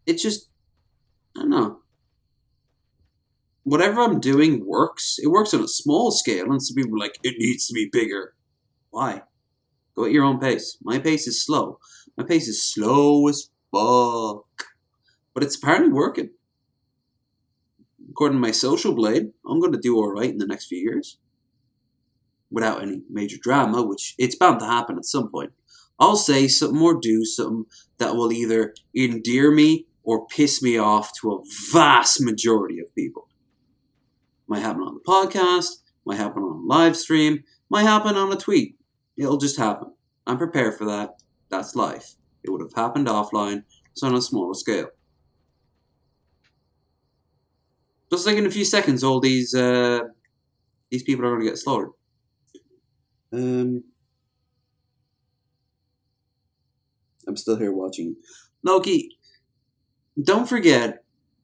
It's just, I don't know. Whatever I'm doing works. It works on a small scale, and some people are like, it needs to be bigger. Why? Go at your own pace. My pace is slow. My pace is slow as fuck. But it's apparently working. According to my social blade, I'm going to do alright in the next few years. Without any major drama, which it's bound to happen at some point. I'll say something or do something that will either endear me or piss me off to a vast majority of people. Might happen on the podcast, might happen on a live stream, might happen on a tweet. It'll just happen. I'm prepared for that. That's life. It would have happened offline, so on a smaller scale. Just like in a few seconds, all these people are going to get slaughtered. I'm still here watching. Loki, don't forget,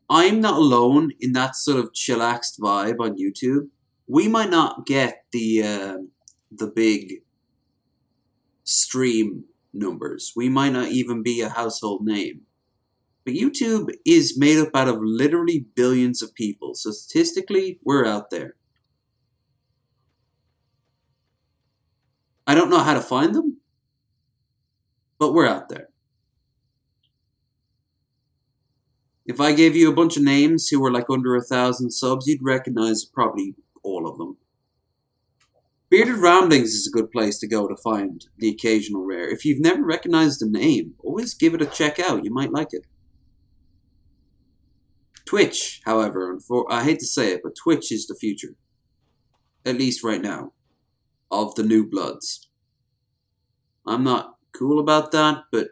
I'm not alone in that sort of chillaxed vibe on YouTube. We might not get the big stream numbers. We might not even be a household name. But YouTube is made up out of literally billions of people. So statistically, we're out there. I don't know how to find them, but we're out there. If I gave you a bunch of names who were like under 1,000 subs, you'd recognize probably all of them. Bearded Ramblings is a good place to go to find the occasional rare. If you've never recognized a name, always give it a check out. You might like it. Twitch, however, I hate to say it, but Twitch is the future. At least right now. Of the new bloods. I'm not cool about that, but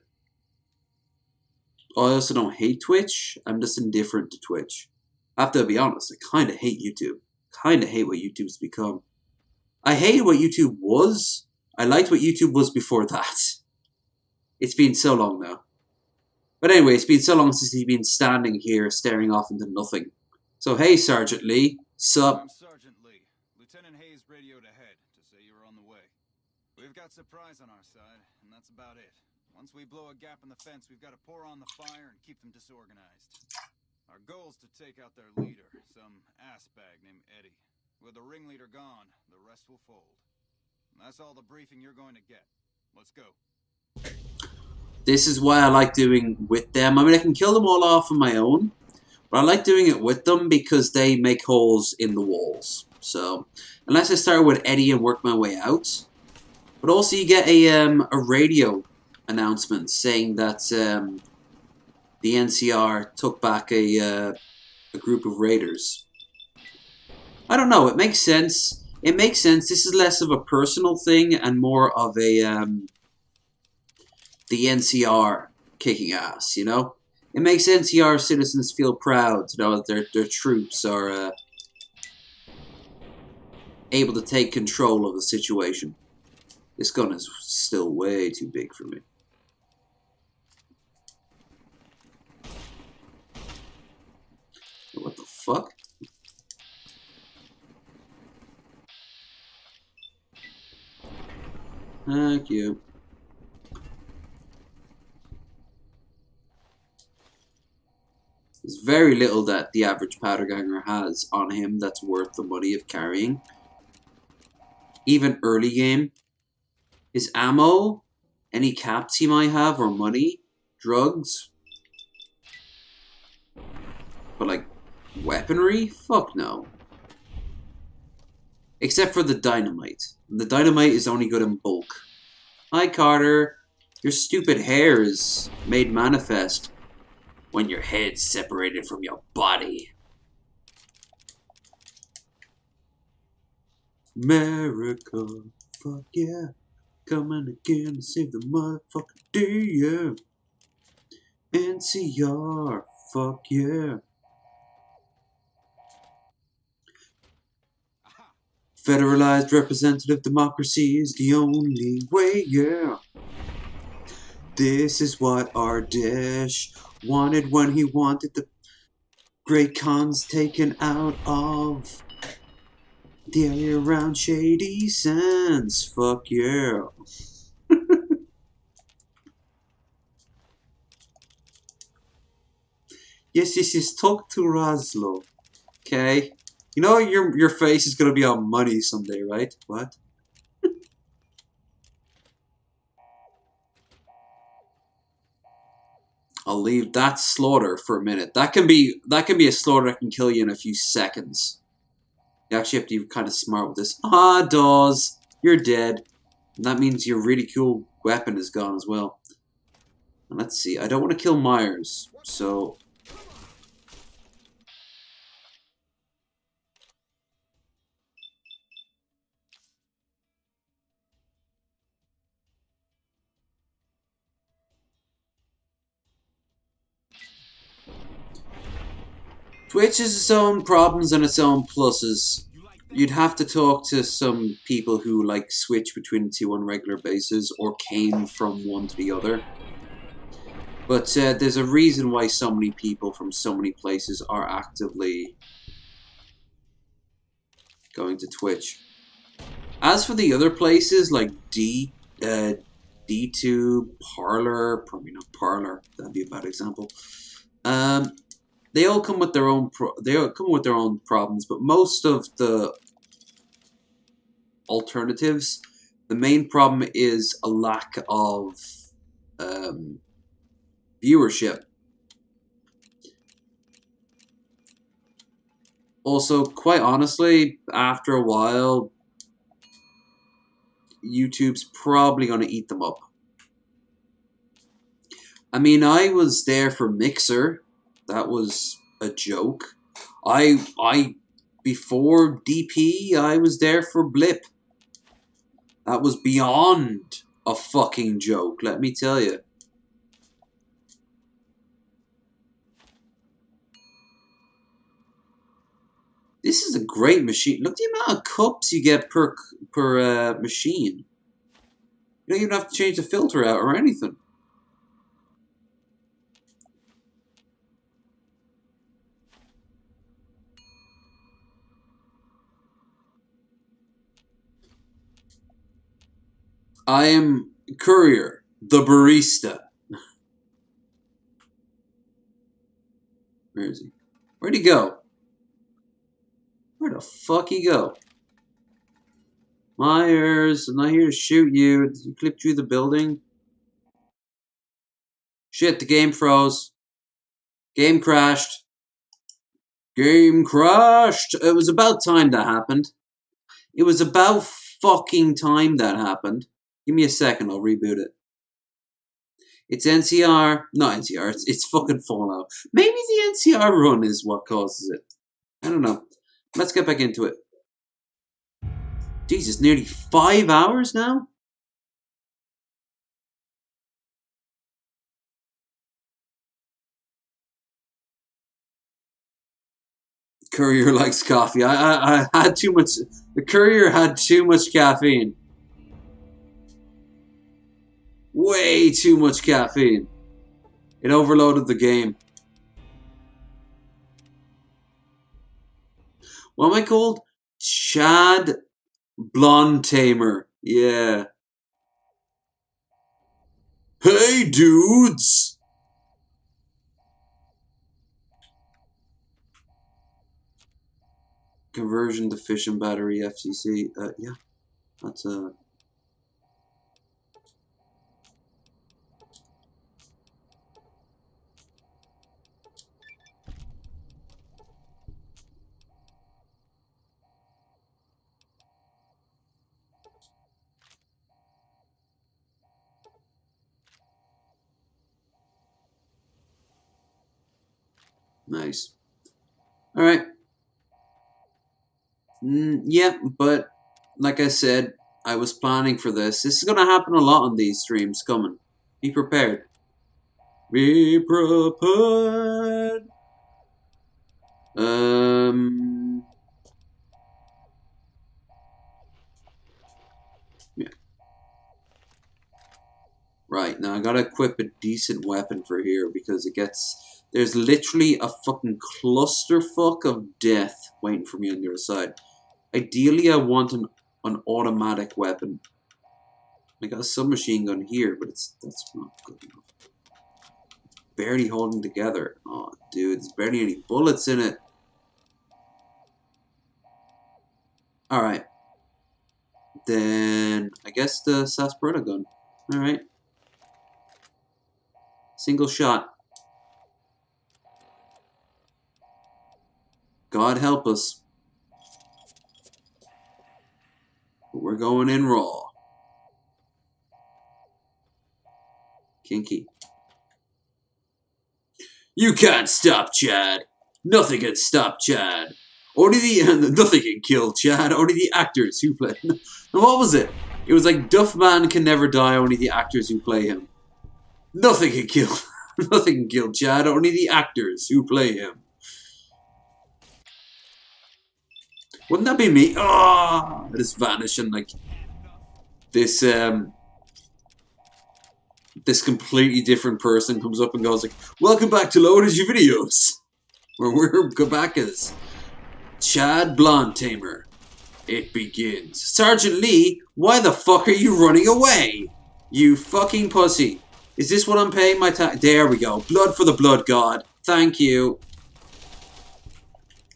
I also don't hate Twitch. I'm just indifferent to Twitch. I have to be honest, I kind of hate YouTube. Kind of hate what YouTube's become. I hated what YouTube was. I liked what YouTube was before that. It's been so long now. But anyway, it's been so long since he's been standing here staring off into nothing. So hey, Sergeant Lee. Sup? I'm Sergeant Lee. Lieutenant Hayes radioed ahead to say you were on the way. We've got supplies on our side, and that's about it. Once we blow a gap in the fence, we've got to pour on the fire and keep them disorganized. Our goal is to take out their leader, some ass bag named Eddie. With the ringleader gone, the rest will fold. And that's all the briefing you're going to get. Let's go. This is why I like doing with them. I mean, I can kill them all off on my own, but I like doing it with them because they make holes in the walls. So, unless I start with Eddie and work my way out. But also you get a radio announcement saying that the NCR took back a group of raiders. I don't know, it makes sense. It makes sense. This is less of a personal thing and more of a the NCR kicking ass, you know? It makes NCR citizens feel proud to know that their troops are able to take control of the situation. This gun is still way too big for me. What the fuck? Thank you. There's very little that the average powder ganger has on him that's worth the money of carrying. Even early game. His ammo, any caps he might have, or money, drugs. But like, weaponry? Fuck no. Except for the dynamite. The dynamite is only good in bulk. Hi Carter, your stupid hair is made manifest when your head's separated from your body. America, fuck yeah. Coming again to save the motherfucking day, yeah. NCR, fuck yeah. Federalized representative democracy is the only way, yeah. This is what our Dash wanted when he wanted the Great Khans taken out of the area around Shady Sands. Fuck yeah. Yes, this is talk to Razlo. Okay? You know your face is gonna be on money someday, right? What? I'll leave that slaughter for a minute. That can be a slaughter that can kill you in a few seconds. You actually have to be kind of smart with this. Ah, Dawes, you're dead. And that means your really cool weapon is gone as well. And let's see, I don't want to kill Myers, so... Twitch has its own problems and its own pluses. You'd have to talk to some people who like switch between the two on regular basis or came from one to the other. But there's a reason why so many people from so many places are actively going to Twitch. As for the other places like D2, Parlor, probably not Parlor, that'd be a bad example. They all come with their own problems, but most of the alternatives, the main problem is a lack of viewership. Also, quite honestly, after a while, YouTube's probably going to eat them up. I mean, I was there for Mixer. That was a joke. Before DP, I was there for Blip. That was beyond a fucking joke, let me tell you. This is a great machine. Look at the amount of cups you get per machine. You don't even have to change the filter out or anything. I am Courier, the barista. Where is he? Where'd he go? Where the fuck he go? Myers, I'm not here to shoot you. Did you clip through the building? Shit, the game froze. Game crashed. Game crashed. It was about time that happened. It was about fucking time that happened. Give me a second, I'll reboot it. It's NCR. Not NCR, it's fucking Fallout. Maybe the NCR run is what causes it. I don't know. Let's get back into it. Jesus, nearly 5 hours now? Courier likes coffee. I had too much. The courier had too much caffeine. Way too much caffeine. It overloaded the game. What am I called? Chad Blonde Tamer. Yeah. Hey, dudes! Conversion to fission battery FCC. Yeah. That's nice. Alright. Yeah, but like I said, I was planning for this. This is going to happen a lot on these streams coming. Be prepared. Be prepared. Yeah. Right, now I gotta equip a decent weapon for here because it gets... There's literally a fucking clusterfuck of death waiting for me on the other side. Ideally, I want an automatic weapon. I got a submachine gun here, but that's not good enough. Barely holding together. Oh, dude, there's barely any bullets in it. Alright. Then, I guess the sarsaparilla gun. Alright. Single shot. God help us. But we're going in raw. Kinky. You can't stop Chad. Nothing can stop Chad. Only nothing can kill Chad. Only the actors who play. What was it? It was like Duffman can never die. Only the actors who play him. Nothing can kill. Nothing can kill Chad. Only the actors who play him. Wouldn't that be me? Ah, oh, just vanishing like this. This completely different person comes up and goes like, "Welcome back to Loaded Your Videos, where we're Quebecers. Chad Blonde Tamer. It begins. Sergeant Lee, why the fuck are you running away? You fucking pussy. Is this what I'm paying my tax? There we go. Blood for the blood god. Thank you.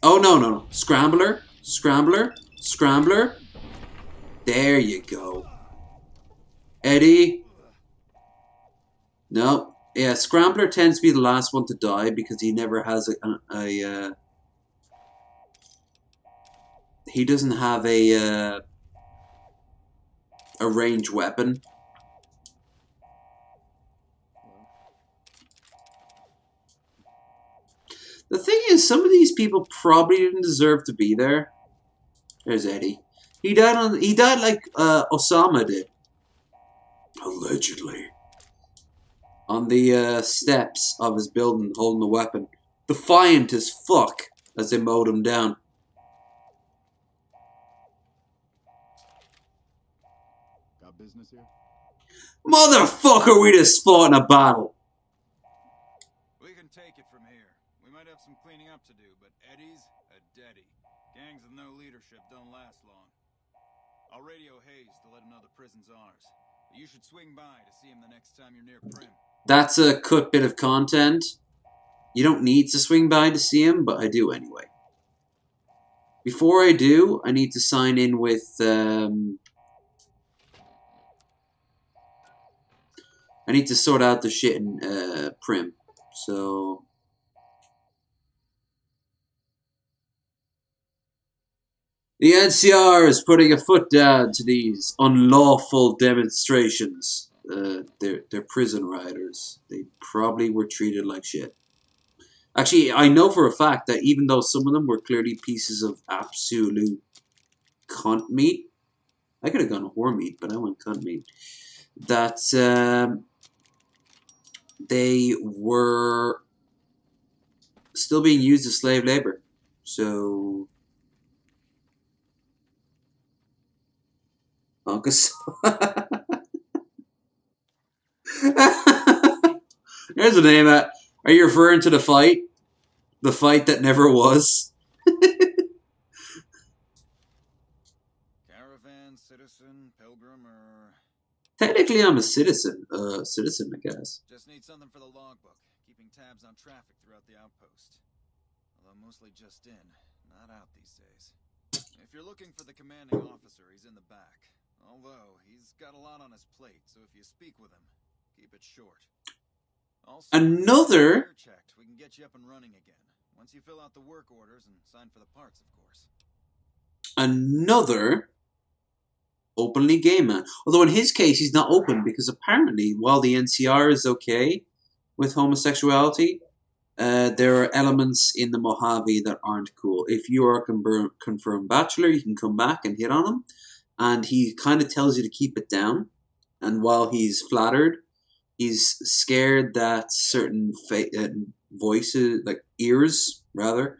Oh, no. Scrambler. Scrambler. Scrambler. There you go. Eddie. No. Yeah, Scrambler tends to be the last one to die because he never has he doesn't have a ranged weapon. The thing is, some of these people probably didn't deserve to be there. There's Eddie. He died like Osama did. Allegedly. On the steps of his building holding a weapon. Defiant as fuck as they mowed him down. Got business here? Motherfucker, we just fought in a battle. We can take it from here. We might have some cleaning up to do, but Eddie's a deadie. Gangs with no leadership don't last long. I'll radio Hayes to let him know the prison's ours. But you should swing by to see him the next time you're near Prim. That's a cut bit of content. You don't need to swing by to see him, but I do anyway. Before I do, I need to sign in with... I need to sort out the shit in Prim. So... The NCR is putting a foot down to these unlawful demonstrations. They're prison rioters. They probably were treated like shit. Actually, I know for a fact that even though some of them were clearly pieces of absolute cunt meat, I could have gone whore meat, but I went cunt meat. That they were still being used as slave labor. So... August. There's a name. Are you referring to the fight? The fight that never was? Caravan, citizen, pilgrim, or... Technically, I'm a citizen. Citizen, I guess. Just need something for the logbook, keeping tabs on traffic throughout the outpost. Although mostly just in, not out these days. If you're looking for the commanding officer, he's in the back. Although, he's got a lot on his plate, so if you speak with him, keep it short. Also, Another... checked, we can get you up and running again. Once you fill out the work orders and sign for the parts, of course. Another openly gay man. Although in his case, he's not open because apparently, while the NCR is okay with homosexuality, there are elements in the Mojave that aren't cool. If you are a confirmed bachelor, you can come back and hit on him. And he kind of tells you to keep it down. And while he's flattered, he's scared that certain voices, like ears, rather,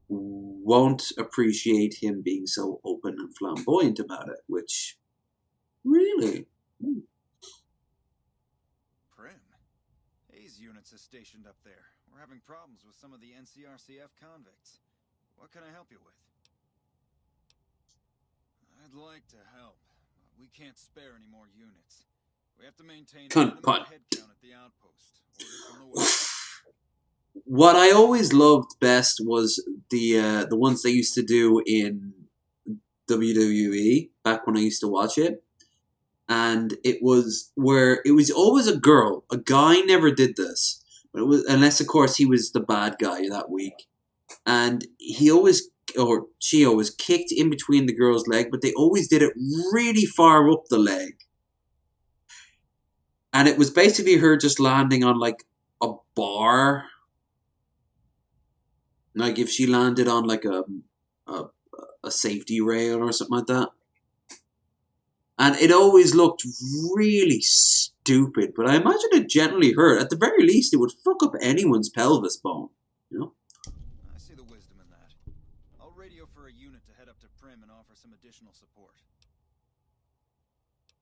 won't appreciate him being so open and flamboyant about it, which, really... Prim? Hayes units is stationed up there. We're having problems with some of the NCRCF convicts. What can I help you with? I'd like to help. We can't spare any more units. We have to maintain a minimum headcount at the outpost. Orders from the west. What I always loved best was the ones they used to do in WWE back when I used to watch it, and it was where it was always a girl. A guy never did this, but it was, unless of course he was the bad guy that week, and he always or she always kicked in between the girl's leg, but they always did it really far up the leg, and it was basically her just landing on like a bar. Like if she landed on like a safety rail or something like that. And it always looked really stupid, but I imagine it generally hurt. At the very least, it would fuck up anyone's pelvis bone, you know? I see the wisdom in that. I'll radio for a unit to head up to Prim and offer some additional support.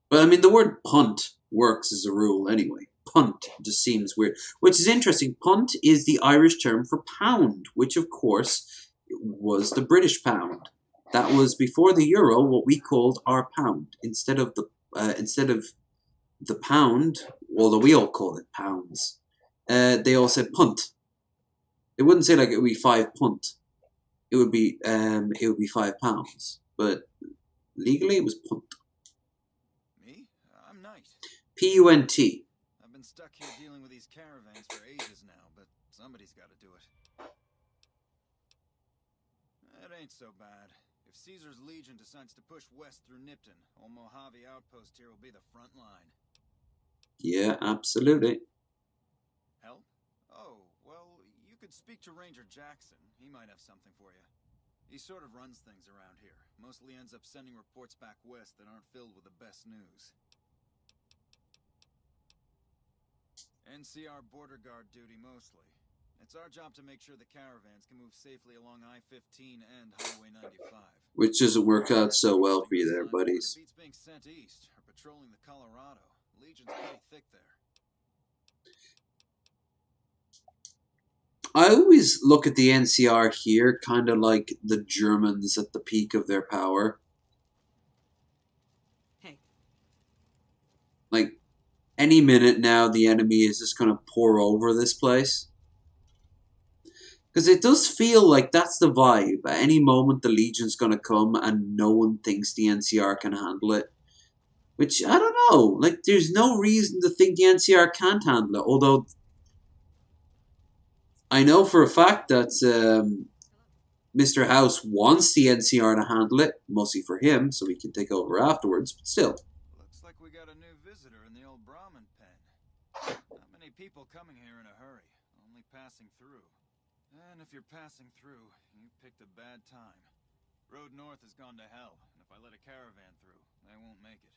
But I mean, the word punt works as a rule anyway. Punt just seems weird. Which is interesting. Punt is the Irish term for pound, which of course was the British pound. That was before the euro what we called our pound. Instead of the pound, although we all call it pounds, they all said punt. They wouldn't say like it would be 5 punt. It would be £5. But legally it was punt. Me? I'm Knight. P-U-N-T. I've been stuck here dealing with these caravans for ages now, but somebody's got to do it. It ain't so bad. If Caesar's Legion decides to push west through Nipton, old Mojave outpost here will be the front line. Yeah, absolutely. Help? Oh, well, you could speak to Ranger Jackson. He might have something for you. He sort of runs things around here. Mostly ends up sending reports back west that aren't filled with the best news. NCR border guard duty mostly. It's our job to make sure the caravans can move safely along I-15 and Highway 95. Which doesn't work out so well for you there, buddies. Beats being sent east or patrolling the Colorado. Legion's pretty thick there. I always look at the NCR here kind of like the Germans at the peak of their power. Hey. Like, any minute now the enemy is just going to pour over this place. Because it does feel like that's the vibe. At any moment the Legion's going to come and no one thinks the NCR can handle it. Which, I don't know. Like, there's no reason to think the NCR can't handle it. Although, I know for a fact that Mr. House wants the NCR to handle it. Mostly for him, so he can take over afterwards. But still. Looks like we got a new visitor in the old Brahmin pen. Not many people coming here in a hurry. Only passing through. And if you're passing through, you picked a bad time. Road north has gone to hell, and if I let a caravan through, they won't make it.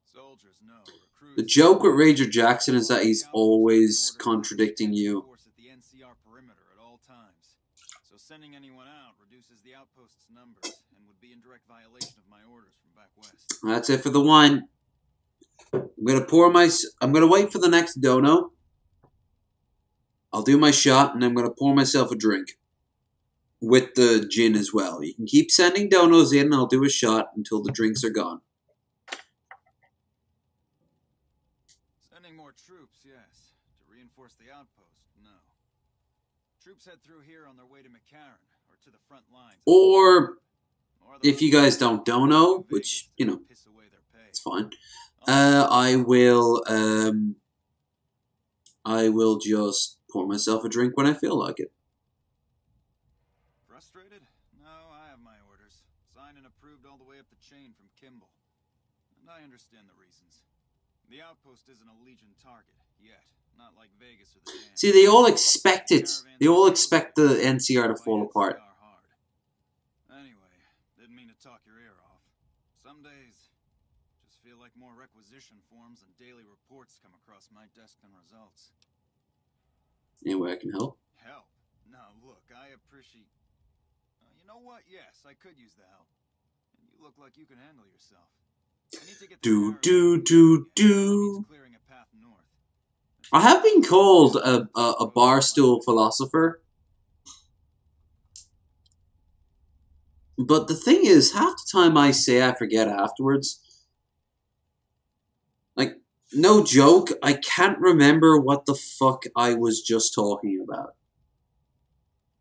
Soldiers know. The joke with Ranger Jackson is that he's always contradicting you. NCR perimeter at all times. So sending anyone out reduces the outpost's numbers and would be in direct violation of my orders from back west. That's it for the wine. I'm gonna wait for the next dono. I'll do my shot, and I'm gonna pour myself a drink. With the gin as well. You can keep sending donos in, and I'll do a shot until the drinks are gone. Sending more troops, yes. To reinforce the outpost, no. Troops head through here on their way to McCarran, or to the front lines. Or, if you guys don't dono, which, you know, it's fine. I will just pour myself a drink when I feel like it. Frustrated? No, I have my orders. Signed and approved all the way up the chain from Kimball. And I understand the reasons. The outpost isn't a Legion target, yet. Not like Vegas or the Dam. See, they all expect it. They all expect the NCR to fall apart. Anyway, didn't mean to talk your ear off. Some days, just feel like more requisition forms and daily reports come across my desk than results. Any way I can help? Help? No, look, I appreciate... you know what? Yes, I could use the help. And you look like you can handle yourself. I need to get clearing a path north. I have been called a barstool philosopher. But the thing is, half the time I say I forget afterwards. Like, no joke, I can't remember what the fuck I was just talking about.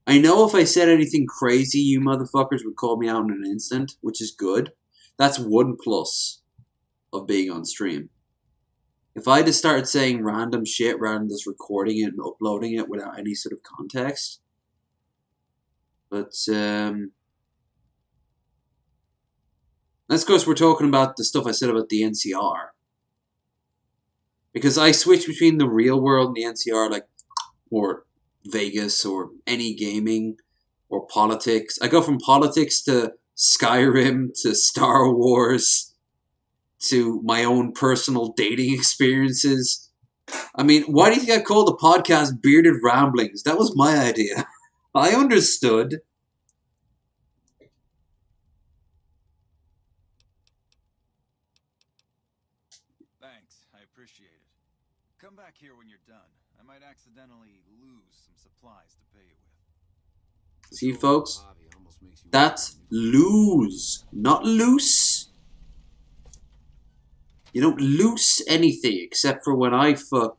I know if I said anything crazy, you motherfuckers would call me out in an instant, which is good. That's one plus of being on stream. If I just started saying random shit rather than just recording it and uploading it without any sort of context. But, that's because we're talking about the stuff I said about the NCR. Because I switch between the real world and the NCR, like, or Vegas, or any gaming, or politics. I go from politics to Skyrim, to Star Wars, to my own personal dating experiences. I mean, why do you think I called the podcast Bearded Ramblings? That was my idea. I understood. Thanks, I appreciate it. Come back here when you're done. I might accidentally lose some supplies to pay you with. See, folks? That's lose, not loose. You don't loose anything except for when I fuck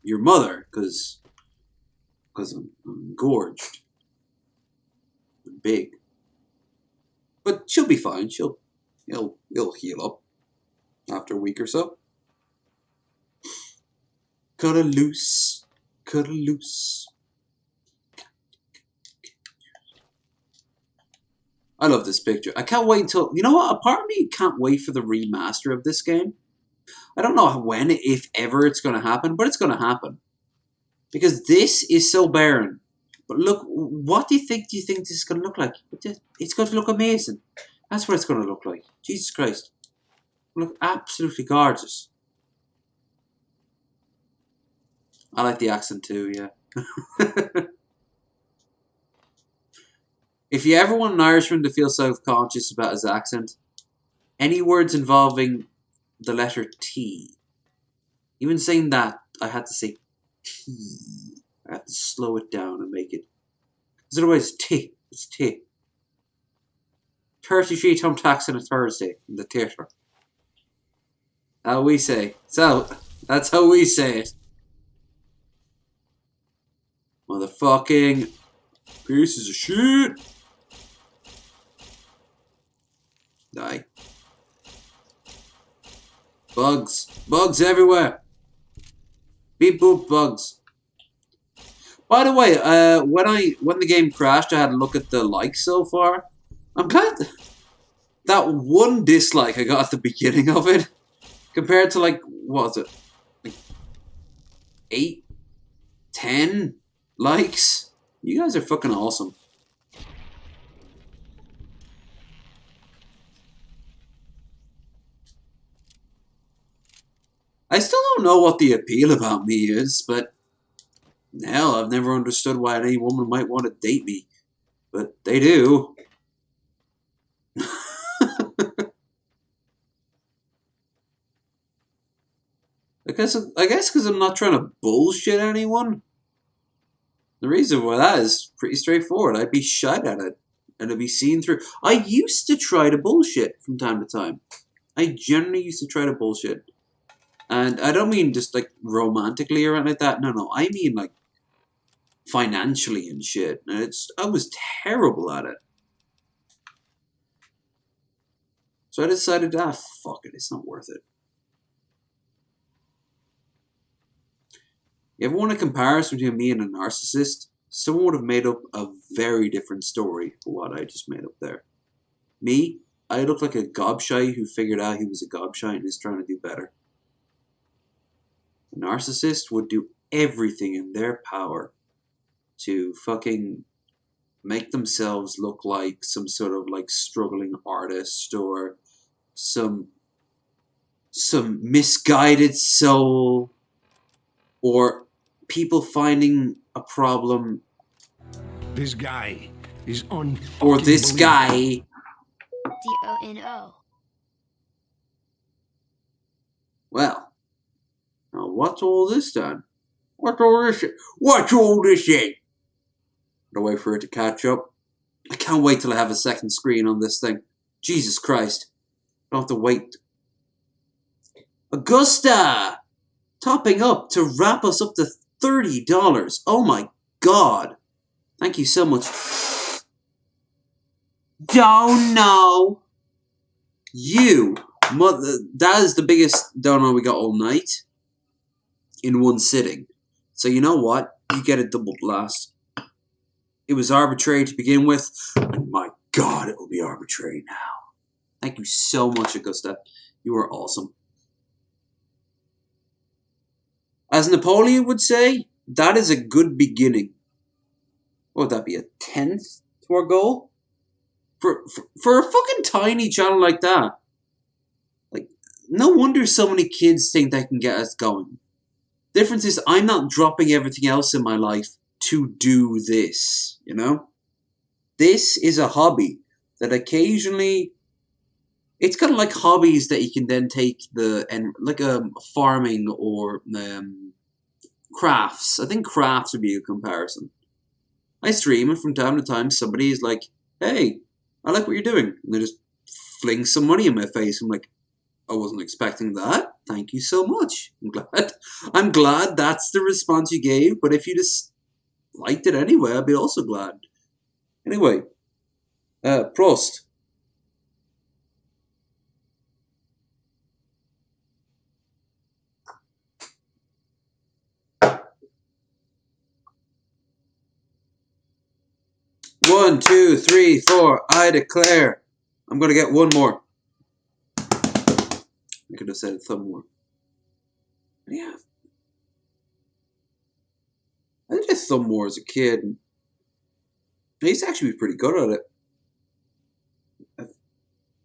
your mother, because I'm gorged. I'm big. But she'll be fine. It'll heal up after a week or so. Cut a loose. Cut a loose. I love this picture. I can't wait until... You know what? A part of me can't wait for the remaster of this game. I don't know when, if ever, it's going to happen, but it's going to happen. Because this is so barren. But look, what do you think this is going to look like? It's going to look amazing. That's what it's going to look like. Jesus Christ. It'll look absolutely gorgeous. I like the accent too, yeah. If you ever want an Irishman to feel self-conscious about his accent, any words involving the letter T. Even saying that, I had to say T. I had to slow it down and make it. Because otherwise, T. It's T. 33 thumbtacks on a Thursday in the theatre. How we say. So, that's how we say it. Motherfucking pieces of shit. Die. Bugs. Bugs everywhere. Beep boop bugs. By the way, when the game crashed, I had a look at the likes so far. I'm glad that one dislike I got at the beginning of it, compared to like, what was it? Like 8, 10 likes? You guys are fucking awesome. I still don't know what the appeal about me is, but Hell, I've never understood why any woman might want to date me. But they do. I guess because I'm not trying to bullshit anyone. The reason why that is pretty straightforward. I'd be shot at it. And it'd be seen through. I used to try to bullshit from time to time. I generally used to try to bullshit. And I don't mean just like romantically or anything like that. No. I mean like financially and shit. And I was terrible at it. So I decided, fuck it, it's not worth it. You ever want a comparison between me and a narcissist? Someone would have made up a very different story for what I just made up there. Me, I look like a gobshite who figured out he was a gobshite and is trying to do better. A narcissist would do everything in their power to fucking make themselves look like some sort of like struggling artist or some misguided soul or people finding a problem. This guy is or this guy. DONO. Well, now what's all this then? What's all this in? What's all this in? Gotta wait for it to catch up. I can't wait till I have a second screen on this thing. Jesus Christ. I don't have to wait. Augusta! Topping up to wrap us up to $30. Oh my God. Thank you so much. Don't know. You. That is the biggest dono we got all night. In one sitting. So you know what? You get a double blast. It was arbitrary to begin with. And my God, it will be arbitrary now. Thank you so much, Augusta. You are awesome. As Napoleon would say, that is a good beginning. What would that be, a 10th to our goal? For a fucking tiny channel like that. Like, no wonder so many kids think they can get us going. Difference is, I'm not dropping everything else in my life to do this, you know? This is a hobby that occasionally... It's kind of like hobbies that you can then take like farming or crafts. I think crafts would be a comparison. I stream and from time to time somebody is like, hey, I like what you're doing. And they just fling some money in my face. I'm like, I wasn't expecting that. Thank you so much. I'm glad that's the response you gave. But if you just liked it anyway, I'd be also glad. Anyway, Prost. One, 2, 3, 4. I declare. I'm going to get one more. I could have said thumb more. Yeah. I did thumb more as a kid. I used to actually be pretty good at it.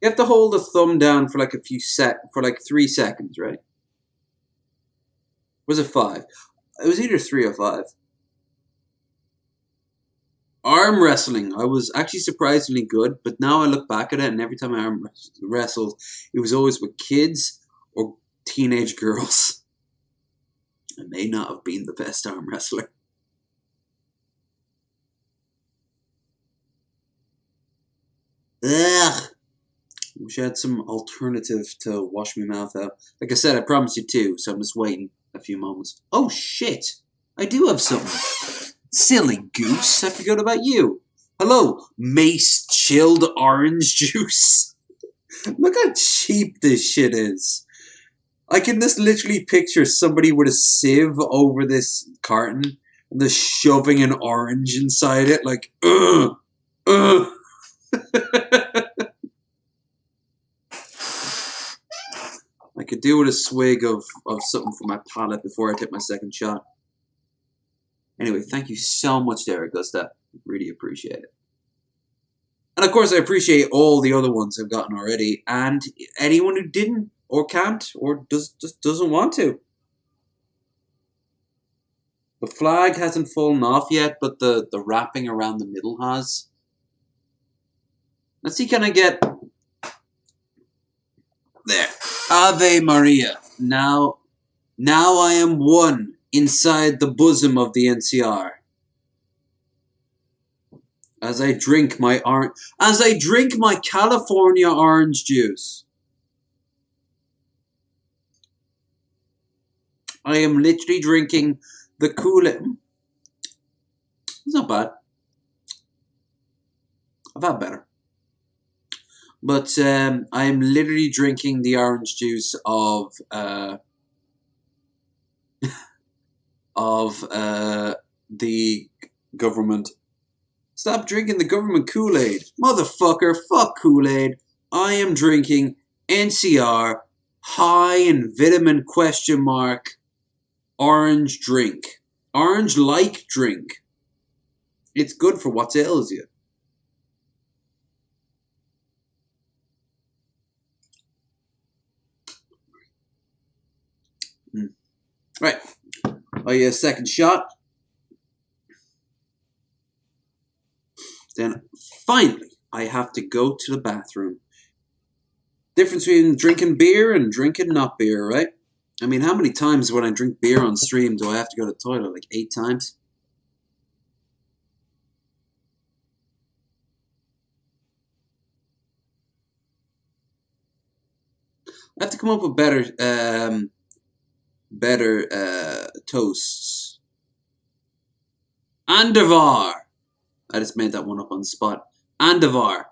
You have to hold the thumb down for like for like 3 seconds, right? Was it 5? It was either 3 or 5. Arm wrestling. I was actually surprisingly good, but now I look back at it and every time I arm wrestled, it was always with kids or teenage girls. I may not have been the best arm wrestler. Ugh. Wish I had some alternative to wash my mouth out. Like I said, I promised you 2, so I'm just waiting a few moments. Oh shit! I do have something. Silly goose, I forgot about you. Hello, Mace chilled orange juice. Look how cheap this shit is. I can just literally picture somebody with a sieve over this carton and just shoving an orange inside it like, ugh. I could do with a swig of something for my palate before I take my second shot. Anyway, thank you so much there, Augusta. Really appreciate it. And of course, I appreciate all the other ones I've gotten already, and anyone who didn't, or can't, or just doesn't want to. The flag hasn't fallen off yet, but the wrapping around the middle has. Let's see, can I get... There. Ave Maria. Now I am one inside the bosom of the NCR. As I drink my California orange juice. I am literally drinking the Kool-Aid. It's not bad. I've had better. But I'm literally drinking the orange juice of the government. Stop drinking the government Kool-Aid. Motherfucker, fuck Kool-Aid. I am drinking NCR high in vitamin ? Orange drink. Orange-like drink. It's good for what ails you. Right. Oh yeah, second shot. Then finally, I have to go to the bathroom. Difference between drinking beer and drinking not beer, right? I mean, how many times when I drink beer on stream do I have to go to the toilet? Like 8 times? I have to come up with better toasts. Andavar. I just made that one up on the spot. Andavar.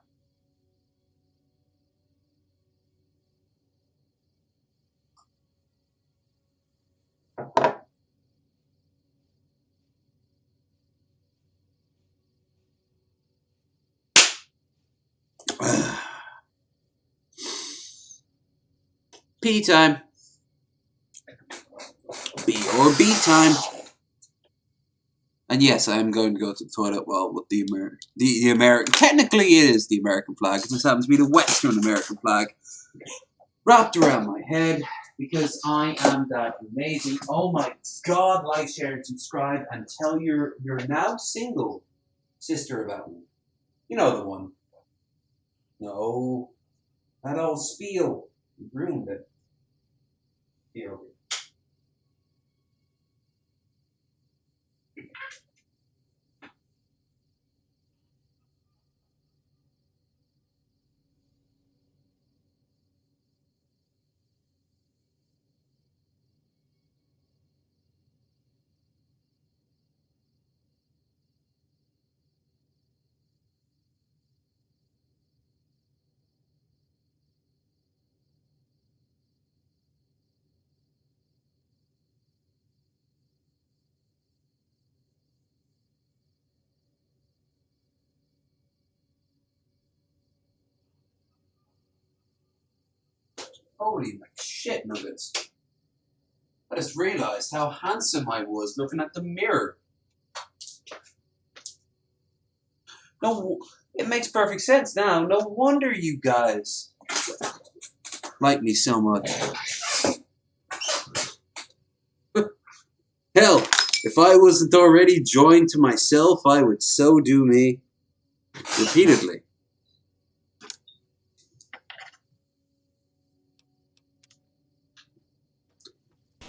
Pee time. B or B time. And yes, I am going to go to the toilet with the American. Technically, it is the American flag. It just happens to be the Western American flag wrapped around my head because I am that amazing. Oh my God! Like, share, and subscribe, and tell your now single sister about me. You know the one. No, that old spiel. You ruined it. Here. Holy shit nuggets. I just realized how handsome I was looking at the mirror. No, it makes perfect sense now. No wonder you guys like me so much. Hell, if I wasn't already joined to myself, I would so do me repeatedly.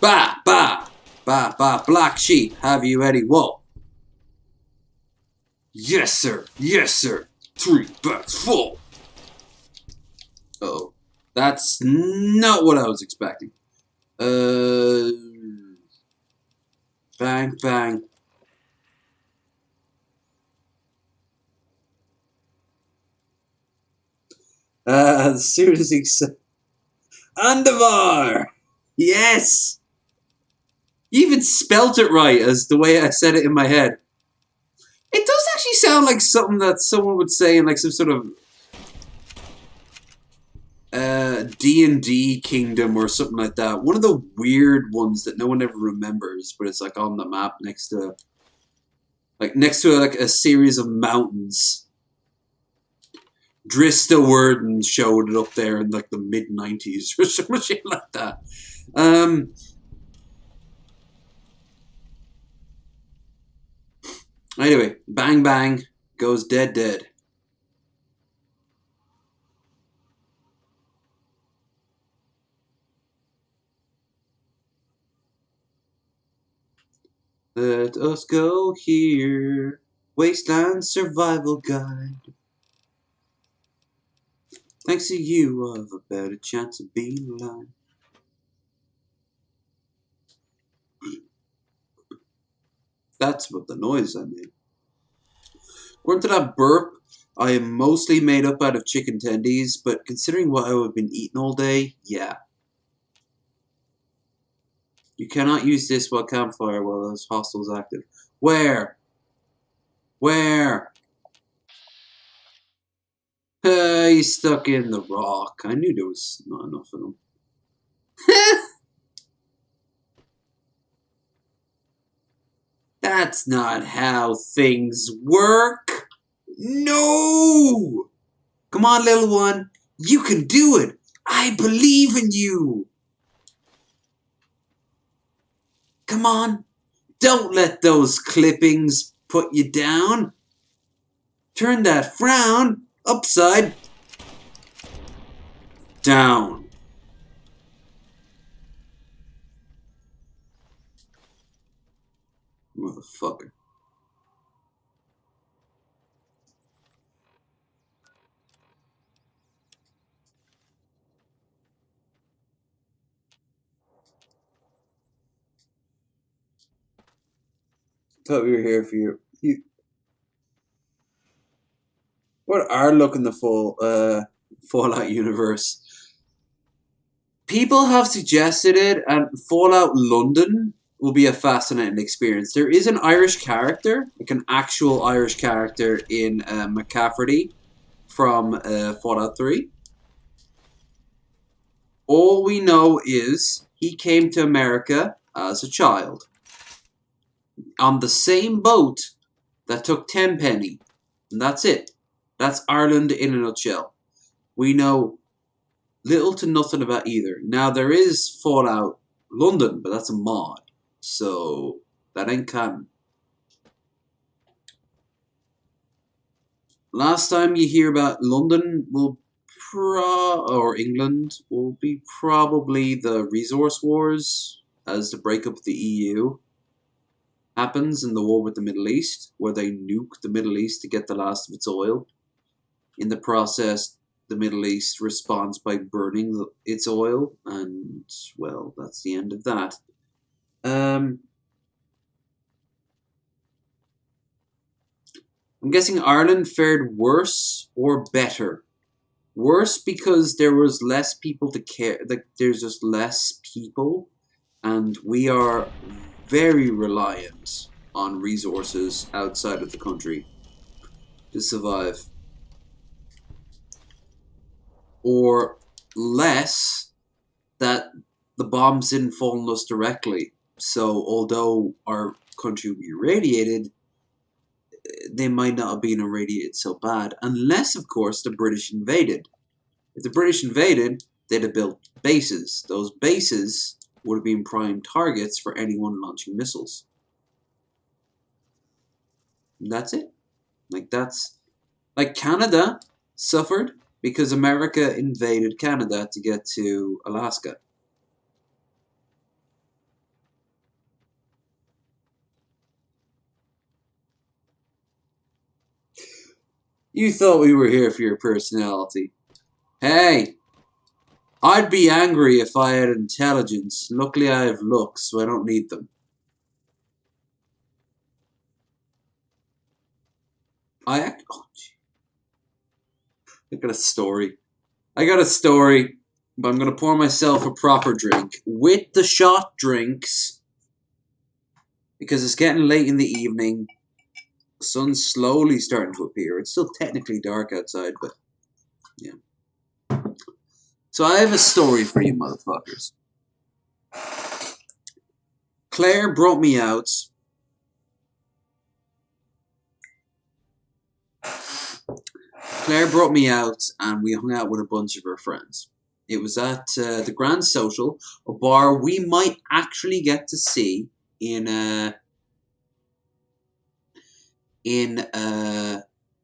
Bah, bah, bah, bah, black sheep, have you any wool? Yes, sir, yes, sir. 3 bags full. Uh-oh. That's not what I was expecting. Bang, bang. As soon as he said... Andavar! Yes! You even spelt it right as the way I said it in my head. It does actually sound like something that someone would say in like some sort of D&D kingdom or something like that. One of the weird ones that no one ever remembers, but it's like on the map next to a series of mountains. Drista Worden showed it up there in like the mid-90s or some shit like that. Anyway, bang bang goes dead dead. Let us go here. Wasteland Survival Guide. Thanks to you, I have a better chance of being alive. That's what the noise I made. According to that burp, I am mostly made up out of chicken tendies, but considering what I have been eating all day, yeah. You cannot use this while campfire while those hostiles active. Where? Where? He's stuck in the rock. I knew there was not enough of them. That's not how things work. No! Come on, little one. You can do it. I believe in you. Come on. Don't let those clippings put you down. Turn that frown upside down. Motherfucker. Thought we were here for you. What are looking the full Fallout universe? People have suggested it, and Fallout London will be a fascinating experience. There is an Irish character, like an actual Irish character in McCafferty from Fallout 3. All we know is he came to America as a child on the same boat that took Tenpenny, and that's it. That's Ireland in a nutshell. We know little to nothing about either. Now, there is Fallout London, but that's a mod, so that ain't canon. Last time you hear about London or England will be probably the resource wars as the breakup of the EU happens in the war with the Middle East, where they nuke the Middle East to get the last of its oil. In the process, the Middle East responds by burning its oil, and, well, that's the end of that. I'm guessing Ireland fared worse or better. Worse because there was less people to care. Like, there's just less people, and we are very reliant on resources outside of the country to survive. Or less that the bombs didn't fall on us directly. So although our country would be irradiated, they might not have been irradiated so bad. Unless, of course, the British invaded. If the British invaded, they'd have built bases. Those bases would have been prime targets for anyone launching missiles. And that's it. Like Canada suffered because America invaded Canada to get to Alaska. You thought we were here for your personality. Hey, I'd be angry if I had intelligence. Luckily I have looks, so I don't need them. I got a story. But I'm going to pour myself a proper drink with the shot drinks because it's getting late in the evening. The sun's slowly starting to appear. It's still technically dark outside, but yeah. So I have a story for you motherfuckers. Claire brought me out. And we hung out with a bunch of her friends. It was at the Grand Social, a bar we might actually get to see in in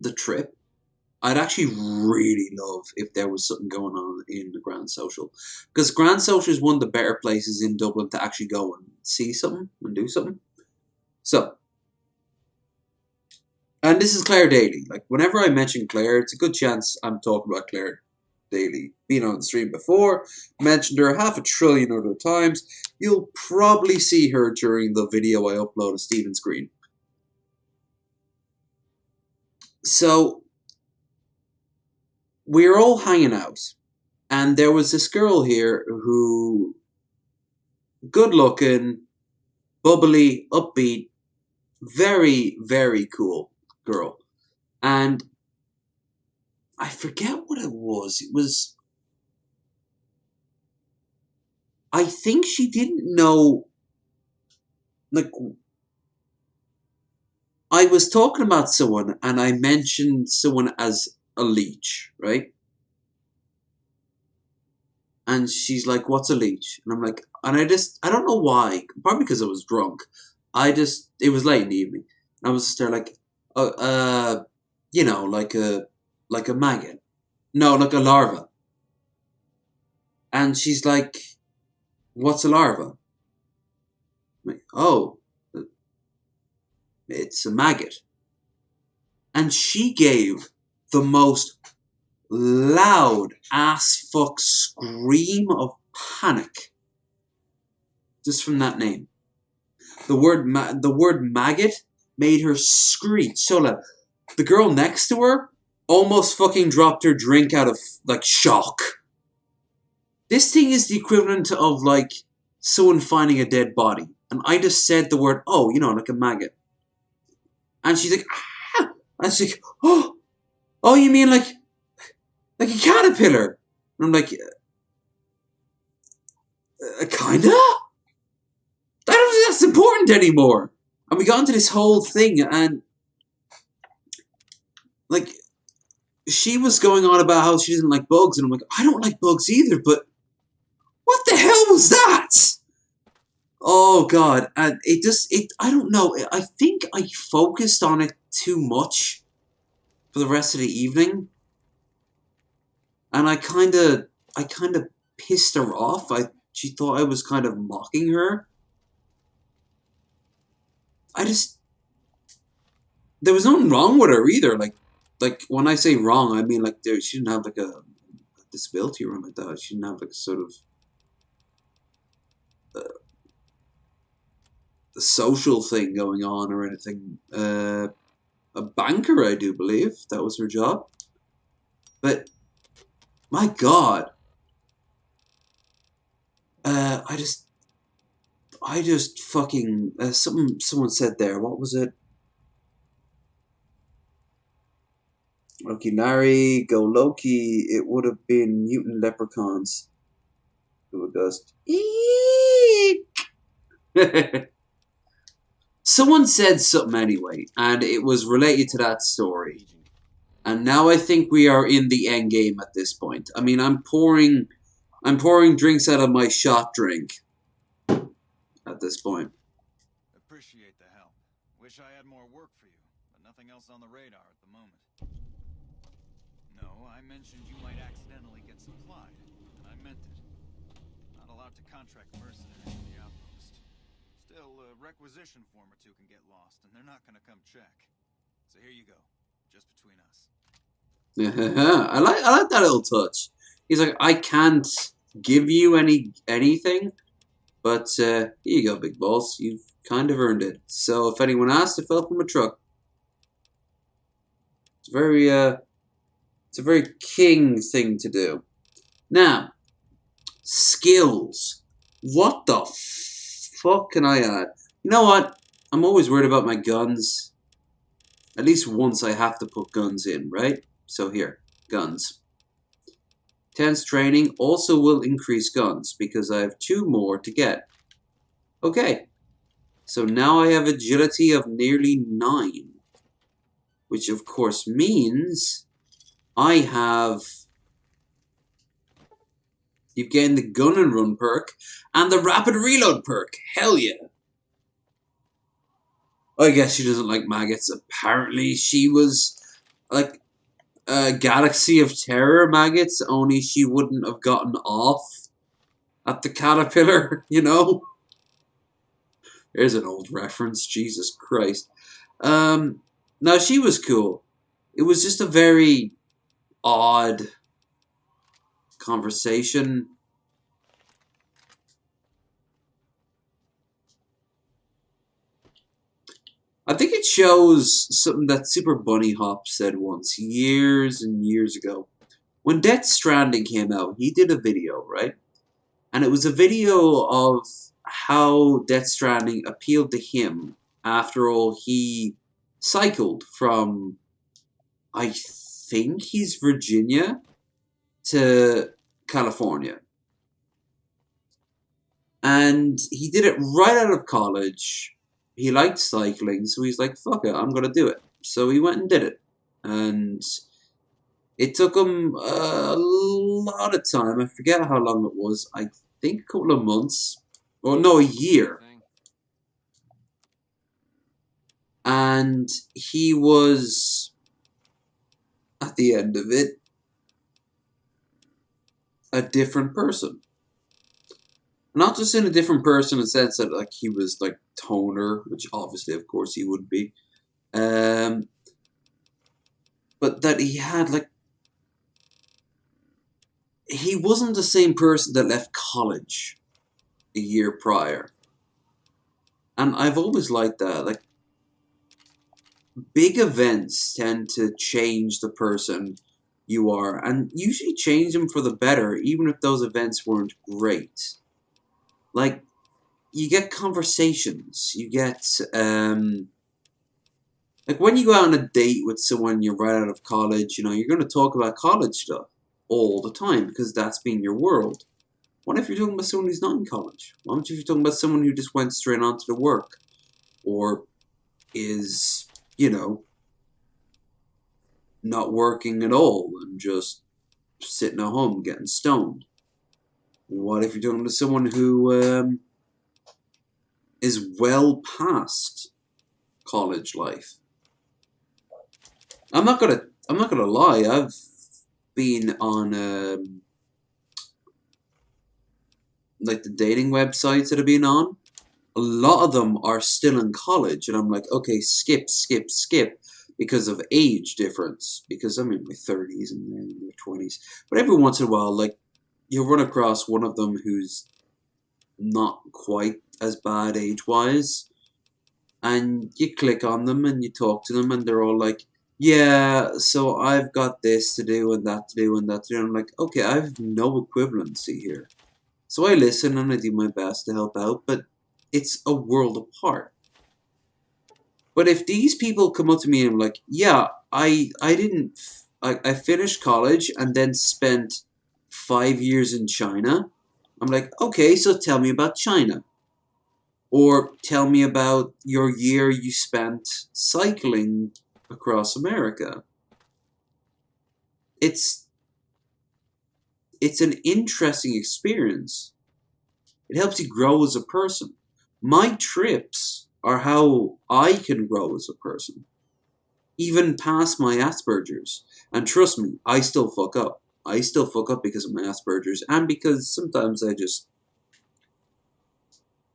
the trip. I'd actually really love if there was something going on in the Grand Social. Because Grand Social is one of the better places in Dublin to actually go and see something and do something. So, and this is Claire Daly. Like, whenever I mention Claire, it's a good chance I'm talking about Claire Daly. Been on the stream before, mentioned her 500 billion other times. You'll probably see her during the video I upload of Stephen's Green. So, we were all hanging out, and there was this girl here who, good looking, bubbly, upbeat, very, very cool girl. And I forget what it was. It was, I think she didn't know, like, I was talking about someone and I mentioned someone as a leech, right? And she's like, what's a leech? And I'm like, and I don't know why, probably because I was drunk. It was late in the evening. And I was just there like, you know, like a maggot. No, like a larva. And she's like, what's a larva? I'm like, oh, it's a maggot. And she gave the most loud ass fuck scream of panic just from that name. The word maggot made her screech so loud. The girl next to her almost fucking dropped her drink out of like shock. This thing is the equivalent of like someone finding a dead body, and I just said the word, oh, you know, like a maggot, and she's like, ah, and she's like, oh, you mean like a caterpillar? And I'm like, kinda? I don't think that's important anymore. And we got into this whole thing, and like, she was going on about how she doesn't like bugs, and I'm like, I don't like bugs either, but what the hell was that? Oh god, and I don't know, I think I focused on it too much for the rest of the evening, and I kinda pissed her off. She thought I was kind of mocking her. There was nothing wrong with her either, like when I say wrong, I mean like she didn't have like a disability or anything like that. She didn't have like a sort of a social thing going on or anything. A banker, I do believe. That was her job. But, my god. I just fucking... someone said there, what was it? Loki Larry, go Loki. It would have been mutant leprechauns. Who would just... Eek! Someone said something anyway, and it was related to that story. And now I think we are in the end game at this point. I mean, I'm pouring drinks out of my shot drink at this point. Appreciate the help. Wish I had more work for you, but nothing else on the radar at the moment. No, I mentioned you might accidentally get supplied, and I meant it. Not allowed to contract mercenaries in the outpost. Still, a requisition form or two can get lost, and they're not gonna come check. So here you go, just between us. I like that little touch. He's like, I can't give you anything, but here you go, big boss. You've kind of earned it. So if anyone asks to fill up from a truck, it's a very king thing to do. Now, skills. What the fuck can I add? You know what? I'm always worried about my guns. At least once I have to put guns in, right? So here, guns. Tense training also will increase guns because I have 2 more to get. Okay. So now I have agility of nearly 9. Which of course means I have... You've gained the gun and run perk and the rapid reload perk. Hell yeah. I guess she doesn't like maggots. Apparently, she was like a galaxy of terror maggots, only she wouldn't have gotten off at the caterpillar, you know? There's an old reference, Jesus Christ. No, she was cool. It was just a very odd conversation. I think it shows something that Super Bunny Hop said once, years and years ago. When Death Stranding came out, he did a video, right? And it was a video of how Death Stranding appealed to him. After all, he cycled from, I think he's Virginia, to California. And he did it right out of college. He liked cycling, so he's like, fuck it, I'm going to do it. So he went and did it. And it took him a lot of time. I forget how long it was. I think a couple of months. Or no, a year. And he was, at the end of it, a different person. Not just in a different person in the sense that like he was like toner, which obviously of course he would be. But that he had like, he wasn't the same person that left college a year prior. And I've always liked that. Like, big events tend to change the person you are, and usually change them for the better, even if those events weren't great. Like, you get conversations, you get, like when you go out on a date with someone you're right out of college, you know, you're going to talk about college stuff all the time, because that's been your world. What if you're talking about someone who's not in college? What if you're talking about someone who just went straight on to the work? Or is, you know, not working at all and just sitting at home getting stoned? What if you're talking to someone who is well past college life? I'm not gonna lie. I've been on like the dating websites that I've been on. A lot of them are still in college, and I'm like, okay, skip, because of age difference. Because I'm in my 30s and they're in their 20s. But every once in a while, like, you'll run across one of them who's not quite as bad age-wise, and you click on them and you talk to them, and they're all like, yeah, so I've got this to do and that to do and that to do. And I'm like, okay, I have no equivalency here. So I listen and I do my best to help out, but it's a world apart. But if these people come up to me and I'm like, yeah, I finished college and then spent 5 years in China, I'm like, okay, so tell me about China. Or tell me about your year you spent cycling across America. It's an interesting experience. It helps you grow as a person. My trips are how I can grow as a person. Even past my Asperger's. And trust me, I still fuck up. I still fuck up because of my Asperger's, and because sometimes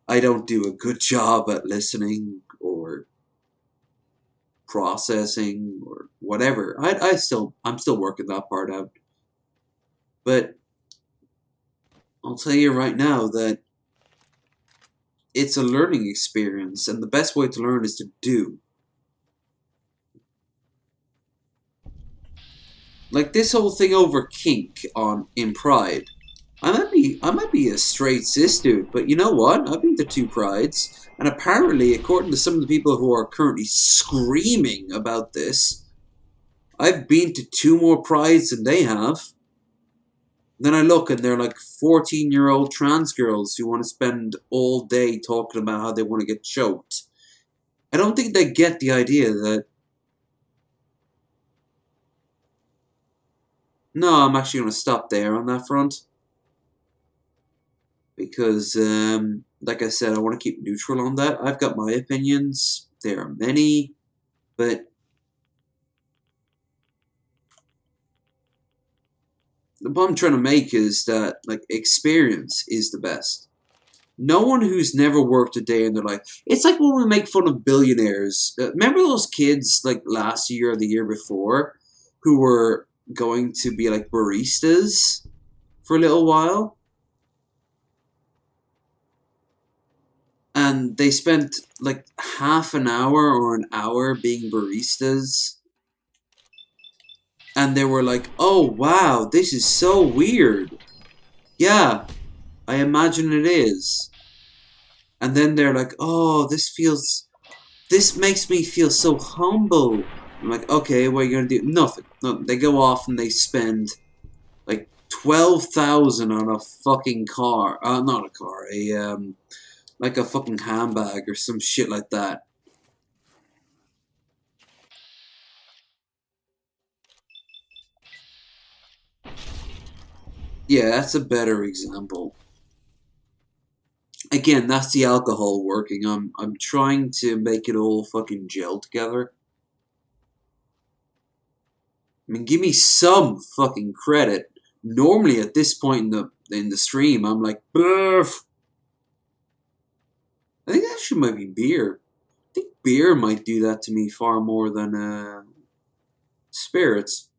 I don't do a good job at listening or processing or whatever. I'm still working that part out. But I'll tell you right now that it's a learning experience, and the best way to learn is to do. Like this whole thing over kink in Pride. I might be a straight cis dude, but you know what? I've been to 2 prides, and apparently, according to some of the people who are currently screaming about this, I've been to 2 more prides than they have. Then I look and they're like 14-year-old trans girls who want to spend all day talking about how they want to get choked. I don't think they get the idea that... No, I'm actually going to stop there on that front. Because, like I said, I want to keep neutral on that. I've got my opinions. there are many, but the point I'm trying to make is that, like, experience is the best. No one who's never worked a day in their life. It's like when we make fun of billionaires. Remember those kids, like, last year or the year before, who were going to be, like, baristas for a little while? And they spent, like, half an hour or an hour being baristas. And they were like, oh, wow, this is so weird. Yeah, I imagine it is. And then they're like, oh, this makes me feel so humble. I'm like, okay, what are you gonna do? Nothing. No, they go off and they spend like 12,000 on a fucking car. Not a car, like a fucking handbag or some shit like that. Yeah, that's a better example. Again, that's the alcohol working. I'm trying to make it all fucking gel together. I mean, give me some fucking credit. Normally, at this point in the stream, I'm like, Burf. I think that actually might be beer. I think beer might do that to me far more than spirits.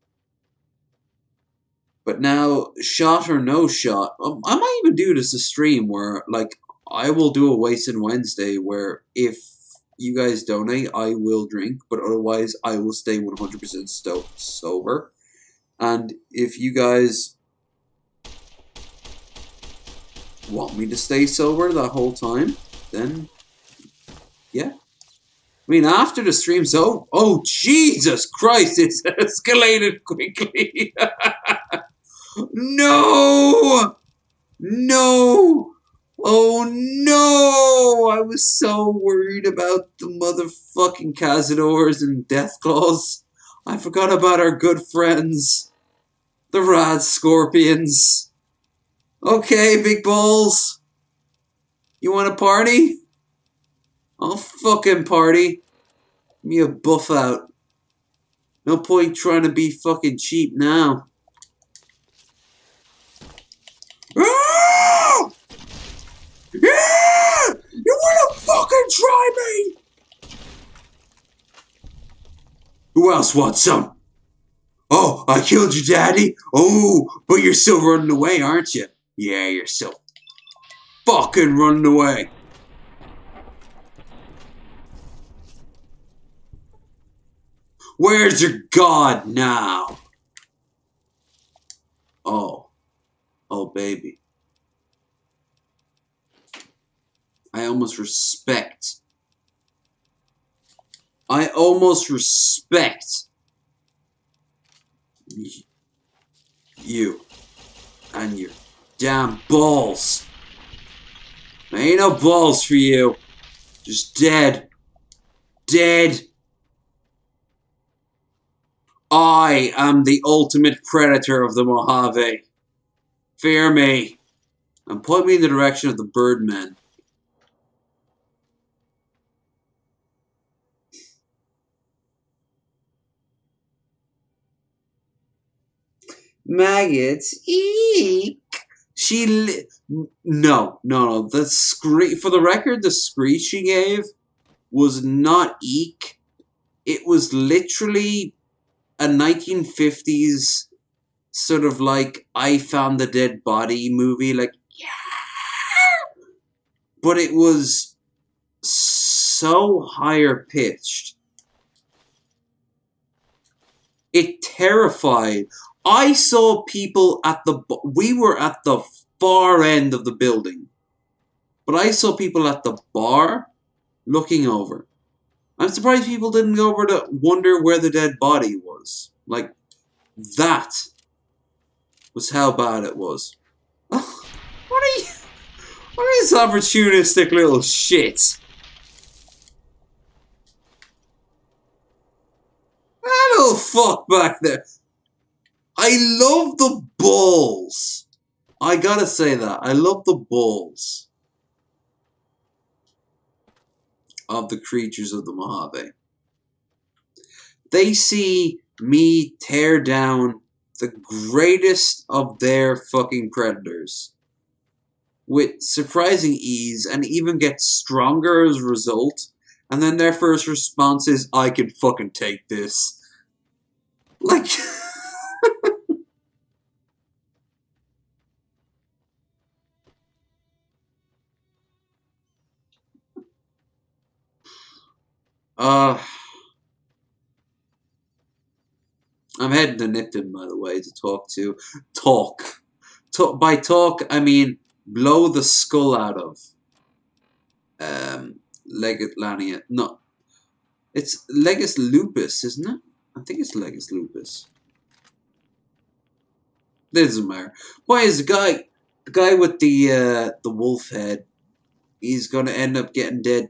But now, shot or no shot, I might even do this a stream where, like, I will do a Wasted Wednesday where if you guys donate, I will drink, but otherwise I will stay 100% sober. And if you guys want me to stay sober that whole time, then yeah. I mean, after the stream's over, oh Jesus Christ, it's escalated quickly. No! No! Oh no! I was so worried about the motherfucking Cazadors and Deathclaws. I forgot about our good friends, the Rad Scorpions. Okay, big balls. You want a party? I'll fucking party. Give me a buff out. No point trying to be fucking cheap now. Ah! Yeah! You wanna fucking try me? Who else wants some? Oh, I killed your daddy? Oh, but you're still running away, aren't you? Yeah, you're still fucking running away. Where's your god now? Oh. Oh, baby. I almost respect you and your damn balls. There ain't no balls for you. Just dead. Dead. I am the ultimate predator of the Mojave. Fear me. And point me in the direction of the Birdmen. Maggots, eek. No. The screech, for the record, the screech she gave was not eek. It was literally a 1950s sort of like I Found the Dead Body movie, like, yeah. But it was so higher pitched. It terrified. I saw people we were at the far end of the building, but I saw people at the bar looking over. I'm surprised people didn't go over to wonder where the dead body was. Like, that was how bad it was. What are these opportunistic little shits? That little fuck back there. I love the balls. I gotta say that. I love the balls. of the creatures of the Mojave. They see me tear down the greatest of their fucking predators with surprising ease and even get stronger as a result. And then their first response is, I can fucking take this. Like... I'm heading to Nipton, by the way, to talk to... By talk, I mean blow the skull out of Legatlania. No, it's Legis Lupus, isn't it? I think it's Legis Lupus. Doesn't matter. Why is the guy with the wolf head? He's gonna end up getting dead.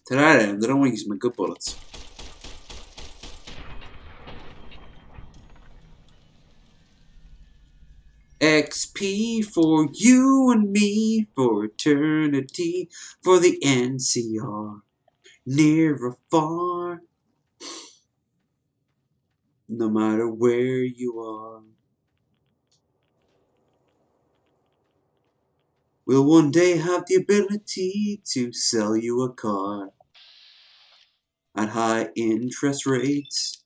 To that end, they don't want to use my good bullets. XP for you and me, for eternity, for the NCR, near or far, no matter where you are. We'll one day have the ability to sell you a car at high interest rates.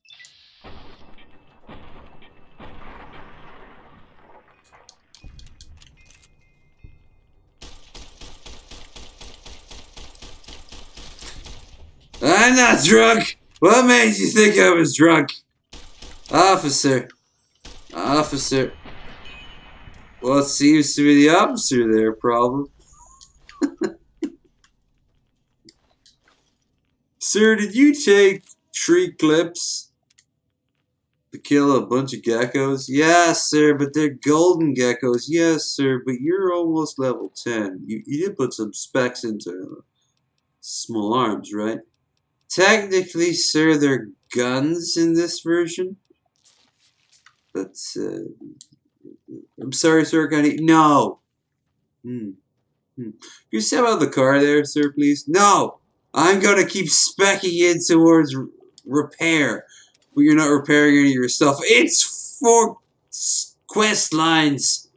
I'm not drunk! What made you think I was drunk? Officer. Well, it seems to be the opposite of their problem. Sir, did you take tree clips to kill a bunch of geckos? Yes, sir, but they're golden geckos. Yes, sir, but you're almost level 10. You did put some specs into small arms, right? Technically, sir, they're guns in this version. But, I'm sorry, sir, no. You step out of the car there, sir, please? No! I'm gonna keep specking in towards repair. But you're not repairing any of your stuff. It's for quest lines.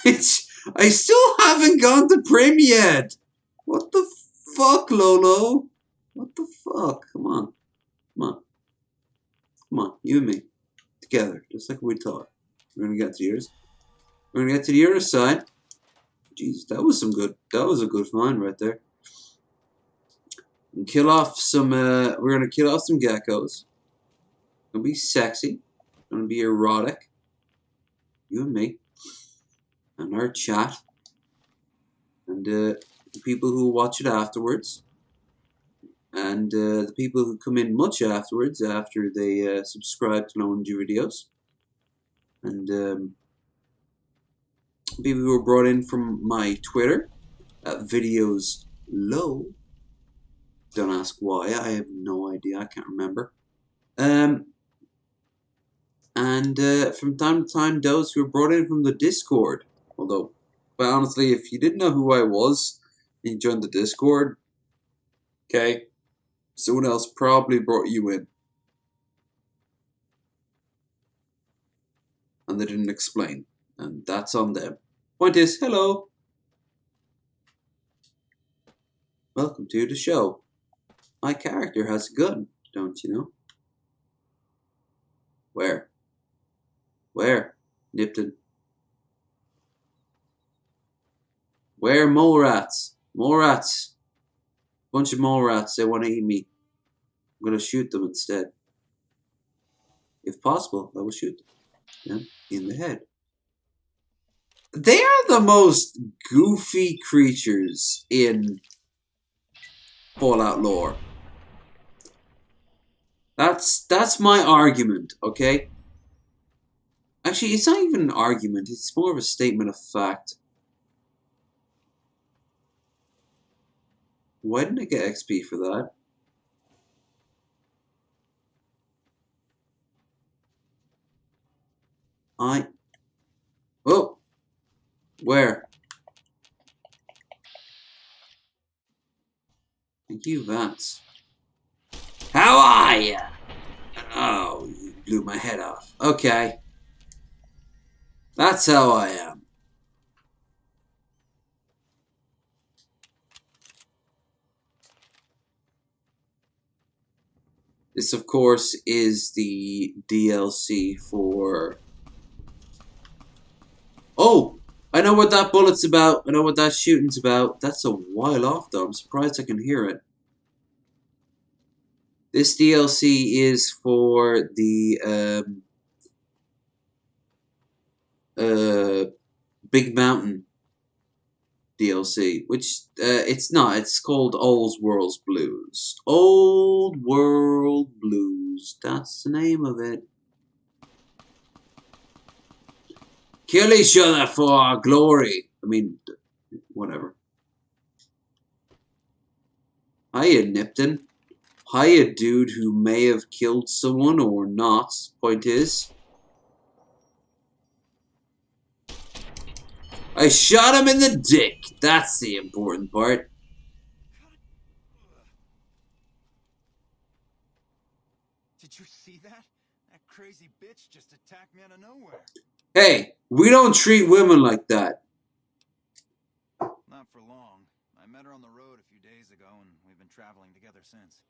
Which I still haven't gone to Prim yet. What the fuck, Lolo? What the fuck? Come on. You and me. Together. Just like we thought. We're gonna get to yours. We're gonna get to the other side. Jeez, that was a good find right there. And kill off some, we're gonna kill off some geckos. Gonna be sexy. Gonna be erotic. You and me. And our chat. And, the people who watch it afterwards. And, the people who come in much afterwards, after they, subscribe to Low videos. And, people who were brought in from my Twitter at videos low. Don't ask why. I have no idea. I can't remember. And from time to time, those who were brought in from the Discord. Although, but honestly, if you didn't know who I was and you joined the Discord, okay, someone else probably brought you in. And they didn't explain. And that's on them. Point is, hello. Welcome to the show. My character has a gun, don't you know? Where? Nipton. Where? Mole rats. Bunch of mole rats, they want to eat me. I'm going to shoot them instead. If possible, I will shoot them. In the head. They are the most goofy creatures in Fallout lore. That's my argument, okay? Actually, it's not even an argument. It's more of a statement of fact. Why didn't I get XP for that? Oh! Where? Thank you, Vance. How are ya? Oh, you blew my head off. Okay. That's how I am. This, of course, is the DLC for... Oh! I know what that bullet's about. I know what that shooting's about. That's a while off, though. I'm surprised I can hear it. This DLC is for the Big Mountain DLC, which it's not. It's called Old World Blues. Old World Blues. That's the name of it. Kill each other for our glory. I mean, whatever. Hiya, Nipton. Hiya, dude who may have killed someone or not. Point is, I shot him in the dick. That's the important part. Did you see that? That crazy bitch just attacked me out of nowhere. Hey, we don't treat women like that. Not for long. I met her on the road a few days ago, and we've been traveling together since.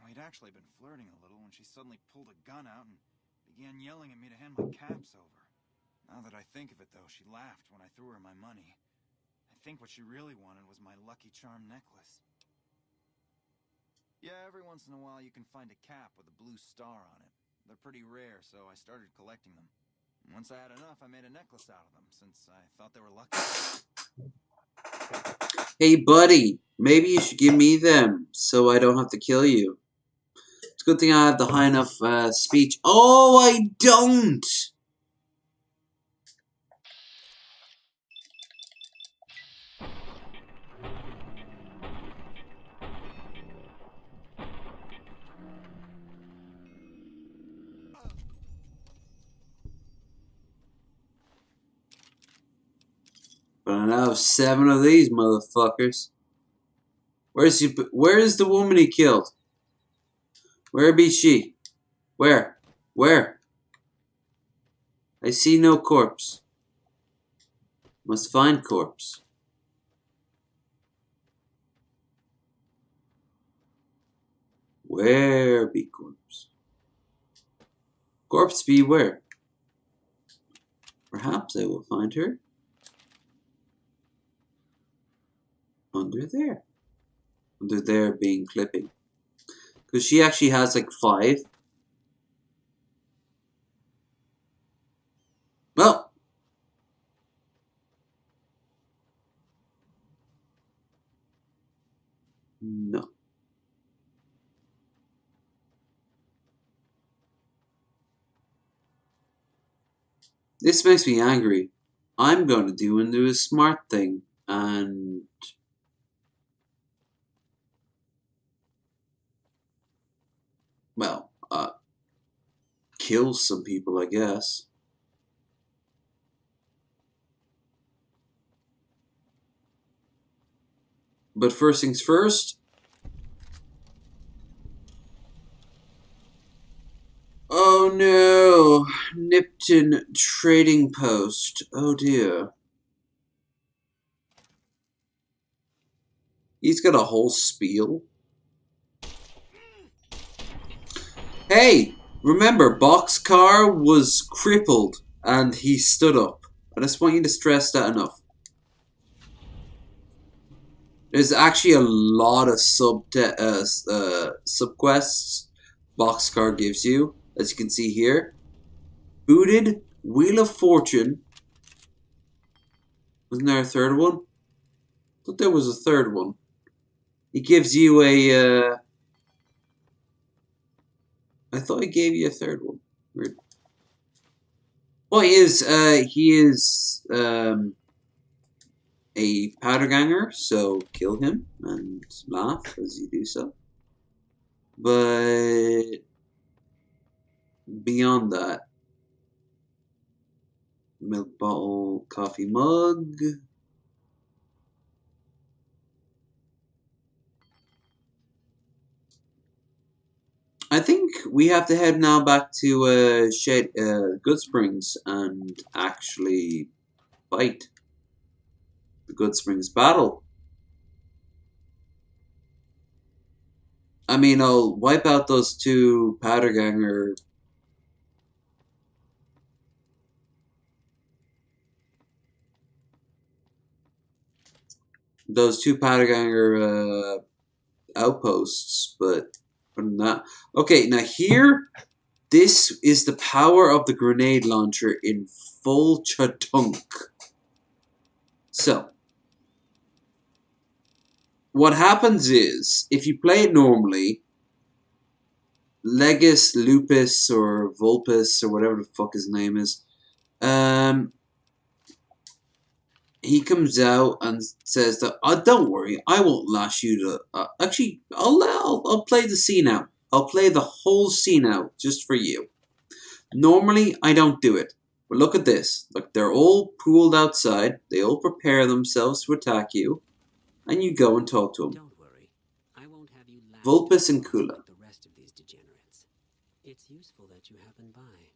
We'd actually been flirting a little when she suddenly pulled a gun out and began yelling at me to hand my caps over. Now that I think of it, though, she laughed when I threw her my money. I think what she really wanted was my Lucky Charm necklace. Yeah, every once in a while you can find a cap with a blue star on it. They're pretty rare, so I started collecting them. Once I had enough, I made a necklace out of them, since I thought they were lucky. Hey, buddy, maybe you should give me them, so I don't have to kill you. It's a good thing I have the high enough speech. Oh, I don't! But I now have 7 of these motherfuckers. Where is the woman he killed? Where be she? Where? Where? I see no corpse. Must find corpse. Where be corpse? Corpse be where? Perhaps I will find her. Under there. Under there being clipping. Because she actually has like 5. Well. No. This makes me angry. I'm going to do a smart thing. And... well, kill some people, I guess. But first things first. Oh no, Nipton Trading Post. Oh dear. He's got a whole spiel. Hey, remember, Boxcar was crippled and he stood up. I just want you to stress that enough. There's actually a lot of subquests Boxcar gives you, as you can see here. Booted, Wheel of Fortune. Wasn't there a third one? I thought there was a third one. He gives you a... I thought he gave you a third one. Weird. Well, he is a powder ganger, so kill him and laugh as you do so. But beyond that, milk bottle, coffee mug. I think we have to head now back to Good Springs and actually fight the Good Springs battle. I mean, I'll wipe out those two powderganger. Those two powderganger outposts, but from that. Okay, now here, this is the power of the grenade launcher in full chadunk. So, what happens is, if you play it normally, Legis, Lupus, or Vulpus, or whatever the fuck his name is, he comes out and says that, don't worry, I won't lash you to... actually, I'll play the scene out. I'll play the whole scene out just for you. Normally, I don't do it. But look at this. Look, they're all pooled outside. They all prepare themselves to attack you. And you go and talk to them. Don't worry. I won't have you Vulpus and Kula. the rest of these degenerates. It's useful that you happen by.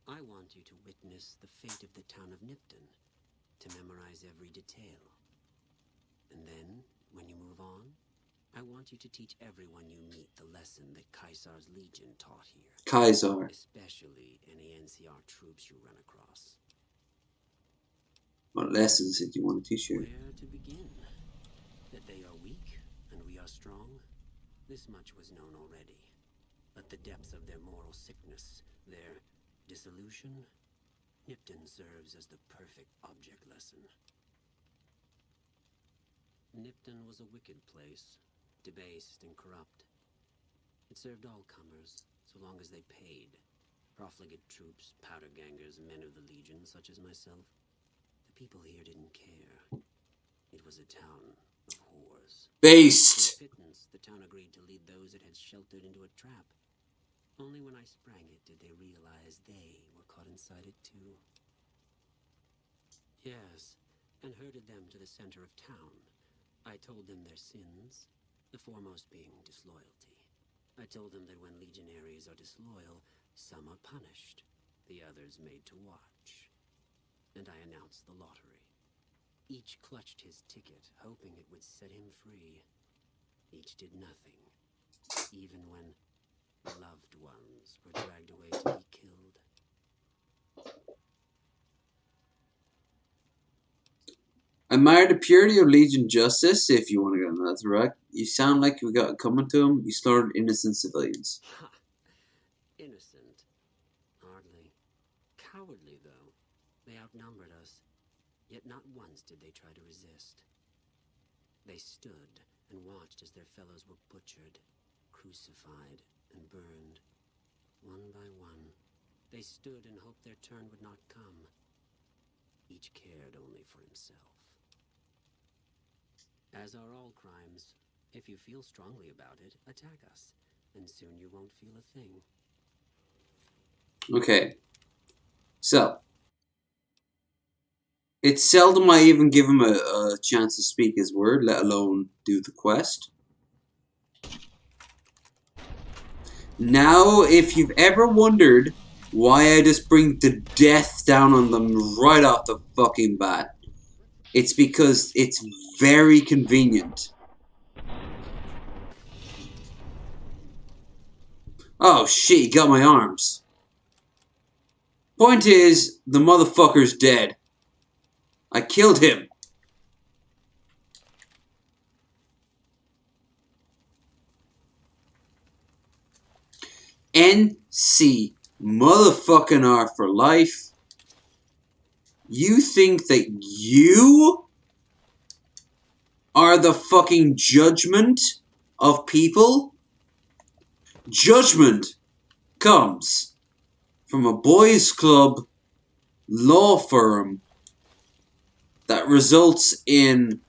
I want you to witness the fate of the town of Nipton, to memorize every detail. And then, when you move on, I want you to teach everyone you meet the lesson that Caesar's Legion taught here. Caesar. Especially any NCR troops you run across. What lessons did you want to teach you? Where to begin? That they are weak and we are strong? This much was known already. But the depths of their moral sickness, their dissolution, Nipton serves as the perfect object lesson. Nipton was a wicked place, debased and corrupt. It served all comers, so long as they paid. Profligate troops, powder gangers, men of the Legion, such as myself. The people here didn't care. It was a town of whores. Based! For pittance, the town agreed to lead those it had sheltered into a trap. Only when I sprang it did they realize they were caught inside it too. Yes, and herded them to the center of town. I told them their sins, the foremost being disloyalty. I told them that when legionaries are disloyal, some are punished, the others made to watch. And I announced the lottery. Each clutched his ticket, hoping it would set him free. Each did nothing, even when loved ones were dragged away to be killed. Admire the purity of Legion justice, if you want to go into that direct. You sound like we got it coming to him. You slaughtered innocent civilians. Innocent? Hardly. Cowardly, though. They outnumbered us. Yet not once did they try to resist. They stood and watched as their fellows were butchered, crucified, and burned. One by one, they stood and hoped their turn would not come. Each cared only for himself. As are all crimes, if you feel strongly about it, attack us, and soon you won't feel a thing. Okay. So. It's seldom I even give him a chance to speak his word, let alone do the quest. Now, if you've ever wondered why I just bring the death down on them right off the fucking bat, it's because it's very convenient. Oh shit, he got my arms. Point is, the motherfucker's dead. I killed him. NC motherfucking R for life. You think that you are the fucking judgment of people? Judgment comes from a boys' club law firm that results in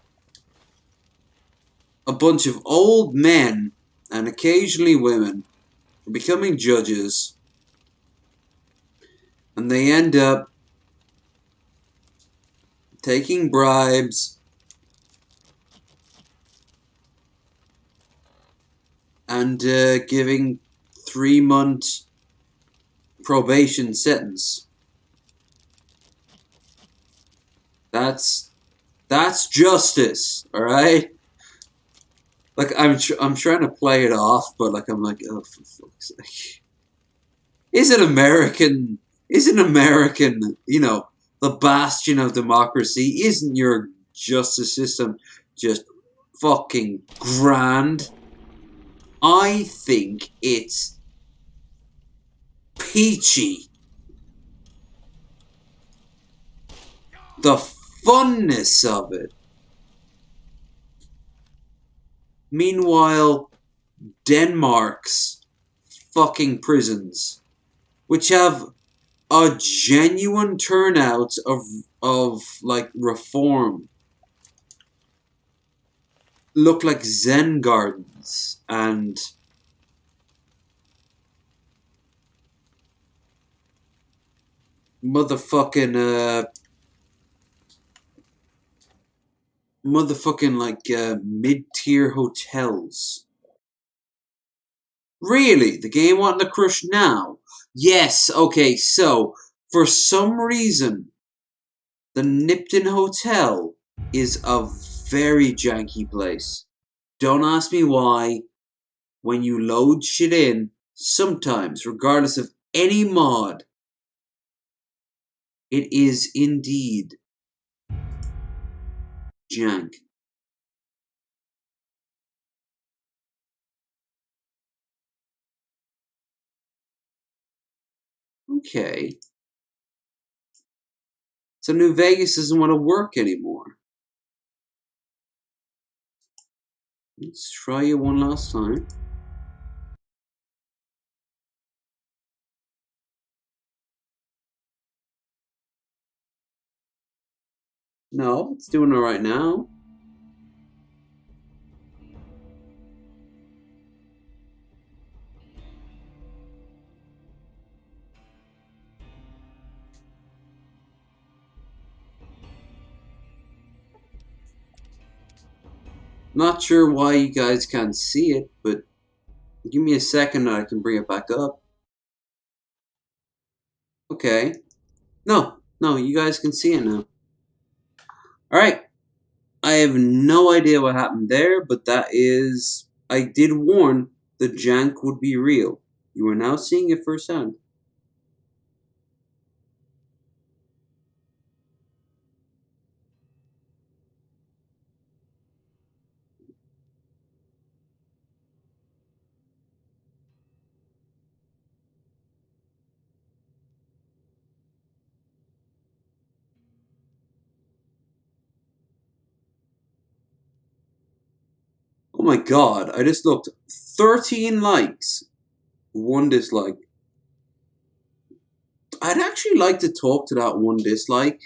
a bunch of old men and occasionally women becoming judges, and they end up taking bribes and 3-month probation sentence. That's justice, all right? Like I'm trying to play it off, but like I'm like, oh, for fuck's sake. Isn't American, you know, the bastion of democracy? Isn't your justice system just fucking grand? I think it's peachy. The funness of it. Meanwhile, Denmark's fucking prisons, which have a genuine turnout of like reform, look like Zen gardens and motherfucking mid-tier hotels. Really? The game wanting to crush now? Yes, okay, so for some reason the Nipton Hotel is a very janky place. Don't ask me why. When you load shit in, sometimes, regardless of any mod, it is indeed jank. Okay. So New Vegas doesn't want to work anymore. Let's try it one last time. No, it's doing alright now. Not sure why you guys can't see it, but give me a second and I can bring it back up. Okay. No, you guys can see it now. Alright. I have no idea what happened there, but that is... I did warn the jank would be real. You are now seeing it firsthand. Oh my god, I just looked. 13 likes. 1 dislike. I'd actually like to talk to that 1 dislike.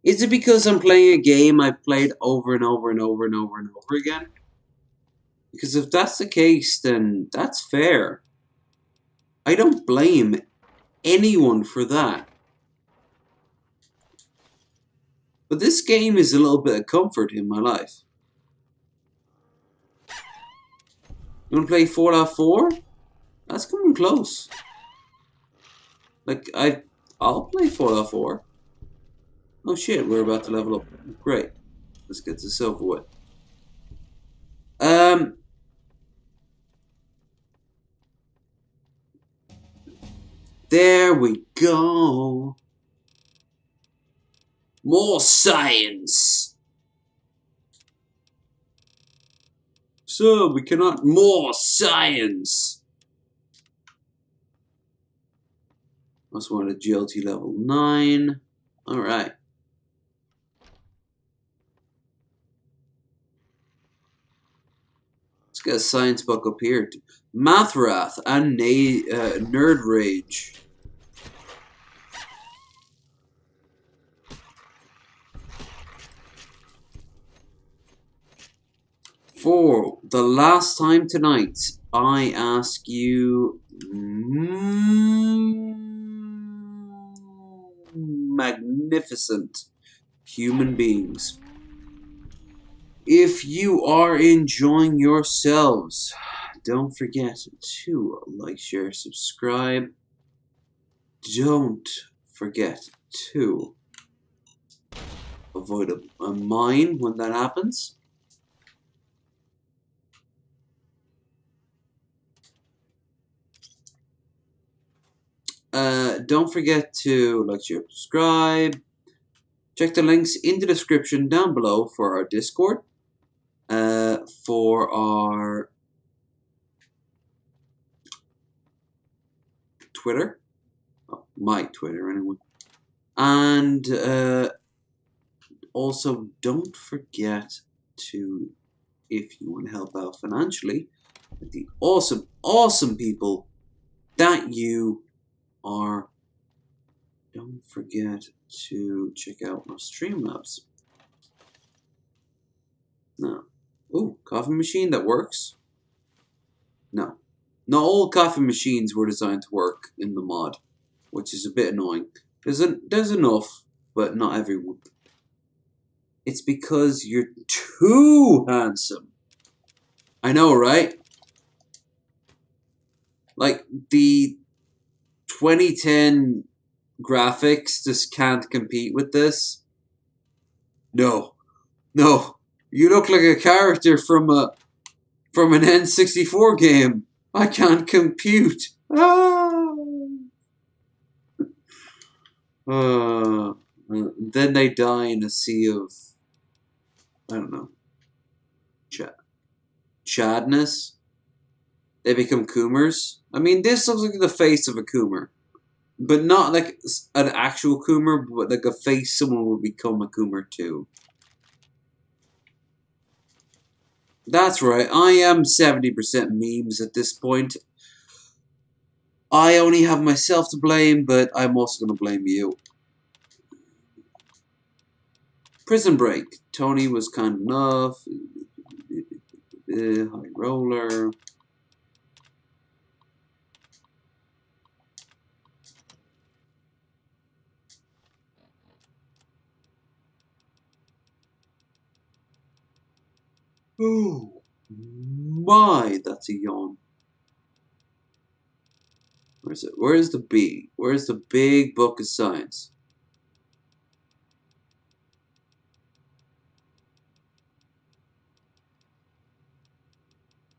Is it because I'm playing a game I've played over and over and over and over and over again? Because if that's the case, then that's fair. I don't blame anyone for that. But this game is a little bit of comfort in my life. You wanna play Fallout 4? That's coming close. Like, I'll play Fallout 4. Oh shit, we're about to level up. Great. Let's get this over with. There we go. More science. So we cannot more science. Must want a GLT level 9. Alright. Let's get a science book up here. Mathrath and Nerd Rage. For the last time tonight, I ask you magnificent human beings, if you are enjoying yourselves don't forget to like, share, subscribe. Don't forget to avoid a mine when that happens. Don't forget to like, share, subscribe. Check the links in the description down below for our Discord, for our Twitter, my Twitter anyway, and also don't forget to, if you want to help out financially, with the awesome people that you are, don't forget to check out our Streamlabs. No. Ooh, coffee machine that works? No. Not all coffee machines were designed to work in the mod, which is a bit annoying. There's enough, but not everyone. It's because you're too handsome. I know, right? Like, the 2010 graphics just can't compete with this. No. No. You look like a character from an N64 game. I can't compute. Ah. Then they die in a sea of, I don't know, chadness. They become Coomers. I mean, this looks like the face of a Coomer. But not like an actual Coomer, but like a face someone would become a Coomer too. That's right, I am 70% memes at this point. I only have myself to blame, but I'm also going to blame you. Prison Break. Tony was kind enough. High Roller. Oh my, that's a yawn. Where's it? Where's the B? Where's the big book of science?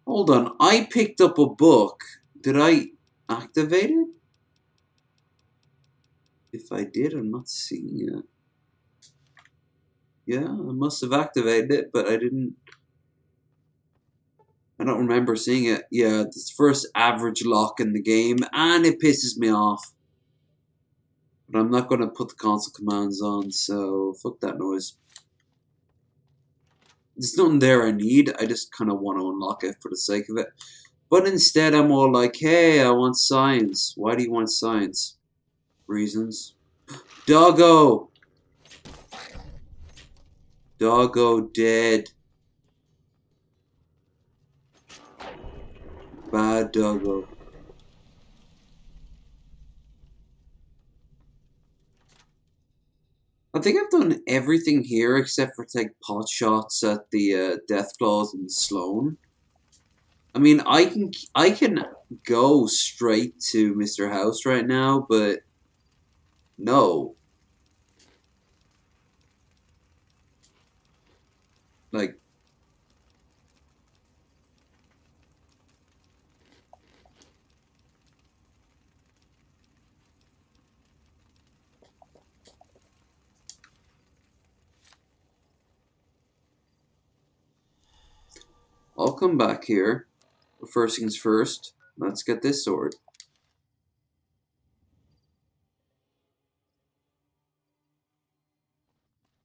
Hold on, I picked up a book. Did I activate it? If I did, I'm not seeing it. Yeah, I must have activated it, but I didn't. I don't remember seeing it. Yeah, it's the first average lock in the game, and it pisses me off. But I'm not going to put the console commands on, so fuck that noise. There's nothing there I need, I just kind of want to unlock it for the sake of it. But instead I'm all like, hey, I want science. Why do you want science? Reasons. Doggo! Doggo dead. Bad doggo. I think I've done everything here except for take pot shots at the Deathclaws and Sloan. I mean, I can go straight to Mr. House right now, but no. Like, I'll come back here. But first things first, let's get this sword.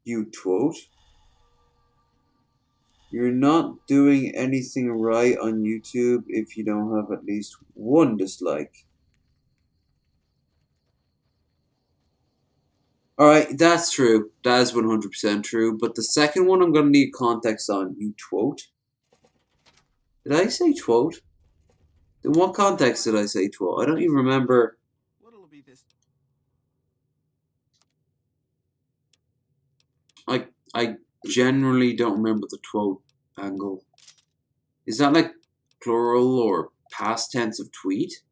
You twot. You're not doing anything right on YouTube if you don't have at least one dislike. Alright, that's true. That is 100% true. But the second one I'm going to need context on. You twot. Did I say twot? In what context did I say twot? I don't even remember. I generally don't remember the twot angle. Is that like plural or past tense of tweet.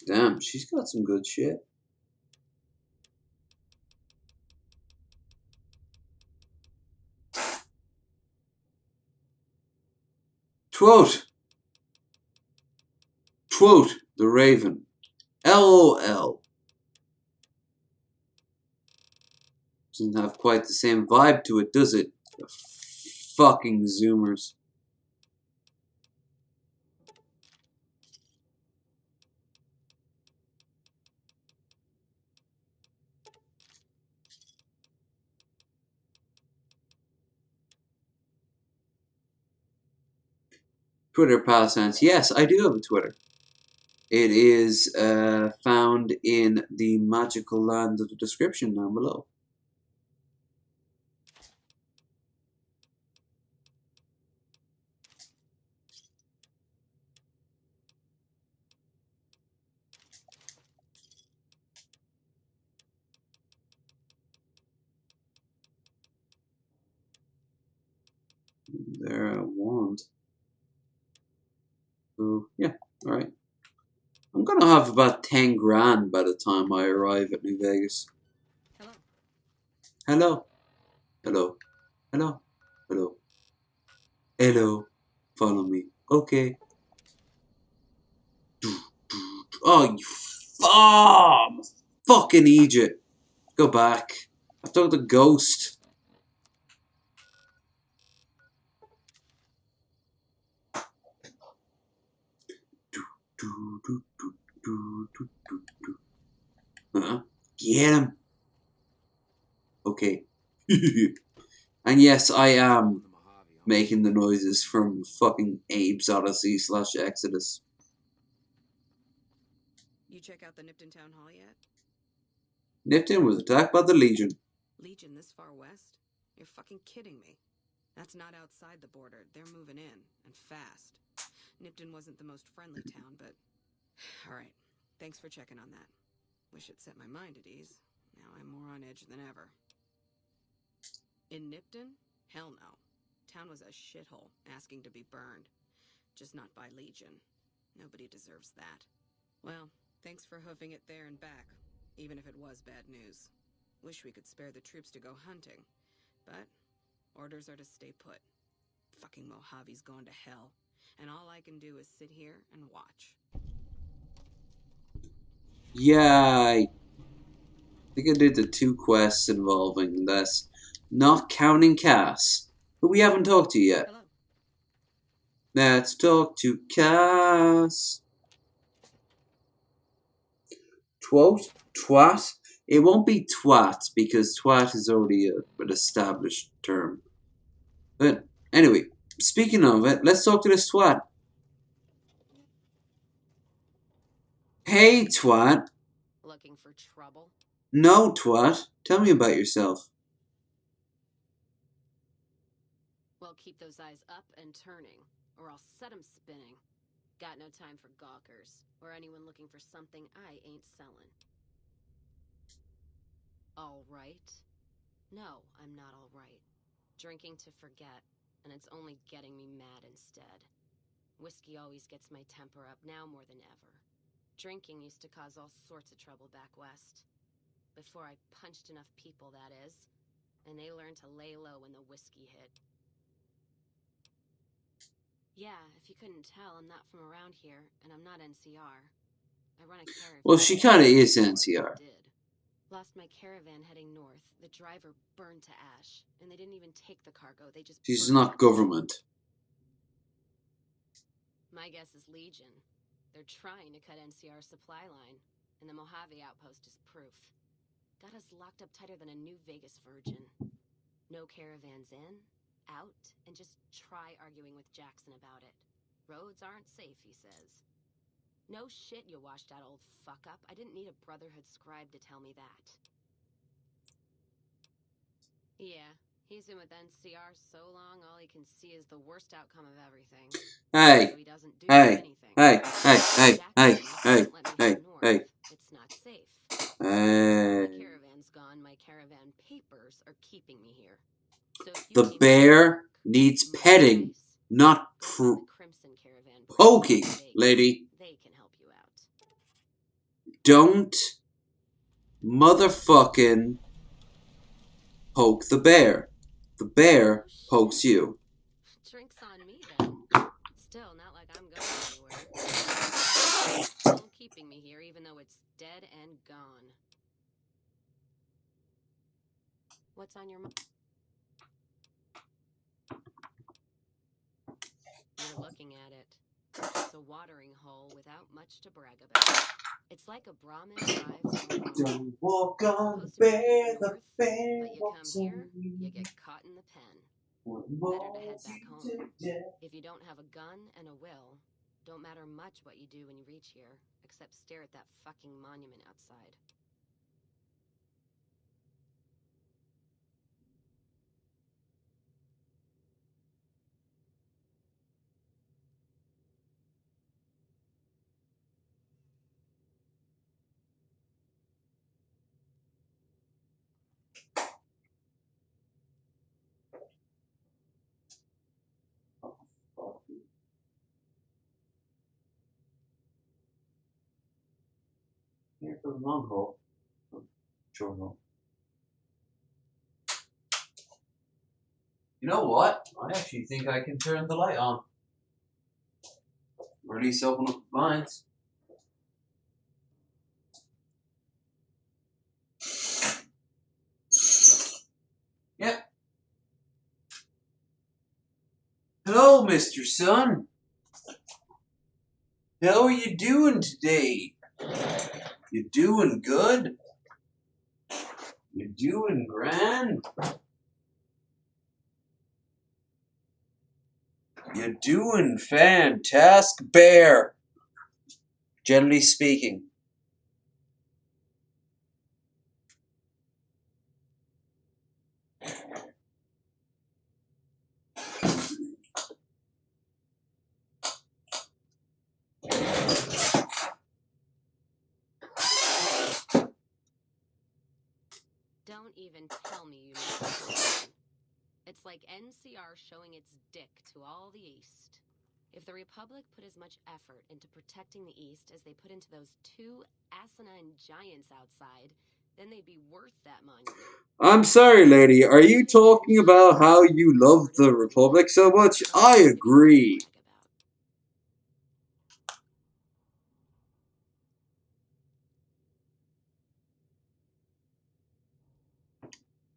Damn, she's got some good shit. Quote. Quote the Raven. LOL. Doesn't have quite the same vibe to it, does it? The fucking Zoomers. Twitter past tense. Yes, I do have a Twitter. It is found in the magical land of the description down below. There I want. So, yeah, alright. I'm gonna have about 10 grand by the time I arrive at New Vegas. Hello. Hello. Hello. Hello. Hello. Follow me. Okay. Oh, you fucking Egypt. Go back. I've talked to Ghost. Get him. Okay. And yes, I am making the noises from fucking Abe's Odyssey / Exodus. You check out the Nipton Town Hall yet? Nipton was attacked by the Legion. Legion this far west? You're fucking kidding me. That's not outside the border. They're moving in, and fast. Nipton wasn't the most friendly town, but... Alright, thanks for checking on that. Wish it set my mind at ease. Now I'm more on edge than ever. In Nipton? Hell no. Town was a shithole, asking to be burned. Just not by Legion. Nobody deserves that. Well, thanks for hoofing it there and back, even if it was bad news. Wish we could spare the troops to go hunting, but orders are to stay put. Fucking Mojave's gone to hell, and all I can do is sit here and watch. Yeah, I think I did the 2 quests involving this. Not counting Cass, who we haven't talked to yet. Hello. Let's talk to Cass. Quote? Twat? It won't be twat, because twat is already an established term. But anyway, speaking of it, let's talk to this twat. Hey, twat. Looking for trouble? No, twat. Tell me about yourself. Well, keep those eyes up and turning, or I'll set 'em spinning. Got no time for gawkers, or anyone looking for something I ain't selling. All right? No, I'm not all right. Drinking to forget, and it's only getting me mad instead. Whiskey always gets my temper up, now more than ever. Drinking used to cause all sorts of trouble back west. Before I punched enough people, that is. And they learned to lay low when the whiskey hit. Yeah, if you couldn't tell, I'm not from around here, and I'm not NCR. I run a caravan. Well, she kinda is NCR. Lost my caravan heading north. The driver burned to ash, and they didn't even take the cargo. They just She's burned not it. government. My guess is Legion. They're trying to cut NCR's supply line, and the Mojave outpost is proof. Got us locked up tighter than a New Vegas virgin. No caravans in, out, and just try arguing with Jackson about it. Roads aren't safe, he says. No shit, you washed out old fuck up. I didn't need a Brotherhood scribe to tell me that. Yeah, He's been with NCR so long, all he can see is the worst outcome of everything. Hey, So he doesn't do hey, anything. hey, hey, hey, hey, hey, hey, It's not safe. hey. My caravan's gone. My caravan papers are keeping me here. So if you The bear needs petting, not Crimson Caravan poking, lady. They can help you out. Don't motherfucking poke the bear. The bear pokes you. Drinks on me then. Still, not like I'm going anywhere. Still keeping me here, even though it's dead and gone. What's on your mind? You're looking at it. It's a watering hole without much to brag about. It's like a Brahmin drive. Don't walk on the bear but you come here, you get caught in the pen. Better to head back home. If you don't have a gun and a will, don't matter much what you do when you reach here, except stare at that fucking monument outside. Here for the long haul. Short haul. You know what? I actually think I can turn the light on. Or at least open up the blinds. Yep. Hello, Mr. Sun. How are you doing today? You doing good? You doing grand? You doing fantastic, bear. Generally speaking. Don't even tell me you know what's going on. It's like NCR showing its dick to all the East. If the Republic put as much effort into protecting the East as they put into those two asinine giants outside, then they'd be worth that monument. I'm sorry, lady. Are you talking about how you love the Republic so much? I agree.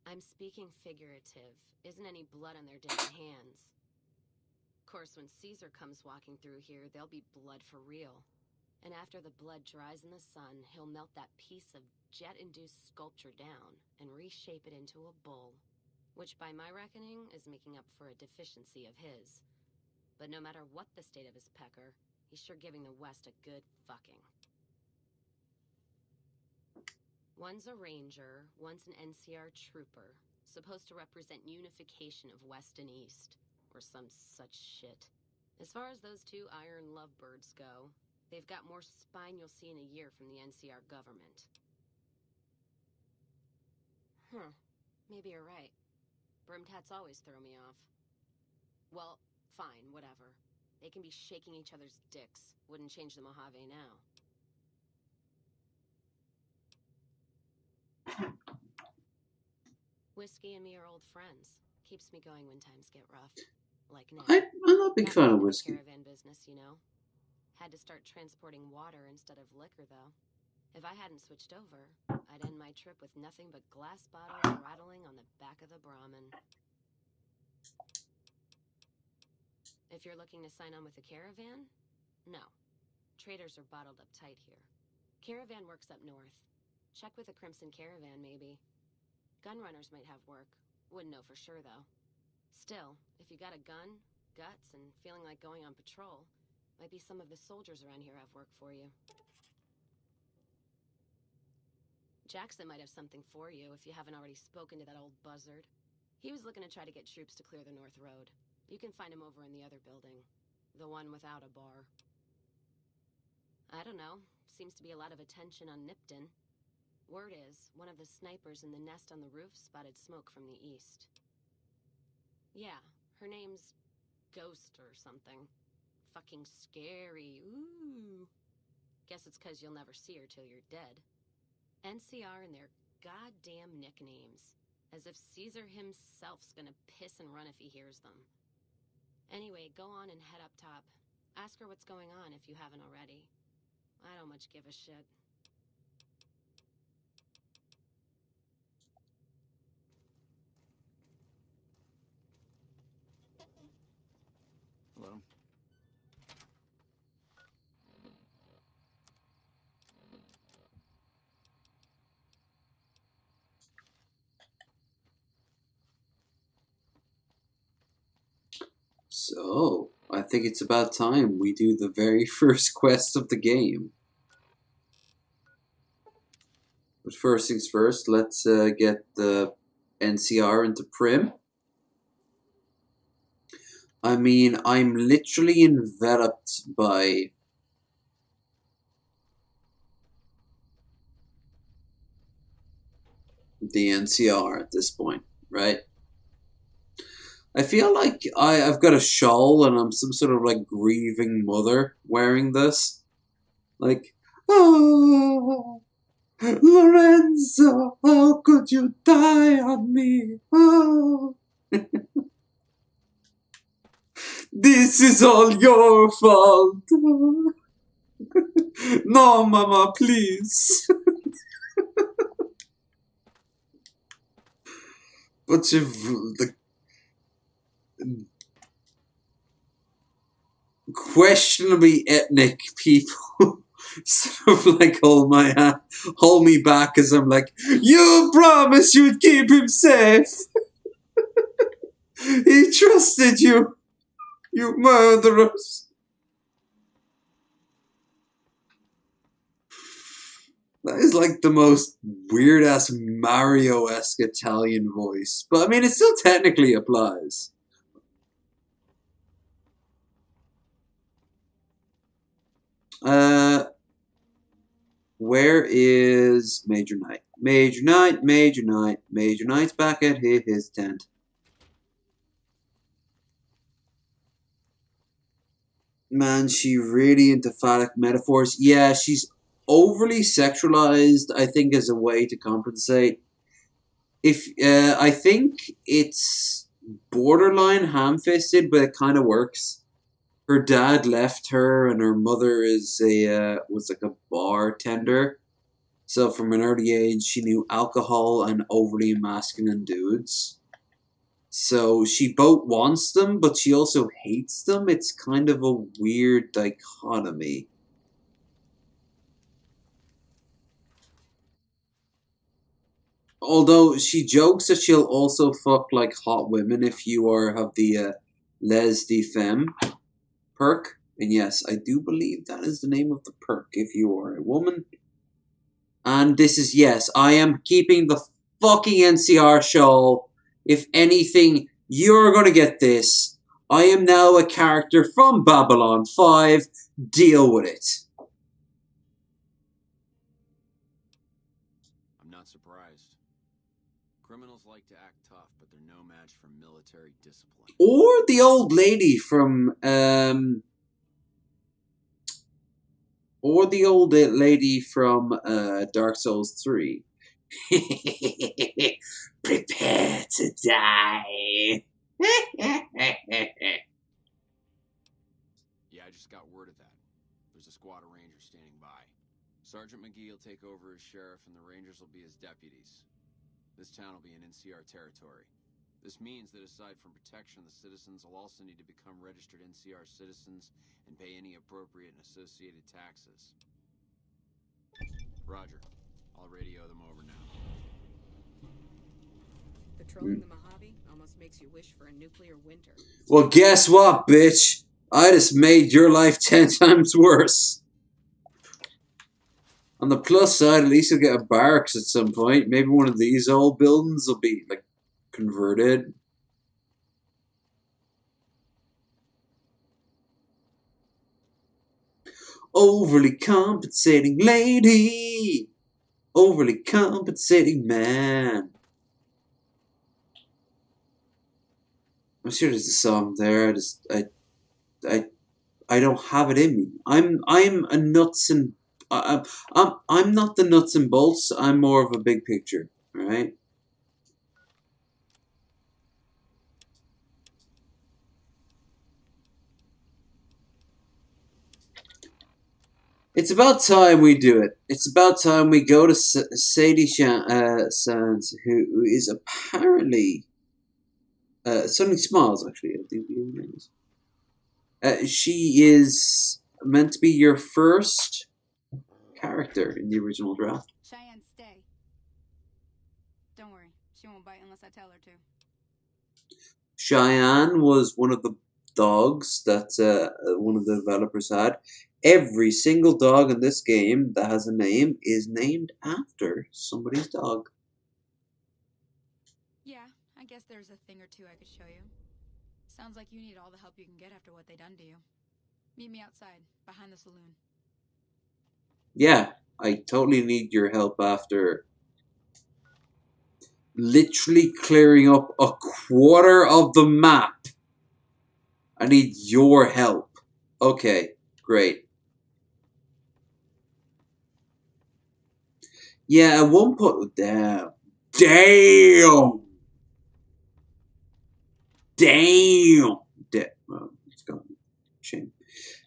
I'm speaking figurative. Isn't any blood on their damn hands. Of course, when Caesar comes walking through here, there'll be blood for real. And after the blood dries in the sun, he'll melt that piece of jet-induced sculpture down and reshape it into a bull, which by my reckoning is making up for a deficiency of his. But no matter what the state of his pecker, he's sure giving the West a good fucking. One's a ranger, one's an NCR trooper, supposed to represent unification of West and East, or some such shit. As far as those two iron lovebirds go, they've got more spine you'll see in a year from the NCR government. Maybe you're right. Brimtats always throw me off. Well, fine, whatever. They can be shaking each other's dicks. Wouldn't change the Mojave now. Whiskey and me are old friends. Keeps me going when times get rough. Like now. I'm not a big fan of whiskey. Caravan business, you know. Had to start transporting water instead of liquor, though. If I hadn't switched over, I'd end my trip with nothing but glass bottles rattling on the back of the Brahmin. If you're looking to sign on with the caravan, no. Traders are bottled up tight here. Caravan works up north. Check with the Crimson Caravan, maybe. Gunrunners might have work. Wouldn't know for sure, though. Still, if you got a gun, guts, and feeling like going on patrol, might be some of the soldiers around here have work for you. Jackson might have something for you if you haven't already spoken to that old buzzard. He was looking to try to get troops to clear the North Road. You can find him over in the other building. The one without a bar. I don't know. Seems to be a lot of attention on Nipton. Word is, one of the snipers in the nest on the roof spotted smoke from the east. Yeah, her name's Ghost or something. Fucking scary. Ooh. Guess it's 'cause you'll never see her till you're dead. NCR and their goddamn nicknames. As if Caesar himself's gonna piss and run if he hears them. Anyway, go on and head up top. Ask her what's going on if you haven't already. I don't much give a shit. Hello. So, I think it's about time we do the very first quest of the game. But first things first, let's get the NCR into Prim. I mean, I'm literally enveloped by the NCR at this point, right? I feel like I've got a shawl and I'm some sort of like grieving mother wearing this. Like, oh, Lorenzo, how could you die on me? Oh. This is all your fault. No, Mama, please. Bunch of the questionably ethnic people sort of like hold me back as I'm like, you promised you'd keep him safe. He trusted you, you murderers. That is like the most weird-ass Mario-esque Italian voice. But I mean, it still technically applies. Where is Major Knight? Major Knight, Major Knight. Major Knight's back at his tent. Man, she really into phallic metaphors. Yeah, she's overly sexualized, I think, as a way to compensate. I think it's borderline ham-fisted, but it kind of works. Her dad left her, and her mother was like a bartender. So from an early age, she knew alcohol and overly masculine dudes. So she both wants them, but she also hates them. It's kind of a weird dichotomy. Although she jokes that she'll also fuck like hot women if you have the les de femme perk. And yes, I do believe that is the name of the perk if you are a woman. And this is, yes, I am keeping the fucking NCR show. If anything, you're going to get this. I am now a character from Babylon 5. Deal with it. I'm not surprised. Criminals like to act tough, but they're no match for military discipline. Or the old lady from, Dark Souls 3. Prepare to die. Yeah, I just got word of that. There's a squad of rangers standing by. Sergeant McGee will take over as sheriff and the rangers will be his deputies. This town will be in NCR territory. This means that aside from protection, the citizens will also need to become registered NCR citizens and pay any appropriate and associated taxes. Roger. I'll radio them over now. Patrolling the Mojave almost makes you wish for a nuclear winter. Well, guess what, bitch? I just made your life 10 times worse. On the plus side, at least you'll get a barracks at some point. Maybe one of these old buildings will be like converted. Overly compensating lady. Overly compensating man. I'm sure there's a song there. I don't have it in me. I'm a nuts and I'm not the nuts and bolts. I'm more of a big picture. All right. It's about time we do it. It's about time we go to Sadie Sands, who is apparently Sunny Smiles. Actually, I think the name is. She is meant to be your first character in the original draft. Cheyenne, stay. Don't worry, she won't bite unless I tell her to. Cheyenne was one of the dogs that one of the developers had. Every single dog in this game that has a name is named after somebody's dog. Yeah, I guess there's a thing or two I could show you. Sounds like you need all the help you can get after what they done to you. Meet me outside, behind the saloon. Yeah, I totally need your help after literally clearing up a quarter of the map. I need your help. Okay, great. Yeah, at one point... Damn. Oh, it's gone. Shame.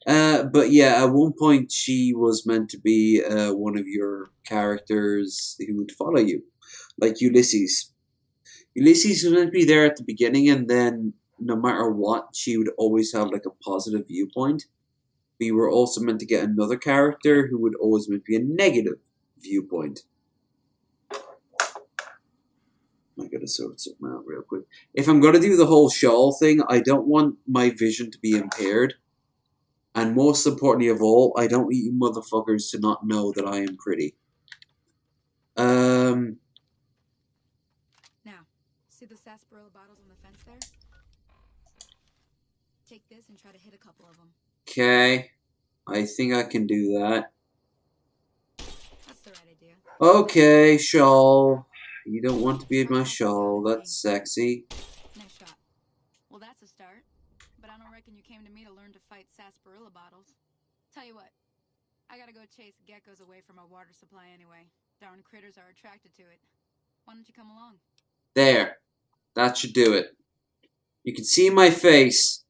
But yeah, at one point she was meant to be one of your characters who would follow you. Like Ulysses. Ulysses was meant to be there at the beginning, and then no matter what, she would always have like a positive viewpoint. We were also meant to get another character who would always meant to be a negative viewpoint. I gotta sort something out real quick. If I'm gonna do the whole shawl thing, I don't want my vision to be impaired. And most importantly of all, I don't want you motherfuckers to not know that I am pretty. Now, see the sarsaparilla bottles on the fence there? Take this and try to hit a couple of them. Okay. I think I can do that. That's the right idea. Okay, shawl. You don't want to be in my shawl. That's sexy. Nice shot. Well, that's a start. But I don't reckon you came to me to learn to fight sarsaparilla bottles. Tell you what, I gotta go chase geckos away from our water supply anyway. Darn critters are attracted to it. Why don't you come along? There. That should do it. You can see my face.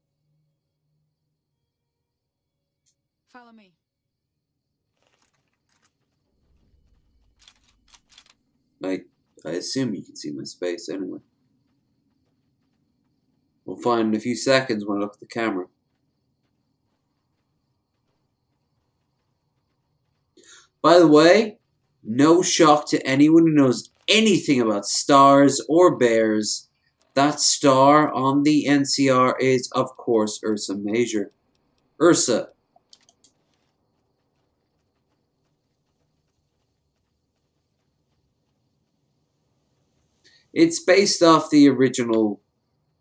Follow me. I assume you can see my face anyway. We'll find in a few seconds when I look at the camera. By the way, no shock to anyone who knows anything about stars or bears. That star on the NCR is, of course, Ursa Major. Ursa. It's based off the original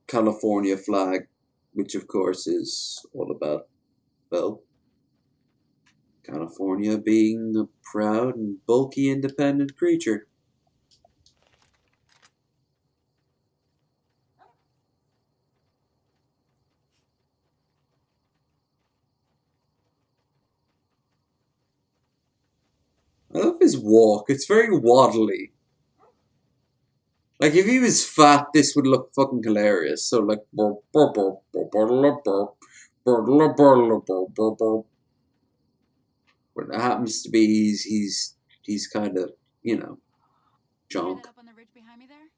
California flag, which of course is all about, well, California being a proud and bulky independent creature. I love his walk. It's very waddly. Like, if he was fat, this would look fucking hilarious. So, like... When it happens to be, he's kind of, you know, junk. Up on the ridge behind me there?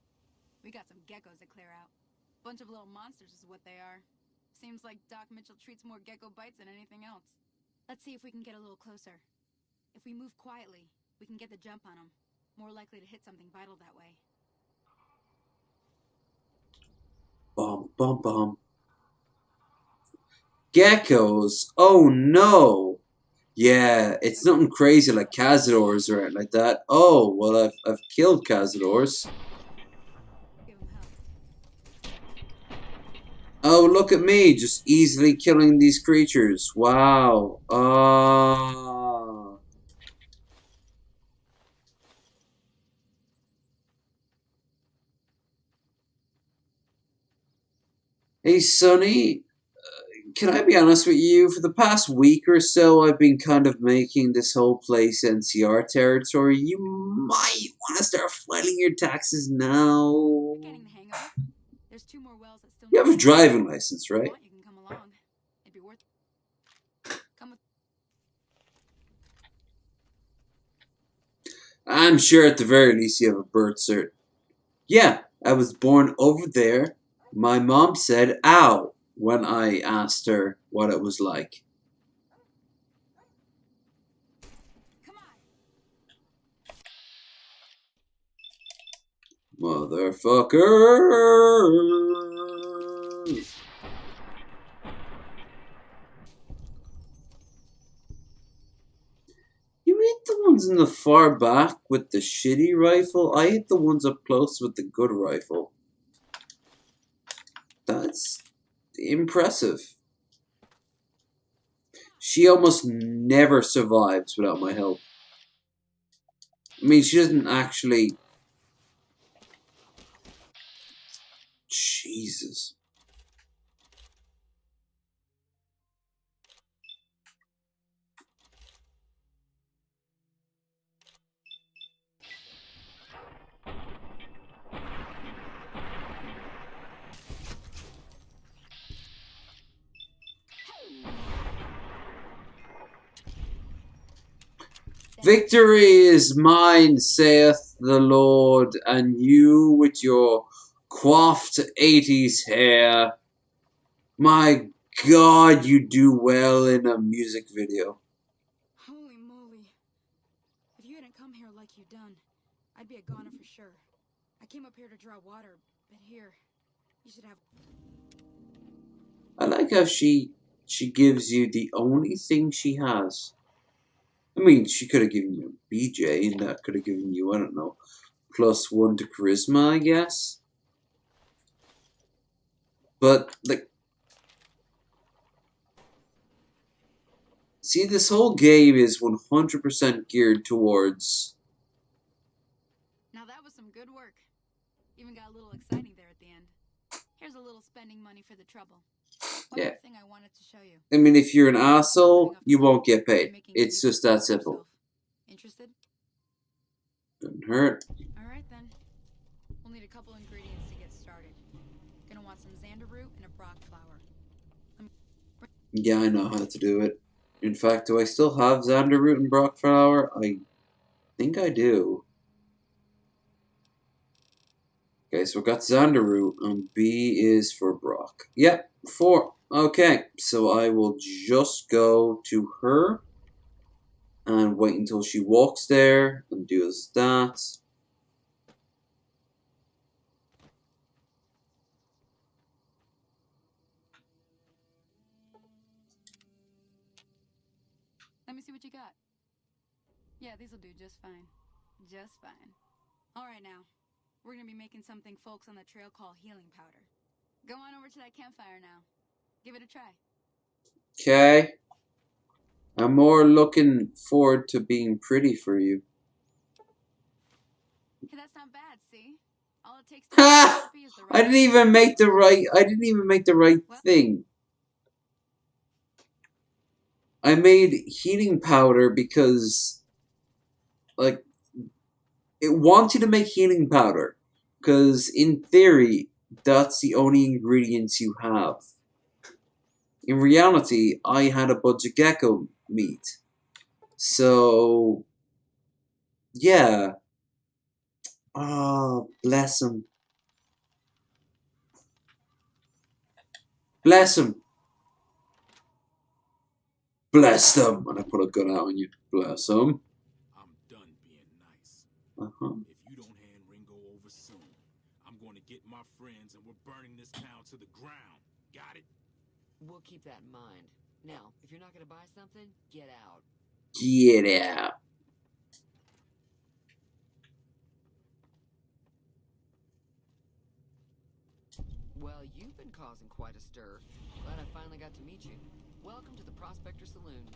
We got some geckos to clear out. Bunch of little monsters is what they are. Seems like Doc Mitchell treats more gecko bites than anything else. Let's see if we can get a little closer. If we move quietly, we can get the jump on them. More likely to hit something vital that way. Bum, bum, bum. Geckos? Oh no! Yeah, it's nothing crazy like Cazadors or anything like that. Oh, well, I've killed Cazadors. Oh, look at me, just easily killing these creatures. Wow. Hey, Sonny. Can I be honest with you? For the past week or so, I've been kind of making this whole place NCR territory. You might want to start filing your taxes now. Getting the hang of it. There's 2 more wells that still You have a driving license, right? You can come along. It'd be worth come with I'm sure at the very least you have a birth cert. Yeah, I was born over there. My mom said, ow, when I asked her what it was like. Motherfucker! You hit the ones in the far back with the shitty rifle. I hit the ones up close with the good rifle. That's impressive. She almost never survives without my help. I mean, she doesn't actually... Jesus. Victory is mine, saith the Lord, and you with your coiffed 80s hair. My God, you do well in a music video. Holy moly. If you hadn't come here like you done, I'd be a goner for sure. I came up here to draw water, but here, you should have... I like how she gives you the only thing she has. I mean, she could have given you a BJ, and that could have given you, I don't know, +1 to charisma, I guess. But, like, see, this whole game is 100% geared towards... Now that was some good work. Even got a little exciting there at the end. Here's a little spending money for the trouble. One more thing I wanted to show you. I mean, if you're an asshole, you won't get paid. It's just that simple. Interested? Doesn't hurt. Alright then. We'll need a couple ingredients to get started. Gonna want some xander root and a brock flower. Yeah, I know how to do it. In fact, do I still have xander root and brock flower? I think I do. Okay, so we got xander root, and B is for brock. Yep, 4. Okay, so I will just go to her and wait until she walks there and do that. Let me see what you got. Yeah, these'll do just fine. Just fine. Alright now. We're gonna be making something folks on the trail call healing powder. Go on over to that campfire now. Give it a try. Okay. I'm more looking forward to being pretty for you. Hey, that's not bad, see? All it takes to Ha! I didn't even make the right thing. I made healing powder because, like, it wanted to make healing powder. Because, in theory, that's the only ingredients you have. In reality, I had a bunch of gecko meat. So, yeah. Oh, bless him. Bless him. Bless them. And I put a gun out on you. Bless them. I'm done being nice. Uh-huh. If you don't hand Ringo over soon, I'm going to get my friends and we're burning this town to the ground. Got it? We'll keep that in mind. Now, if you're not going to buy something, get out. Get out. Well, you've been causing quite a stir. Glad I finally got to meet you. Welcome to the Prospector Saloon.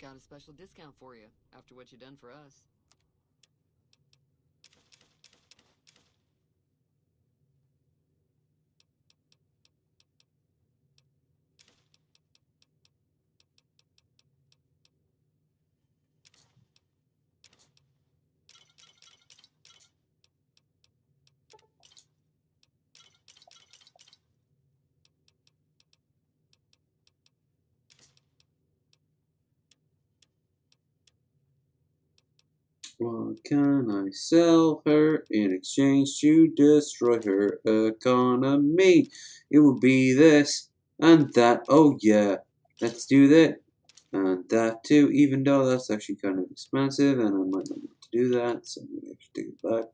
Got a special discount for you after what you done for us. What can I sell her in exchange to destroy her economy? It would be this and that. Oh yeah, let's do that and that too, even though that's actually kind of expensive and I might not want to do that, so I'm going to actually take it back.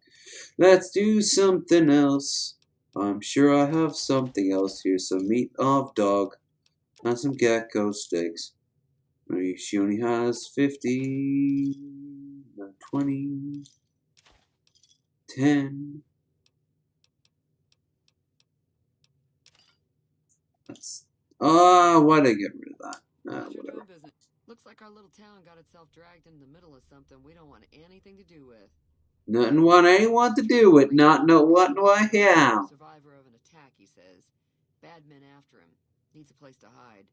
Let's do something else. I'm sure I have something else here. Some meat of dog and some gecko steaks. She only has 50, 20, 10. That's why'd I get rid of that? Whatever. Business. Looks like our little town got itself dragged into the middle of something we don't want anything to do with. Nothing want anyone to do with. Not know what do I have. Survivor of an attack, he says. Bad men after him. Needs a place to hide.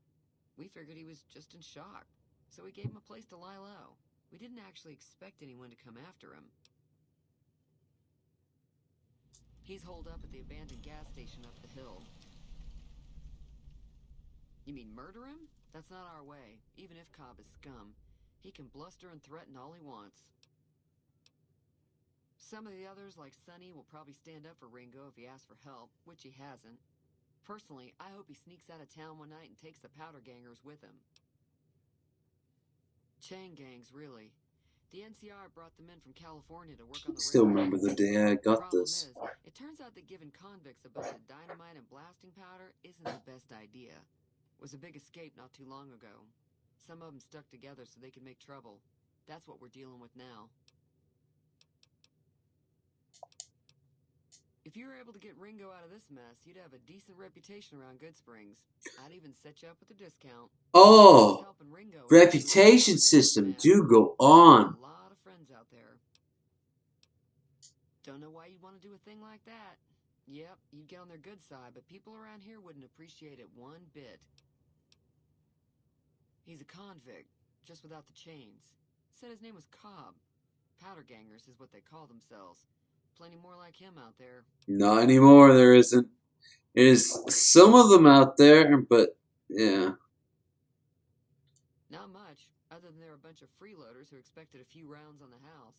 We figured he was just in shock, so we gave him a place to lie low. We didn't actually expect anyone to come after him. He's holed up at the abandoned gas station up the hill. You mean murder him? That's not our way. Even if Cobb is scum, he can bluster and threaten all he wants. Some of the others, like Sonny, will probably stand up for Ringo if he asks for help, which he hasn't. Personally, I hope he sneaks out of town one night and takes the powder gangers with him. Chain gangs, really. The NCR brought them in from California to work on the Still remember the day I got this. It turns out that giving convicts a bunch of dynamite and blasting powder isn't the best idea. It was a big escape not too long ago. Some of them stuck together so they could make trouble. That's what we're dealing with now. If you were able to get Ringo out of this mess, you'd have a decent reputation around Good Springs. I'd even set you up with a discount. Oh, reputation system do go on. A lot of friends out there. Don't know why you'd want to do a thing like that. Yep, you'd get on their good side, but people around here wouldn't appreciate it one bit. He's a convict, just without the chains. Said his name was Cobb. Powder gangers is what they call themselves. Plenty more like him out there. Not anymore, there isn't. There's some of them out there, but yeah. Not much, other than they're a bunch of freeloaders who expected a few rounds on the house.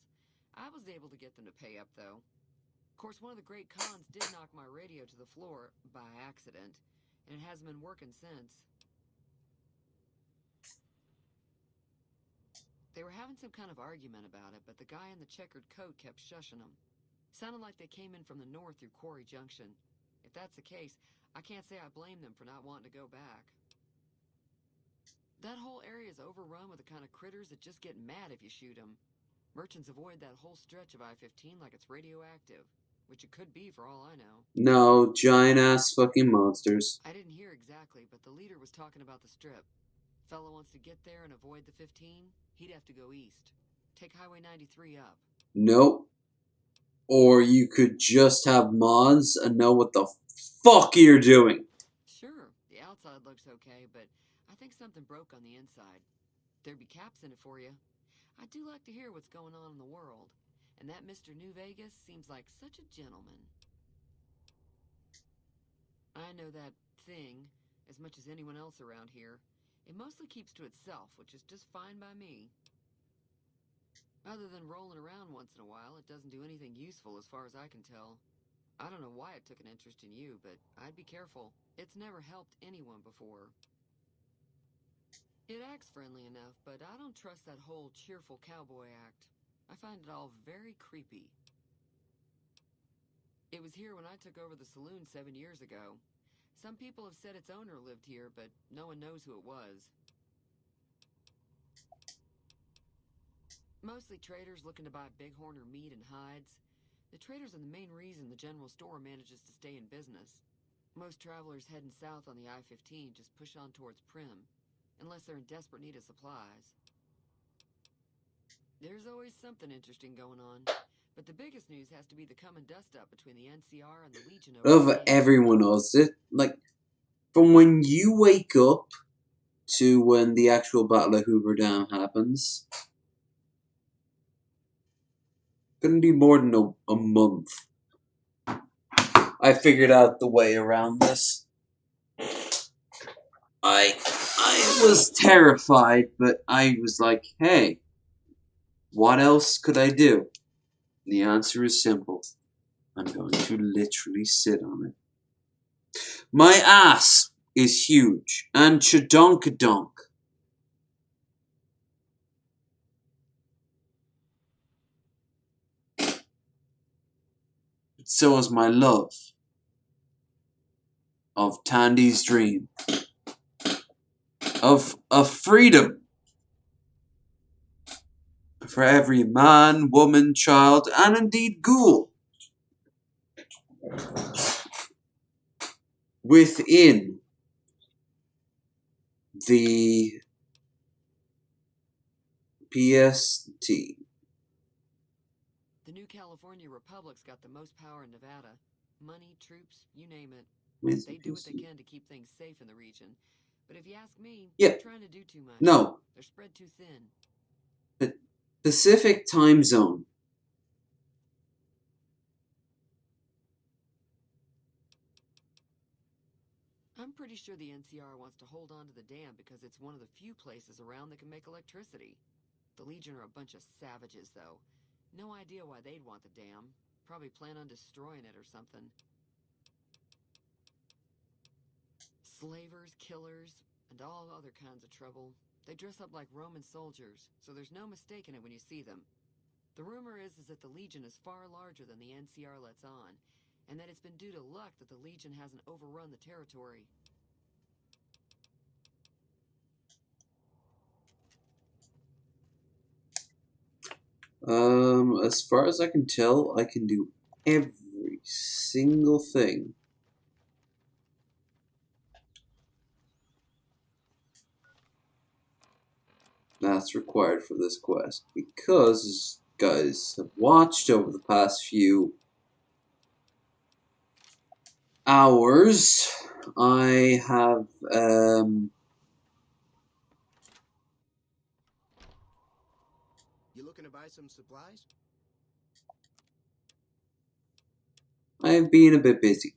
I was able to get them to pay up, though. Of course, one of the great cons did knock my radio to the floor, by accident, and it hasn't been working since. They were having some kind of argument about it, but the guy in the checkered coat kept shushing them. Sounded like they came in from the north through Quarry Junction. If that's the case, I can't say I blame them for not wanting to go back. That whole area is overrun with the kind of critters that just get mad if you shoot them. Merchants avoid that whole stretch of I-15 like it's radioactive, which it could be for all I know. No, giant-ass fucking monsters. I didn't hear exactly, but the leader was talking about the strip. Fellow wants to get there and avoid the 15, he'd have to go east. Take Highway 93 up. Nope. Or you could just have mods and know what the fuck you're doing. Sure, the outside looks okay, but I think something broke on the inside. There'd be caps in it for you. I do like to hear what's going on in the world, and that Mr. New Vegas seems like such a gentleman. I know that thing as much as anyone else around here. It mostly keeps to itself, which is just fine by me. Other than rolling around once in a while, it doesn't do anything useful as far as I can tell. I don't know why it took an interest in you, but I'd be careful. It's never helped anyone before. It acts friendly enough, but I don't trust that whole cheerful cowboy act. I find it all very creepy. It was here when I took over the saloon 7 years ago. Some people have said its owner lived here, but no one knows who it was. Mostly traders looking to buy bighorn or meat and hides. The traders are the main reason the general store manages to stay in business. Most travelers heading south on the I-15 just push on towards Prim, unless they're in desperate need of supplies. There's always something interesting going on, but the biggest news has to be the come and dust up between the NCR and the Legion over everyone else. Like, from when you wake up to when the actual Battle of Hoover Dam happens, couldn't be more than a month. I figured out the way around this. I was terrified, but I was like, hey, what else could I do? The answer is simple. I'm going to literally sit on it. My ass is huge and chadonkadonk. But so is my love of Tandy's dream. Of freedom. For every man, woman, child, and indeed ghoul within the PST. The new California Republic's got the most power in Nevada. Money, troops, you name it. They do what they can to keep things safe in the region. But if you ask me, they're trying to do too much. No. They're spread too thin. Pacific time zone. I'm pretty sure the NCR wants to hold on to the dam because it's one of the few places around that can make electricity. The Legion are a bunch of savages, though. No idea why they'd want the dam. Probably plan on destroying it or something. Slavers, killers, and all other kinds of trouble. They dress up like Roman soldiers, so there's no mistaking it when you see them. The rumor is that the Legion is far larger than the NCR lets on, and that it's been due to luck that the Legion hasn't overrun the territory. As far as I can tell, I can do every single thing. That's required for this quest, because, as you guys have watched over the past few hours, I have, You looking to buy some supplies? I've been a bit busy.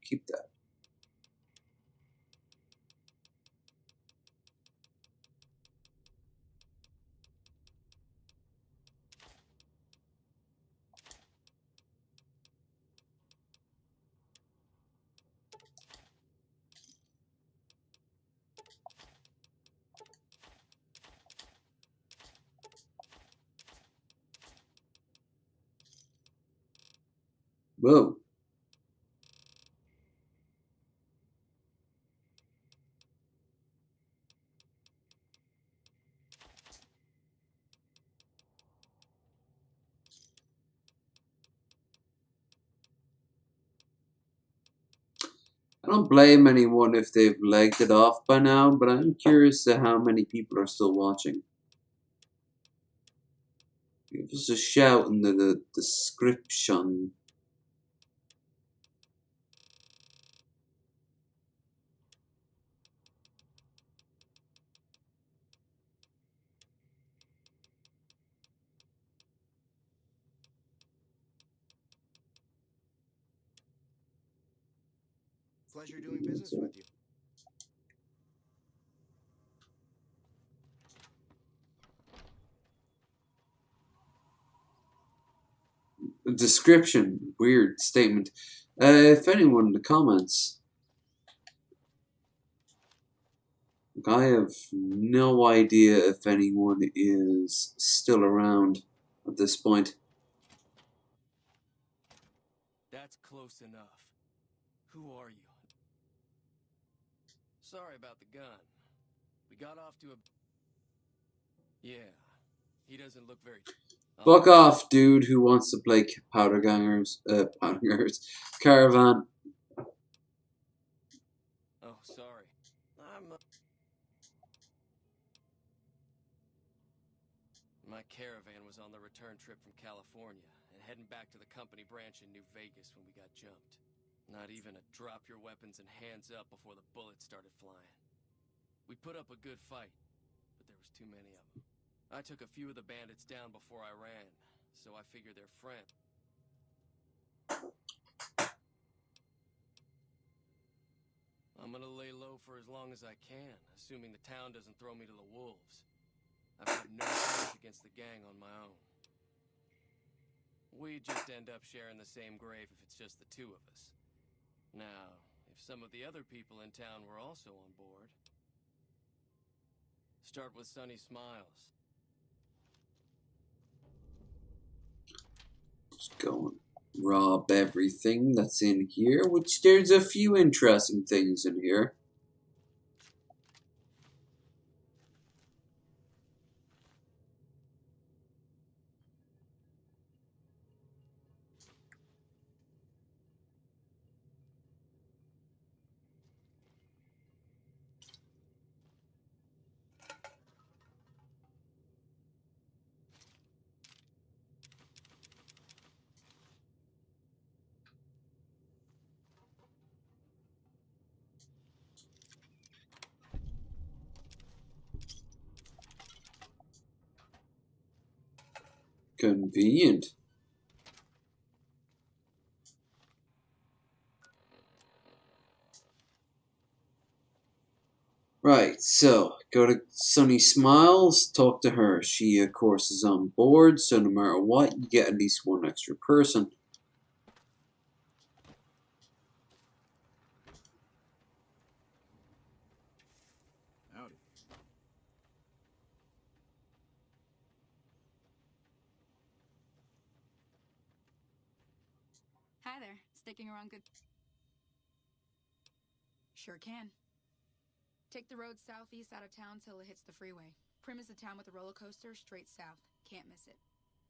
Keep that. Whoa. I don't blame anyone if they've legged it off by now, but I'm curious to how many people are still watching. Give us a shout in the description. Pleasure doing business with you. Description. Weird statement. If anyone in the comments. I have no idea if anyone is still around at this point. That's close enough. Who are you? Sorry about the gun. We got off to a... Yeah, he doesn't look very... Fuck off, dude who wants to play Powder Gangers, Caravan. Oh, sorry. My caravan was on the return trip from California and heading back to the company branch in New Vegas when we got jumped. Not even a drop your weapons and hands up before the bullets started flying. We put up a good fight, but there was too many of them. I took a few of the bandits down before I ran, so I figured their friend. I'm gonna lay low for as long as I can, assuming the town doesn't throw me to the wolves. I've got no chance against the gang on my own. We just end up sharing the same grave if it's just the two of us. Now, if some of the other people in town were also on board... Start with Sunny Smiles. Just go and rob everything that's in here, which there's a few interesting things in here. Convenient. Right, so go to Sunny Smiles, talk to her. She, of course, is on board, so no matter what, you get at least one extra person. Howdy. Hi there. Sticking around good... Sure can. Take the road southeast out of town till it hits the freeway. Prim is the town with the roller coaster, straight south. Can't miss it.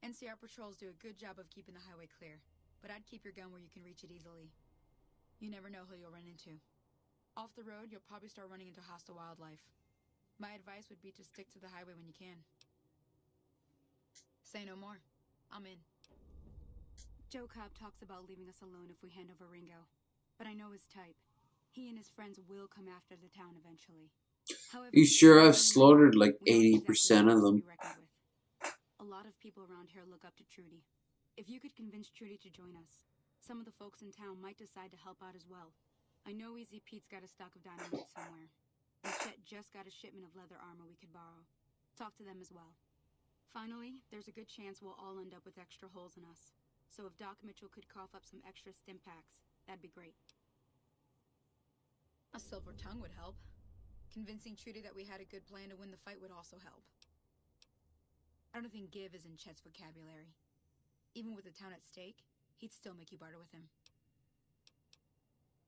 NCR patrols do a good job of keeping the highway clear, but I'd keep your gun where you can reach it easily. You never know who you'll run into. Off the road, you'll probably start running into hostile wildlife. My advice would be to stick to the highway when you can. Say no more. I'm in. Joe Cobb talks about leaving us alone if we hand over Ringo, but I know his type. He and his friends will come after the town eventually. However, You sure I've slaughtered like 80% of them. A lot of people around here look up to Trudy. If you could convince Trudy to join us, some of the folks in town might decide to help out as well. I know Easy Pete's got a stock of dynamite somewhere, and Chet just got a shipment of leather armor we could borrow. Talk to them as well. Finally, there's a good chance we'll all end up with extra holes in us. So if Doc Mitchell could cough up some extra stim packs, that'd be great. A silver tongue would help. Convincing Trudy that we had a good plan to win the fight would also help. I don't think give is in Chet's vocabulary. Even with the town at stake, he'd still make you barter with him.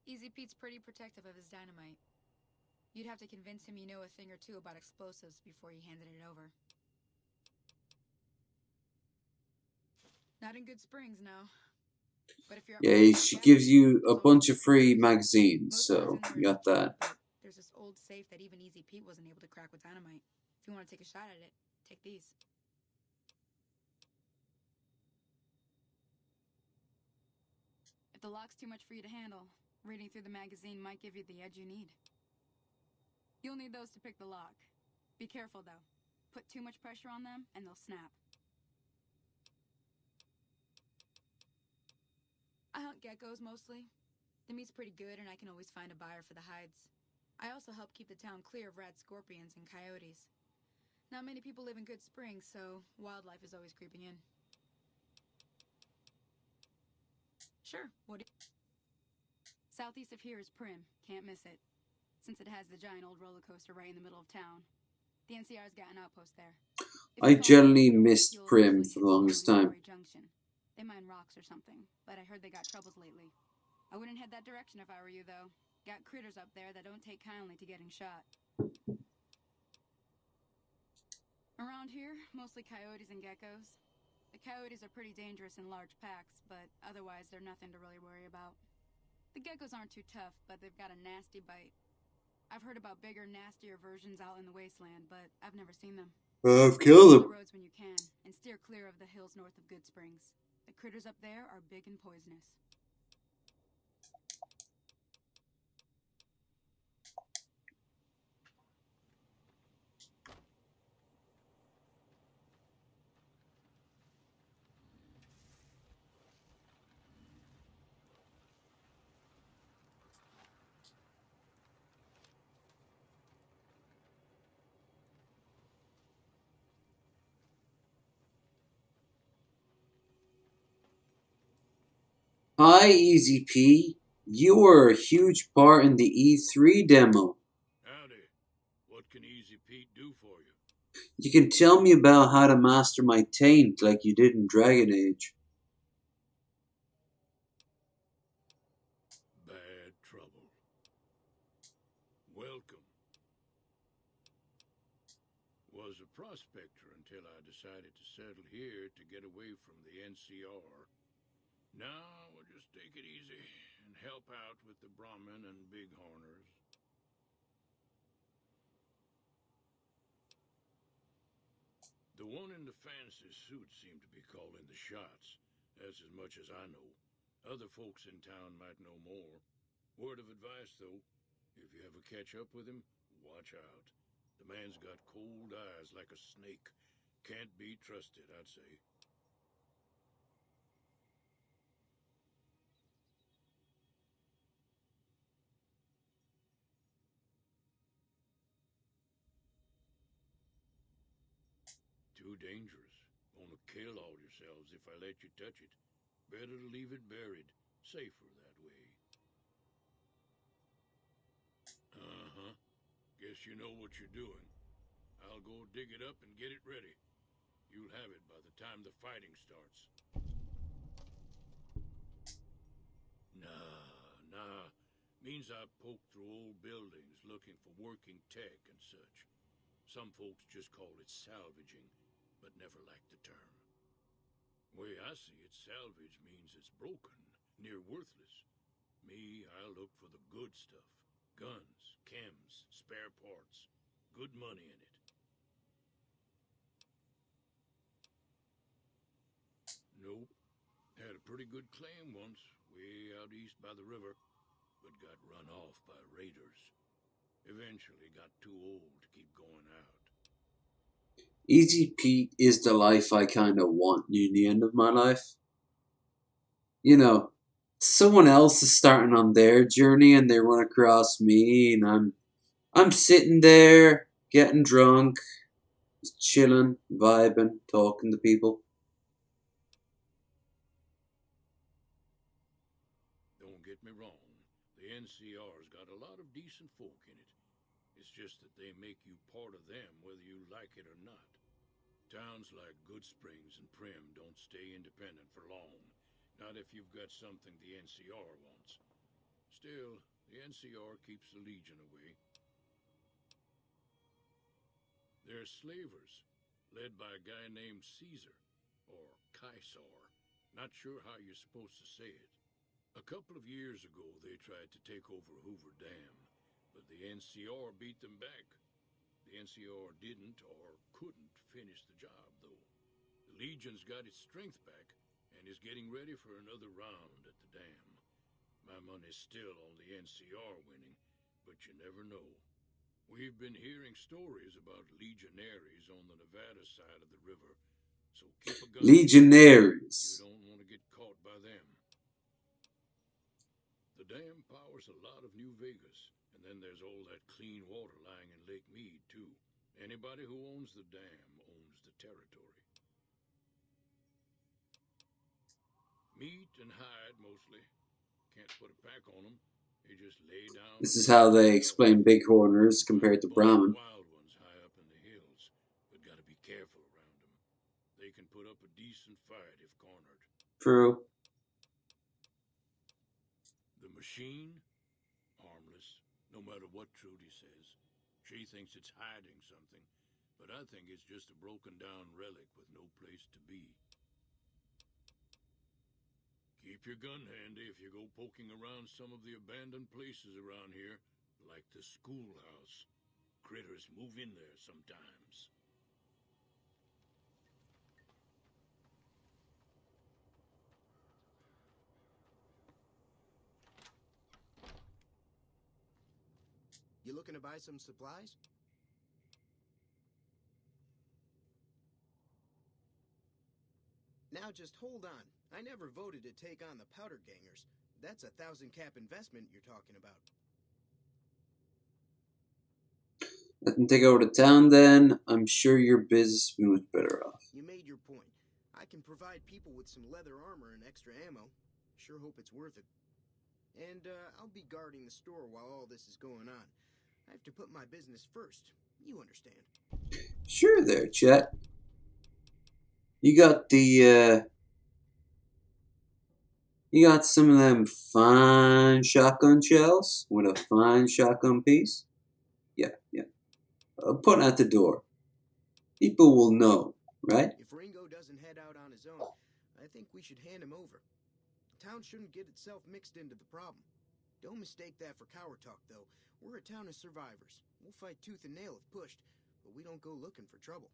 Easy Pete's pretty protective of his dynamite. You'd have to convince him you know a thing or two about explosives before you handed it over. Not in good springs, no. But if you're Yeah, she gives you a bunch of free magazines, so you got that. There's this old safe that even Easy Pete wasn't able to crack with dynamite. If you want to take a shot at it, take these. If the lock's too much for you to handle, reading through the magazine might give you the edge you need. You'll need those to pick the lock. Be careful, though. Put too much pressure on them, and they'll snap. I hunt geckos, mostly. The meat's pretty good, and I can always find a buyer for the hides. I also help keep the town clear of rat scorpions and coyotes. Not many people live in Good Springs, so wildlife is always creeping in. Sure, what do you... Southeast of here is Prim. Can't miss it. Since it has the giant old roller coaster right in the middle of town. The NCR's got an outpost there. I generally missed Prim for the longest time. Junction. They mine rocks or something, but I heard they got troubles lately. I wouldn't head that direction if I were you, though. Got critters up there that don't take kindly to getting shot. Around here, mostly coyotes and geckos. The coyotes are pretty dangerous in large packs, but otherwise they're nothing to really worry about. The geckos aren't too tough, but they've got a nasty bite. I've heard about bigger, nastier versions out in the wasteland, but I've never seen them. I've Stay killed on him. the roads when you can, and steer clear of the hills north of Good Springs. The critters up there are big and poisonous. Hi, Easy P. You were a huge part in the E3 demo. Howdy. What can Easy Pete do for you? You can tell me about how to master my taint like you did in Dragon Age. Bad trouble. Welcome. Was a prospector until I decided to settle here to get away from the NCR. Now we'll just take it easy and help out with the Brahmin and Bighorners. The one in the fancy suit seemed to be calling the shots. That's as much as I know. Other folks in town might know more. Word of advice, though, if you ever catch up with him, watch out. The man's got cold eyes like a snake. Can't be trusted, I'd say. Too dangerous. Gonna kill all yourselves if I let you touch it. Better to leave it buried. Safer that way. Uh-huh. Guess you know what you're doing. I'll go dig it up and get it ready. You'll have it by the time the fighting starts. Nah. Means I poke through old buildings looking for working tech and such. Some folks just call it salvaging, but never liked the term. Way I see it, salvage means it's broken, near worthless. Me, I look for the good stuff. Guns, chems, spare parts. Good money in it. Nope. Had a pretty good claim once, way out east by the river, but got run off by raiders. Eventually got too old to keep going out. Easy Pete is the life I kind of want near the end of my life. You know, someone else is starting on their journey and they run across me and I'm sitting there getting drunk, just chilling, vibing, talking to people. Don't get me wrong, the NCR's got a lot of decent folk in it. It's just that they make you part of them whether you like it or not. Towns like Good Springs and Prim don't stay independent for long. Not if you've got something the NCR wants. Still, the NCR keeps the Legion away. They're slavers, led by a guy named Caesar, or Caesar. Not sure how you're supposed to say it. A couple of years ago, they tried to take over Hoover Dam, but the NCR beat them back. The NCR didn't or couldn't finish the job, though. The Legion's got its strength back and is getting ready for another round at the dam. My money's still on the NCR winning, but you never know. We've been hearing stories about legionaries on the Nevada side of the river, so keep a gun. Legionaries. You don't want to get caught by them. The dam powers a lot of New Vegas, and then there's all that clean water lying in Lake Mead, too. Anybody who owns the dam owns the territory. Meat and hide, mostly. Can't put a pack on them. They just lay down. This is how they explain Bighorners compared to Brahmin. Wild ones high up in the hills, but gotta be careful around them. They can put up a decent fight if cornered. True. The machine? Harmless, no matter what Trudy says. She thinks it's hiding something, but I think it's just a broken down relic with no place to be. Keep your gun handy if you go poking around some of the abandoned places around here, like the schoolhouse. Critters move in there sometimes. You looking to buy some supplies? Now just hold on. I never voted to take on the Powder Gangers. That's a 1,000-cap investment you're talking about. Let them take over the town then. I'm sure your business will be much better off. You made your point. I can provide people with some leather armor and extra ammo. Sure hope it's worth it. And I'll be guarding the store while all this is going on. I have to put my business first. You understand. Sure there, Chet. You got the, you got some of them fine shotgun shells with a fine shotgun piece? Yeah. Putting at the door. People will know, right? If Ringo doesn't head out on his own, I think we should hand him over. The town shouldn't get itself mixed into the problem. Don't mistake that for coward talk, though. We're a town of survivors. We'll fight tooth and nail if pushed, but we don't go looking for trouble.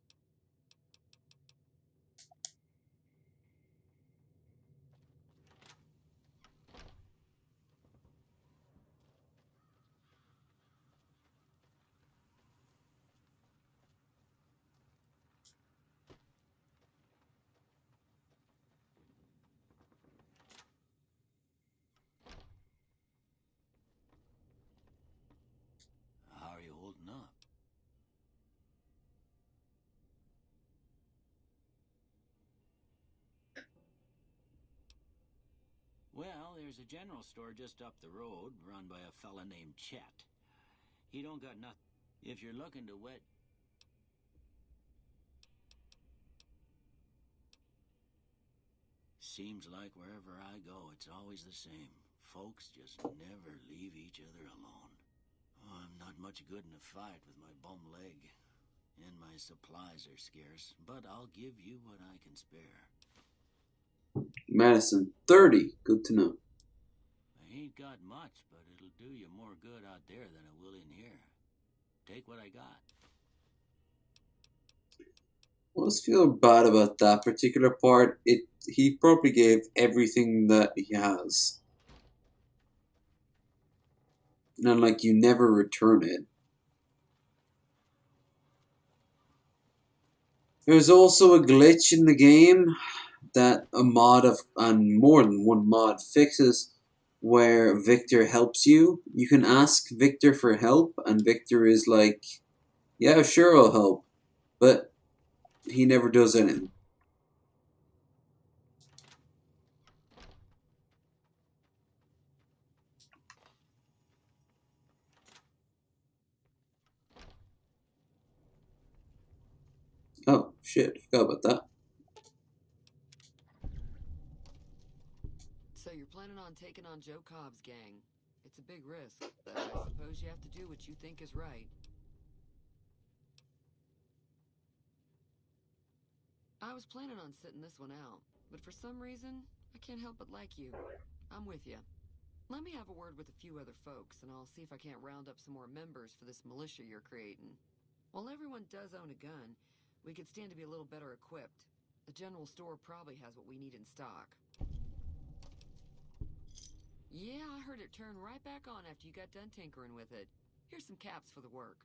How are you holding up? Well, there's a general store just up the road, run by a fella named Chet. He don't got nothing. If you're looking to wet... Seems like wherever I go, it's always the same. Folks just never leave each other alone. Oh, I'm not much good in a fight with my bum leg. And my supplies are scarce, but I'll give you what I can spare. Madison, 30. Good to know. I ain't got much, but it'll do you more good out there than it will in here. Take what I got. I always feel bad about that particular part. He probably gave everything that he has. And then, like, you never return it. There's also a glitch in the game that a mod of, and more than one mod fixes, where Victor helps you. You can ask Victor for help, and Victor is like, yeah, sure, I'll help. But he never does anything. Oh, shit, forgot about that. So you're planning on taking on Joe Cobb's gang. It's a big risk, but I suppose you have to do what you think is right. I was planning on sitting this one out, but for some reason, I can't help but like you. I'm with you. Let me have a word with a few other folks, and I'll see if I can't round up some more members for this militia you're creating. While everyone does own a gun, we could stand to be a little better equipped. The general store probably has what we need in stock. Yeah, I heard it turn right back on after you got done tinkering with it. Here's some caps for the work.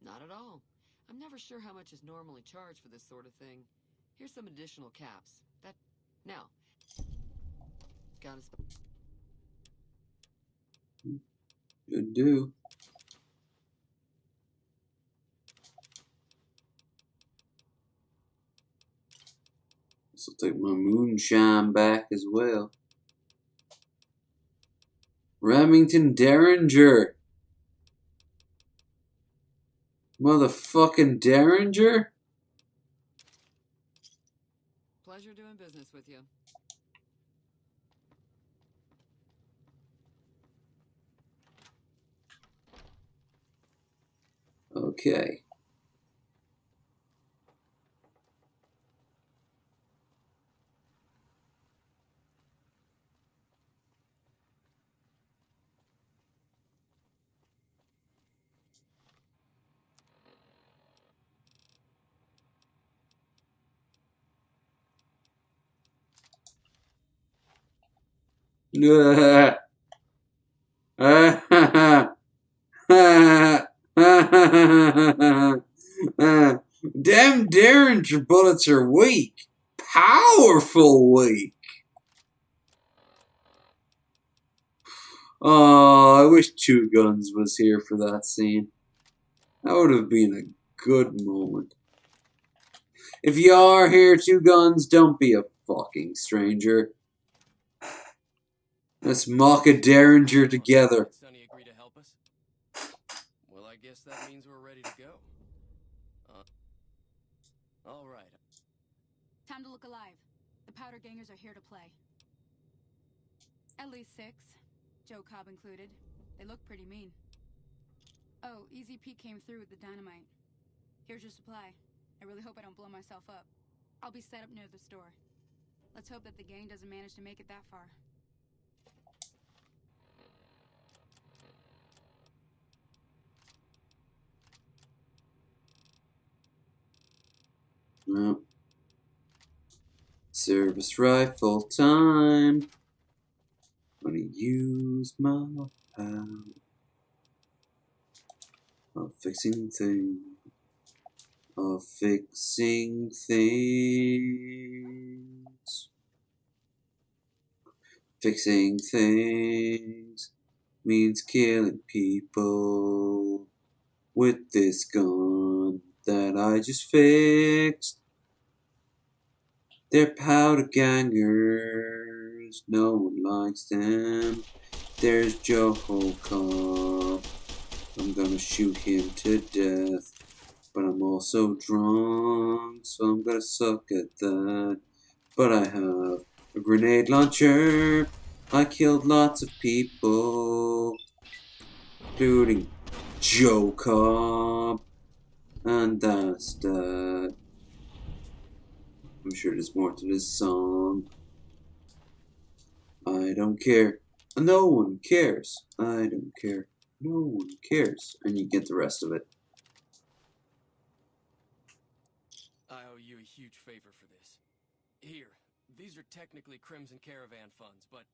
Not at all. I'm never sure how much is normally charged for this sort of thing. Here's some additional caps. Now. Got a... Should do. This will take my moonshine back as well. Remington Derringer. Motherfucking Derringer? pleasure doing business with you. Okay. Damn Derringer bullets are weak. Powerful weak. Oh, I wish Two Guns was here for that scene. That would have been a good moment. If you are here, Two Guns, don't be a fucking stranger. Let's mock a Derringer together. Sonny agree to help us? Well, I guess that means we're ready to go. All right. Time to look alive. The Powder Gangers are here to play. At least 6, Joe Cobb included. They look pretty mean. Oh, Easy Pete came through with the dynamite. Here's your supply. I really hope I don't blow myself up. I'll be set up near the store. Let's hope that the gang doesn't manage to make it that far. No. Service rifle time. I'm gonna use my power of fixing things. Of fixing things. Fixing things means killing people with this gun that I just fixed. They're powder gangers, no one likes them. There's Joe Cobb. I'm gonna shoot him to death. But I'm also drunk, so I'm gonna suck at that. But I have a grenade launcher. I killed lots of people, including Joe Cobb. And that's that. I'm sure there's more to this song. I don't care. No one cares. I don't care. No one cares. And you get the rest of it. I owe you a huge favor for this. Here, these are technically Crimson Caravan funds, but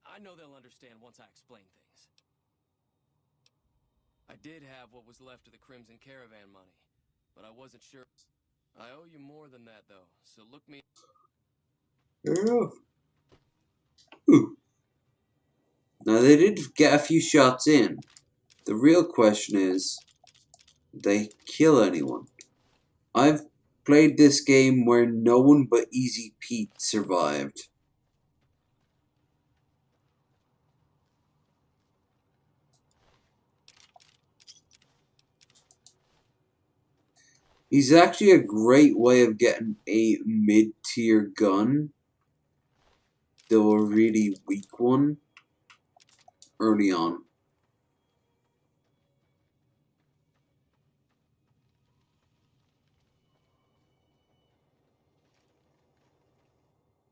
I know they'll understand once I explain things. I did have what was left of the Crimson Caravan money, but I wasn't sure. I owe you more than that, though, so look me... Ooh. Now, they did get a few shots in. The real question is, did they kill anyone? I've played this game where no one but Easy Pete survived. He's actually a great way of getting a mid-tier gun, though a really weak one, early on.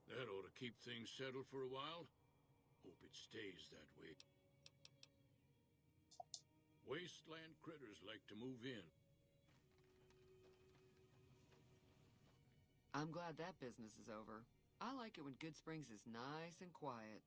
That ought to keep things settled for a while. Hope it stays that way. Wasteland critters like to move in. I'm glad that business is over. I like it when Good Springs is nice and quiet.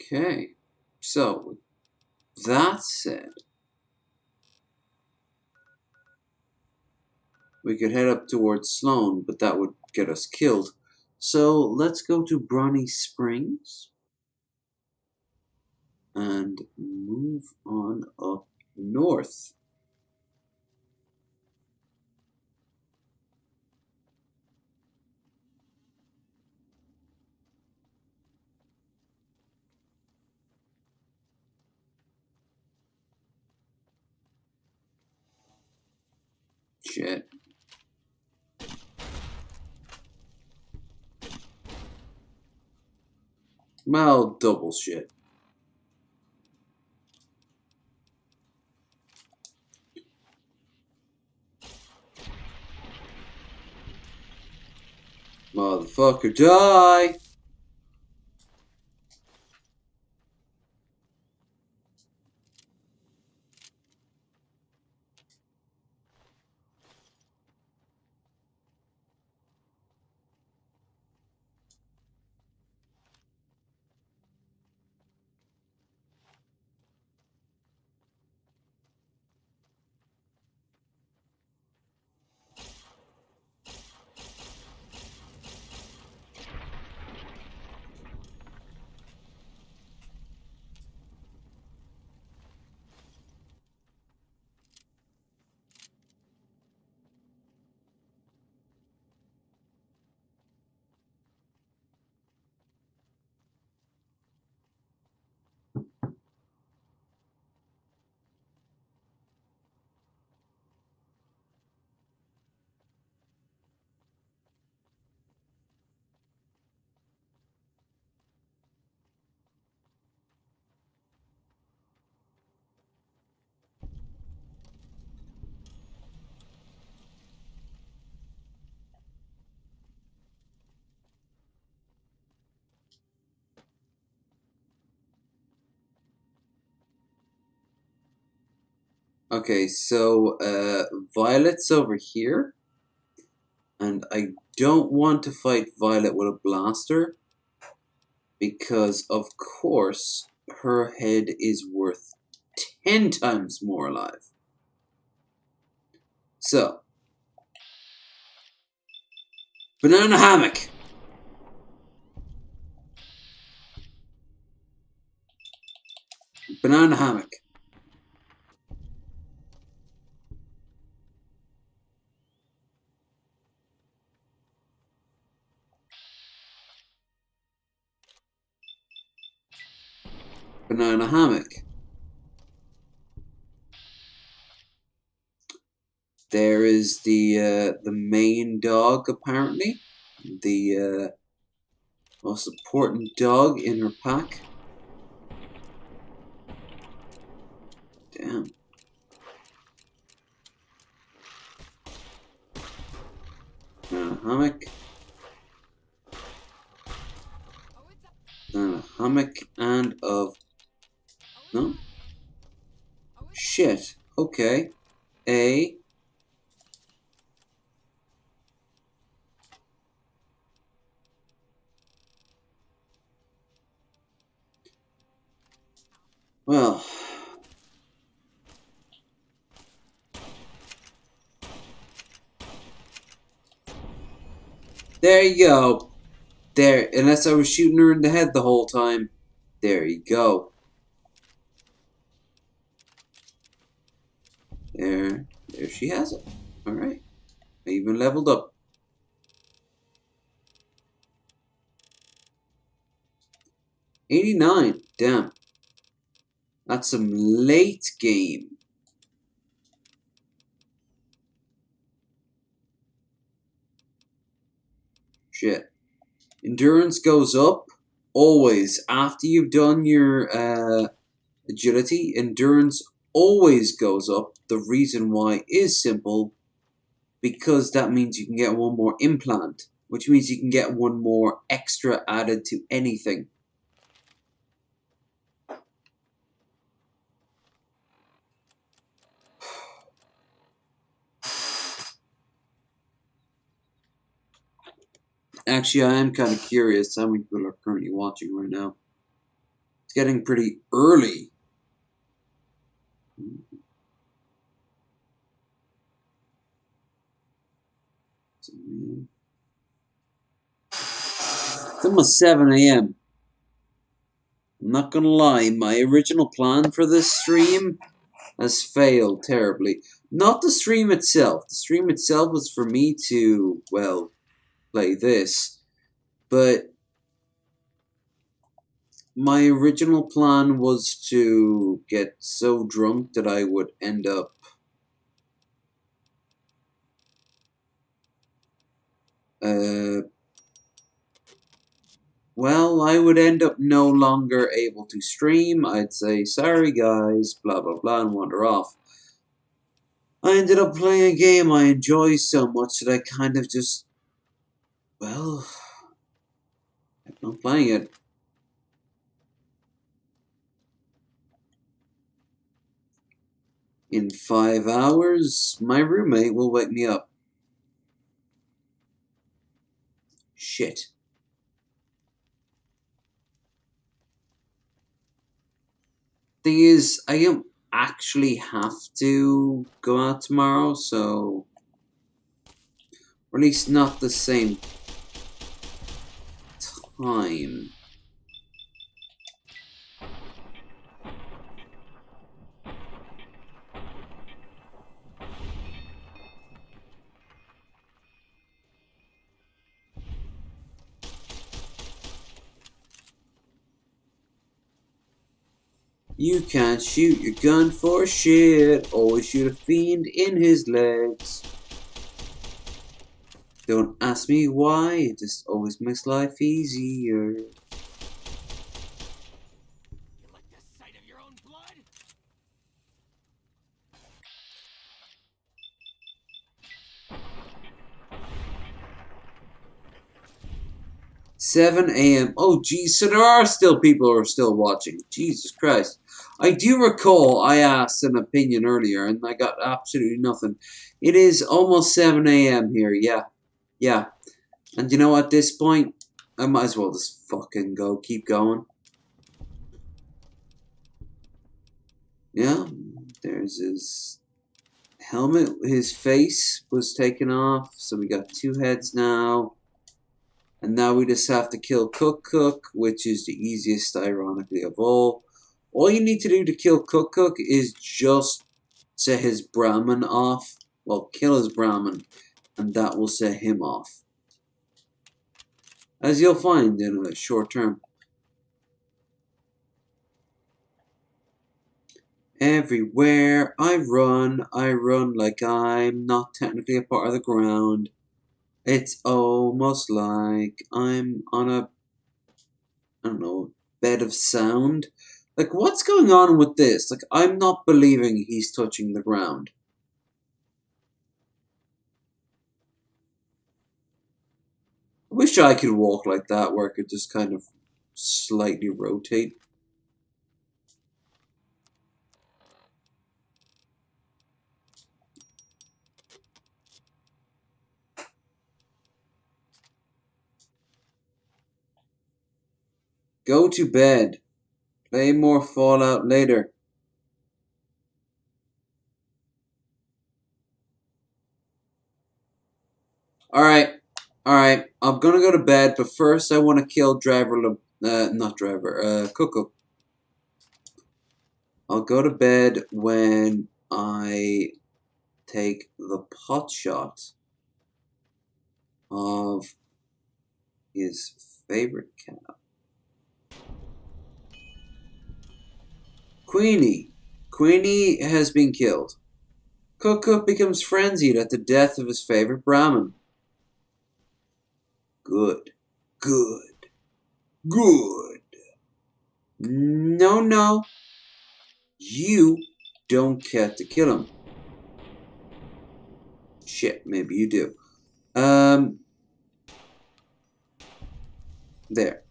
Okay. So, with that said, we could head up towards Sloan, but that would get us killed. So, let's go to Bronny Springs and move on up north. Shit. Well, double shit. Motherfucker, die! Okay, so Violet's over here, and I don't want to fight Violet with a blaster because, of course, her head is worth 10 times more alive. So, banana hammock. Banana hammock. Banana hammock. There is the main dog, apparently. The most important dog in her pack. Damn. Banana hammock. Banana hammock and of... No? Shit. Okay. A... Well... There you go. There, unless I was shooting her in the head the whole time. There you go. There she has it. Alright. I even leveled up. 89. Damn. That's some late game. Shit. Endurance goes up always. After you've done your agility, endurance always goes up. The reason why is simple. Because that means you can get one more implant. Which means you can get one more extra added to anything. Actually, I am kind of curious how many people are currently watching right now. getting pretty early. It's almost 7 a.m. I'm not gonna lie, my original plan for this stream has failed terribly. Not the stream itself. The stream itself was for me to, well, play this. But my original plan was to get so drunk that I would end up well, I would end up no longer able to stream. I'd say, sorry guys, blah blah blah, and wander off. I ended up playing a game I enjoy so much that I kind of just, well, kept on playing it. In 5 hours, my roommate will wake me up. Shit. Thing is, I don't actually have to go out tomorrow, so... Or at least not the same time. You can't shoot your gun for shit. Always shoot a fiend in his legs. Don't ask me why, it just always makes life easier. 7 a.m. Oh, geez, so there are still people who are still watching. Jesus Christ. I do recall I asked an opinion earlier, and I got absolutely nothing. It is almost 7 a.m. here, yeah. Yeah. And you know, at this point, I might as well just fucking go. Keep going. Yeah, there's his helmet. His face was taken off, so we got 2 heads now. And now we just have to kill Cook, which is the easiest, ironically, of all. All you need to do to kill Cook is just set his Brahmin off. Well, kill his Brahmin, and that will set him off. As you'll find in a short term. Everywhere I run like I'm not technically a part of the ground. It's almost like I'm on a, I don't know, bed of sound. Like, what's going on with this? Like, I'm not believing he's touching the ground. I wish I could walk like that, where I could just kind of slightly rotate. Go to bed. Play more Fallout later. Alright. I'm gonna go to bed, but first I want to kill Cook. I'll go to bed when I take the pot shot of his favorite cat. Queenie. Queenie has been killed. Cook becomes frenzied at the death of his favorite Brahmin. Good. No. You don't care to kill him. Shit, maybe you do. There.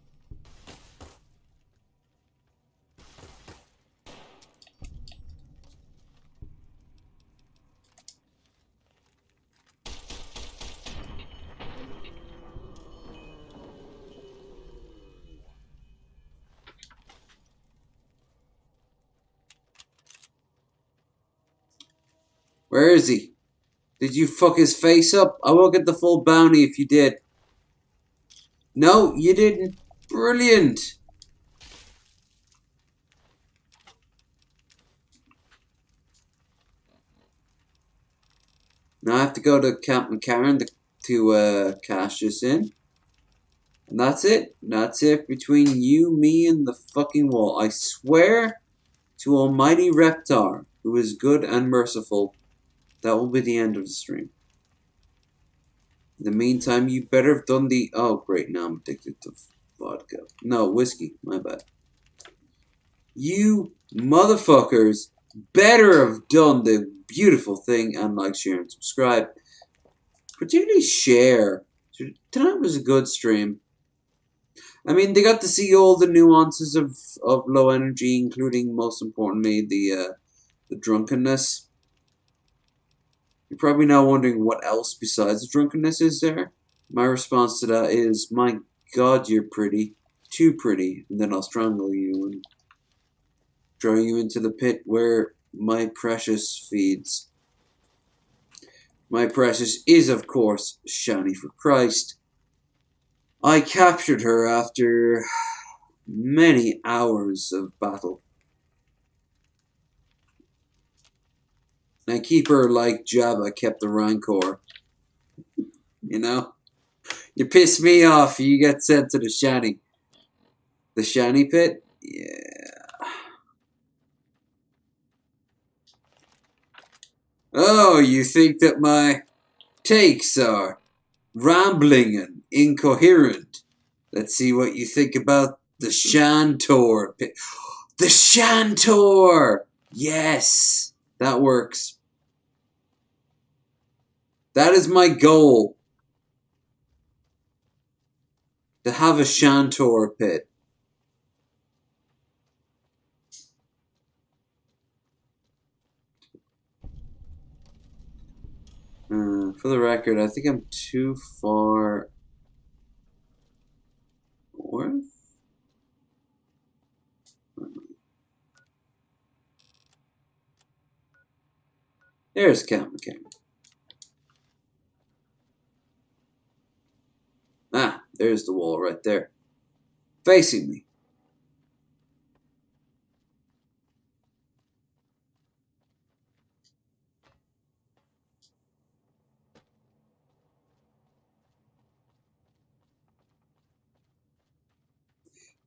Where is he? Did you fuck his face up? I will get the full bounty if you did. No, you didn't. Brilliant. Now I have to go to Camp McCarran to cash this in. And that's it. That's it between you, me, and the fucking wall. I swear to Almighty Reptar, who is good and merciful, that will be the end of the stream. In the meantime, you better have done the... Oh, great, now I'm addicted to vodka. No, whiskey. My bad. You motherfuckers better have done the beautiful thing and like, share, and subscribe. Particularly share. Tonight was a good stream. I mean, they got to see all the nuances of low energy, including, most importantly, the drunkenness. You're probably now wondering what else besides the drunkenness is there. My response to that is, my God, you're pretty. Too pretty. And then I'll strangle you and throw you into the pit where my precious feeds. My precious is, of course, Shani for Christ. I captured her after many hours of battle. I keep her like Jabba kept the Rancor. You know? You piss me off, you get sent to the Shani. The Shani pit? Yeah. Oh, you think that my takes are rambling and incoherent? Let's see what you think about the Shantor pit. The Shantor! Yes! That works. That is my goal. To have a Shantor pit. For the record, I think I'm too far north? There's Camp McCarran. Ah, there's the wall right there. Facing me.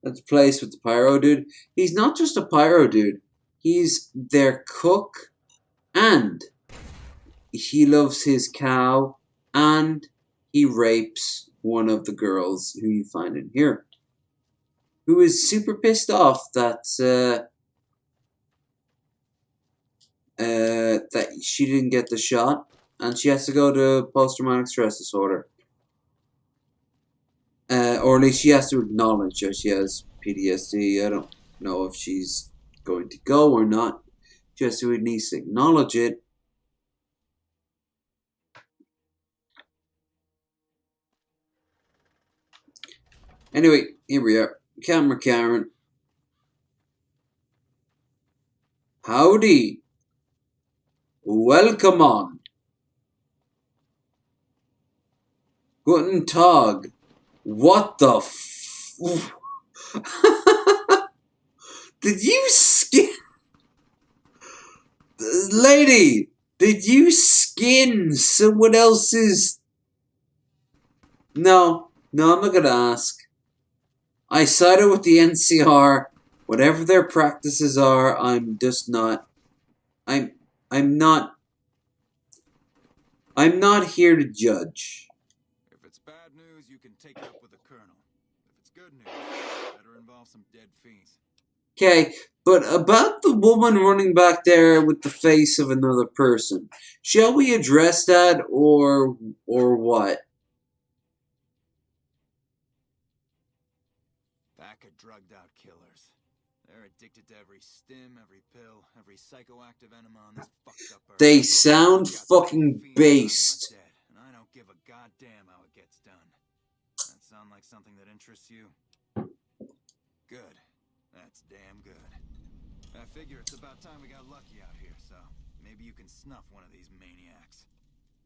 That's the place with the pyro dude. He's not just a pyro dude. He's their cook, and he loves his cow, and he rapes one of the girls who you find in here, who is super pissed off that that she didn't get the shot, and she has to go to post-traumatic stress disorder. Or at least she has to acknowledge that she has PTSD. I don't know if she's going to go or not. She has to at least acknowledge it. Anyway, here we are. Camera Karen. Howdy. Welcome on. Guten Tag. What the f... Did you skin... Lady, did you skin someone else's... No, I'm not gonna ask. I sided with the NCR. Whatever their practices are, I'm just not... I'm not here to judge. If it's bad news, you can take it up with the colonel. If it's good news, it better involve some dead fiends. Okay, but about the woman running back there with the face of another person, shall we address that or what? Pack of drugged out killers. They're addicted to every stim, every pill, every psychoactive enema on this fucked up earth. They sound fucking based. And I don't give a goddamn how it gets done. That sound like something that interests you? Good. That's damn good. I figure it's about time we got lucky out here, so maybe maybe you can snuff one of these maniacs.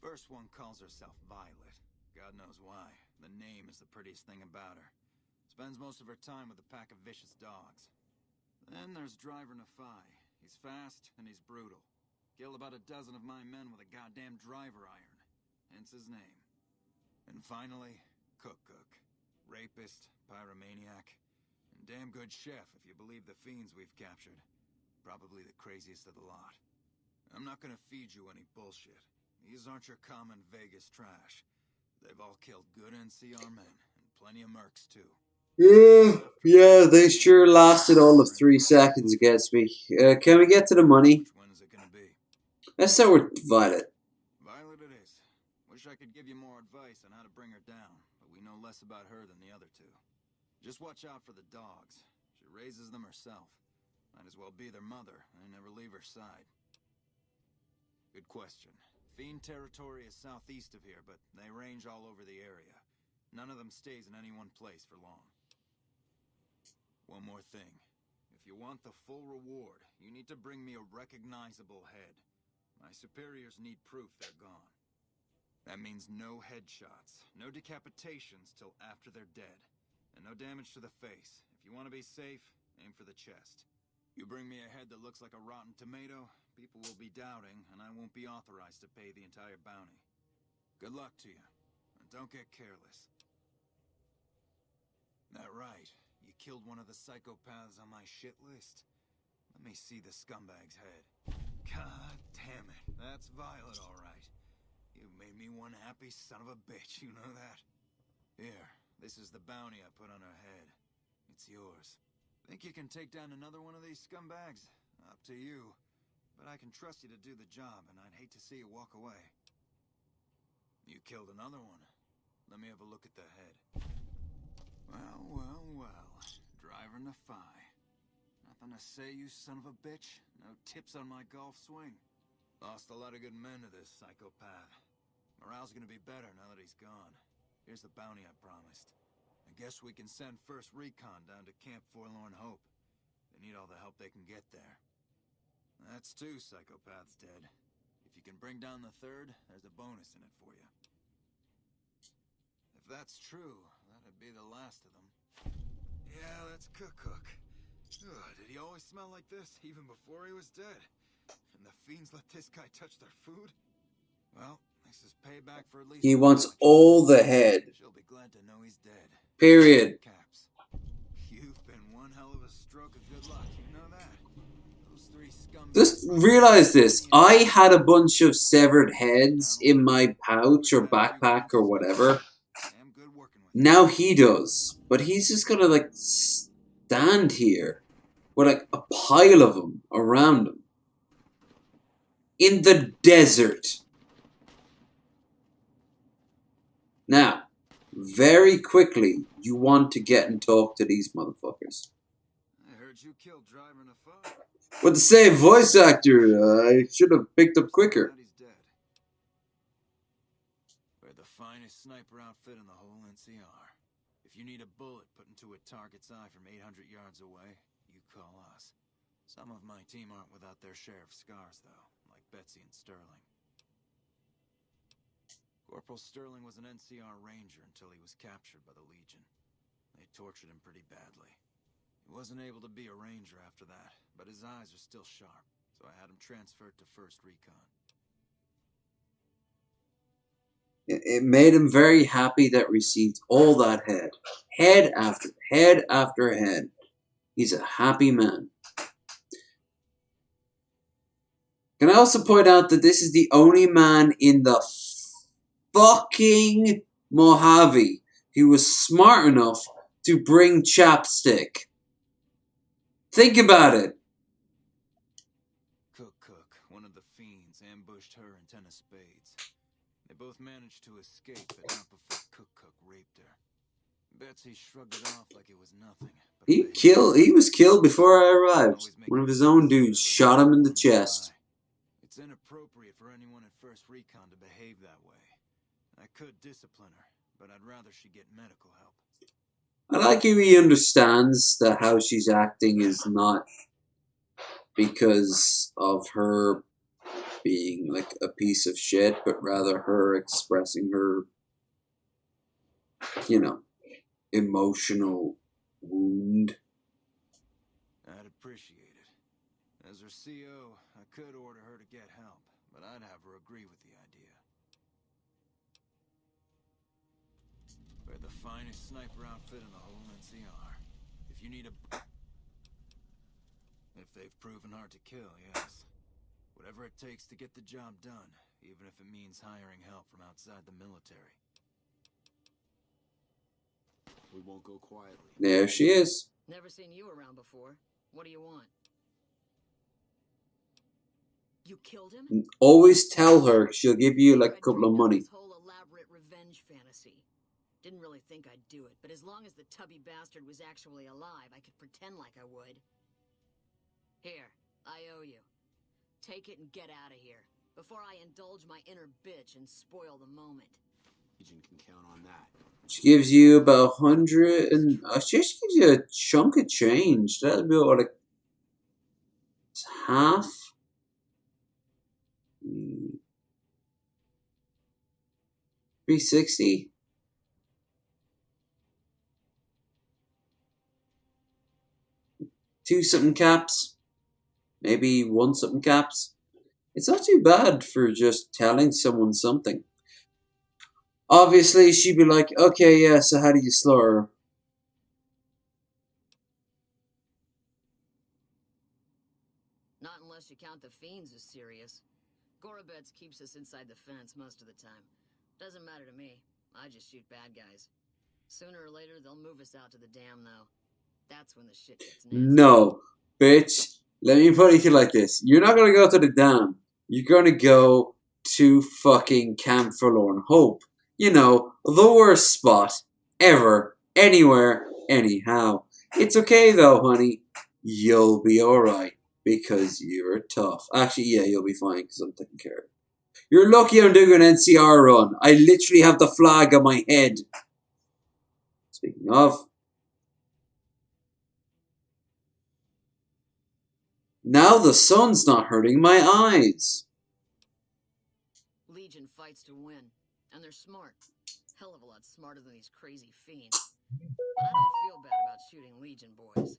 First one calls herself Violet. God knows why. The name is the prettiest thing about her. Spends most of her time with a pack of vicious dogs. Then there's Driver Nafai. He's fast and he's brutal. Killed about a dozen of my men with a goddamn driver iron. Hence his name. And finally, Cook. Rapist, pyromaniac, and damn good chef if you believe the fiends we've captured. Probably the craziest of the lot. I'm not gonna feed you any bullshit. These aren't your common Vegas trash. They've all killed good NCR men, and plenty of mercs too. Yeah, they sure lasted all of 3 seconds against me. Can we get to the money? Which one is it gonna be? Let's start with Violet. Violet it is. Wish I could give you more advice on how to bring her down, but we know less about her than the other two. Just watch out for the dogs. She raises them herself. Might as well be their mother. I never leave her side. Good question. Fiend territory is southeast of here, but they range all over the area. None of them stays in any one place for long. One more thing. If you want the full reward, you need to bring me a recognizable head. My superiors need proof they're gone. That means no headshots, no decapitations till after they're dead, and no damage to the face. If you want to be safe, aim for the chest. You bring me a head that looks like a rotten tomato, people will be doubting, and I won't be authorized to pay the entire bounty. Good luck to you, and don't get careless. That right. You killed one of the psychopaths on my shit list. Let me see the scumbag's head. God damn it. That's Violet, all right. You made me one happy son of a bitch, you know that? Here, this is the bounty I put on her head. It's yours. Think you can take down another one of these scumbags? Up to you. But I can trust you to do the job, and I'd hate to see you walk away. You killed another one. Let me have a look at the head. Well. Driver Nafai. Nothing to say, you son of a bitch? No tips on my golf swing? Lost a lot of good men to this psychopath. Morale's gonna be better now that he's gone. Here's the bounty I promised. I guess we can send first recon down to Camp Forlorn Hope. They need all the help they can get there. That's 2 psychopaths dead. If you can bring down the 3rd, there's a bonus in it for you. If that's true, that'd be the last of them. Yeah, that's Cook. Did he always smell like this, even before he was dead? And the fiends let this guy touch their food? Well, this is payback for at least... He wants all the head. She'll be glad to know he's dead. Period. Caps. You've been one hell of a stroke of good luck, you know that? Those 3 scumbags... Just realize this. I had a bunch of severed heads in my pouch or backpack or whatever. Now he does. But he's just gonna, like, stand here with, like, a pile of them around him. In the desert. Now, very quickly, you want to get and talk to these motherfuckers. I heard you killed Driver Nafai. With the same voice actor, I should have picked up quicker. We're the finest sniper outfit in the whole NCR. If you need a bullet put into a target's eye from 800 yards away, you call us. Some of my team aren't without their share of scars, though, like Betsy and Sterling. Corporal Sterling was an NCR ranger until he was captured by the Legion. They tortured him pretty badly. He wasn't able to be a ranger after that, but his eyes are still sharp, so I had him transferred to 1st Recon. It made him very happy that received all that head. Head after head after head. He's a happy man. Can I also point out that this is the only man in the fucking Mojave who was smart enough to bring chapstick. Think about it. Cook, one of the fiends, ambushed her and 10 of spades. They both managed to escape, but not before Cook raped her. Betsy shrugged it off like it was nothing. He was killed before I arrived. One of his own dudes shot him in the chest. It's inappropriate for anyone at 1st Recon to behave that way. I could discipline her, but I'd rather she get medical help. I like how he understands that how she's acting is not because of her being like a piece of shit, but rather her expressing her, you know, emotional wound. I'd appreciate it. As her CO, I could order her to get help, but I'd have her agree with the idea. We're the finest sniper outfit in the whole NCR. If you need a... If they've proven hard to kill, yes. Whatever it takes to get the job done, even if it means hiring help from outside the military. We won't go quietly. There she is. Never seen you around before. What do you want? You killed him? Always tell her she'll give you like a couple of money. This whole elaborate revenge fantasy. Didn't really think I'd do it, but as long as the tubby bastard was actually alive, I could pretend like I would. Here, I owe you. Take it and get out of here, before I indulge my inner bitch and spoil the moment. Legion can count on that. She gives you about 100 and... she just gives you a chunk of change. That'll be about like... It's half? 360? Two something caps? Maybe one something caps? It's not too bad for just telling someone something. Obviously, she'd be like, okay, yeah, so how do you slow her? Not unless you count the fiends as serious. Gorobets keeps us inside the fence most of the time. Doesn't matter to me. I just shoot bad guys. Sooner or later, they'll move us out to the dam, though. That's when the shit gets nasty. No, bitch. Let me put it like this. You're not gonna go to the dam. You're gonna go to fucking Camp Forlorn Hope. You know, the worst spot ever, anywhere, anyhow. It's okay though, honey. You'll be alright. Because you're tough. Actually, yeah, you'll be fine because I'm taking care of it. You're lucky I'm doing an NCR run. I literally have the flag on my head. Speaking of. Now the sun's not hurting my eyes. Legion fights to win. And they're smart. Hell of a lot smarter than these crazy fiends. But I don't feel bad about shooting Legion boys.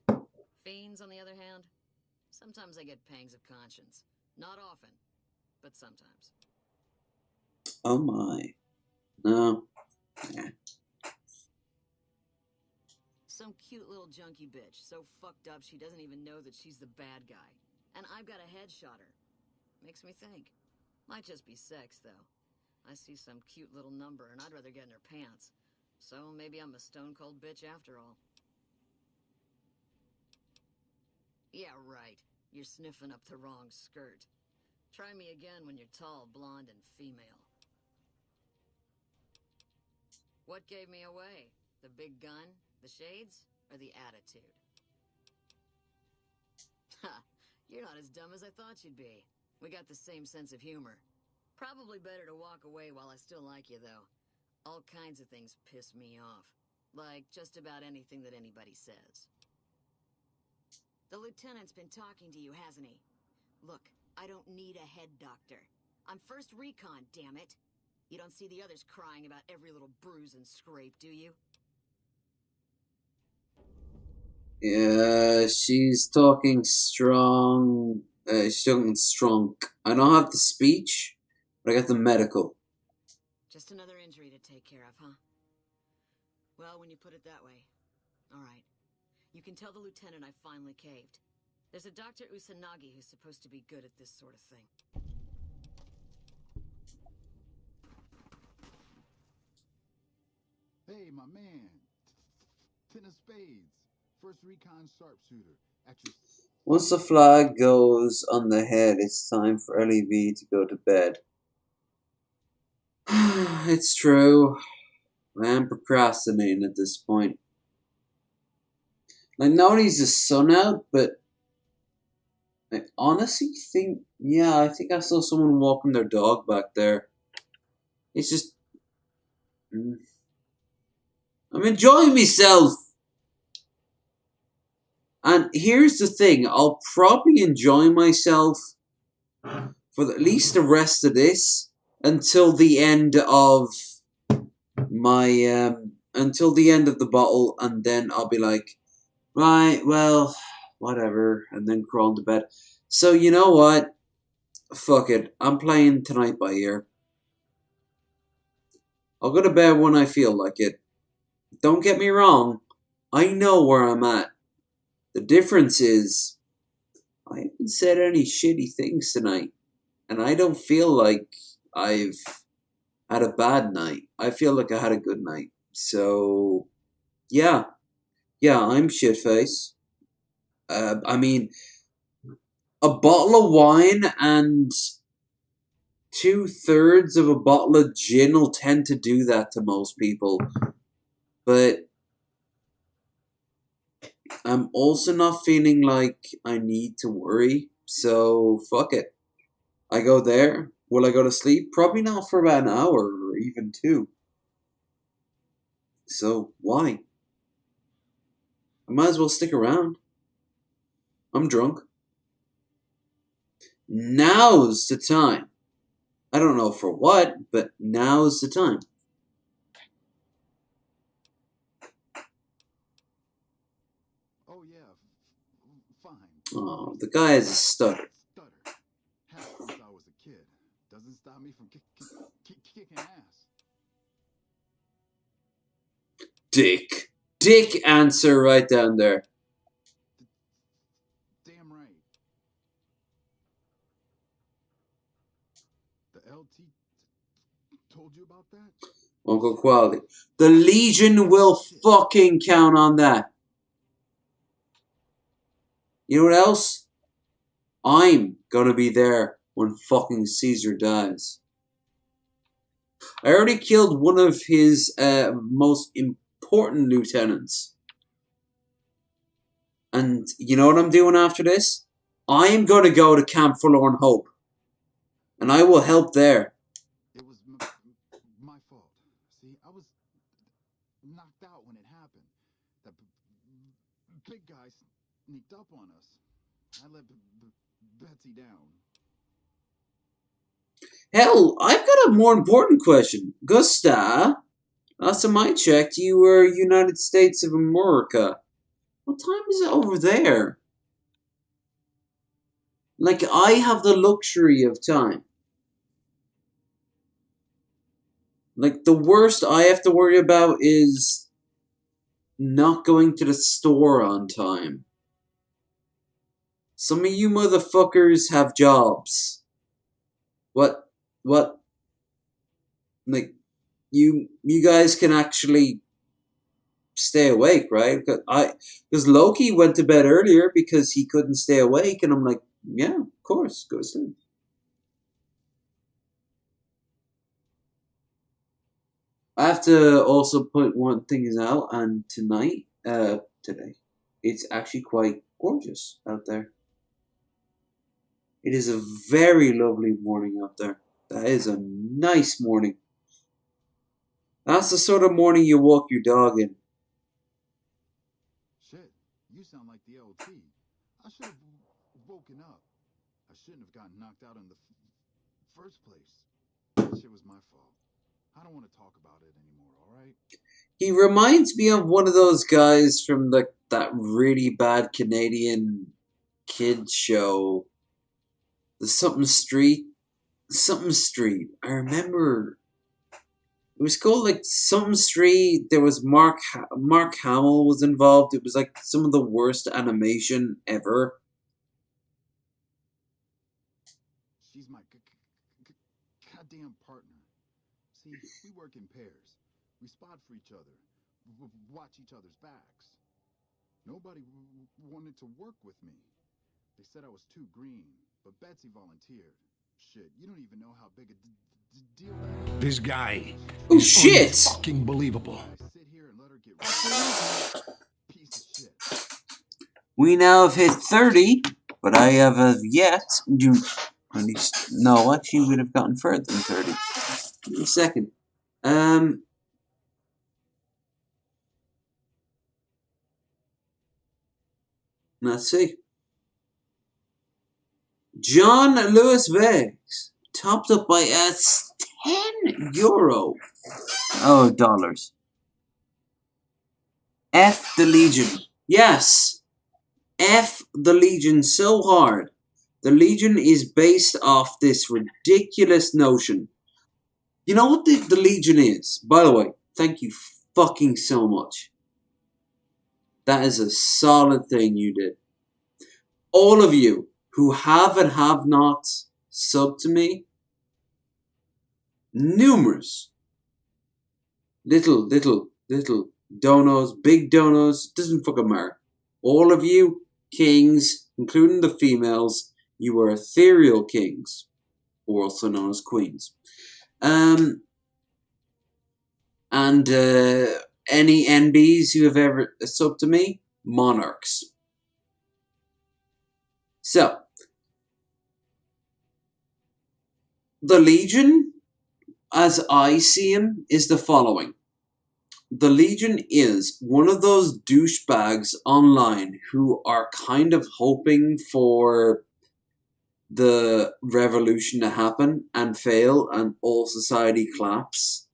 Fiends, on the other hand, sometimes I get pangs of conscience. Not often, but sometimes. Oh my. No. Yeah. Some cute little junkie bitch, so fucked up she doesn't even know that she's the bad guy. And I've got a headshot her. Makes me think. Might just be sex, though. I see some cute little number and I'd rather get in her pants. So maybe I'm a stone-cold bitch after all. Yeah, right. You're sniffing up the wrong skirt. Try me again when you're tall, blonde, and female. What gave me away? The big gun, the shades, or the attitude? Ha! You're not as dumb as I thought you'd be. We got the same sense of humor. Probably better to walk away while I still like you, though. All kinds of things piss me off. Like just about anything that anybody says. The lieutenant's been talking to you, hasn't he? Look, I don't need a head doctor. I'm first recon, damn it. You don't see the others crying about every little bruise and scrape, do you? Yeah, she's talking strong. She's talking strong. I don't have the speech, but I got the medical. Just another injury to take care of, huh? Well, when you put it that way. All right. You can tell the lieutenant I finally caved. There's a Dr. Usanagi who's supposed to be good at this sort of thing. Hey, my man. Ten of spades. First recon sharpshooter. At your... Once the flag goes on the head, it's time for LEV to go to bed. It's true. I am procrastinating at this point. Like, not only is the sun out, but I honestly think, yeah, I think I saw someone walking their dog back there. It's just, I'm enjoying myself. And here's the thing, I'll probably enjoy myself for at least the rest of this until the end of my until the end of the bottle, and then I'll be like, right, well, whatever, and then crawl into bed. So you know what? Fuck it. I'm playing Tonight by Ear. I'll go to bed when I feel like it. Don't get me wrong. I know where I'm at. The difference is, I haven't said any shitty things tonight. And I don't feel like I've had a bad night. I feel like I had a good night. So, yeah. Yeah, I'm shitface. I mean, a bottle of wine and 2/3 of a bottle of gin will tend to do that to most people. But I'm also not feeling like I need to worry. So, fuck it. I go there. Will I go to sleep? Probably not for about an hour or even 2. So, why? I might as well stick around. I'm drunk. Now's the time. I don't know for what, but now's the time. Oh yeah, fine. Oh, the guy has a stutter. Had it since I was a kid. Doesn't stop me from kicking ass. Dick. Dick answer right down there. Damn right. The LT told you about that? Uncle Quality. The Legion will fucking count on that. You know what else? I'm gonna be there when fucking Caesar dies. I already killed one of his most important lieutenants. And you know what I'm doing after this? I am going to go to Camp Forlorn Hope. And I will help there. It was my fault. See, I was knocked out when it happened. The big guy sneaked up on us. I let Betsy down. Hell, I've got a more important question. Gusta, last time I checked, you were United States of America. What time is it over there? Like, I have the luxury of time. Like, the worst I have to worry about is not going to the store on time. Some of you motherfuckers have jobs. What? Like, you guys can actually stay awake, right? Because Loki went to bed earlier because he couldn't stay awake, and I'm like, yeah, of course, go to sleep. I have to also point one thing out, and today, it's actually quite gorgeous out there. It is a very lovely morning out there. That is a nice morning. That's the sort of morning you walk your dog in. Shit, you sound like the LT. I should have woken up. I shouldn't have gotten knocked out in the first place. That shit was my fault. I don't want to talk about it anymore, alright? He reminds me of one of those guys from that really bad Canadian kids show. The something street. I remember it was called like something street. There was Mark Hamill was involved. It was like some of the worst animation ever. She's my goddamn partner. See, we work in pairs. We spot for each other. Watch each other's backs. Nobody wanted to work with me. They said I was too green, but Betsy volunteered. Shit, you don't even know how big a deal that is. This guy Oh, is shit! fucking believable. We now have hit 30, but I have yet to... No, actually, we'd have gotten further than 30. Give me a second. Let's see. John Lewis Vegas, topped up by a €10. Oh, dollars. F the Legion. Yes. F the Legion so hard. The Legion is based off this ridiculous notion. You know what the Legion is? By the way, thank you fucking so much. That is a solid thing you did. All of you who have and have not subbed to me, numerous little donos, big donos, doesn't fucking matter. All of you kings, including the females, you are ethereal kings, or also known as queens. And any NBs who have ever subbed to me, monarchs. So, the Legion, as I see him, is the following. The Legion is one of those douchebags online who are kind of hoping for the revolution to happen and fail and all society collapse.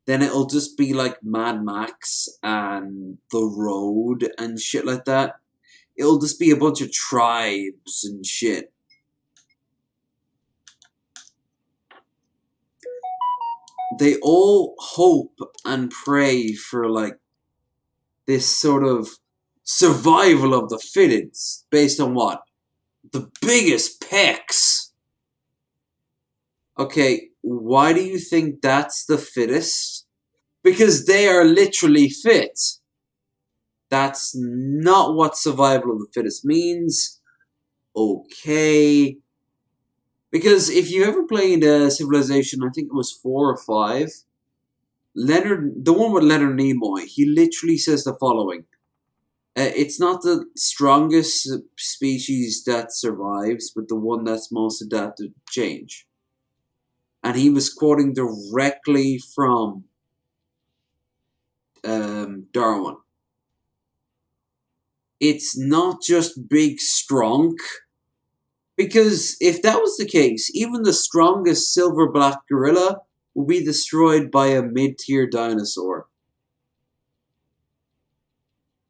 Then it'll just be like Mad Max and The Road and shit like that. It'll just be a bunch of tribes and shit. They all hope and pray for like this sort of survival of the fittest based on what? The biggest pecs. Okay, why do you think that's the fittest? Because they are literally fit. That's not what survival of the fittest means. Okay. Because if you ever played Civilization, I think it was 4 or 5, the one with Leonard Nimoy, he literally says the following. It's not the strongest species that survives, but the one that's most adapted to change. And he was quoting directly from Darwin. It's not just big strong. Because if that was the case, even the strongest silver-black gorilla will be destroyed by a mid-tier dinosaur.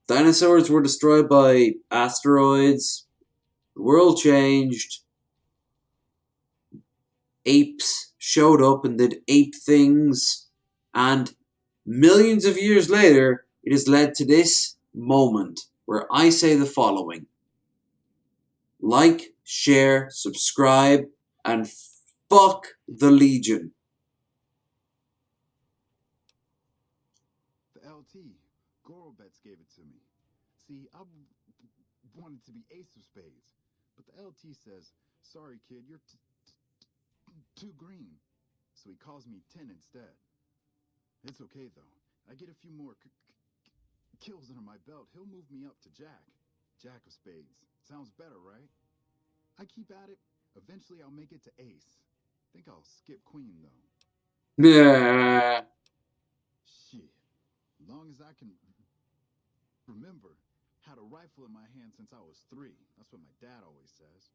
Dinosaurs were destroyed by asteroids. The world changed. Apes showed up and did ape things. And millions of years later, it has led to this moment where I say the following. Like, share, subscribe, and fuck the Legion. The LT, Gorobets gave it to me. See, I wanted to be ace of spades, but the LT says, sorry kid, you're too green. So he calls me 10 instead. It's okay though. I get a few more kills under my belt. He'll move me up to Jack. Jack of spades. Sounds better, right? I keep at it. Eventually I'll make it to ace. Think I'll skip queen though. Nah. Shit. As long as I can remember, had a rifle in my hand since I was 3. That's what my dad always says.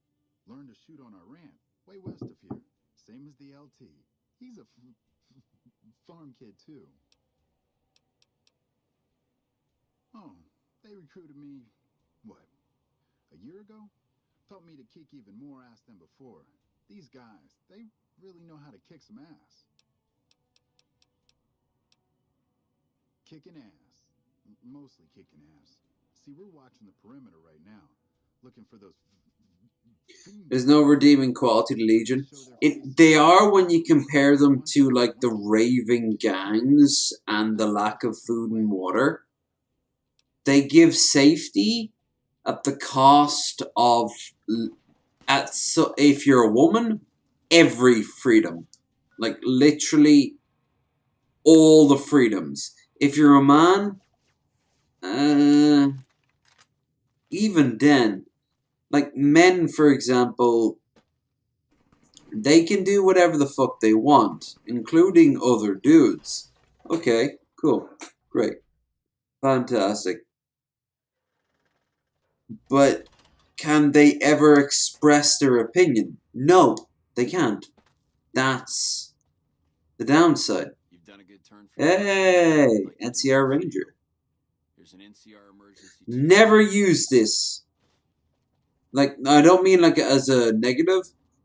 Learned to shoot on our ranch, way west of here. Same as the LT. He's a farm kid too. Oh, they recruited me, what, a year ago? Taught me to kick even more ass than before. These guys, they really know how to kick some ass. Kicking ass. Mostly kicking ass. See, we're watching the perimeter right now, looking for those... There's no redeeming quality to Legion. They are when you compare them to like the raving gangs and the lack of food and water. They give safety at the cost of, so if you're a woman, every freedom. Like literally all the freedoms. If you're a man, even then, like men, for example, they can do whatever the fuck they want, including other dudes. Okay, cool, great, fantastic. But can they ever express their opinion? No, they can't. That's the downside. You've done a good turn for Hey, NCR Ranger. There's an NCR emergency. Never use this. Like, I don't mean like as a negative.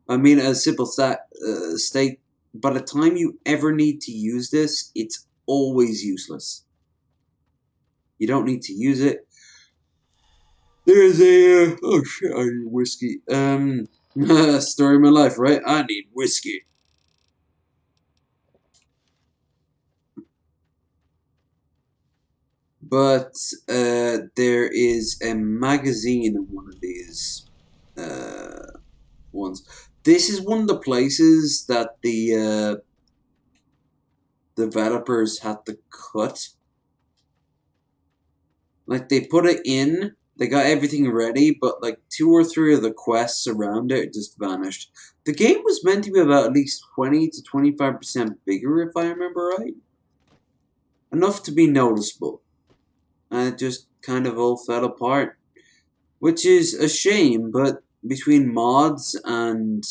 I mean as a simple state. By the time you ever need to use this, it's always useless. You don't need to use it. There's a oh shit, I need whiskey. Story of my life, right? I need whiskey. But there is a magazine in one of these ones. This is one of the places that the developers had to cut. Like, they put it in, they got everything ready, but like 2 or 3 of the quests around it just vanished. The game was meant to be about at least 20 to 25% bigger, if I remember right. Enough to be noticeable. And it just kind of all fell apart. Which is a shame, but between mods and,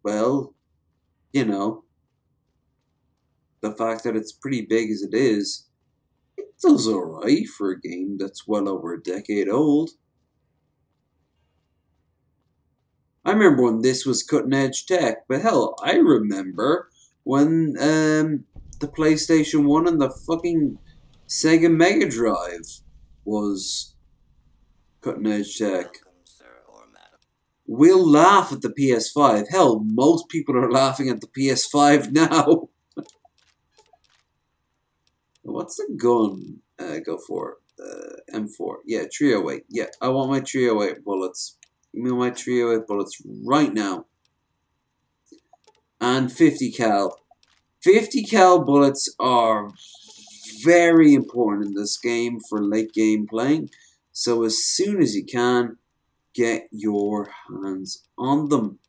well, you know, the fact that it's pretty big as it is, it does alright for a game that's well over a decade old. I remember when this was cutting edge tech, but hell, I remember when the PlayStation 1 and the fucking Sega Mega Drive was cutting edge tech. We'll laugh at the PS5. Hell, most people are laughing at the PS5 now. What's the gun go for? M4. Yeah, 308. Yeah, I want my 308 bullets. Give me my 308 bullets right now. And 50 cal. 50 cal bullets are very important in this game for late game playing. So as soon as you can, get your hands on them.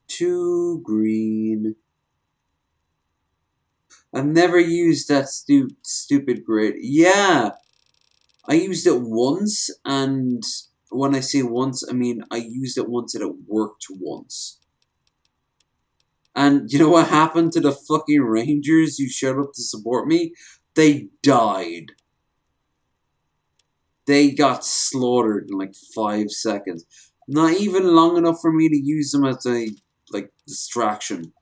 Too green. I've never used that stupid grid. Yeah, I used it once, and when I say once, I mean I used it once and it worked once. And you know what happened to the fucking Rangers who showed up to support me? They died. They got slaughtered in like 5 seconds. Not even long enough for me to use them as a, like, distraction.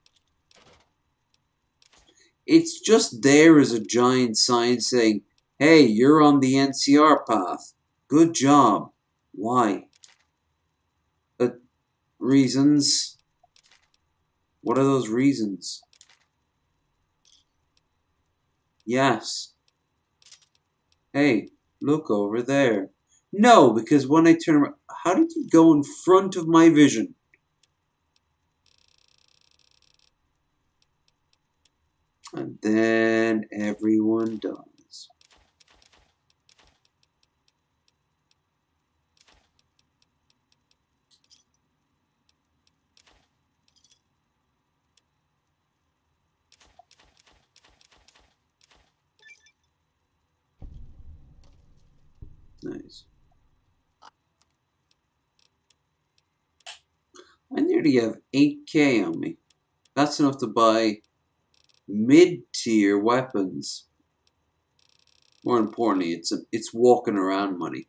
It's just there as a giant sign saying, hey, you're on the NCR path. Good job. Why? Reasons? What are those reasons? Yes. Hey, look over there. No, because when I turn around, how did you go in front of my vision? And then everyone dies. Nice. I nearly have 8k on me. That's enough to buy mid-tier weapons. More importantly, it's walking around money.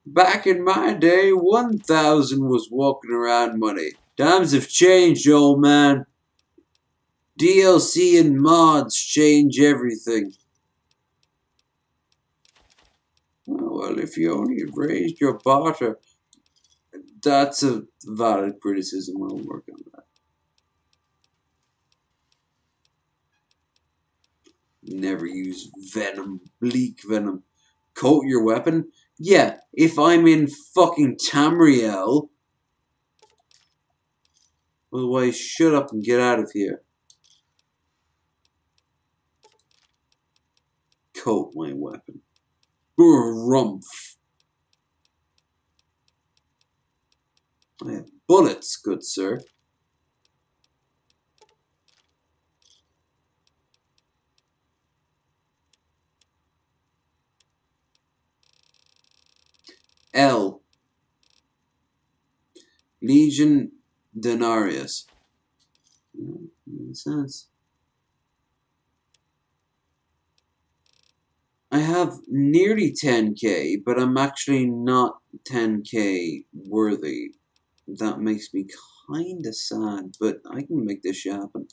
Back in my day, 1,000 was walking around money. Times have changed, old man. DLC and mods change everything. Well, if you only raised your barter, that's a valid criticism. We'll work on that. Never use venom, bleak venom. Coat your weapon? Yeah, if I'm in fucking Tamriel. Otherwise, shut up and get out of here. coat my weapon. Rumph. I have bullets, good sir. L. Legion Denarius. Makes sense. I have nearly 10k, but I'm actually not 10k worthy. That makes me kinda sad, but I can make this shit happen.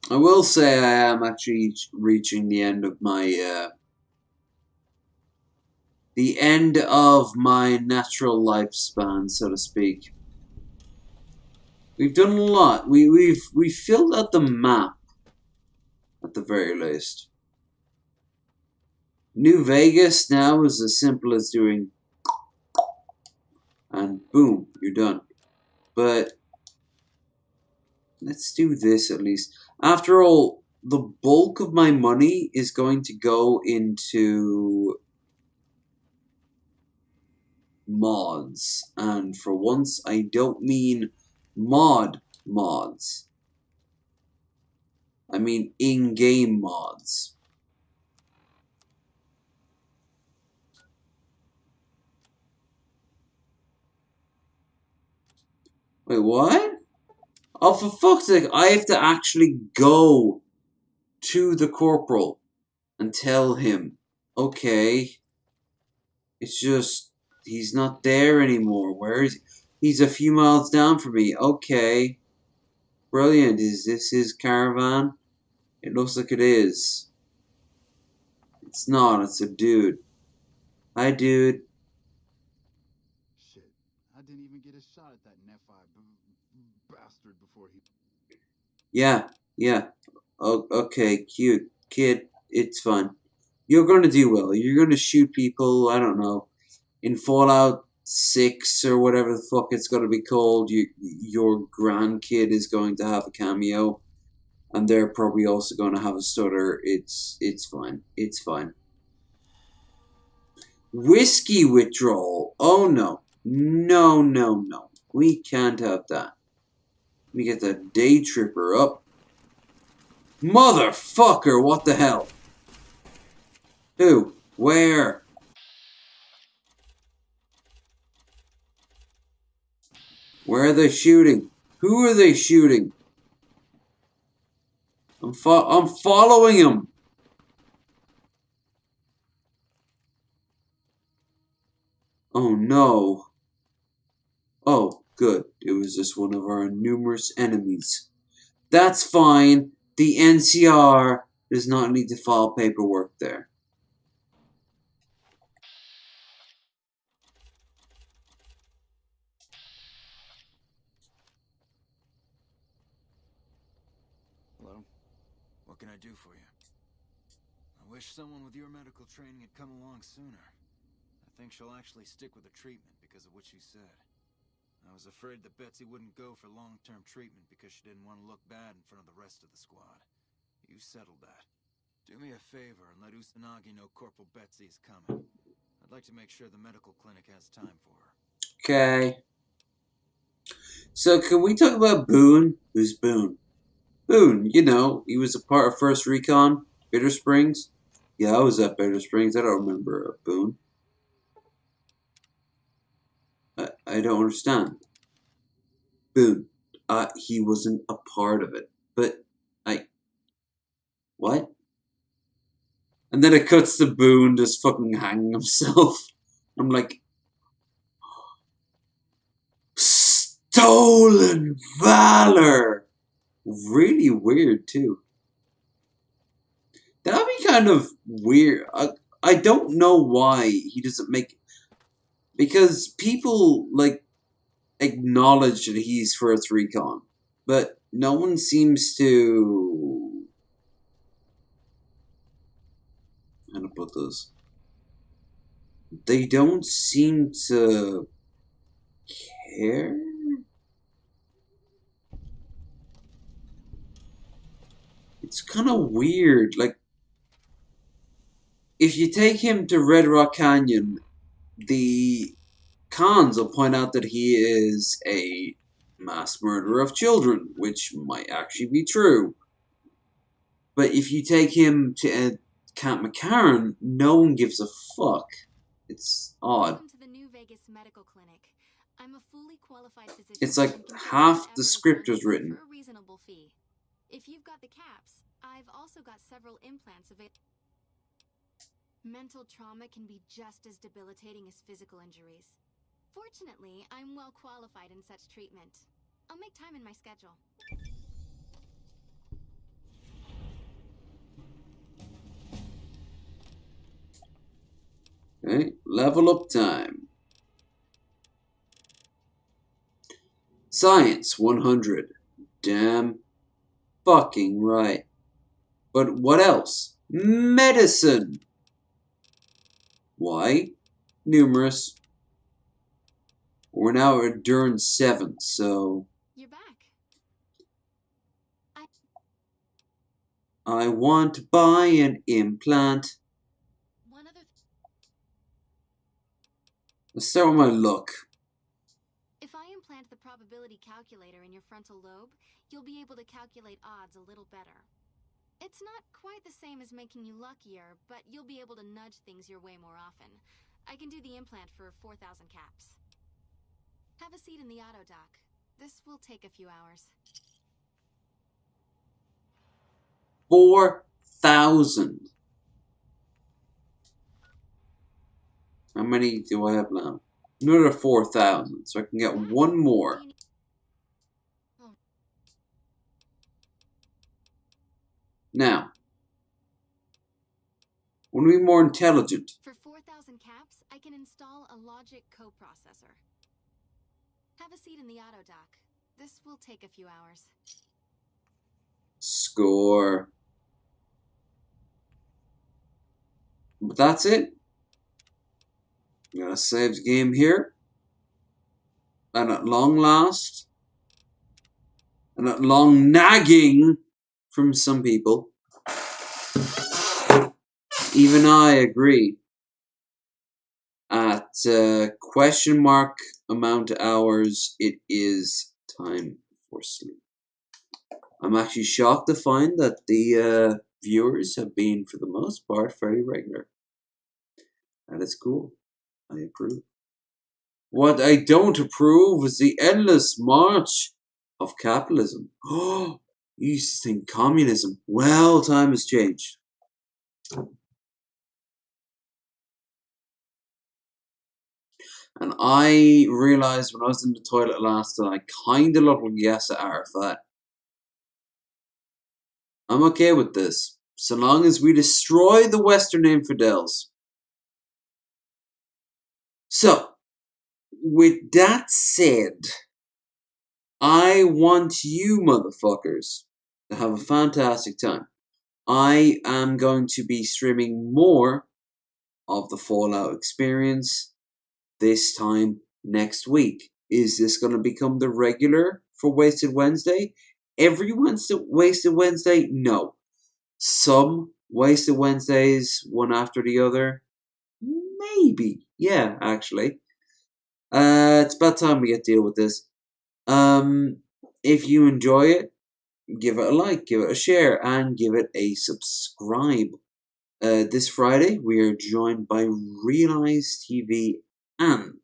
I will say I am actually reaching the end of my natural lifespan, so to speak. We've done a lot. We've filled out the map at the very least. New Vegas now is as simple as doing and boom, you're done. But let's do this at least. After all, the bulk of my money is going to go into mods. And for once, I don't mean mods. I mean in-game mods. Wait, what? Oh, for fuck's sake, I have to actually go to the corporal and tell him, okay, it's just, he's not there anymore. Where is he? He's a few miles down from me. Okay. Brilliant. Is this his caravan? It looks like it is. It's not. It's a dude. Hi, dude. Shit, I didn't even get a shot at that Nephi bastard before he... Yeah. Oh, okay, cute. Kid, it's fine. You're gonna do well. You're gonna shoot people, I don't know, in Fallout 6 or whatever the fuck it's gonna be called. Your grandkid is going to have a cameo, and they're probably also gonna have a stutter. It's fine. It's fine. Whiskey withdrawal. Oh no. No. We can't have that. Let me get that day tripper up. Motherfucker, what the hell? Who? Where? Where are they shooting? Who are they shooting? I'm following him. Oh no. Oh, good. It was just one of our numerous enemies. That's fine. The NCR does not need to file paperwork there. Hello? What can I do for you? I wish someone with your medical training had come along sooner. I think she'll actually stick with the treatment because of what she said. I was afraid that Betsy wouldn't go for long-term treatment because she didn't want to look bad in front of the rest of the squad. You settled that. Do me a favor and let Usanagi know Corporal Betsy is coming. I'd like to make sure the medical clinic has time for her. Okay. So can we talk about Boone? Who's Boone? Boone, you know, he was a part of First Recon, Bitter Springs. Yeah, I was at Bitter Springs. I don't remember Boone. I don't understand. Boone. He wasn't a part of it. But, what? And then it cuts to Boone just fucking hanging himself. I'm like, stolen valor! Really weird, too. kind of weird. I don't know why he doesn't make... Because people, like, acknowledge that he's First Recon. But no one seems to... How to put this? They don't seem to care? It's kind of weird. Like, if you take him to Red Rock Canyon, the cons will point out that he is a mass murderer of children, which might actually be true. But if you take him to Camp McCarran, no one gives a fuck. It's odd. Welcome to the New Vegas Medical Clinic. I'm a fully qualified physician. It's like half the script is written. For a reasonable fee. If you've got the caps, I've also got several implants available. Mental trauma can be just as debilitating as physical injuries. Fortunately, I'm well qualified in such treatment. I'll make time in my schedule. Okay, level up time. Science 100. Damn fucking right. But what else? Medicine. Why? Numerous. We're now at endurance 7, so... You're back. I want to buy an implant. One other Let's start with my look. If I implant the probability calculator in your frontal lobe, you'll be able to calculate odds a little better. It's not quite the same as making you luckier, but you'll be able to nudge things your way more often. I can do the implant for 4,000 caps. Have a seat in the auto dock. This will take a few hours. 4,000. How many do I have now? Another 4,000, so I can get one more. Now, I want to be more intelligent. For 4,000 caps, I can install a logic coprocessor. Have a seat in the auto dock. This will take a few hours. Score. But that's it. I'm gonna save the game here. And at long last, and at long nagging from some people, even I agree. At question mark amount of hours, it is time for sleep. I'm actually shocked to find that the viewers have been, for the most part, very regular. That is cool. I approve. What I don't approve is the endless march of capitalism. Oh, you used to think communism. Well, time has changed. And I realized when I was in the toilet last that I kind of look like Yasser Arafat. I'm okay with this, so long as we destroy the Western infidels. So, with that said, I want you motherfuckers to have a fantastic time. I am going to be streaming more of the Fallout experience this time next week. Is this going to become the regular for Wasted Wednesday? Every Wasted Wednesday? No. Some Wasted Wednesdays, one after the other? Maybe. Yeah, actually. It's about time we get to deal with this. If you enjoy it, give it a like, give it a share, and give it a subscribe. This Friday, we are joined by Realize TV and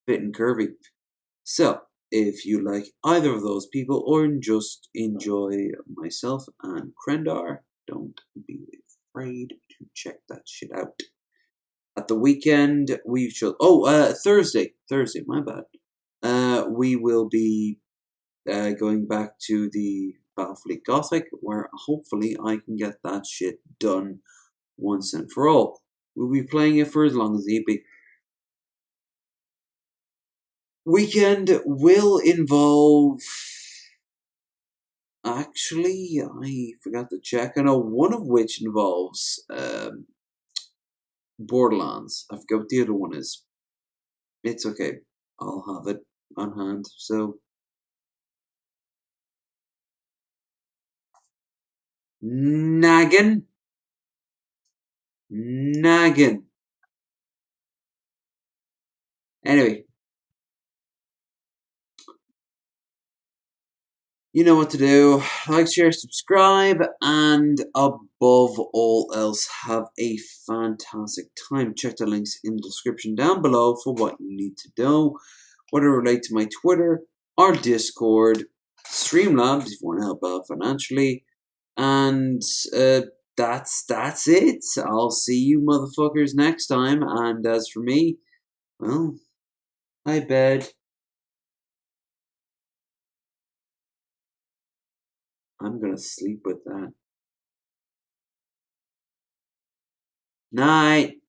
Fit and Curvy. So, if you like either of those people or just enjoy myself and Krendar, don't be afraid to check that shit out. At the weekend, we shall... Thursday, my bad. We will be going back to the Battlefield Gothic, where hopefully I can get that shit done once and for all. We'll be playing it for as long as need be. Weekend will involve... Actually, I forgot to check. I know one of which involves Borderlands. I forgot what the other one is. It's okay. I'll have it on hand. So, nagging. Anyway, you know what to do. Like, share, subscribe, and above all else, have a fantastic time. Check the links in the description down below for what you need to know, whether it relate to my Twitter, our Discord, Streamlabs if you want to help out financially, and that's it. I'll see you motherfuckers next time, and as for me, well, I bed. I'm gonna sleep with that. Night.